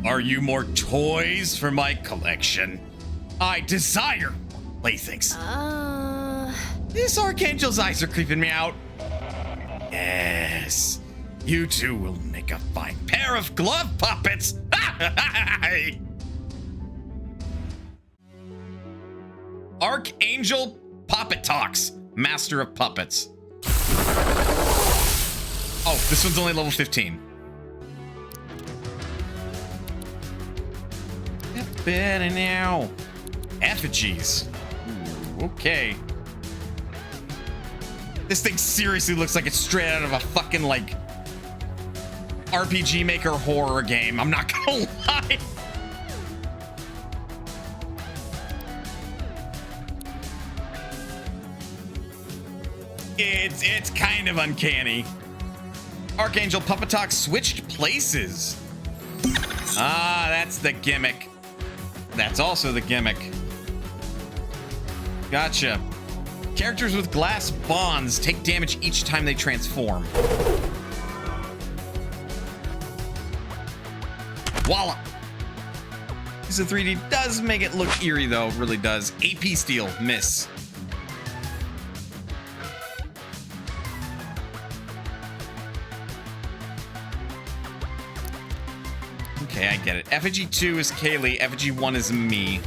Speaker 1: Are you more toys for my collection? I desire playthings. This Archangel's eyes are creeping me out. Yes, you two will make a fine pair of glove puppets. Archangel Puppet Talks, Master of Puppets. Oh, this one's only level 15. Better now. Effigies. Ooh, okay. This thing seriously looks like it's straight out of a fucking, like, RPG Maker horror game. I'm not gonna lie. It's kind of uncanny. Archangel Puppet Talk switched places. Ah, that's the gimmick. That's also the gimmick. Gotcha. Characters with glass bonds take damage each time they transform. Voila! This is 3D does make it look eerie though, really does. AP Steel, miss. Okay, I get it. Effigy 2 is Kaylee, Effigy 1 is me.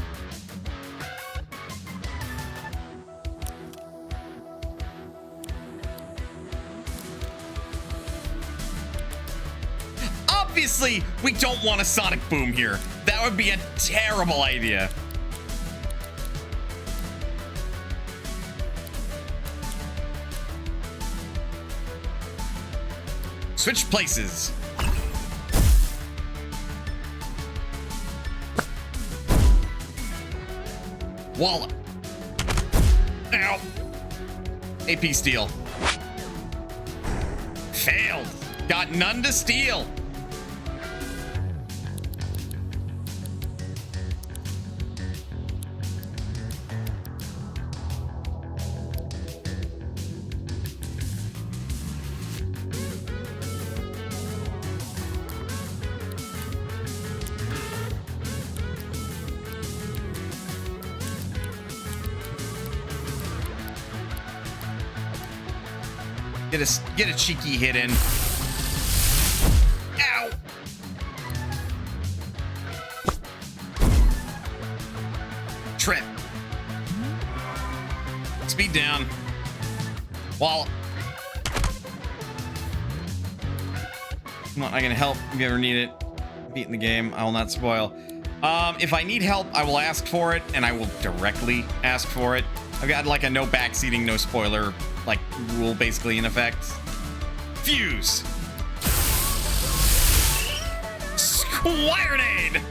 Speaker 1: Obviously, we don't want a sonic boom here. That would be a terrible idea. Switch places. Wallop. Ow. AP Steel. Failed. Got none to steal. Get a cheeky hit in. Ow! Trip. Speed down. Wall. Come on, I can help if you ever need it. Beating the game, I will not spoil. If I need help, I will ask for it, and I will directly ask for it. I've got like a no backseating, no spoiler, like rule basically in effect. Fuse. Squirenade.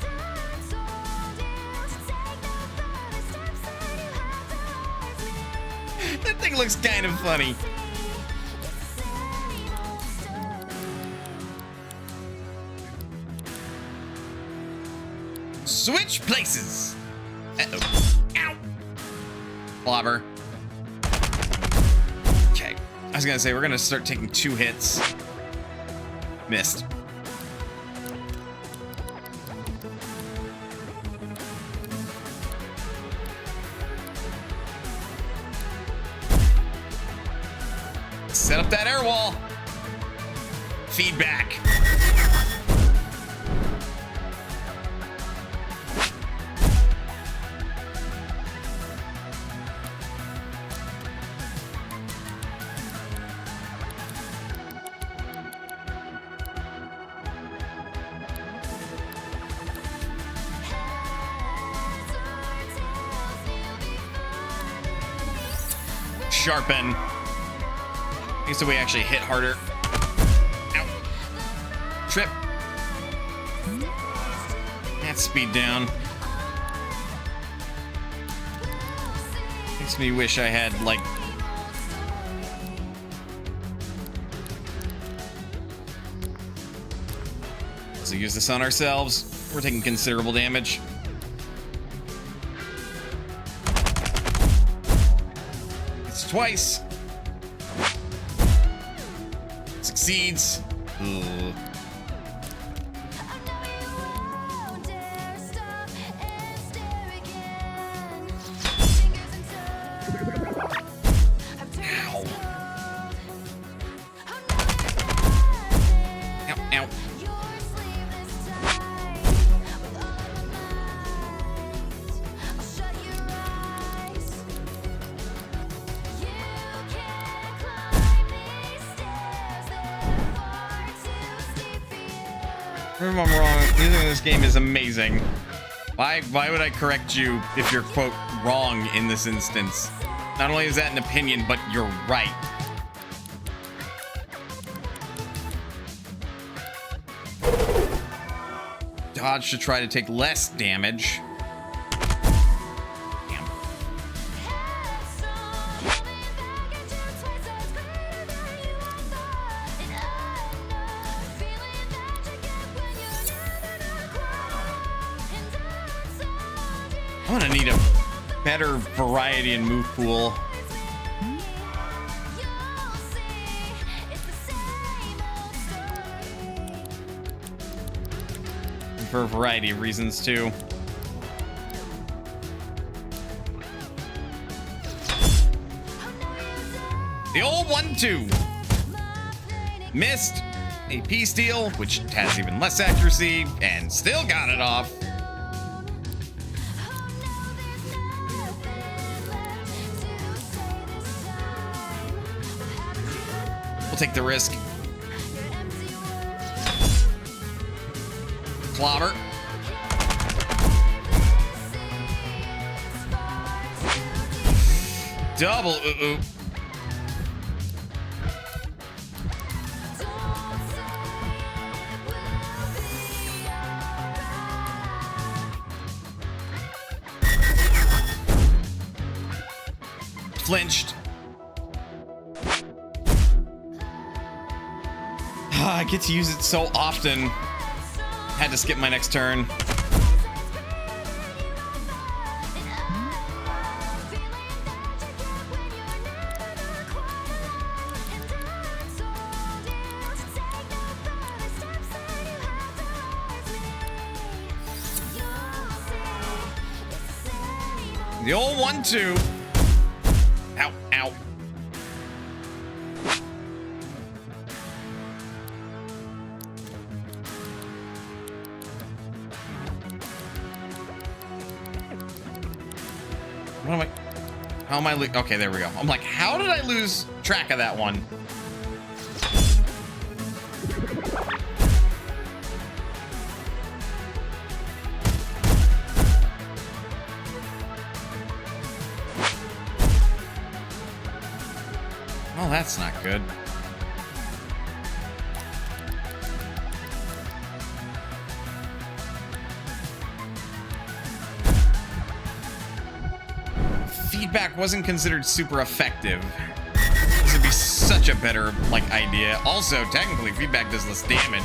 Speaker 1: That thing looks kind of funny. Switch places. Uh-oh. Ow. Clobber. Okay. I was gonna say, we're gonna start taking 2 hits. Missed. Set up that air wall. Feedback. Sharpen. I think so we actually hit harder. Ow. Trip. That's speed down. Makes me wish I had, like... So use this on ourselves. We're taking considerable damage. It's twice. Succeeds. Ugh. If I'm wrong, using this game is amazing. Why would I correct you if you're, quote, wrong in this instance? Not only is that an opinion, but you're right. Dodge to try to take less damage. Damn. I'm gonna need a better variety and move pool. For a variety of reasons, too. The old 1-2. Missed. AP steal, which has even less accuracy, and still got it off. We'll take the risk. Clobber. Double ooh-ooh. Flinched. I get to use it so often. Had to skip my next turn. The old 1-2. Ow, ow. What am I? How am I? Okay, there we go. I'm like, how did I lose track of that one? Well, that's not good. Feedback wasn't considered super effective. This would be such a better, like, idea. Also, technically, feedback does less damage.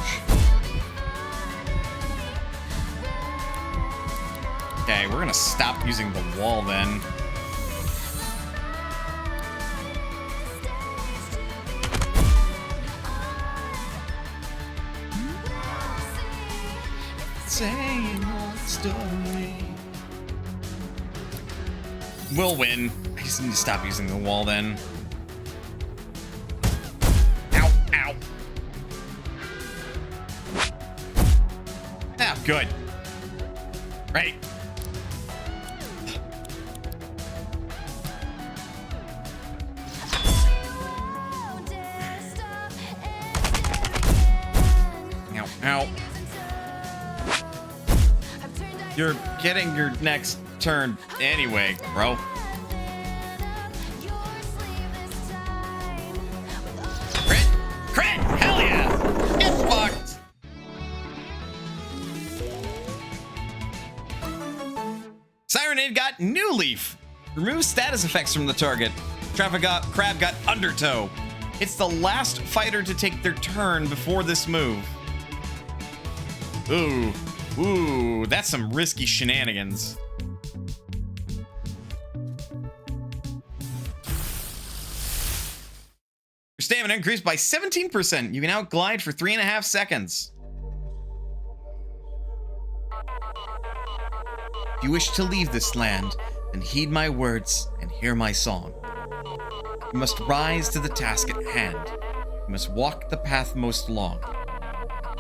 Speaker 1: Okay, we're gonna stop using the wall then.
Speaker 2: Same old story. We'll win. I just need to stop using the wall then. Ow, ow. Ah, good. Right. Ow, ow. You're getting your next turn anyway, bro. Crit! Crit! Hell yeah! Get fucked! Sirenade got New Leaf. Remove status effects from the target. Crab got Undertow. It's the last fighter to take their turn before this move. Ooh. Ooh, that's some risky shenanigans. Your stamina increased by 17%. You can now glide for 3.5 seconds. If you wish to leave this land, then heed my words and hear my song. You must rise to the task at hand. You must walk the path most long.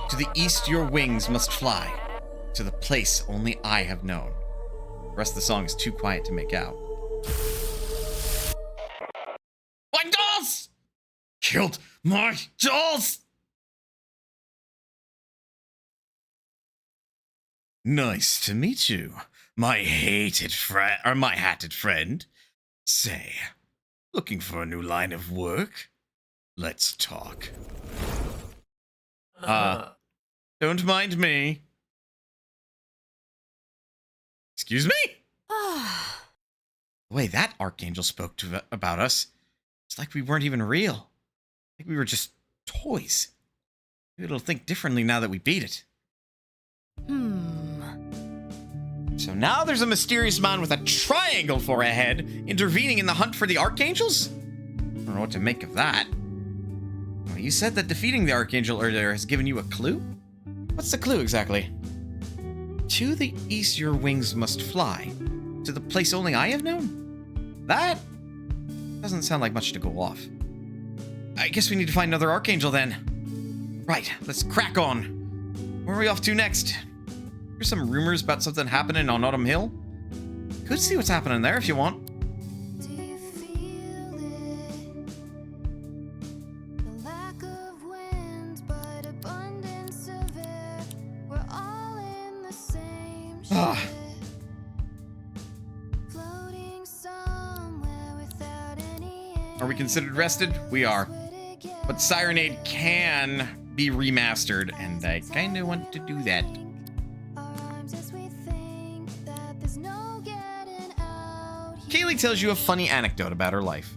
Speaker 2: To the east your wings must fly, to the place only I have known. The rest of the song is too quiet to make out. My dolls! Killed my dolls! Nice to meet you, my hatted friend, or my hatted friend. Say, looking for a new line of work? Let's talk. Don't mind me. Excuse me? The way that Archangel spoke about us, it's like we weren't even real. Like we were just toys. Maybe it'll think differently now that we beat it. So now there's a mysterious man with a triangle for a head intervening in the hunt for the Archangels? I don't know what to make of that. Well, you said that defeating the Archangel earlier has given you a clue? What's the clue exactly? To the east your wings must fly. To the place only I have known? That doesn't sound like much to go off. I guess we need to find another Archangel then. Right, let's crack on. Where are we off to next? There's some rumors about something happening on Autumn Hill. Could see what's happening there if you want.
Speaker 6: Do you feel it? The lack of wind, but abundance of air. We're all in the same ship. Floating somewhere without any air.
Speaker 2: Are we considered rested? We are. But Sirenade can be remastered, and I kind of want to do that. Kaylee tells you a funny anecdote about her life.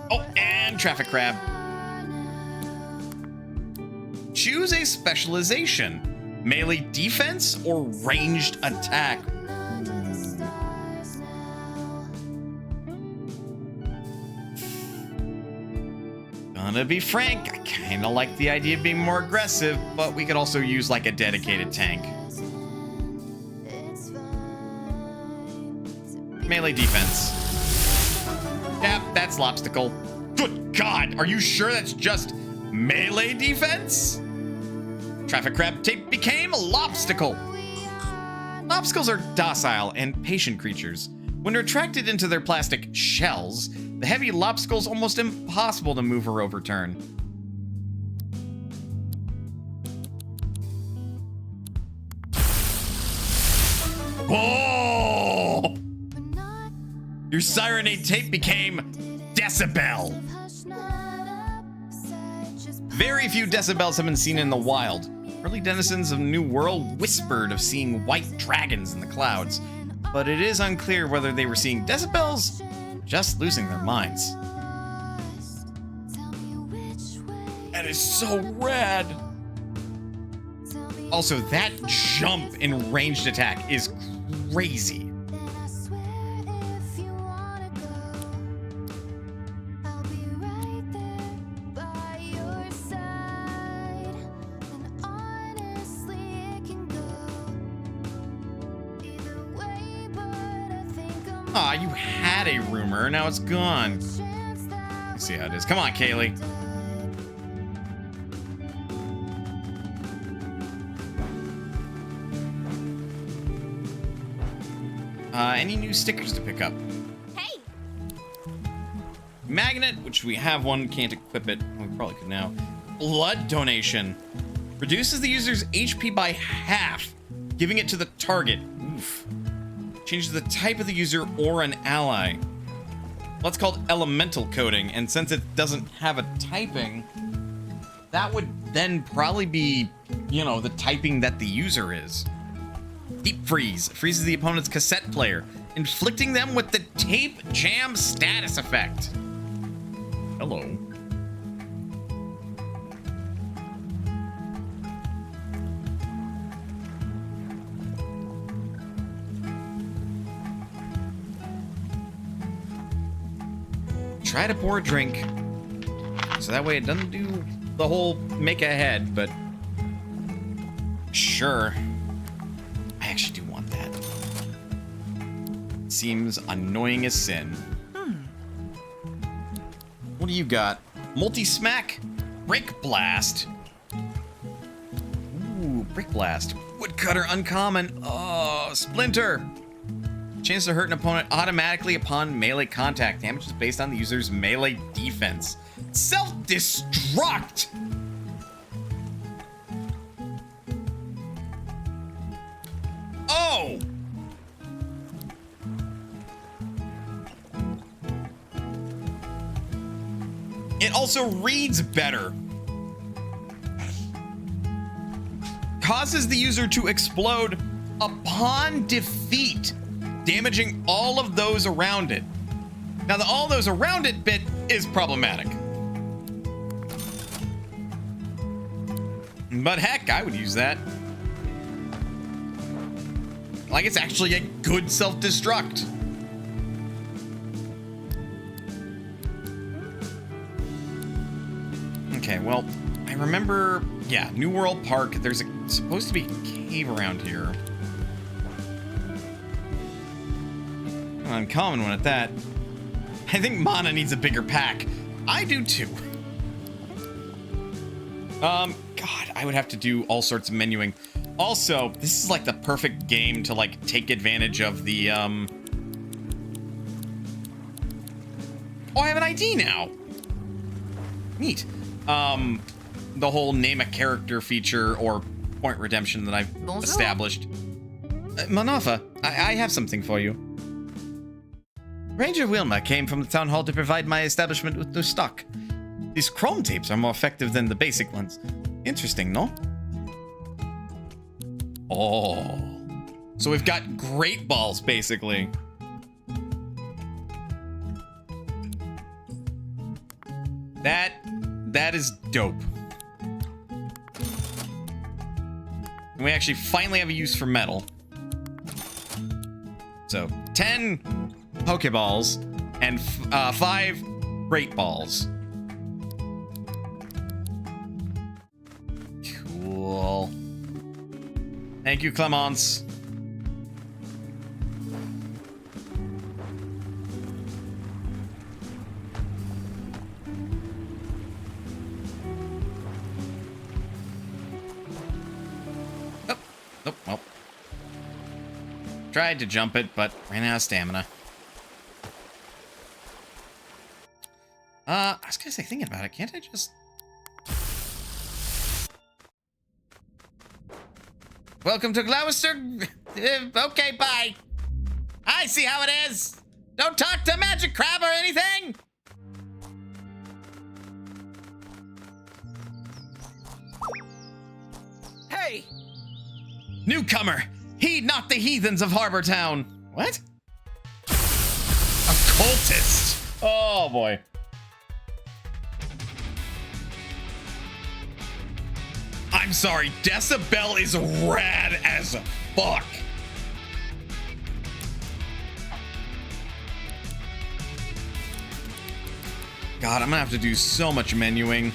Speaker 2: Oh, and Traffic Crab. Choose a specialization. Melee defense or ranged attack. Gonna be frank, I kinda like the idea of being more aggressive, but we could also use like a dedicated tank. Melee defense. Yep, that's Lobstacle. Good God, are you sure that's just melee defense? Traffic Crab tape became a Lobstacle. Lobstacles are docile and patient creatures. When retracted into their plastic shells, the heavy Lobstacle's almost impossible to move or overturn. Whoa! Your Sirenade tape became Decibel. Very few Decibels have been seen in the wild. Early denizens of New Wirral whispered of seeing white dragons in the clouds, but it is unclear whether they were seeing Decibels or just losing their minds. That is so rad. Also, that jump in ranged attack is crazy.
Speaker 1: Aw, you had a rumor. Now it's gone. Let's see how it is. Come on, Kaylee. Any new stickers to pick up?
Speaker 6: Hey!
Speaker 1: Magnet, which we have one, can't equip it. We probably could now. Blood donation. Reduces the user's HP by half, giving it to the target. Oof. Changes the type of the user or an ally. That's called elemental coding, and since it doesn't have a typing, that would then probably be, you know, the typing that the user is. Deep freeze. Freezes the opponent's cassette player, inflicting them with the tape jam status effect. Hello. Try to pour a drink, so that way it doesn't do the whole make ahead, but sure. I actually do want that. Seems annoying as sin. What do you got? Multi-smack? Brick Blast. Ooh, Brick Blast. Woodcutter uncommon. Oh, Splinter. Chance to hurt an opponent automatically upon melee contact. Damage is based on the user's melee defense. Self-destruct! Oh! It also reads better. Causes the user to explode upon defeat, damaging all of those around it. Now, the all those around it bit is problematic. But heck, I would use that. Like, it's actually a good self-destruct. Okay, well, I remember, yeah, New World Park. There's supposed to be a cave around here. An uncommon one at that. I think Mana needs a bigger pack. I do too. God, I would have to do all sorts of menuing. Also, this is like the perfect game to like take advantage of the Oh, I have an ID now. Neat. The whole name a character feature or point redemption that I've established. Manafa, I have something for you. Ranger Wilma came from the town hall to provide my establishment with new stock. These chrome tapes are more effective than the basic ones. Interesting, no? Oh. So we've got great balls, basically. That is dope. And we actually finally have a use for metal. So 10 Pokeballs and 5 Great Balls. Cool. Thank you, Clemence. Nope. Tried to jump it, but ran out of stamina. I was gonna say, thinking about it, can't I just... Welcome to Gloucester. Okay, bye. I see how it is. Don't talk to Magic Crab or anything.
Speaker 5: Hey!
Speaker 1: Newcomer, heed not the heathens of Harbor Town. What? Occultist. Oh boy. I'm sorry, Decibel is rad as fuck. God, I'm gonna have to do so much menuing.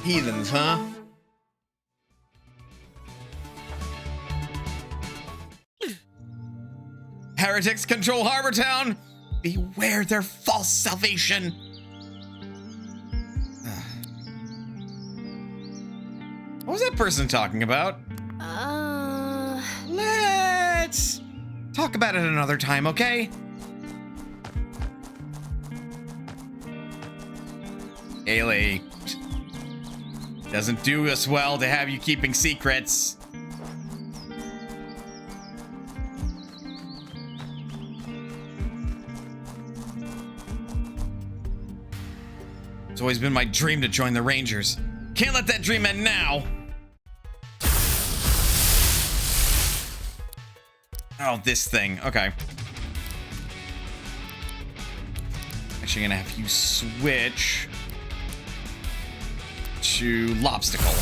Speaker 1: Heathens, huh? Heretics control Harbor Town. Beware their false salvation. What was that person talking about? Let's talk about it another time, okay? Ailey. Doesn't do us well to have you keeping secrets. It's always been my dream to join the Rangers. Can't let that dream end now. Oh, this thing. Okay. Actually gonna have you switch to Lobstacle.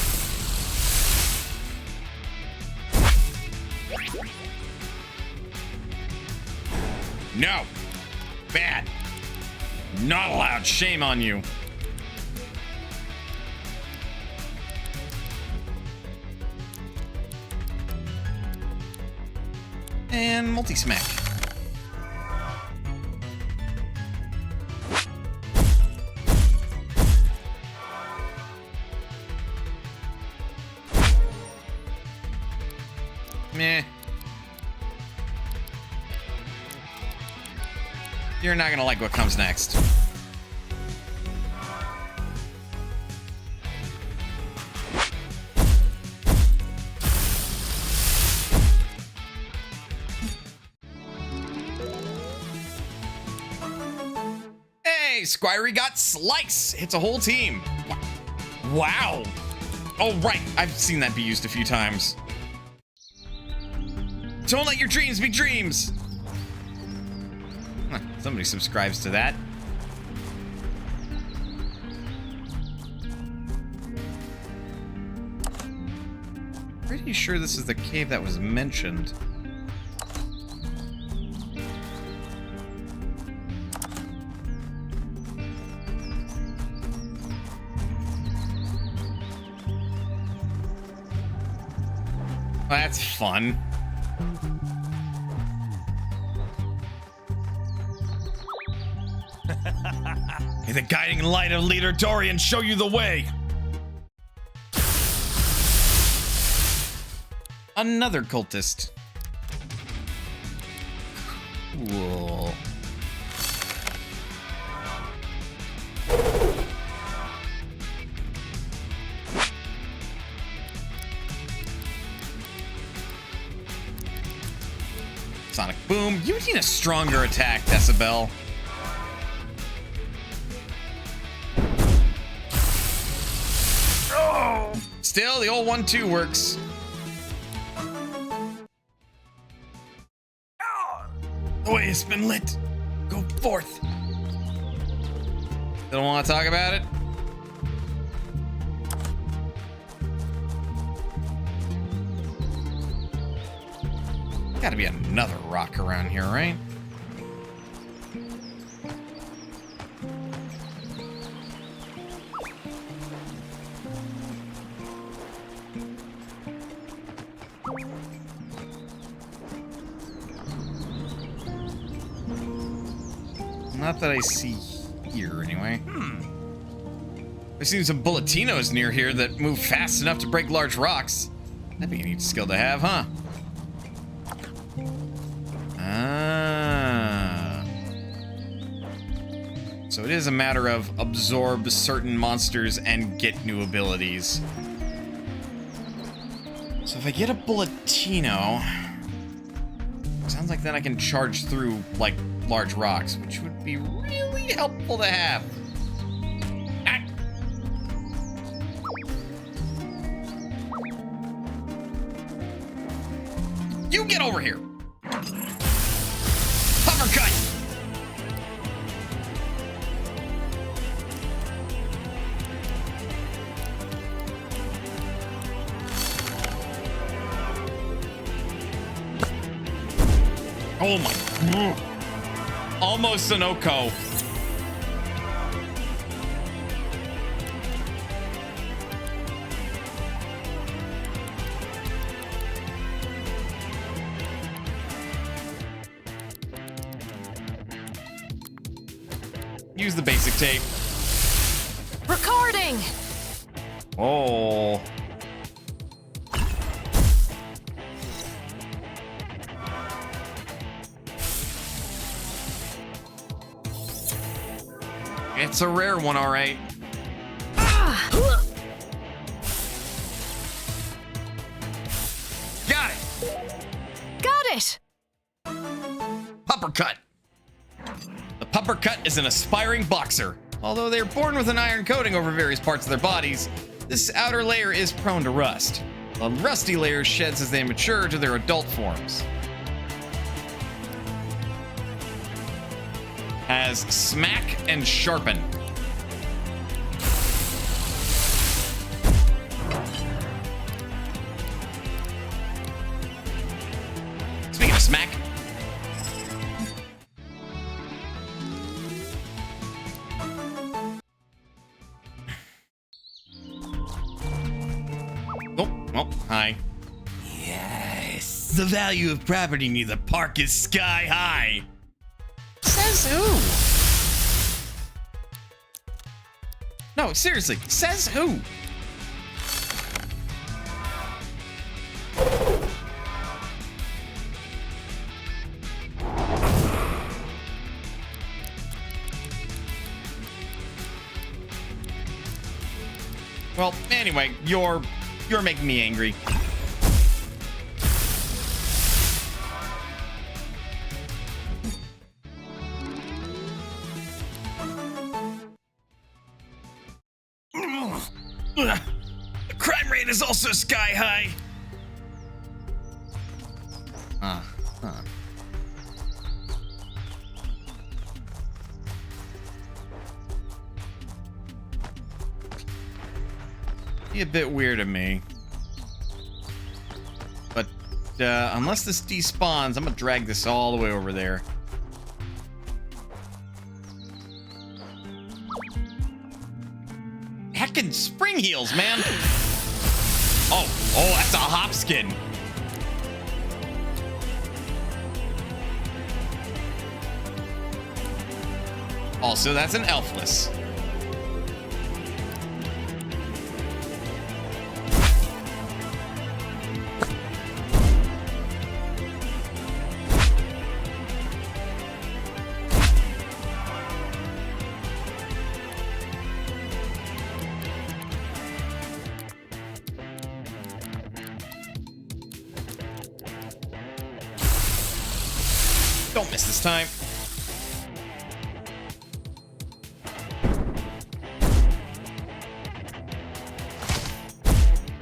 Speaker 1: No. Bad. Not allowed. Shame on you. And multi-smack. Meh. You're not gonna like what comes next. Hey, Squirey got Slice. Hits a whole team. Wow. Oh, right. I've seen that be used a few times. Don't let your dreams be dreams. Huh, somebody subscribes to that. Pretty sure this is the cave that was mentioned. That's fun. May the guiding light of Leader Dorian show you the way. Another cultist. Cool. Sonic Boom. You need a stronger attack, Decibel. Oh! Still, the old 1-2 works. The way has been lit. Go forth. Don't want to talk about it? Gotta be another rock around here, right? Not that I see here, anyway. I've seen some bulletinos near here that move fast enough to break large rocks. That'd be a neat skill to have, huh? Ah. So it is a matter of absorb certain monsters and get new abilities. So if I get a bulletino, sounds like then I can charge through, like, large rocks, which would be really helpful to have. Ah. You get over here. Uppercut. Oh my. Almost an Oko. Use the basic tape.
Speaker 7: Recording.
Speaker 1: Oh. It's a rare one, all right. Got it.
Speaker 7: Got it.
Speaker 1: Puppercut. The puppercut is an aspiring boxer. Although they are born with an iron coating over various parts of their bodies, this outer layer is prone to rust. The rusty layer sheds as they mature to their adult forms. Has smack and sharpen. Speaking of smack, oh, hi. Yes. The value of property near the park is sky high. Says who? No, seriously, says who? Well, anyway, you're making me angry. The crime rate is also sky high. Be a bit weird of me. But unless this despawns, I'm gonna drag this all the way over there. Heckin' spring heels, man. Oh, that's a hop skin. Also, that's an elfless. Don't miss this time.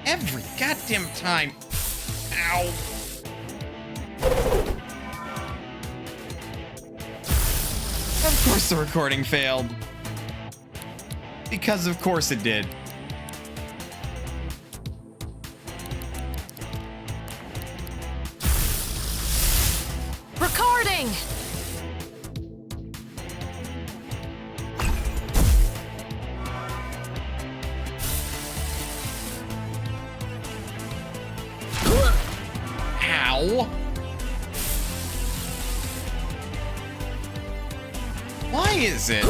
Speaker 1: Every goddamn time. Ow. Of course the recording failed. Because of course it did.
Speaker 7: Recording.
Speaker 1: Ow. Why is it?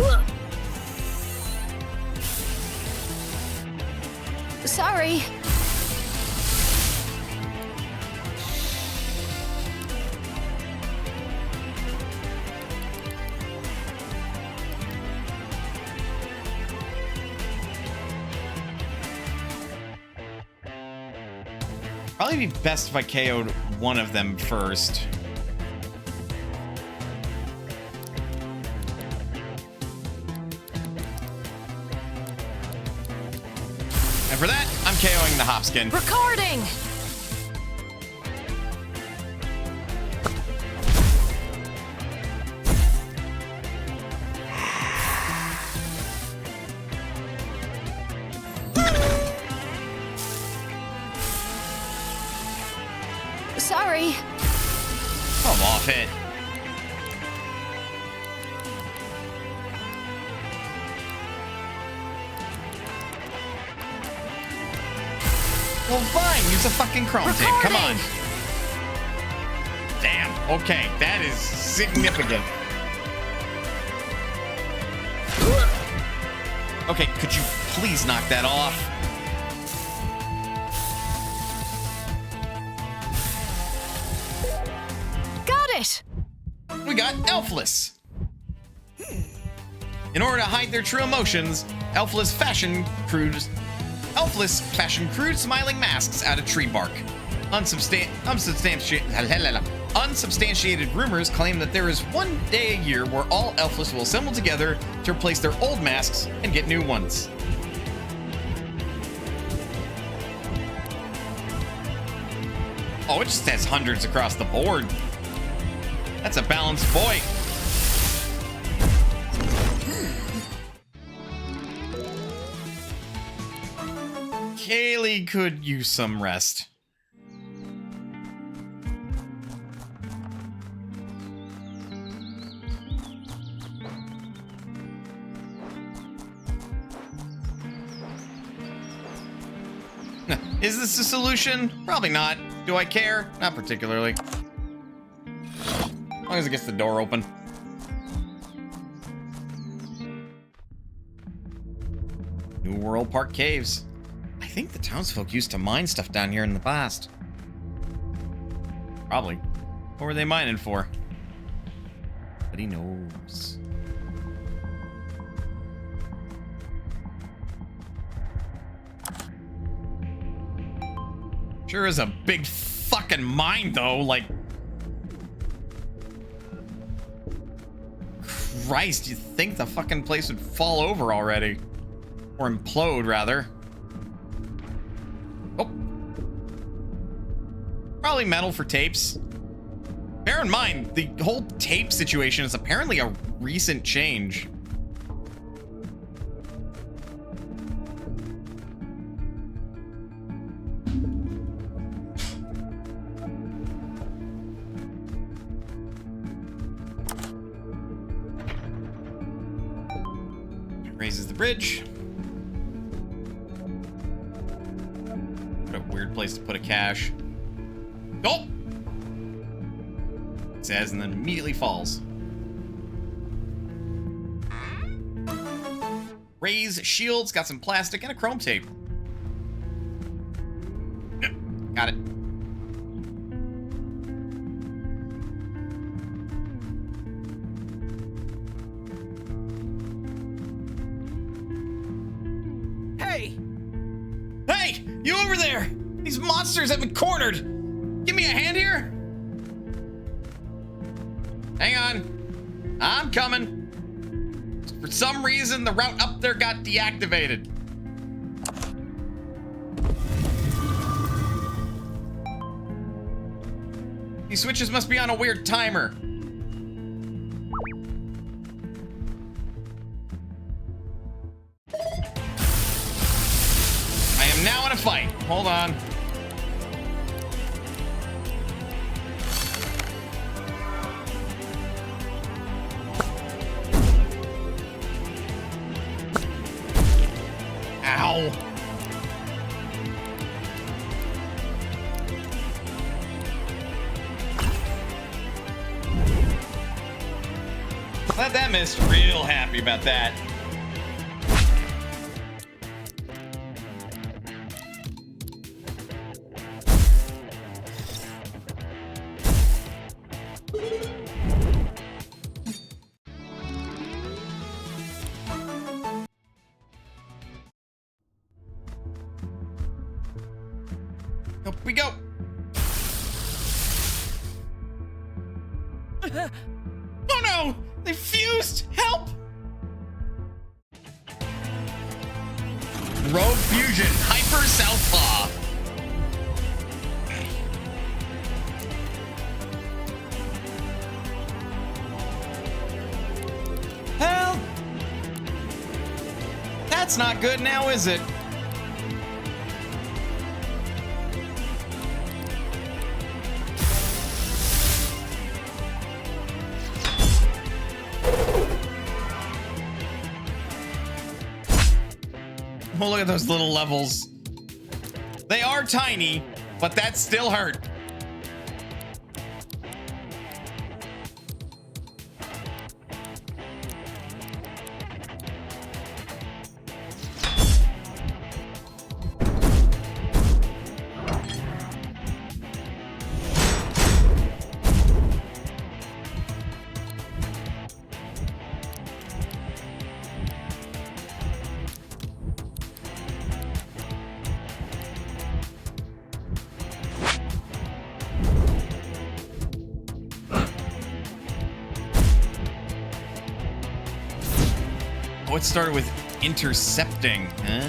Speaker 7: Sorry.
Speaker 1: Probably be best if I KO'd one of them first. And for that, I'm KOing the Hopskin.
Speaker 7: Recording. Sorry.
Speaker 1: Come off it. Well, fine. Use a fucking chrome tape. Come on. Damn. Okay, that is significant. Okay, could you please knock that off?
Speaker 7: Got it!
Speaker 1: We got Elfless. In order to hide their true emotions, Elfless fashion crude smiling masks out of tree bark. Unsubstantiated rumors claim that there is one day a year where all Elfless will assemble together to replace their old masks and get new ones. Oh, it just has hundreds across the board. That's a balanced boy. Kaylee could use some rest. Is this a solution? Probably not. Do I care? Not particularly. As long as it gets the door open. New Wirral Park Caves. I think the townsfolk used to mine stuff down here in the past. Probably. What were they mining for? Nobody knows. Sure is a big fucking mine, though. Like, Christ, you'd think the fucking place would fall over already. Or implode, rather. Oh. Probably metal for tapes. Bear in mind, the whole tape situation is apparently a recent change. Raises the bridge. What a weird place to put a cache. Gulp! It says, and then immediately falls. Raise shields, got some plastic and a chrome tape. Got it.
Speaker 5: Hey!
Speaker 1: Hey, you over there! These monsters have been cornered! Give me a hand here! Hang on. I'm coming. For some reason, the route up there got deactivated. These switches must be on a weird timer. I am now in a fight. Hold on. Ow. Glad that missed. Real happy about that. Up we go. Oh no! They fused! Help! Rogue Fusion, Hyper Southpaw. Hell! That's not good now, is it? Oh, look at those little levels. They are tiny, but that still hurt. it started with intercepting. Ah.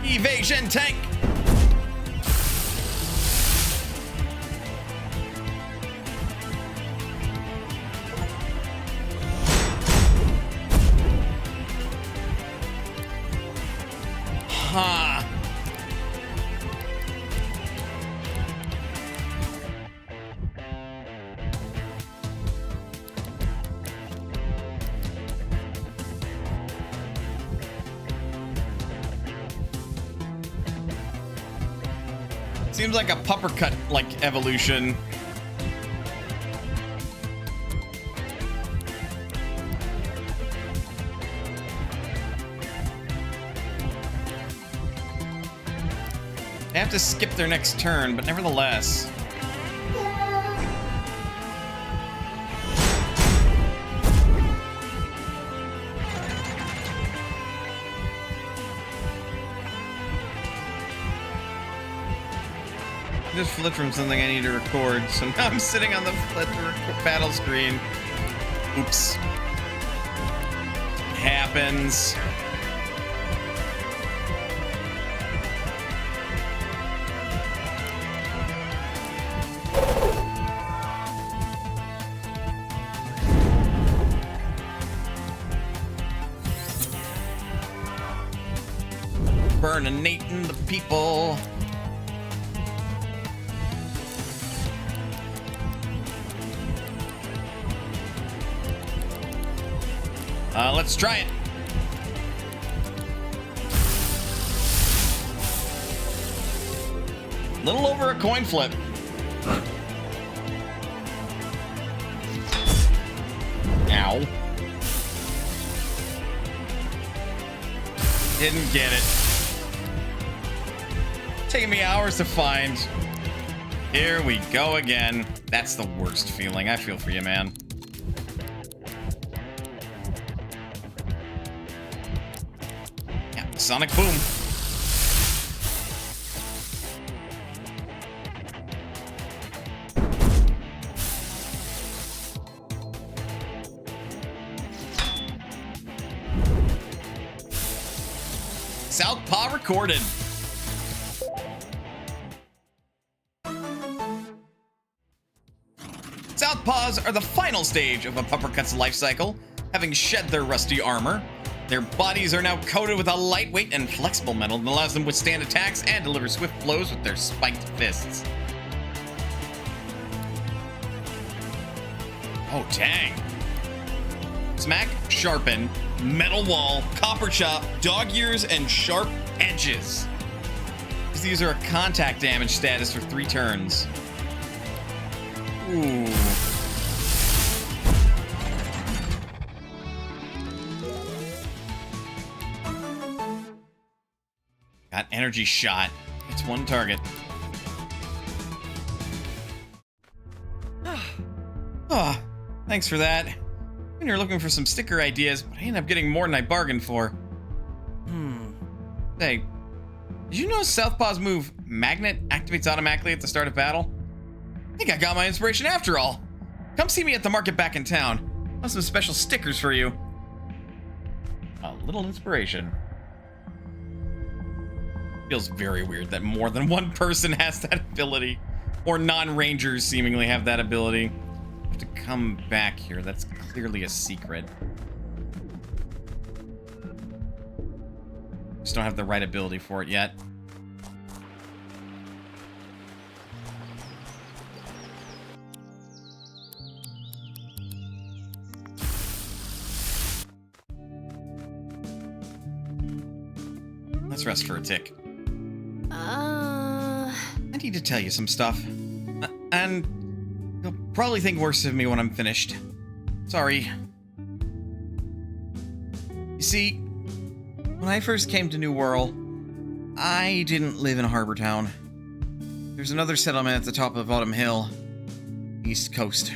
Speaker 1: Evasion tank! Huh. Seems like a puppercut like evolution. They have to skip their next turn, but nevertheless. I just flipped from something I need to record, so now I'm sitting on the battle screen. Oops. Happens. Burninating the people. Let's try it. Little over a coin flip. Ow. Didn't get it. Taking me hours to find. Here we go again. That's the worst feeling. I feel for you, man. Yeah, sonic boom. Southpaw recorded. Southpaws are the final stage of a puppercut's life cycle. Having shed their rusty armor, their bodies are now coated with a lightweight and flexible metal that allows them to withstand attacks and deliver swift blows with their spiked fists. Oh, dang. Smack, sharpen, metal wall, copper chop, dog ears, and sharp edges. These are a contact damage status for 3 turns. Ooh. Got energy shot. It's 1 target. Oh, thanks for that. When you're looking for some sticker ideas, but I ended up getting more than I bargained for. Hey, did you know Southpaw's move Magnet activates automatically at the start of battle? I think I got my inspiration after all. Come see me at the market back in town. I have some special stickers for you. A little inspiration. Feels very weird that more than one person has that ability. Or non-rangers seemingly have that ability. I have to come back here. That's clearly a secret. Just don't have the right ability for it yet. Let's rest for a tick. I need to tell you some stuff. And you'll probably think worse of me when I'm finished. Sorry. You see, when I first came to New Wirral, I didn't live in Harbor Town. There's another settlement at the top of Autumn Hill, East Coast.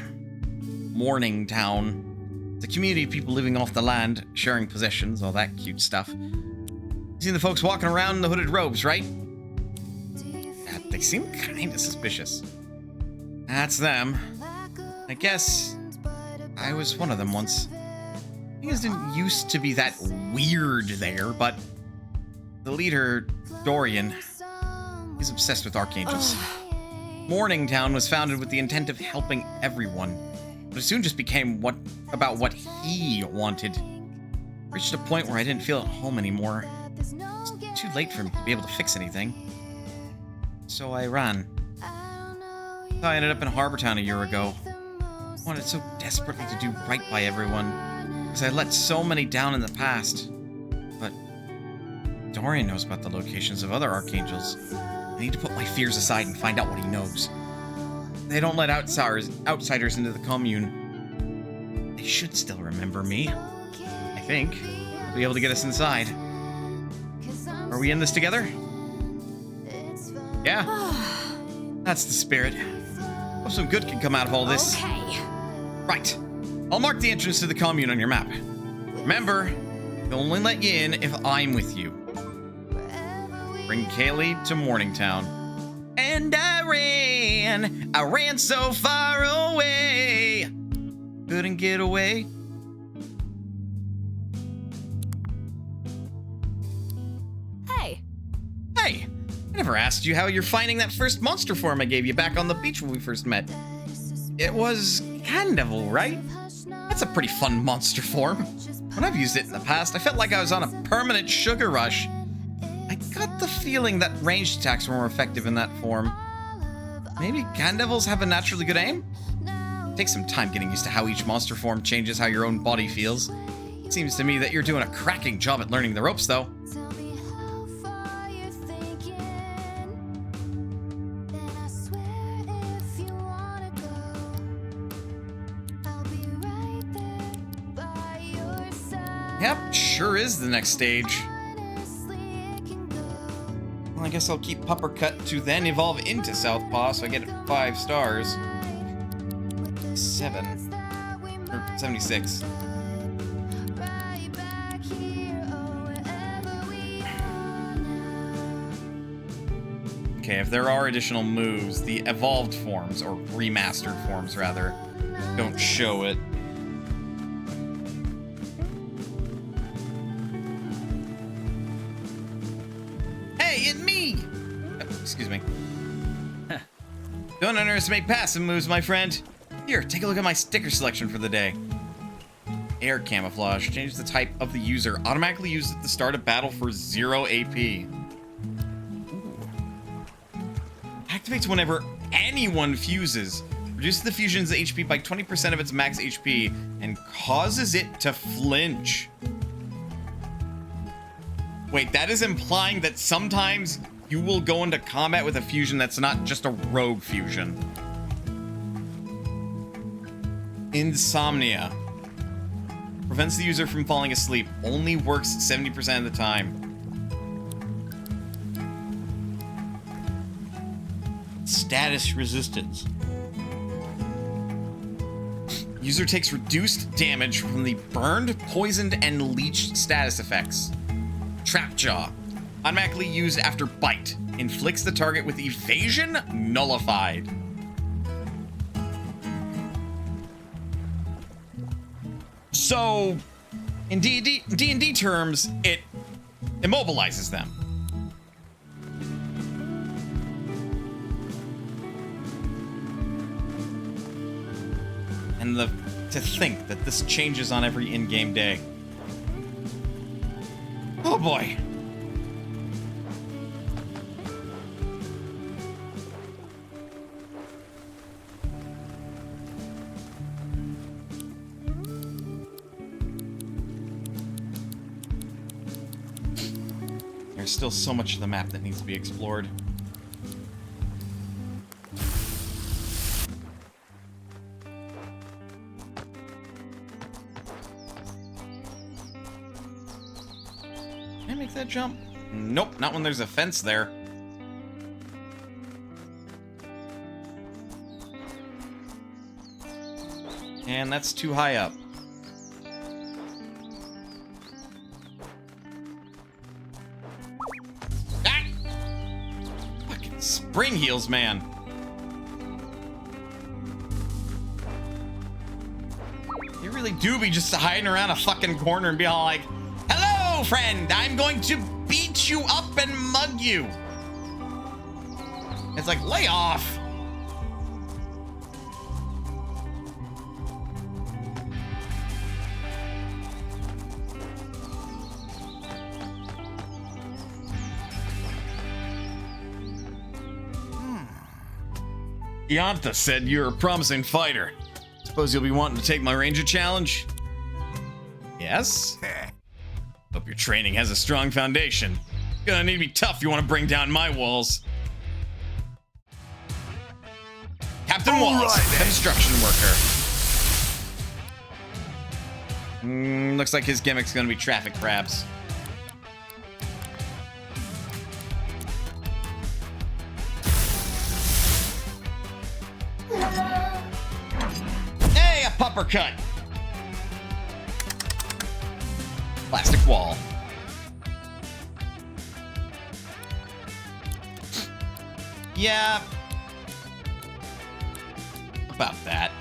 Speaker 1: Morning Town. It's a community of people living off the land, sharing possessions, all that cute stuff. You seen the folks walking around in the hooded robes, right? They seem kinda suspicious. That's them. I guess I was one of them once. Things didn't used to be that weird there, but the leader, Dorian, he's obsessed with Archangels. Morningtown was founded with the intent of helping everyone, but it soon just became about what he wanted. Reached a point where I didn't feel at home anymore. It was too late for me to be able to fix anything. So I ran. I ended up in Harbortown a year ago. I wanted so desperately to do right by everyone, because I let so many down in the past. But Dorian knows about the locations of other Archangels. I need to put my fears aside and find out what he knows. They don't let outsiders into the commune. They should still remember me. I think. They'll be able to get us inside. Are we in this together? Yeah. That's the spirit. Hope some good can come out of all this.
Speaker 7: Okay.
Speaker 1: Right. I'll mark the entrance to the commune on your map. Remember, they'll only let you in if I'm with you. Bring Kaylee to Morningtown. And I ran so far away. Couldn't get away.
Speaker 7: Hey.
Speaker 1: Hey, I never asked you how you're finding that first monster form I gave you back on the beach when we first met. It was Candevil, right? That's a pretty fun monster form. When I've used it in the past, I felt like I was on a permanent sugar rush. I got the feeling that ranged attacks were more effective in that form. Maybe Candevils have a naturally good aim? It takes some time getting used to how each monster form changes how your own body feels. It seems to me that you're doing a cracking job at learning the ropes, though.
Speaker 6: Tell me how far you're thinking. Then I swear if you wanna go, I'll be right there by your side.
Speaker 1: Yep, sure is the next stage.
Speaker 6: Honestly, it can go.
Speaker 1: Well, I guess I'll keep Puppercut to then evolve into Southpaw so I get 5 stars. 7. Or 76.
Speaker 6: Right back here, oh, wherever we are now.
Speaker 1: Okay, if there are additional moves, the evolved forms, or remastered forms rather, don't show it. Hey, it's me! Excuse me. Don't underestimate passive moves, my friend. Here, take a look at my sticker selection for the day. Air camouflage. Change the type of the user. Automatically used at the start of battle for 0 AP. Ooh. Activates whenever anyone fuses. Reduces the fusion's HP by 20% of its max HP and causes it to flinch. Wait, that is implying that sometimes you will go into combat with a fusion that's not just a rogue fusion. Insomnia. Prevents the user from falling asleep. Only works 70% of the time. Status resistance. User takes reduced damage from the burned, poisoned, and leeched status effects. Trapjaw. Automatically used after bite. Inflicts the target with evasion nullified. So, in D&D terms, it immobilizes them. And to think that this changes on every in-game day. Oh boy. There's still so much of the map that needs to be explored. Can I make that jump? Nope, not when there's a fence there. And that's too high up. Spring heels, man. You really do be just hiding around a fucking corner and be all like, hello, friend, I'm going to beat you up and mug you. It's like, lay off. Yanta said you're a promising fighter. Suppose you'll be wanting to take my ranger challenge? Yes? Hope your training has a strong foundation. Gonna need to be tough if you want to bring down my walls. Captain Walls, construction worker. Looks like his gimmick's gonna be traffic crabs. Hey, a puppercut. Plastic wall. Yeah. About that.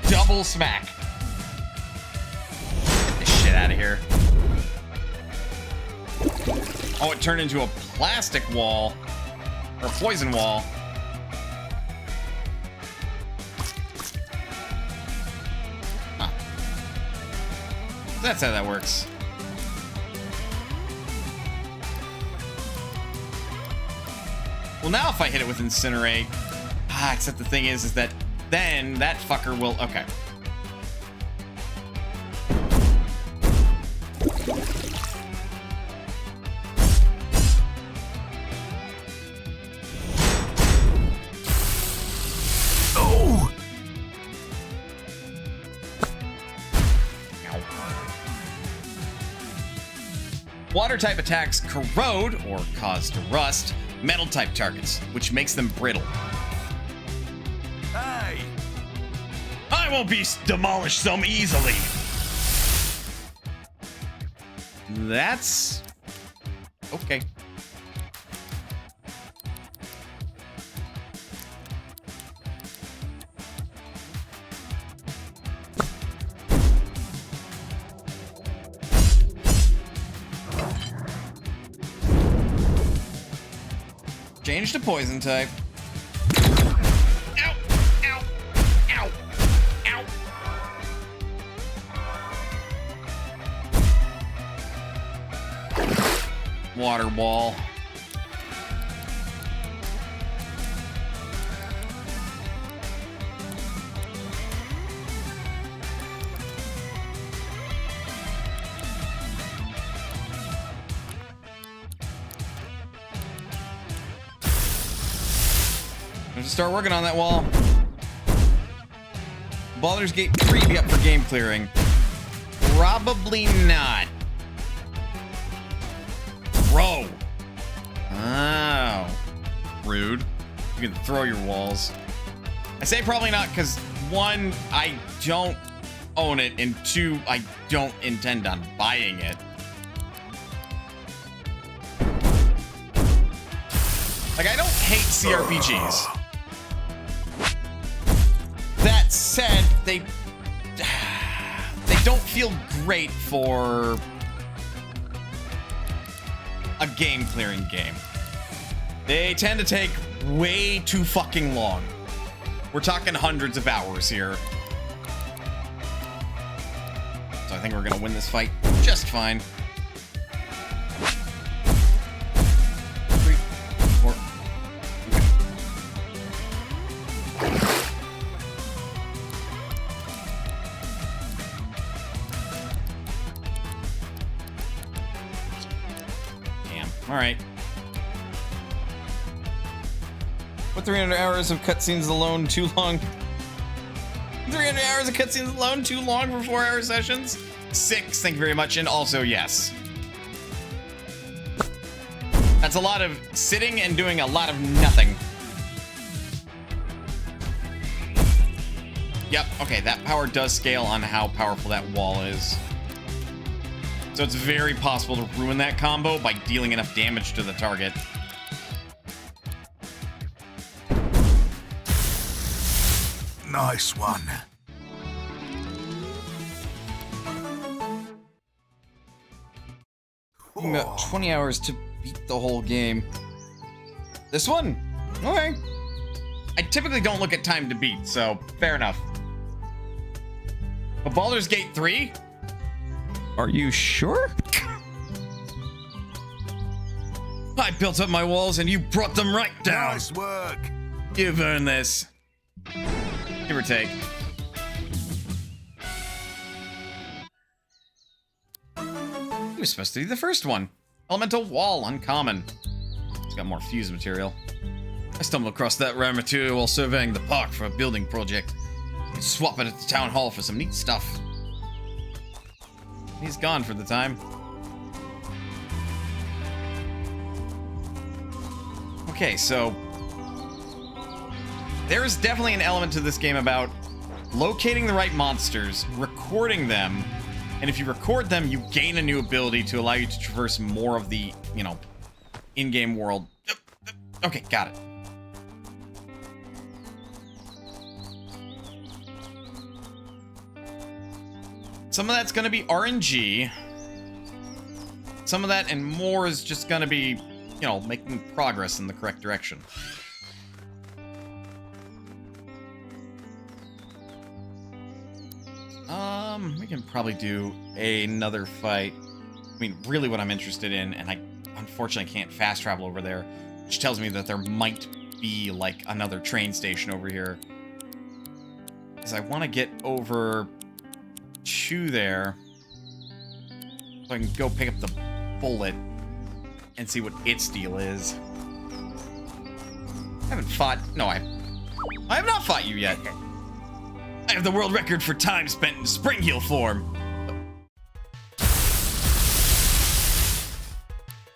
Speaker 1: Double smack. Get this shit out of here. Oh, it turned into a plastic wall. Or a poison wall. Huh. That's how that works. Well, now if I hit it with Incinerate... except the thing is that then that fucker will... Okay. Water type attacks corrode, or cause to rust, metal type targets, which makes them brittle.
Speaker 3: Hey!
Speaker 1: I won't be demolished so easily. That's... okay. Change to poison type. Ow! Ow! Ow! Ow! Water ball. Start working on that wall. Baldur's Gate 3 be up for game clearing? Probably not. Throw. Oh. Rude. You can throw your walls. I say probably not because, one, I don't own it, and two, I don't intend on buying it. Like, I don't hate CRPGs. That said, they don't feel great for a game clearing game. They tend to take way too fucking long. We're talking hundreds of hours here. So I think we're gonna win this fight just fine. 3, 4. All right. What 300 hours of cutscenes alone too long? 300 hours of cutscenes alone too long for 4-hour sessions? 6, thank you very much, and also yes. That's a lot of sitting and doing a lot of nothing.
Speaker 2: Yep, okay, that power does scale on how powerful that wall is. So it's very possible to ruin that combo by dealing enough damage to the target.
Speaker 3: Nice one.
Speaker 2: You got 20 hours to beat the whole game. This one? Okay. I typically don't look at time to beat, so fair enough. But Baldur's Gate 3?
Speaker 1: Are you sure?
Speaker 2: I built up my walls and you brought them right down.
Speaker 3: Nice work.
Speaker 2: You've earned this. Give or take. He was supposed to be the first one. Elemental Wall, uncommon. It's got more fuse material. I stumbled across that rare material while surveying the park for a building project. You could swap it at the town hall for some neat stuff. He's gone for the time. Okay, so there is definitely an element to this game about locating the right monsters, recording them, and if you record them, you gain a new ability to allow you to traverse more of the, you know, in-game world. Okay, got it. Some of that's going to be RNG. Some of that and more is just going to be, you know, making progress in the correct direction. We can probably do another fight. I mean, really what I'm interested in, and I unfortunately can't fast travel over there, which tells me that there might be, like, another train station over here. Is I want to get over to there so I can go pick up the bullet and see what its deal is. I haven't fought... No, I have not fought you yet. I have the world record for time spent in spring heel form.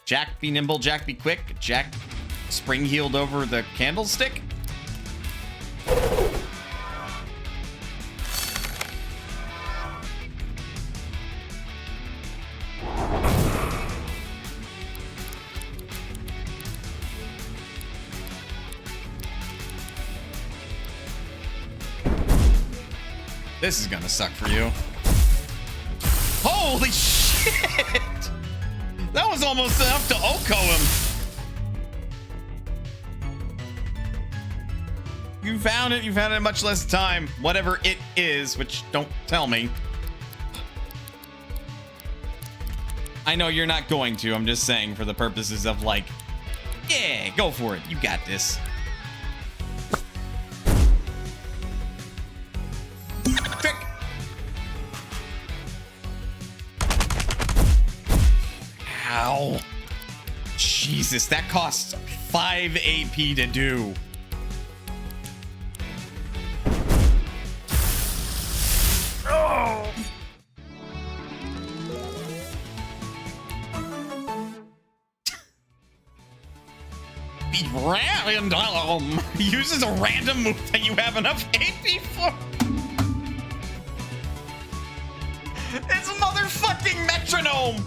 Speaker 2: Jack be nimble, Jack be quick. Jack spring heeled over the candlestick. This is gonna suck for you. Holy shit! That was almost enough to OHKO him. You found it in much less time. Whatever it is, which don't tell me. I know you're not going to, I'm just saying for the purposes of like, yeah, go for it, you got this. Trick! Ow. Jesus, that costs 5 AP to do. Oh! Be random. Uses a random move that you have enough AP for. It's a motherfucking metronome.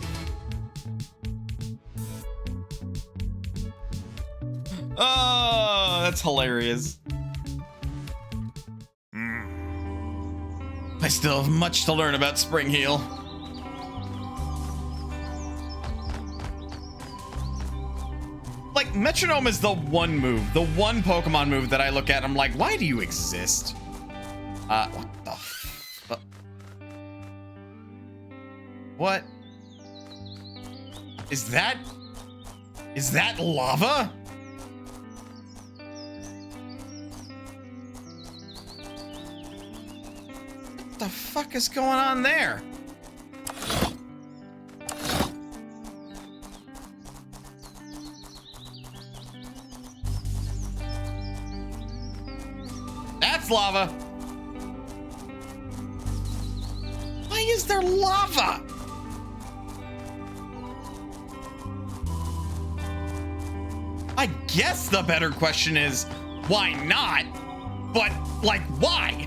Speaker 2: Oh, that's hilarious. I still have much to learn about Spring Heel. Like, metronome is the one move, the one Pokemon move that I look at and I'm like, why do you exist? What the fuck? What? Is that lava? What the fuck is going on there? That's lava. Why is there lava? I guess the better question is, why not? But, like, why?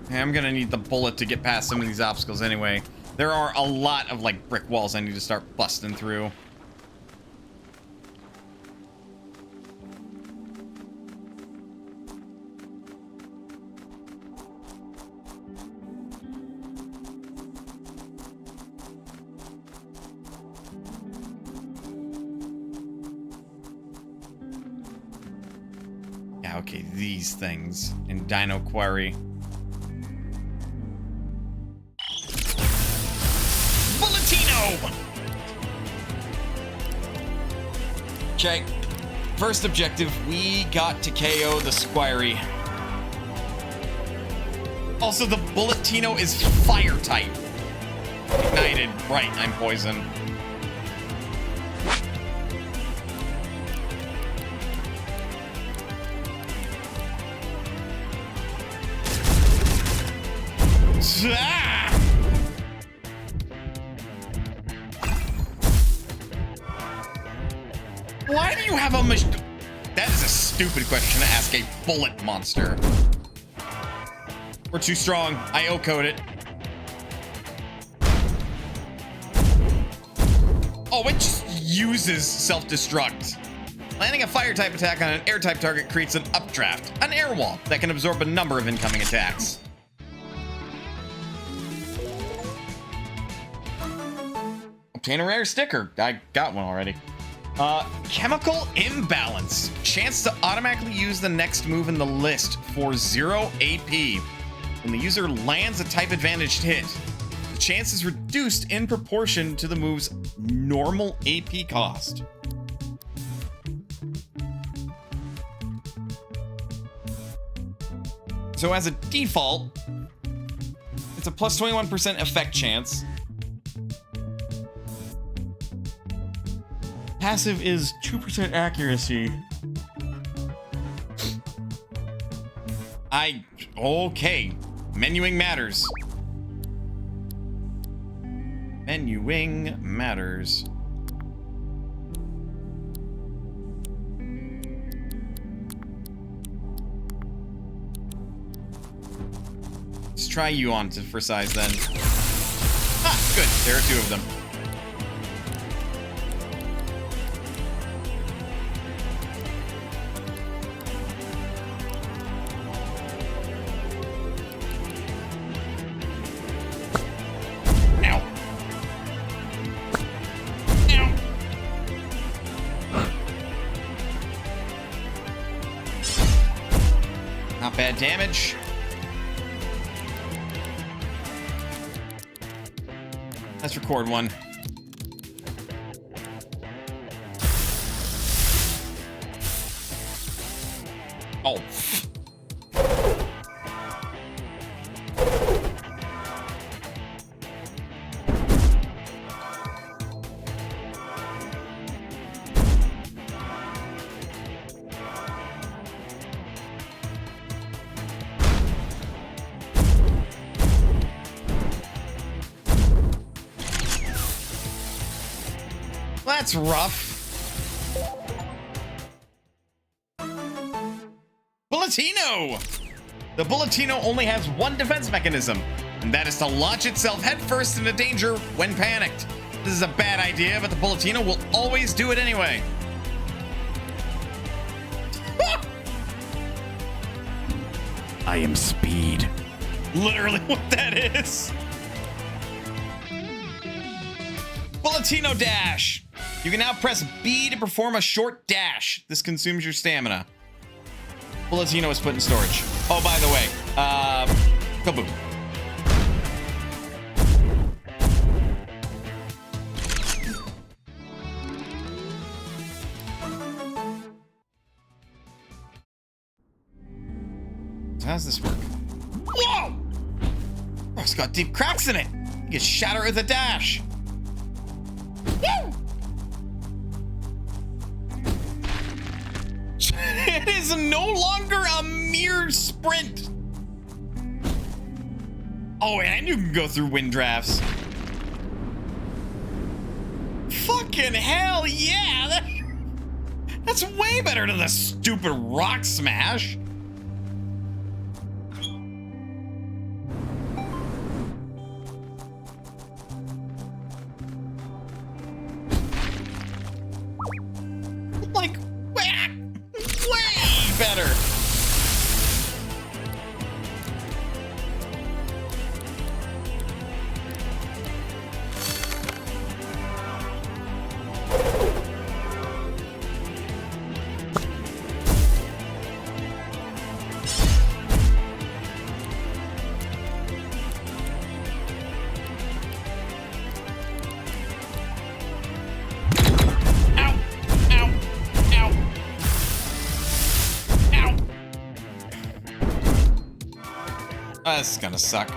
Speaker 1: I'm gonna need the bullet to get past some of these obstacles anyway. There are a lot of like brick walls I need to start busting through. Yeah, okay, these things in Dino Quarry. Bulletino! Okay, first objective, we got to KO the Squirey. Also, the Bulletino is fire type. Ignited, right, I'm poisoned. Ah! Why do you have a machine? That is a stupid question to ask a bullet monster. We're too strong. I O-code it. Oh, it just uses self-destruct. Landing a fire-type attack on an air-type target creates an updraft, an air wall that can absorb a number of incoming attacks. Obtain a rare sticker. I got one already. Chemical imbalance. Chance to automatically use the next move in the list for 0 AP. When the user lands a type advantaged hit, the chance is reduced in proportion to the move's normal AP cost. So as a default, it's a plus 21% effect chance. Passive is 2% accuracy. Okay. Menuing matters. Menuing matters. Let's try you on for size then. Ah, good. There are 2 of them. Bad damage. Let's record one. Oh. That's rough. Bulletino! The Bulletino only has one defense mechanism, and that is to launch itself headfirst into danger when panicked. This is a bad idea, but the Bulletino will always do it anyway. I am speed. Literally what that is. Bulletino dash. You can now press B to perform a short dash. This consumes your stamina. Bulletino is put in storage. Oh, by the way, kaboom. So how's this work? Whoa! Oh, it's got deep cracks in it. You can shatter it with a dash. Woo! It is no longer a mere sprint. Oh, and you can go through wind drafts. Fucking hell yeah! That's way better than the stupid rock smash. That's gonna suck.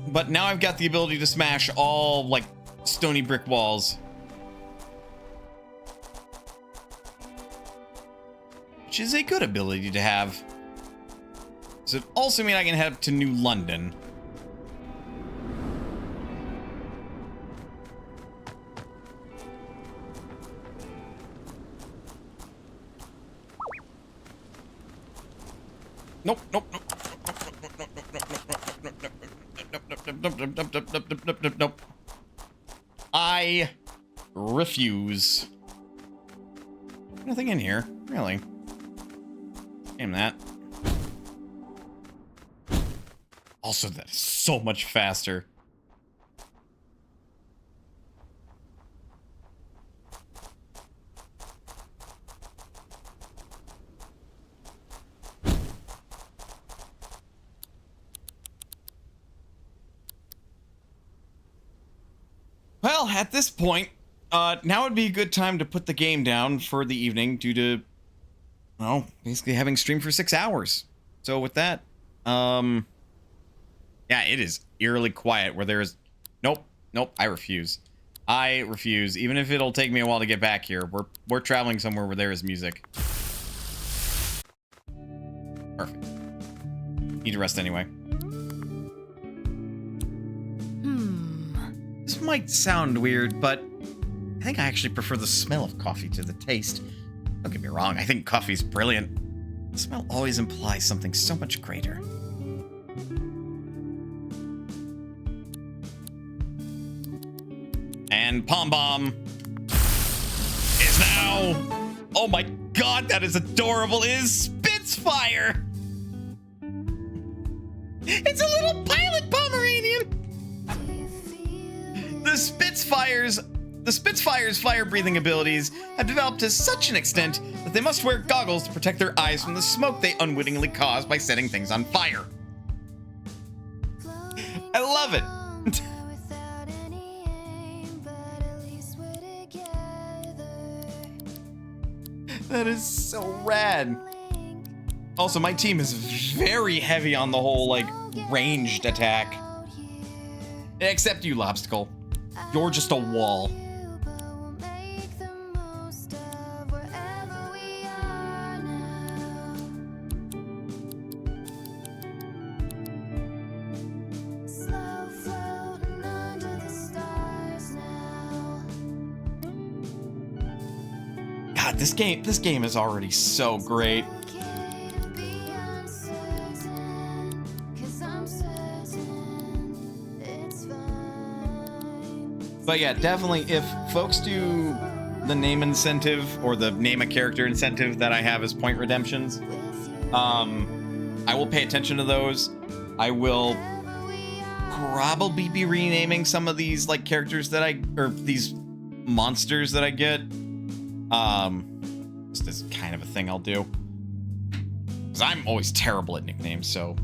Speaker 1: But now I've got the ability to smash all, like, stony brick walls. Which is a good ability to have. Does it also mean I can head to New London? Nope, nope, nope. Nope. I refuse. Nothing in here, really. Damn that. Also, that is so much faster. Well, at this point, now would be a good time to put the game down for the evening due to, well, basically having streamed for 6 hours. So with that, yeah, it is eerily quiet where there is, nope, I refuse. I refuse, even if it'll take me a while to get back here. We're traveling somewhere where there is music. Perfect. Need to rest anyway. This might sound weird, but I think I actually prefer the smell of coffee to the taste. Don't get me wrong, I think coffee's brilliant. The smell always implies something so much greater. And Pom Bomb is now... Oh my god, that is adorable! It is Spitfire! It's a little pilot Pomeranian! The Spitfire's fire-breathing abilities have developed to such an extent that they must wear goggles to protect their eyes from the smoke they unwittingly cause by setting things on fire. I love it. That is so rad. Also, my team is very heavy on the whole, like, ranged attack. Except you, Lobstacle. You're just a wall. God, this game is already so great. But yeah, definitely, if folks do the name incentive or the name a character incentive that I have as point redemptions, I will pay attention to those. I will probably be renaming some of these like characters that or these monsters that I get. Just as kind of a thing I'll do. Because I'm always terrible at nicknames, so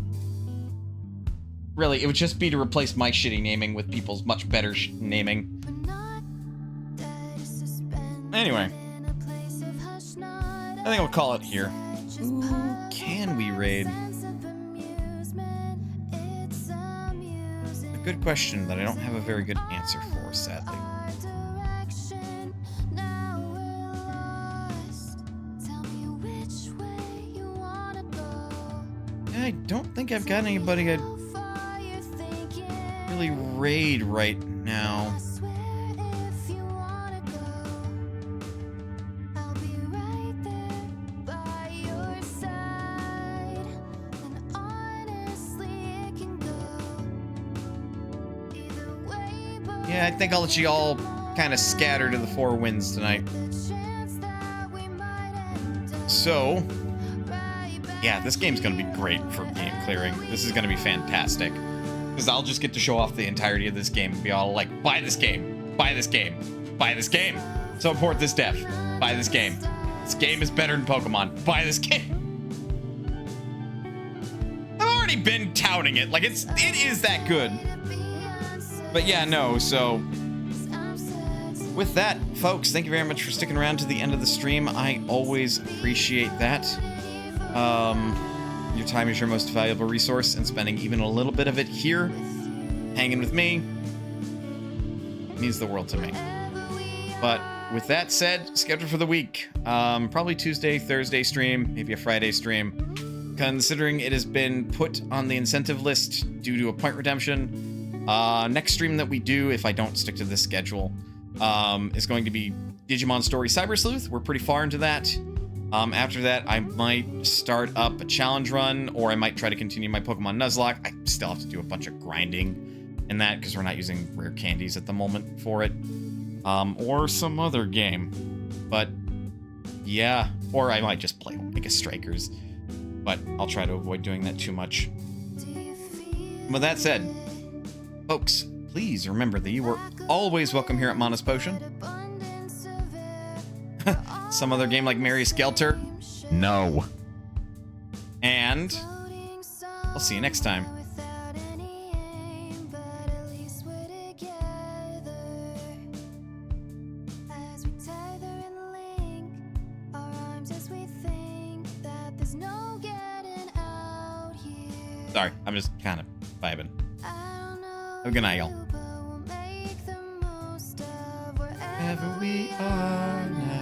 Speaker 1: really, it would just be to replace my shitty naming with people's much better naming. Anyway, I think I'll call it here. Who can we raid? A good question that I don't have a very good answer for, sadly. I don't think I've got anybody I'd really raid right now. Yeah, I think I'll let you all kind of scatter to the four winds tonight. So, yeah, this game's gonna be great for game clearing. This is gonna be fantastic. Because I'll just get to show off the entirety of this game and be all like, buy this game, buy this game, buy this game. Support this dev, buy this game, This game is better than Pokemon. Buy this game. I've already been touting it. Like, it is that good. But yeah, no, so with that, folks, thank you very much for sticking around to the end of the stream. I always appreciate that. Your time is your most valuable resource, and spending even a little bit of it here, hanging with me, means the world to me. But with that said, schedule for the week. Probably Tuesday, Thursday stream, maybe a Friday stream. Considering it has been put on the incentive list due to a point redemption, next stream that we do, if I don't stick to this schedule, is going to be Digimon Story Cyber Sleuth. We're pretty far into that. After that, I might start up a challenge run, or I might try to continue my Pokemon Nuzlocke. I still have to do a bunch of grinding in that because we're not using rare candies at the moment for it. Or some other game. But yeah, or I might just play Omega Strikers. But I'll try to avoid doing that too much. With that said, folks, please remember that you were always welcome here at Mona's Potion. Some other game like Mary Skelter? No. And I'll see you next time. Sorry, I'm just kind of vibing. Have a good night, y'all. Wherever we are now.